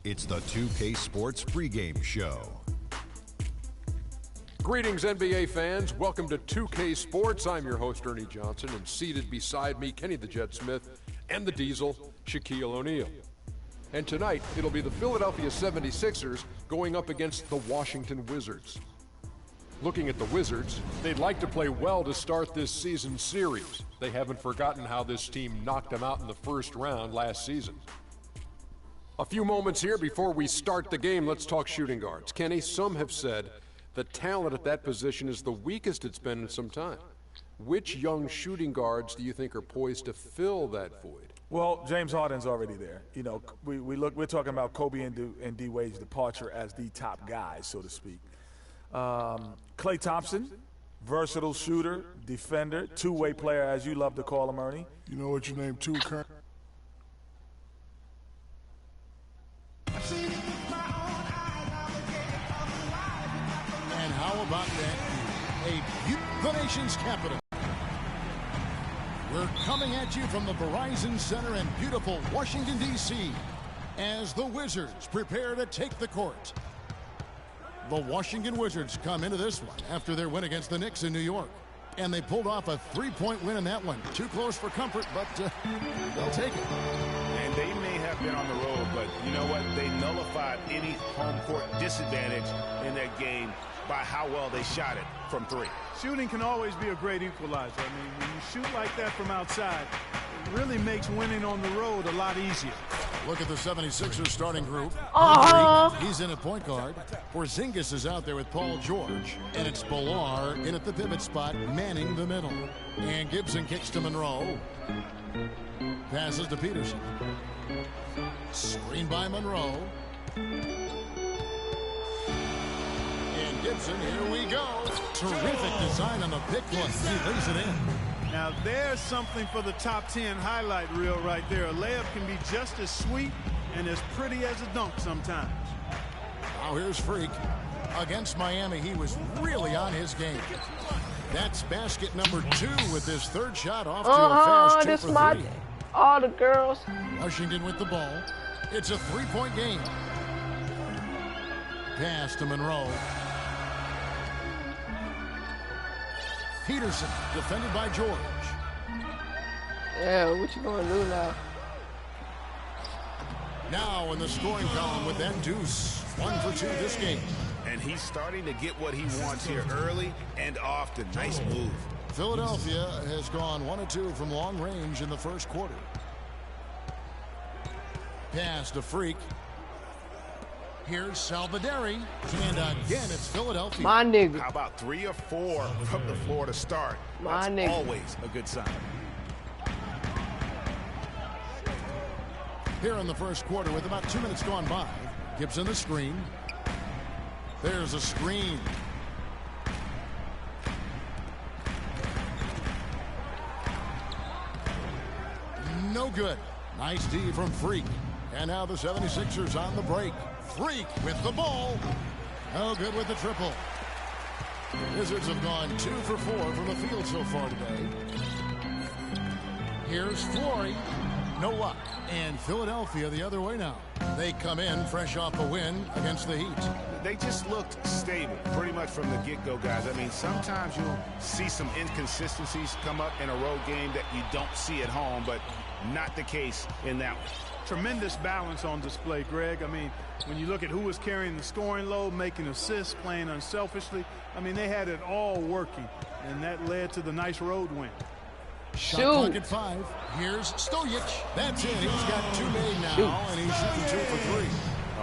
Speaker 2: It's the 2K Sports pregame show.
Speaker 3: Greetings, NBA fans. Welcome to 2K Sports. I'm your host, Ernie Johnson, and seated beside me, Kenny the Jet Smith, and the Diesel, Shaquille O'Neal. And tonight, it'll be the Philadelphia 76ers going up against the Washington Wizards. Looking at the Wizards, they'd like to play well to start this season's series. They haven't forgotten how this team knocked them out in the first round last season. A few moments here before we start the game, let's talk shooting guards. Kenny, some have said the talent at that position is the weakest it's been in some time. Which young shooting guards do you think are poised to fill that void?
Speaker 12: Well, James Harden's already there. You know, we're talking about Kobe and D Wade's departure as the top guys, so to speak. Klay Thompson, versatile shooter, defender, two-way player, as you love to call him, Ernie.
Speaker 16: You know what you named two current?
Speaker 6: And how about that? The nation's capital. We're coming at you from the Verizon Center in beautiful Washington, D.C. as the Wizards prepare to take the court. The Washington Wizards come into this one after their win against the Knicks in New York. And they pulled off a three-point win in that one. Too close for comfort, but they'll take it.
Speaker 5: And they may have been on the road, but you know what? They nullified any home court disadvantage in that game by how well they shot it from three.
Speaker 8: Shooting can always be a great equalizer. I mean, when you shoot like that from outside, really makes winning on the road a lot easier.
Speaker 6: Look at the 76ers starting group. He's in at point guard. Porzingis is out there with Paul George. And it's Bilar in at the pivot spot, manning the middle. And Gibson kicks to Monroe. Passes to Peterson. Screen by Monroe. And Gibson, here we go. Terrific design on the pick look. He lays it in.
Speaker 8: Now there's something for the top 10 highlight reel right there. A layup can be just as sweet and as pretty as a dunk sometimes.
Speaker 6: Now here's Freak. Against Miami, he was really on his game. That's basket number 2 with his third shot off to a fast 2 for 3.
Speaker 1: All the girls.
Speaker 6: Washington with the ball. It's a 3-point game. Pass to Monroe. Peterson, defended by George.
Speaker 1: Yeah, what you gonna do now?
Speaker 6: Now in the scoring column with that deuce. 1 for 2 this game.
Speaker 5: And he's starting to get what he wants here early and often. Nice move.
Speaker 6: Philadelphia has gone 1 of 2 from long range in the first quarter. Pass to Freak. Here's Salvaderi. And again, it's Philadelphia.
Speaker 1: My nigga.
Speaker 5: How about 3 or 4 from the floor to start?
Speaker 1: My
Speaker 5: That's
Speaker 1: nigga.
Speaker 5: always a good sign.
Speaker 6: Here in the first quarter with about 2 minutes gone by. Gibson the screen. There's a screen. No good. Nice D from Freak. And now the 76ers on the break. Freak with the ball. No good with the triple. Wizards have gone 2 for 4 from the field so far today. Here's Flory. No luck. And Philadelphia the other way now. They come in fresh off a win against the Heat.
Speaker 5: They just looked stable pretty much from the get-go, guys. I mean, sometimes you'll see some inconsistencies come up in a road game that you don't see at home, but not the case in that one.
Speaker 8: Tremendous balance on display, Greg. I mean, when you look at who was carrying the scoring load, making assists, playing unselfishly, I mean, they had it all working, and that led to the nice road win.
Speaker 6: Shot clock at 5. Here's Stojic. That's it. He's got 2 made now, and he's shooting 2 for 3.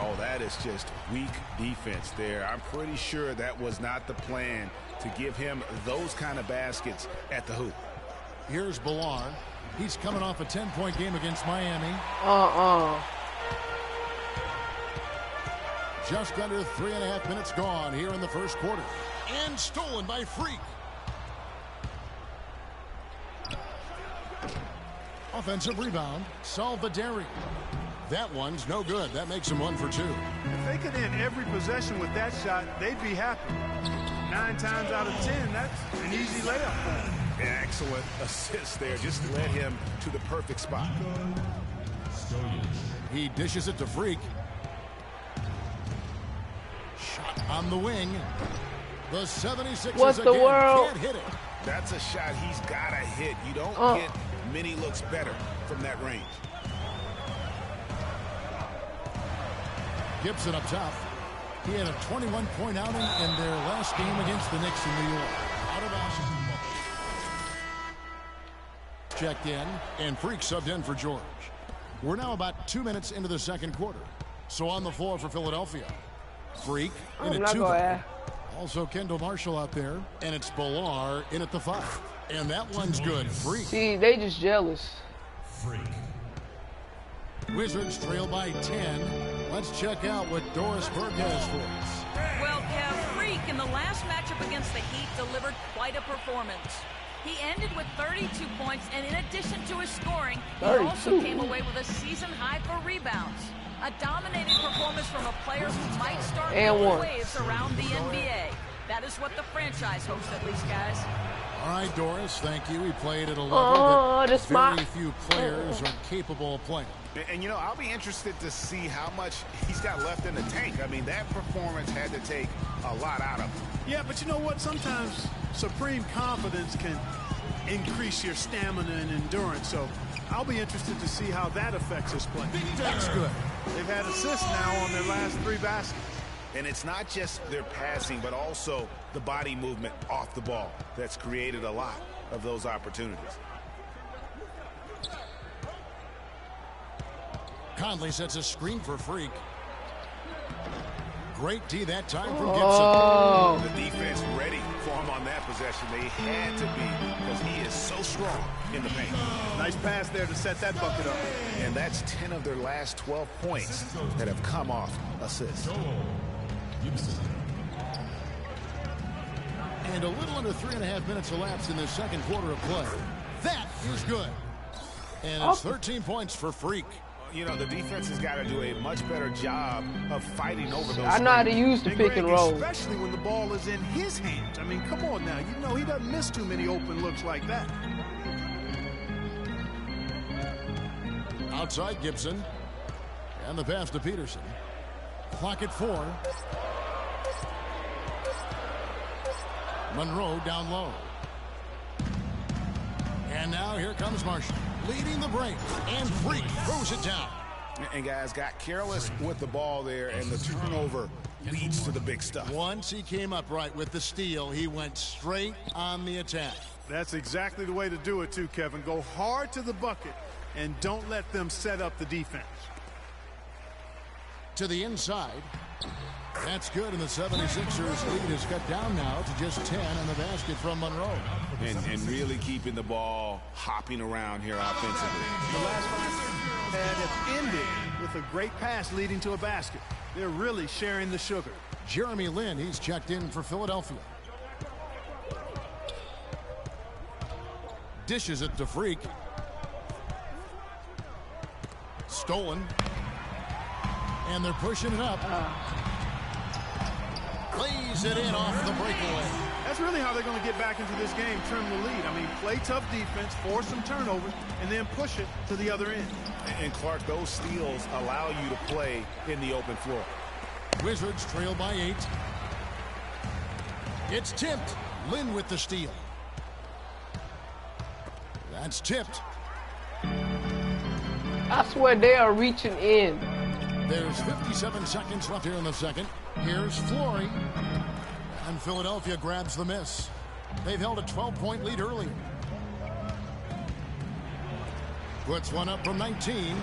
Speaker 5: Oh, that is just weak defense there. I'm pretty sure that was not the plan to give him those kind of baskets at the hoop.
Speaker 6: Here's Bilar. He's coming off a 10-point game against Miami. Just under 3.5 minutes gone here in the first quarter. And stolen by Freak. Offensive rebound. Salvaderi. That one's no good. That makes him 1 for 2.
Speaker 8: If they could end every possession with that shot, they'd be happy. 9 times out of 10, that's an easy layup for them.
Speaker 5: Excellent assist there. Just led him to the perfect spot.
Speaker 6: He dishes it to Freak. Shot on the wing. The 76ers
Speaker 1: what the
Speaker 6: again
Speaker 1: world?
Speaker 6: can't hit it.
Speaker 5: That's a shot he's got to hit. You don't get many looks better from that range.
Speaker 6: Gibson up top. He had a 21-point outing in their last game against the Knicks in New York. Out of Washington. Checked in, and Freak subbed in for George. We're now about 2 minutes into the second quarter. So on the floor for Philadelphia. Freak in at 2. Also Kendall Marshall out there, and it's Bilar in at the 5. And that one's good. Freak.
Speaker 1: See, they just jealous.
Speaker 6: Freak. Wizards trail by 10. Let's check out what Doris Burke has for us.
Speaker 7: Well, Kev, Freak in the last matchup against the Heat delivered quite a performance. He ended with 32 points, and in addition to his scoring, he also came away with a season high for rebounds. A dominating performance from a player who might start making waves around the NBA. That is what the franchise hopes, at least, guys.
Speaker 6: All right, Doris, thank you. He played at a level that very few players are capable of playing.
Speaker 5: And, you know, I'll be interested to see how much he's got left in the tank. I mean, that performance had to take a lot out of him.
Speaker 8: Yeah, but you know what? Sometimes supreme confidence can increase your stamina and endurance. So I'll be interested to see how that affects his play.
Speaker 6: That's good.
Speaker 8: They've had assists now on their last 3 baskets.
Speaker 5: And it's not just their passing, but also the body movement off the ball that's created a lot of those opportunities.
Speaker 6: Conley sets a screen for Freak. Great D that time from
Speaker 5: Gibson. The defense ready for him on that possession. They had to be because he is so strong in the paint.
Speaker 8: Nice pass there to set that bucket up.
Speaker 5: And that's 10 of their last 12 points that have come off assists.
Speaker 6: And a little under 3.5 minutes elapsed in the second quarter of play. That is good. And it's 13 points for Freak.
Speaker 5: You know, the defense has got to do a much better job of fighting over those.
Speaker 1: I know how to use the pick and roll.
Speaker 8: Especially when the ball is in his hands. I mean, come on now. You know he doesn't miss too many open looks like that.
Speaker 6: Outside Gibson. And the pass to Peterson. Clock at 4. Monroe down low. And now here comes Marshall, leading the break, and Freak throws it down.
Speaker 5: And guys got careless with the ball there, and the turnover leads to the big stuff.
Speaker 6: Once he came up right with the steal, he went straight on the attack.
Speaker 8: That's exactly the way to do it too, Kevin. Go hard to the bucket and don't let them set up the defense.
Speaker 6: To the inside. That's good, and the 76ers lead is cut down now to just 10 on the basket from Monroe.
Speaker 5: And really keeping the ball hopping around here offensively.
Speaker 8: The last 5 have ended with a great pass leading to a basket. They're really sharing the sugar.
Speaker 6: Jeremy Lin, he's checked in for Philadelphia. Dishes it to Freak. Stolen. And they're pushing it up. Plays it in off the breakaway.
Speaker 8: That's really how they're going to get back into this game, trim the lead. I mean, play tough defense, force some turnovers, and then push it to the other end.
Speaker 5: And Clark, those steals allow you to play in the open floor.
Speaker 6: Wizards trail by 8. It's tipped. Lin with the steal. That's tipped.
Speaker 1: I swear they are reaching in.
Speaker 6: There's 57 seconds left here in the second. Here's Flory. And Philadelphia grabs the miss. They've held a 12-point lead early. Puts one up from 19.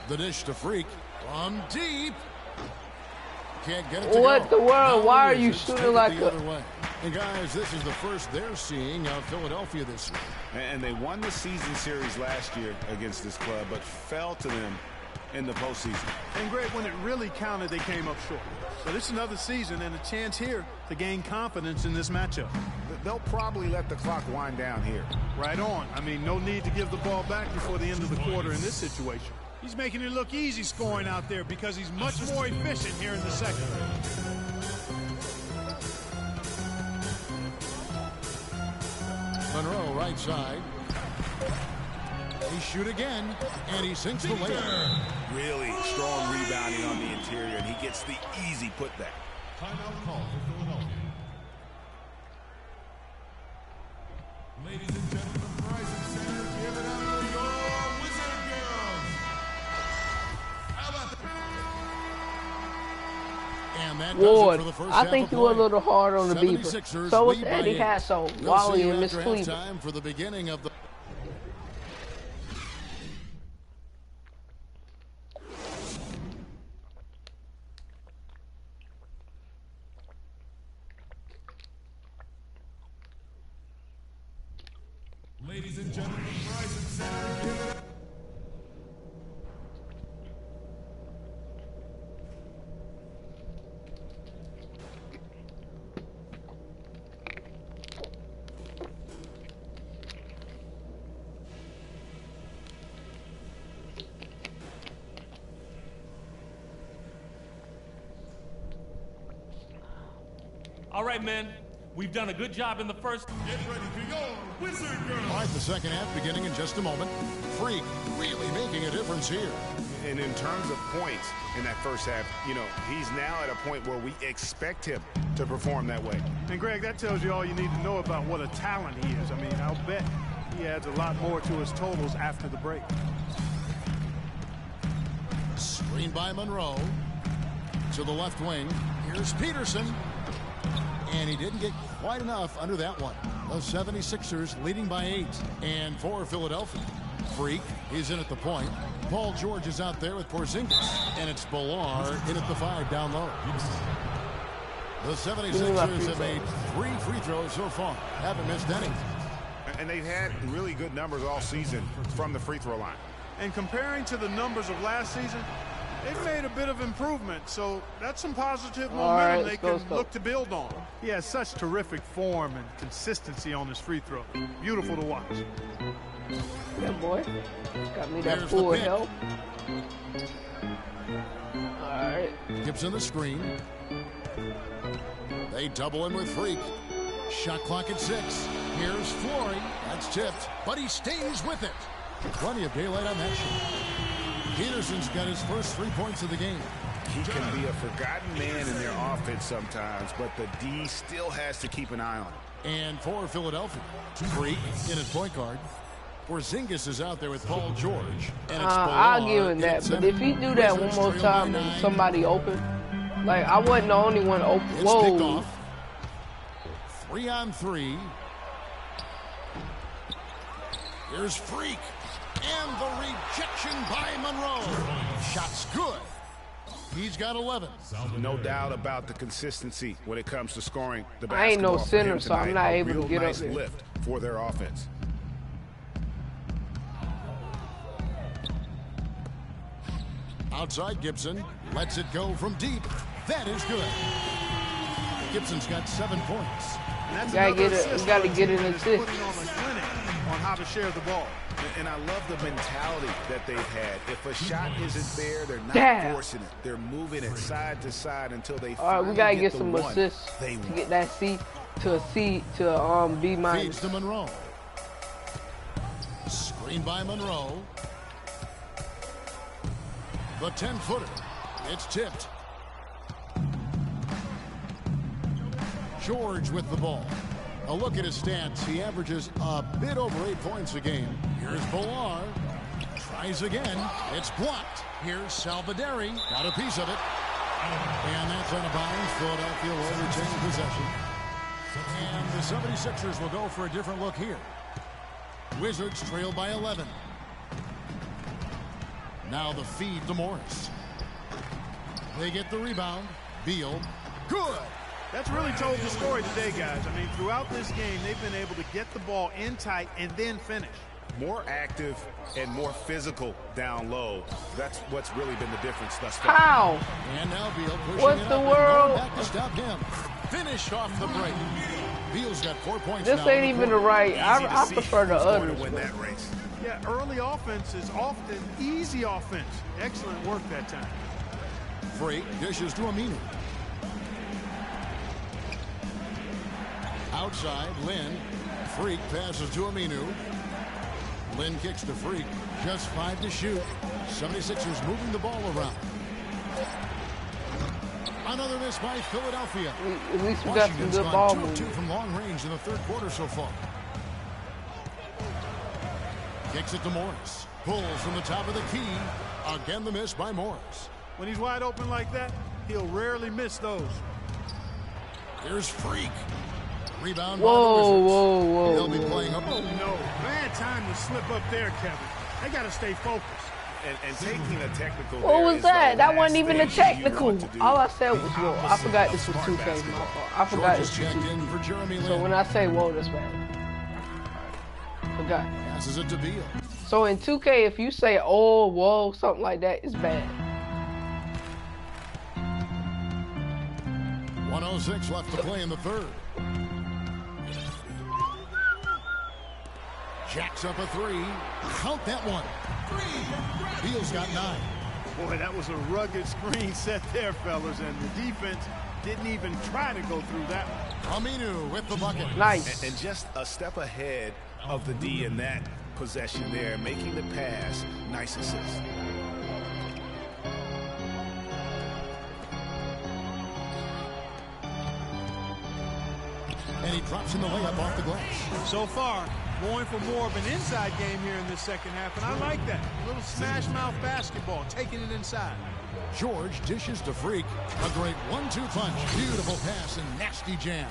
Speaker 6: The dish to Freak. From deep. Can't get it to
Speaker 1: What
Speaker 6: go.
Speaker 1: the world?
Speaker 6: Now
Speaker 1: Why are
Speaker 6: the
Speaker 1: you
Speaker 6: Wizards
Speaker 1: shooting
Speaker 6: take it
Speaker 1: like
Speaker 6: the
Speaker 1: a...
Speaker 6: other way. And guys, this is the first they're seeing of Philadelphia this year.
Speaker 5: And they won the season series last year against this club, but fell to them in the postseason.
Speaker 8: And Greg, when it really counted, they came up short. But it's another season and a chance here to gain confidence in this matchup.
Speaker 5: They'll probably let the clock wind down here.
Speaker 8: Right on. I mean, no need to give the ball back before the end of the quarter in this situation. He's making it look easy scoring out there because he's much more efficient here in the second.
Speaker 6: Monroe right side. They shoot again, and he sinks the layup.
Speaker 5: Really strong rebounding on the interior, and he gets the easy putback.
Speaker 17: Timeout call for Philadelphia. Ladies and gentlemen, from Verizon Center, give it up for your Wizard Girls. How about that?
Speaker 6: And that
Speaker 1: Ward,
Speaker 6: does it for the first
Speaker 1: I think
Speaker 6: half
Speaker 1: you
Speaker 6: of
Speaker 1: were a
Speaker 6: play.
Speaker 1: little hard on the Beaver.
Speaker 6: 76ers
Speaker 1: So was
Speaker 6: lead by
Speaker 1: Eddie
Speaker 6: 8.
Speaker 1: Hassel,
Speaker 6: We'll
Speaker 1: Wally,
Speaker 6: see you
Speaker 1: and Miss
Speaker 6: after
Speaker 1: Cleveland.
Speaker 6: halftime for the beginning of the
Speaker 17: Ladies and gentlemen, Verizon Center, give it up.
Speaker 9: All right, men. We've done a good job in the first.
Speaker 17: Get ready for your Wizard Girls.
Speaker 6: All right, the second half beginning in just a moment. Freak really making a difference here.
Speaker 5: And in terms of points in that first half, you know, he's now at a point where we expect him to perform that way.
Speaker 8: And Greg, that tells you all you need to know about what a talent he is. I mean, I'll bet he adds a lot more to his totals after the break.
Speaker 6: Screen by Monroe. To the left wing. Here's Peterson. And he didn't get quite enough under that one. The 76ers leading by 8. And for Philadelphia, Freak is in at the point. Paul George is out there with Porzingis. And it's Villar in at the 5 down low. The 76ers have made 3 free throws so far. Haven't missed any.
Speaker 5: And they've had really good numbers all season from the free throw line.
Speaker 8: And comparing to the numbers of last season, they've made a bit of improvement. So that's some positive momentum they can look to build on. He has such terrific form and consistency on his free throw. Beautiful to watch.
Speaker 1: Yeah, boy. Got me that full help. All right.
Speaker 6: Gibson the screen. They double him with Freak. Shot clock at 6. Here's Flory. That's tipped, but he stays with it. Plenty of daylight on that shot. Peterson's got his first 3 points of the game.
Speaker 5: He can be a forgotten man in their offense sometimes, but the D still has to keep an eye on him.
Speaker 6: And for Philadelphia, Freak in his point guard. Porzingis is out there with Paul George. And
Speaker 1: I'll give him that, but if he do that one more time and somebody open, like I wasn't the only one open. Whoa.
Speaker 6: 3 on 3. Here's Freak. And the rejection by Monroe. Shot's good. He's got 11.
Speaker 5: No doubt about the consistency when it comes to scoring the basketball.
Speaker 1: I ain't no center, so I'm not able to get up there.
Speaker 5: Lift for their offense.
Speaker 6: Outside Gibson. Lets it go from deep. That is good. Gibson's got 7 points.
Speaker 8: And
Speaker 1: that's you gotta get an assist.
Speaker 8: On how to share the ball.
Speaker 5: And I love the mentality that they've had. If a shot isn't there, they're not forcing it. They're moving it side to side until they finally
Speaker 1: we gotta get
Speaker 5: the
Speaker 1: some
Speaker 5: one
Speaker 1: assists
Speaker 5: they
Speaker 1: to
Speaker 5: want.
Speaker 1: get that C to a C to B minus.
Speaker 6: Feeds to Monroe. Screen by Monroe. The 10-footer. It's tipped. George with the ball. A look at his stats. He averages a bit over 8 points a game. Here's Villar. Tries again. It's blocked. Here's Salvaderi. Got a piece of it. And that's on a bounds. Philadelphia will retain possession. And the 76ers will go for a different look here. Wizards trail by 11. Now the feed to Morris. They get the rebound. Beal. Good.
Speaker 8: That's really told the story today, guys. I mean, throughout this game, they've been able to get the ball in tight and then finish.
Speaker 5: More active and more physical down low. That's what's really been the difference thus far.
Speaker 1: How?
Speaker 6: And now Beal pushing
Speaker 1: what
Speaker 6: it
Speaker 1: the
Speaker 6: up
Speaker 1: world?
Speaker 6: Back to stop him. Finish off the break. Beal's got 4 points.
Speaker 1: This ain't even the right. I prefer the others.
Speaker 5: Win that race.
Speaker 8: Yeah, early offense is often easy offense. Excellent work that time.
Speaker 6: Freak dishes to Aminu. Outside, Lynn. Freak passes to Aminu. Lynn kicks to Freak. Just 5 to shoot. 76ers moving the ball around. Another miss by Philadelphia.
Speaker 1: At least we got some good ball movement.
Speaker 6: 2 from long range in the third quarter so far. Kicks it to Morris. Pulls from the top of the key. Again, the miss by Morris.
Speaker 8: When he's wide open like that, he'll rarely miss those.
Speaker 6: Here's Freak. Rebound
Speaker 1: whoa.
Speaker 6: He'll be playing up.
Speaker 8: Oh, no. Bad time to slip up there, Kevin. They got to stay focused.
Speaker 5: And taking a technical.
Speaker 1: What was that? That wasn't even a technical. All I said was, whoa. I forgot this was 2K. My fault. I forgot this was 2K. So when I say whoa, that's bad. Forgot.
Speaker 6: Passes it to Beal.
Speaker 1: So in 2K, if you say oh, whoa, something like that, it's bad.
Speaker 6: 1:06 left to play in the third. Jacks up a 3. Count that one. Beal's got 9.
Speaker 8: Boy, that was a rugged screen set there, fellas, and the defense didn't even try to go through that one.
Speaker 6: Aminu with the bucket.
Speaker 1: Nice.
Speaker 5: And just a step ahead of the D in that possession there, making the pass. Nice assist.
Speaker 6: And he drops in the layup off the glass.
Speaker 8: So far, going for more of an inside game here in this second half, and I like that. A little smash mouth basketball, taking it inside.
Speaker 6: George dishes to Freak. A great 1-2 punch. Beautiful pass and nasty jam.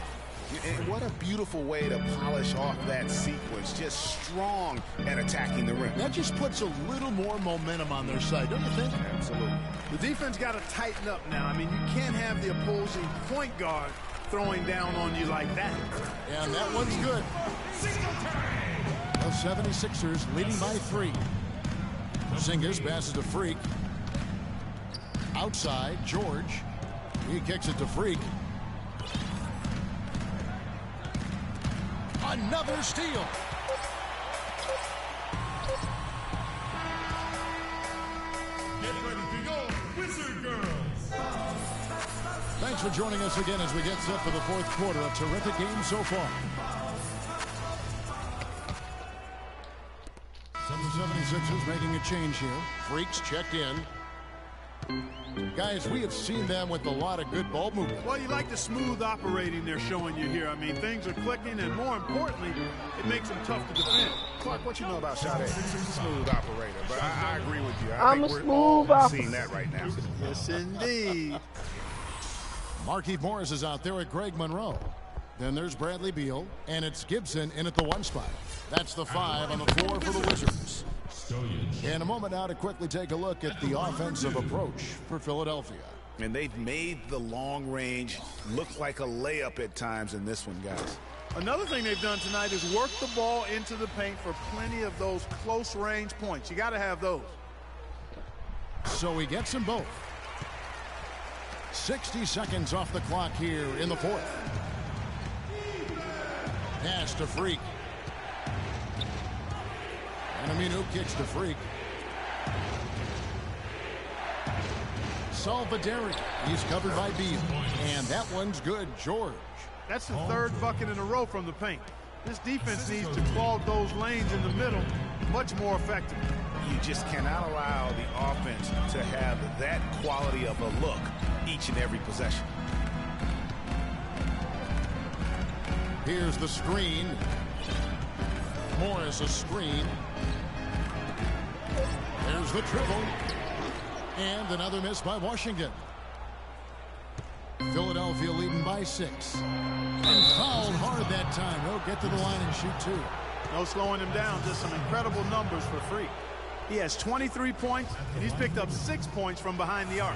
Speaker 5: And what a beautiful way to polish off that sequence. Just strong at attacking the rim.
Speaker 6: That just puts a little more momentum on their side, don't you think?
Speaker 5: Absolutely.
Speaker 8: The defense got to tighten up now. I mean, you can't have the opposing point guard throwing down on you like that.
Speaker 6: And that one's good. The 76ers leading by 3. Porzingis passes to Freak. Outside, George. He kicks it to Freak. Another steal.
Speaker 17: Get ready to go, Wizard Girls.
Speaker 6: Thanks for joining us again as we get set for the fourth quarter. A terrific game so far. The 76ers making a change here. Freaks checked in. Guys, we have seen them with a lot of good ball movement.
Speaker 8: Well, you like the smooth operating they're showing you here. I mean, things are clicking, and more importantly, it makes them tough to defend.
Speaker 5: Clark, what you know about Sade? Smooth operator, but I agree with you.
Speaker 1: I'm
Speaker 5: think
Speaker 1: a
Speaker 5: we're
Speaker 1: smooth
Speaker 5: all seeing that right now.
Speaker 8: Yes, indeed.
Speaker 6: Markieff Morris is out there at Greg Monroe. Then there's Bradley Beal, and it's Gibson in at the 1 spot. That's the 5 on the floor for the Wizards. In a moment now to quickly take a look at the offensive approach for Philadelphia.
Speaker 5: And they've made the long range look like a layup at times in this one, guys.
Speaker 8: Another thing they've done tonight is work the ball into the paint for plenty of those close range points. You got to have those.
Speaker 6: So he gets them both. 60 seconds off the clock here in the fourth. Pass to Freak. And Aminu kicks to Freak. Salvaderi. He's covered by Beal. And that one's good. George.
Speaker 8: That's the 3rd bucket in a row from the paint. This defense needs to clog those lanes in the middle much more effectively.
Speaker 5: You just cannot allow the offense to have that quality of a look each and every possession.
Speaker 6: Here's the screen. Morris a screen. There's the triple. And another miss by Washington. Philadelphia leading by 6. And fouled hard that time. He'll get to the line and shoot 2.
Speaker 8: No slowing him down. Just some incredible numbers for Freak. He has 23 points, and he's picked up 6 points from behind the arc.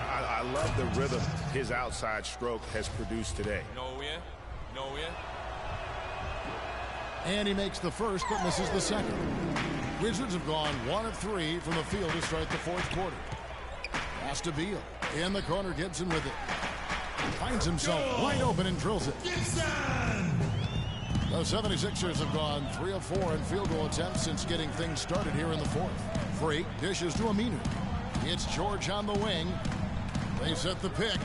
Speaker 5: I love the rhythm his outside stroke has produced today.
Speaker 6: And he makes the first, but misses the second. Wizards have gone 1 of 3 from the field to start the fourth quarter. Pass to Beal. In the corner, Gibson with it. Finds himself wide open and drills it. The 76ers have gone 3 of 4 in field goal attempts since getting things started here in the fourth. Freak dishes to Aminu. It's George on the wing. They set the pick.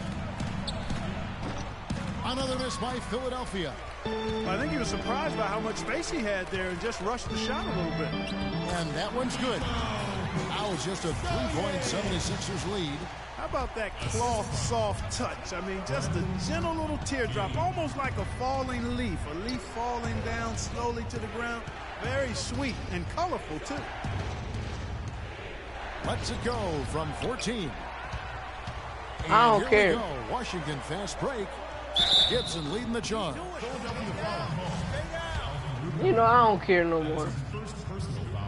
Speaker 6: Another miss by Philadelphia.
Speaker 8: I think he was surprised by how much space he had there and just rushed the shot a little bit.
Speaker 6: And that one's good. Now it's just a 3-point 76ers lead.
Speaker 8: How about that cloth soft touch? I mean, just a gentle little teardrop, almost like a falling leaf. A leaf falling down slowly to the ground. Very sweet and colorful, too.
Speaker 6: Let's it go from 14. And
Speaker 1: I don't care.
Speaker 6: Here we go. Washington fast break. Gibson leading the charge.
Speaker 1: You know, I don't care no more.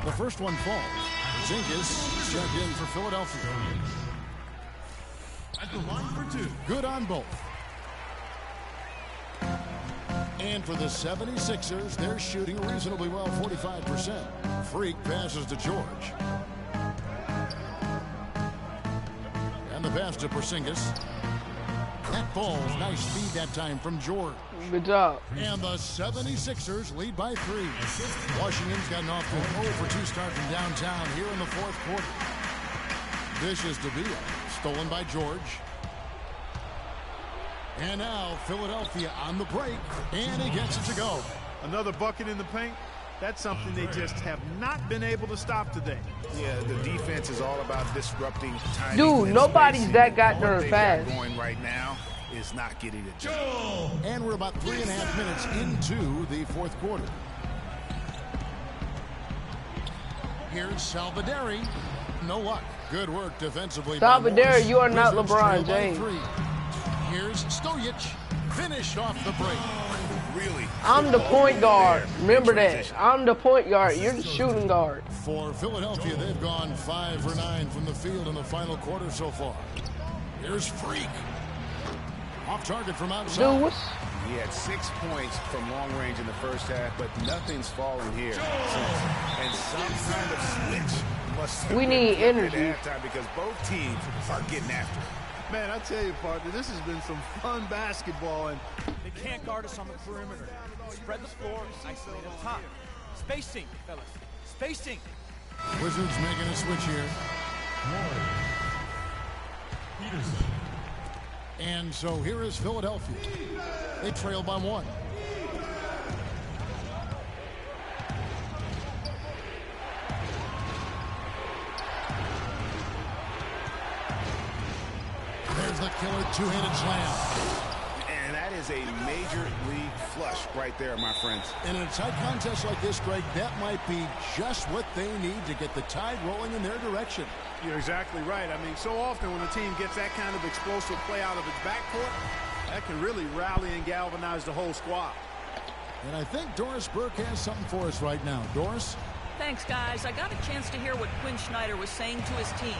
Speaker 6: The first one falls. Porzingis checked in for Philadelphia.
Speaker 17: At the line for 2.
Speaker 6: Good on both. And for the 76ers, they're shooting reasonably well, 45%. Freak passes to George. And the pass to Porzingis. That falls. Nice speed that time from George.
Speaker 1: Good job.
Speaker 6: And the 76ers lead by 3. Washington's gotten off to an 0 for 2 start from downtown here in the fourth quarter. Dishes to Beal. Stolen by George. And now Philadelphia on the break. And he gets it to go.
Speaker 8: Another bucket in the paint. That's something they just have not been able to stop today.
Speaker 5: Yeah, the defense is all about disrupting timing.
Speaker 1: Dude, nobody's that got there fast.
Speaker 5: Going right now is not getting it done.
Speaker 6: And we're about 3.5 minutes into the fourth quarter. Here's Salvaderi. No luck. Good work defensively.
Speaker 1: Salvaderi, you are not LeBron James.
Speaker 6: Here's Stojic. Finished off the break.
Speaker 5: really.
Speaker 1: I'm the point guard. Remember that. I'm the point guard. You're the shooting guard.
Speaker 6: For Philadelphia, they've gone 5 for 9 from the field in the final quarter so far. Here's Freak. Off target from outside.
Speaker 1: Dude,
Speaker 5: he had 6 points from long range in the first half, but nothing's fallen here. And some kind of switch must
Speaker 1: we need energy
Speaker 5: at halftime because both teams are getting after it.
Speaker 8: Man, I tell you, partner, this has been some fun basketball. And
Speaker 10: they can't guard us on the perimeter. Spread the floor, isolate up top. Spacing, fellas. Spacing.
Speaker 6: Wizards making a switch here.
Speaker 17: Peterson.
Speaker 6: And so here is Philadelphia. They trail by 1. There's the killer two-handed slam.
Speaker 5: And that is a major league flush right there, my friends.
Speaker 6: And in a tight contest like this, Greg, that might be just what they need to get the tide rolling in their direction.
Speaker 8: You're exactly right. I mean, so often when a team gets that kind of explosive play out of its backcourt, that can really rally and galvanize the whole squad.
Speaker 6: And I think Doris Burke has something for us right now. Doris?
Speaker 7: Thanks, guys. I got a chance to hear what Quinn Snyder was saying to his team.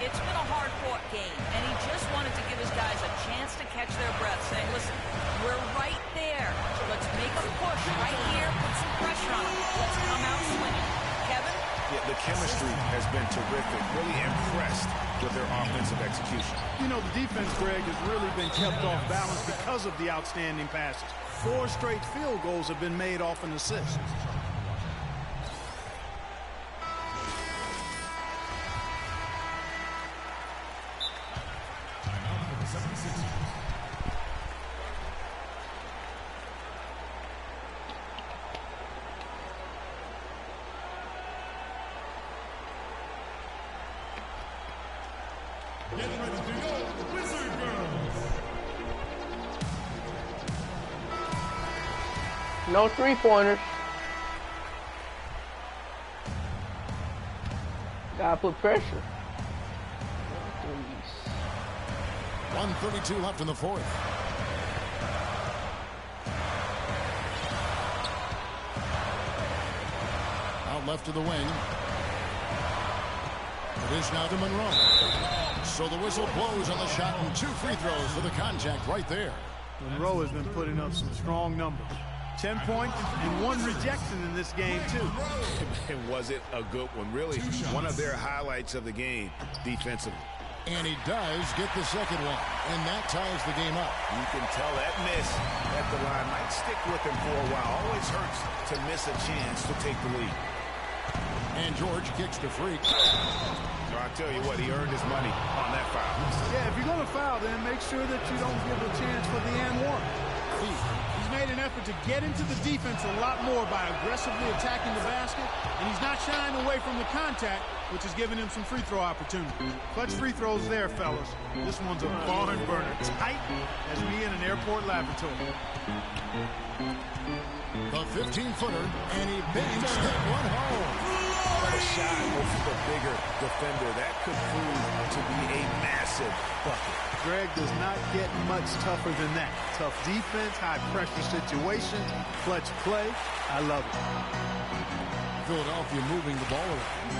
Speaker 7: It's been a hard-fought game, and he just wanted to give his guys a chance to catch their breath, saying, listen, we're right there. Let's make a push right here, put some pressure on them. Let's come out swinging. Kevin?
Speaker 5: Yeah, the chemistry has been terrific. Really impressed with their offensive execution.
Speaker 8: You know, the defense, Greg, has really been kept off balance because of the outstanding passes. 4 straight field goals have been made off an assist.
Speaker 17: Getting ready to go, Wizard Girls.
Speaker 1: No 3-pointers. Gotta put pressure.
Speaker 6: 1:32 left in the fourth. Out left to the wing. It is now to Monroe. So the whistle blows on the shot and 2 free throws for the contact right there.
Speaker 8: Monroe has been putting up some strong numbers. 10 points and 1 rejection in this game, too.
Speaker 5: And was it a good one? Really, one of their highlights of the game defensively.
Speaker 6: And he does get the second one, and that ties the game up.
Speaker 5: You can tell that miss at the line might stick with him for a while. Always hurts to miss a chance to take the lead.
Speaker 6: And George kicks to Freak.
Speaker 5: So I tell you what, he earned his money on that foul.
Speaker 8: Yeah, if you're going to foul, then make sure that you don't give a chance for the and one. He's made an effort to get into the defense a lot more by aggressively attacking the basket, and he's not shying away from the contact, which is giving him some free throw opportunities. Clutch free throws there, fellas. This one's a barn burner, tight as we in an airport laboratory.
Speaker 6: The 15-footer, and he banks that one home.
Speaker 5: What a shot over the bigger defender. That could prove to be a massive bucket.
Speaker 8: Greg does not get much tougher than that. Tough defense, high-pressure situation, clutch play. I love it.
Speaker 6: Philadelphia moving the ball around.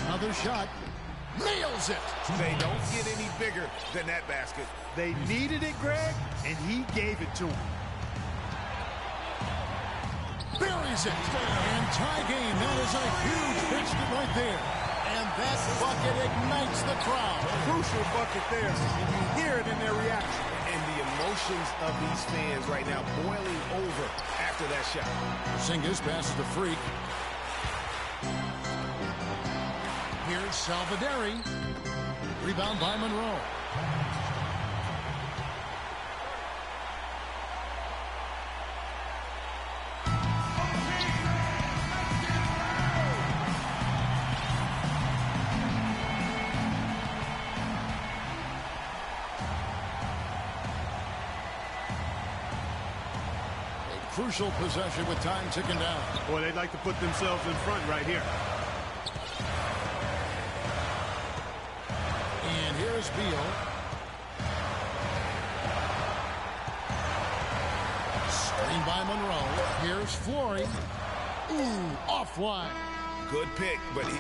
Speaker 6: Another shot. Nails it.
Speaker 5: They don't get any bigger than that basket.
Speaker 8: They needed it, Greg, and he gave it to them.
Speaker 6: Buries it. And tie game. That is a huge basket right there. And that bucket ignites the crowd.
Speaker 8: Crucial bucket there. And you hear it in their reaction.
Speaker 5: And the emotions of these fans right now boiling over after that shot.
Speaker 6: Porzingis passes to Freak. Here's Salvaderi. Rebound by Monroe. Crucial possession with time ticking down.
Speaker 8: Boy, they'd like to put themselves in front right here. And
Speaker 6: here's Beal. Guarding by Monroe. Here's Flory. Ooh, offline.
Speaker 5: Good pick, but he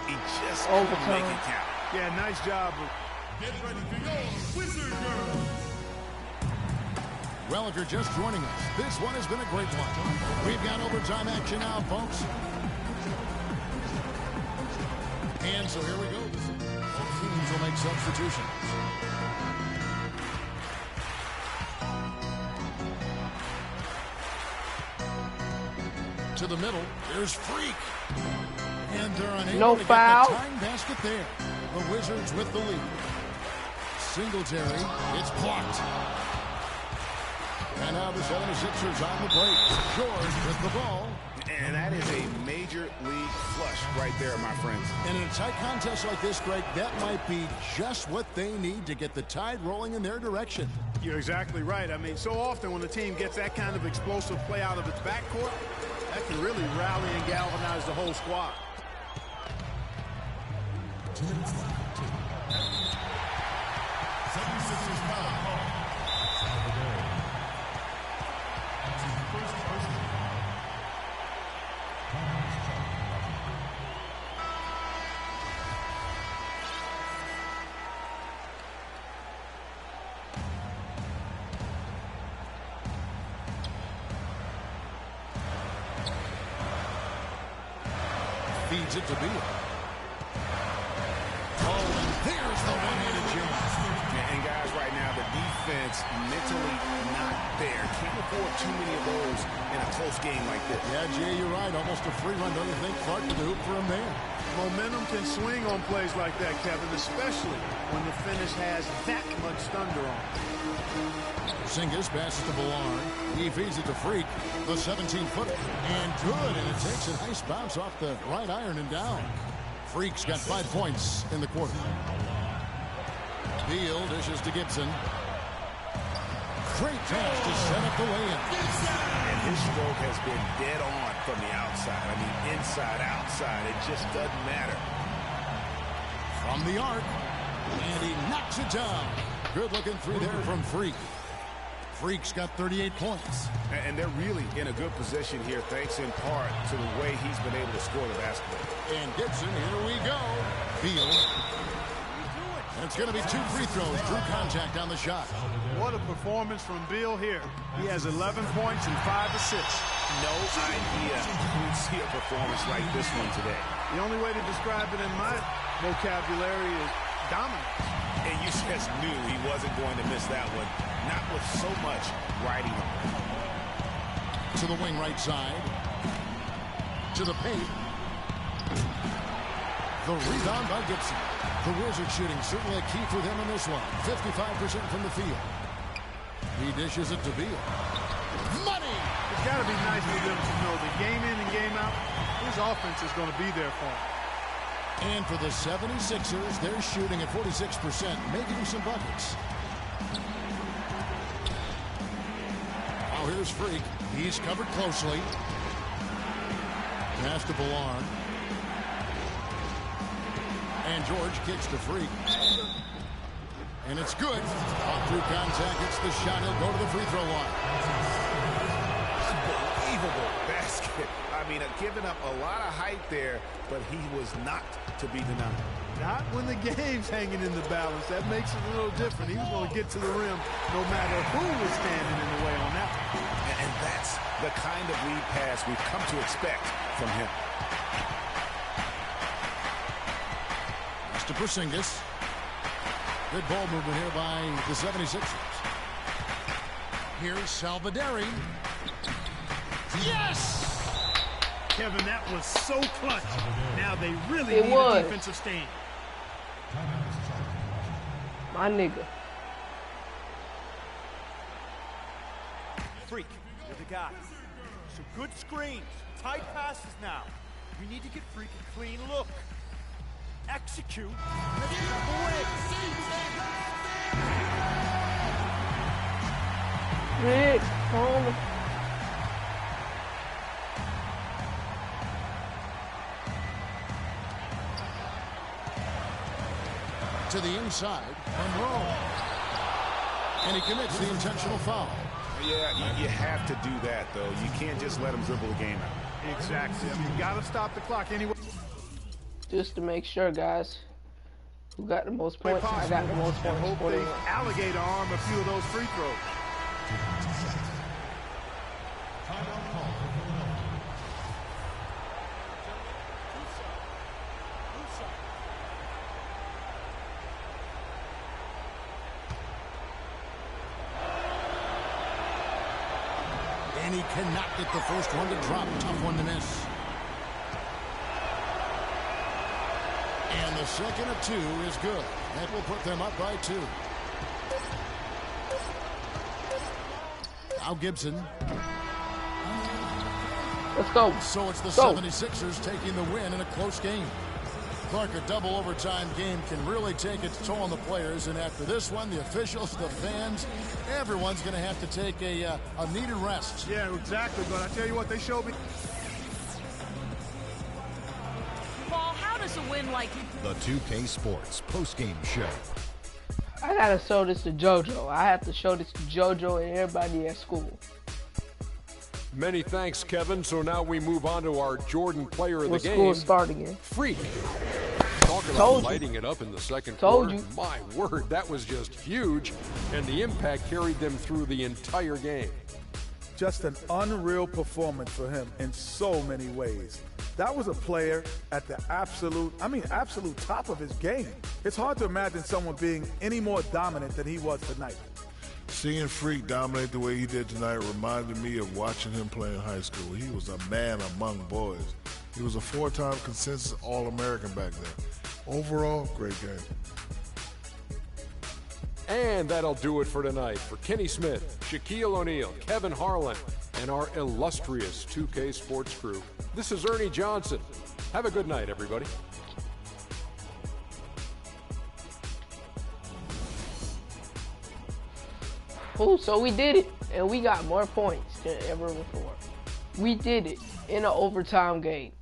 Speaker 5: just
Speaker 1: couldn't
Speaker 5: make it count.
Speaker 8: Yeah, nice job.
Speaker 17: Get ready for your Wizard Girls.
Speaker 6: Well, if you're just joining us, this one has been a great one. We've got overtime action now, folks. And so here we go. Both teams will make substitutions. To the middle, there's Freak. And they're unable to get the tying basket there. The Wizards with the lead. Singletary, it's blocked. And now the 76ers on the break. George with the ball.
Speaker 5: And that is a major league flush right there, my friends.
Speaker 6: And in a tight contest like this, Greg, that might be just what they need to get the tide rolling in their direction.
Speaker 8: You're exactly right. I mean, so often when the team gets that kind of explosive play out of its backcourt, that can really rally and galvanize the whole squad.
Speaker 6: Feeds it to Beal. Oh, and there's the one-handed jump.
Speaker 5: And guys, right now, the defense mentally not there. Can't afford too many of those in a close game like this.
Speaker 6: Yeah, Jay, you're right. Almost a free run, don't you think? Clark with the hoop for him there.
Speaker 8: Momentum can swing on plays like that, Kevin, especially when the finish has that much thunder on it.
Speaker 6: Porzingis passes to Ballard. He feeds it to Freak, the 17-footer. And good, and it takes a nice bounce off the right iron and down. Freak's got 5 points in the quarter. Beal dishes to Gibson. Great pass to set up the lay-in.
Speaker 5: And his stroke has been dead on from the outside. I mean, inside, outside, it just doesn't matter.
Speaker 6: From the arc, and he knocks it down. Good looking through there from Freak. Freak's got 38 points.
Speaker 5: And they're really in a good position here, thanks in part to the way he's been able to score the basketball.
Speaker 6: And Gibson, here we go. Beal. And it's going to be 2 free throws. Drew contact on the shot.
Speaker 8: What a performance from Beal here. He has 11 points and 5 assists.
Speaker 5: No idea who'd see a performance like this one today.
Speaker 8: The only way to describe it in my vocabulary is dominance.
Speaker 5: And you just knew he wasn't going to miss that one. Not with so much riding on it.
Speaker 6: To the wing right side. To the paint. The rebound by Gibson. The Wizards shooting certainly a key for them in this one. 55% from the field. He dishes it to Beal. Money!
Speaker 8: It's got to be nice for them to know that game in and game out, his offense is going to be there for him.
Speaker 6: And for the 76ers, they're shooting at 46%, making some buckets. Now here's Freak. He's covered closely. Pass to Ballard. And George kicks to Freak. And it's good. Off through contact, it's the shot. He'll go to the free throw line.
Speaker 5: Unbelievable basket. I mean, giving up a lot of height there, but he was not to be denied.
Speaker 8: Not when the game's hanging in the balance. That makes it a little different. He was going to get to the rim no matter who was standing in the way on that one.
Speaker 5: And that's the kind of lead pass we've come to expect from him.
Speaker 6: Pass to Porzingis. Good ball movement here by the 76ers. Here's Salvadori. Yes!
Speaker 8: Kevin, that was so clutch. Now they really need a defensive stand.
Speaker 1: My nigga.
Speaker 10: Freak, you're the guy. So good screens, tight passes now. We need to get Freak a clean look. Execute. Let's get away.
Speaker 1: Rick, home.
Speaker 6: To the inside, Monroe. And he commits the intentional foul.
Speaker 5: Yeah, you have to do that, though. You can't just let him dribble the game out.
Speaker 8: Exactly. I mean, you got to stop the clock anyway.
Speaker 1: Just to make sure, guys, who got the most points? I got the most points.
Speaker 8: Hope they alligator arm a few of those free throws.
Speaker 6: And he cannot get the first one to drop. Tough one to miss. And the second of two is good. That will put them up by 2. Now Gibson.
Speaker 1: Let's go.
Speaker 6: So it's the 76ers taking the win in a close game. Clark, a double overtime game can really take its toll on the players. And after this one, the officials, the fans, everyone's going to have to take a needed rest.
Speaker 8: Yeah, exactly. But I tell you what, they showed me.
Speaker 7: Paul, how does a win like
Speaker 2: the 2K Sports post-game show?
Speaker 1: I gotta show this to JoJo. I have to show this to JoJo and everybody at school.
Speaker 3: Many thanks, Kevin. So now we move on to our Jordan player of the game.
Speaker 1: School start again.
Speaker 3: Freak. Talk about lighting it up in the second quarter. My word, that was just huge. And the impact carried them through the entire game.
Speaker 12: Just an unreal performance for him in so many ways. That was a player at the absolute top of his game. It's hard to imagine someone being any more dominant than he was tonight.
Speaker 16: Seeing Freak dominate the way he did tonight reminded me of watching him play in high school. He was a man among boys. He was a 4-time consensus All-American back then. Overall, great game.
Speaker 3: And that'll do it for tonight. For Kenny Smith, Shaquille O'Neal, Kevin Harlan, and our illustrious 2K Sports crew, this is Ernie Johnson. Have a good night, everybody.
Speaker 1: Cool, so we did it, and we got more points than ever before. We did it in an overtime game.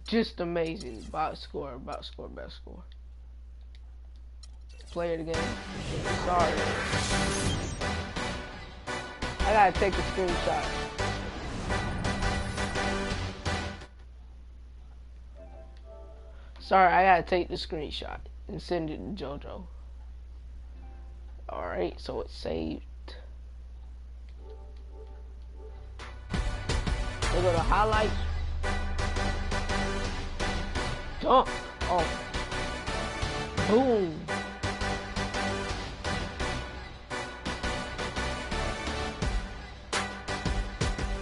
Speaker 1: Just amazing. Best score. Player of the game. Sorry. I gotta take a screenshot. Sorry, I gotta take the screenshot and send it to JoJo. Alright, so it's saved. We'll go to highlights. Dunk. Oh. Boom.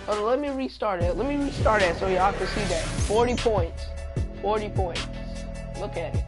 Speaker 1: Oh, let me restart it. Let me restart it so y'all can see that. 40 points. 40 points. Look at it.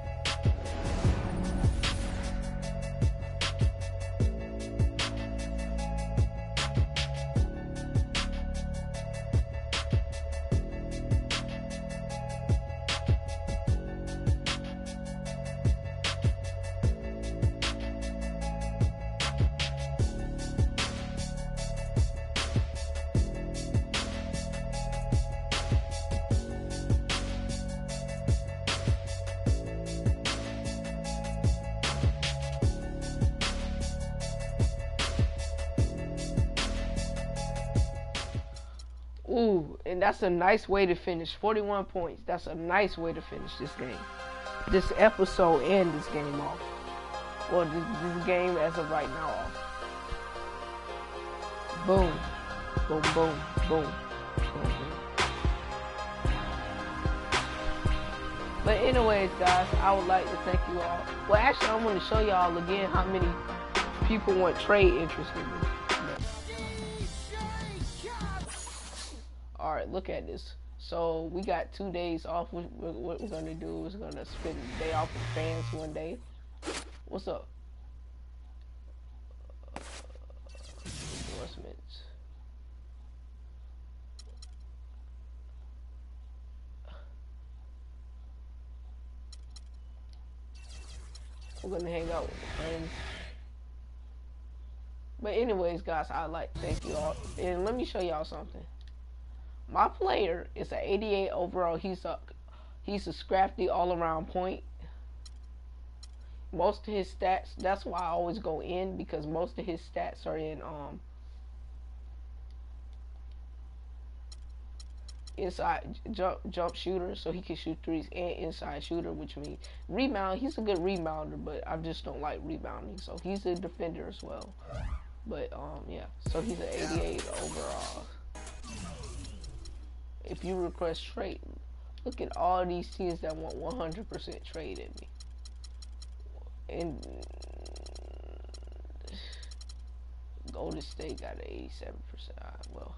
Speaker 1: Ooh, and that's a nice way to finish. 41 points. That's a nice way to finish this game. This episode and this game off. Well, this game as of right now off. Boom. Boom, boom, boom. Boom, boom. But anyways, guys, I would like to thank you all. Well, actually, I want to show y'all again how many people want trade interest in me. Alright, look at this. So we got 2 days off. What we're gonna do is gonna spend the day off with fans one day. What's up? Endorsements. We're gonna hang out with friends. But anyways, guys, I'd like to thank you all. And let me show y'all something. My player is an 88 overall. He's a scrappy all-around point. Most of his stats, that's why I always go in, because most of his stats are in inside jump shooter, so he can shoot threes, and inside shooter, which means rebound. He's a good rebounder, but I just don't like rebounding. So he's a defender as well. But yeah, so he's an 88 overall. If you request trade, look at all these teams that want 100% trade at me. And Golden State got an 87%. Well,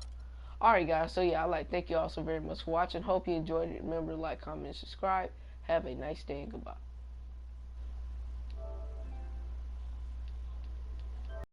Speaker 1: alright guys, so yeah, thank you all so very much for watching. Hope you enjoyed it. Remember to like, comment, and subscribe. Have a nice day and goodbye.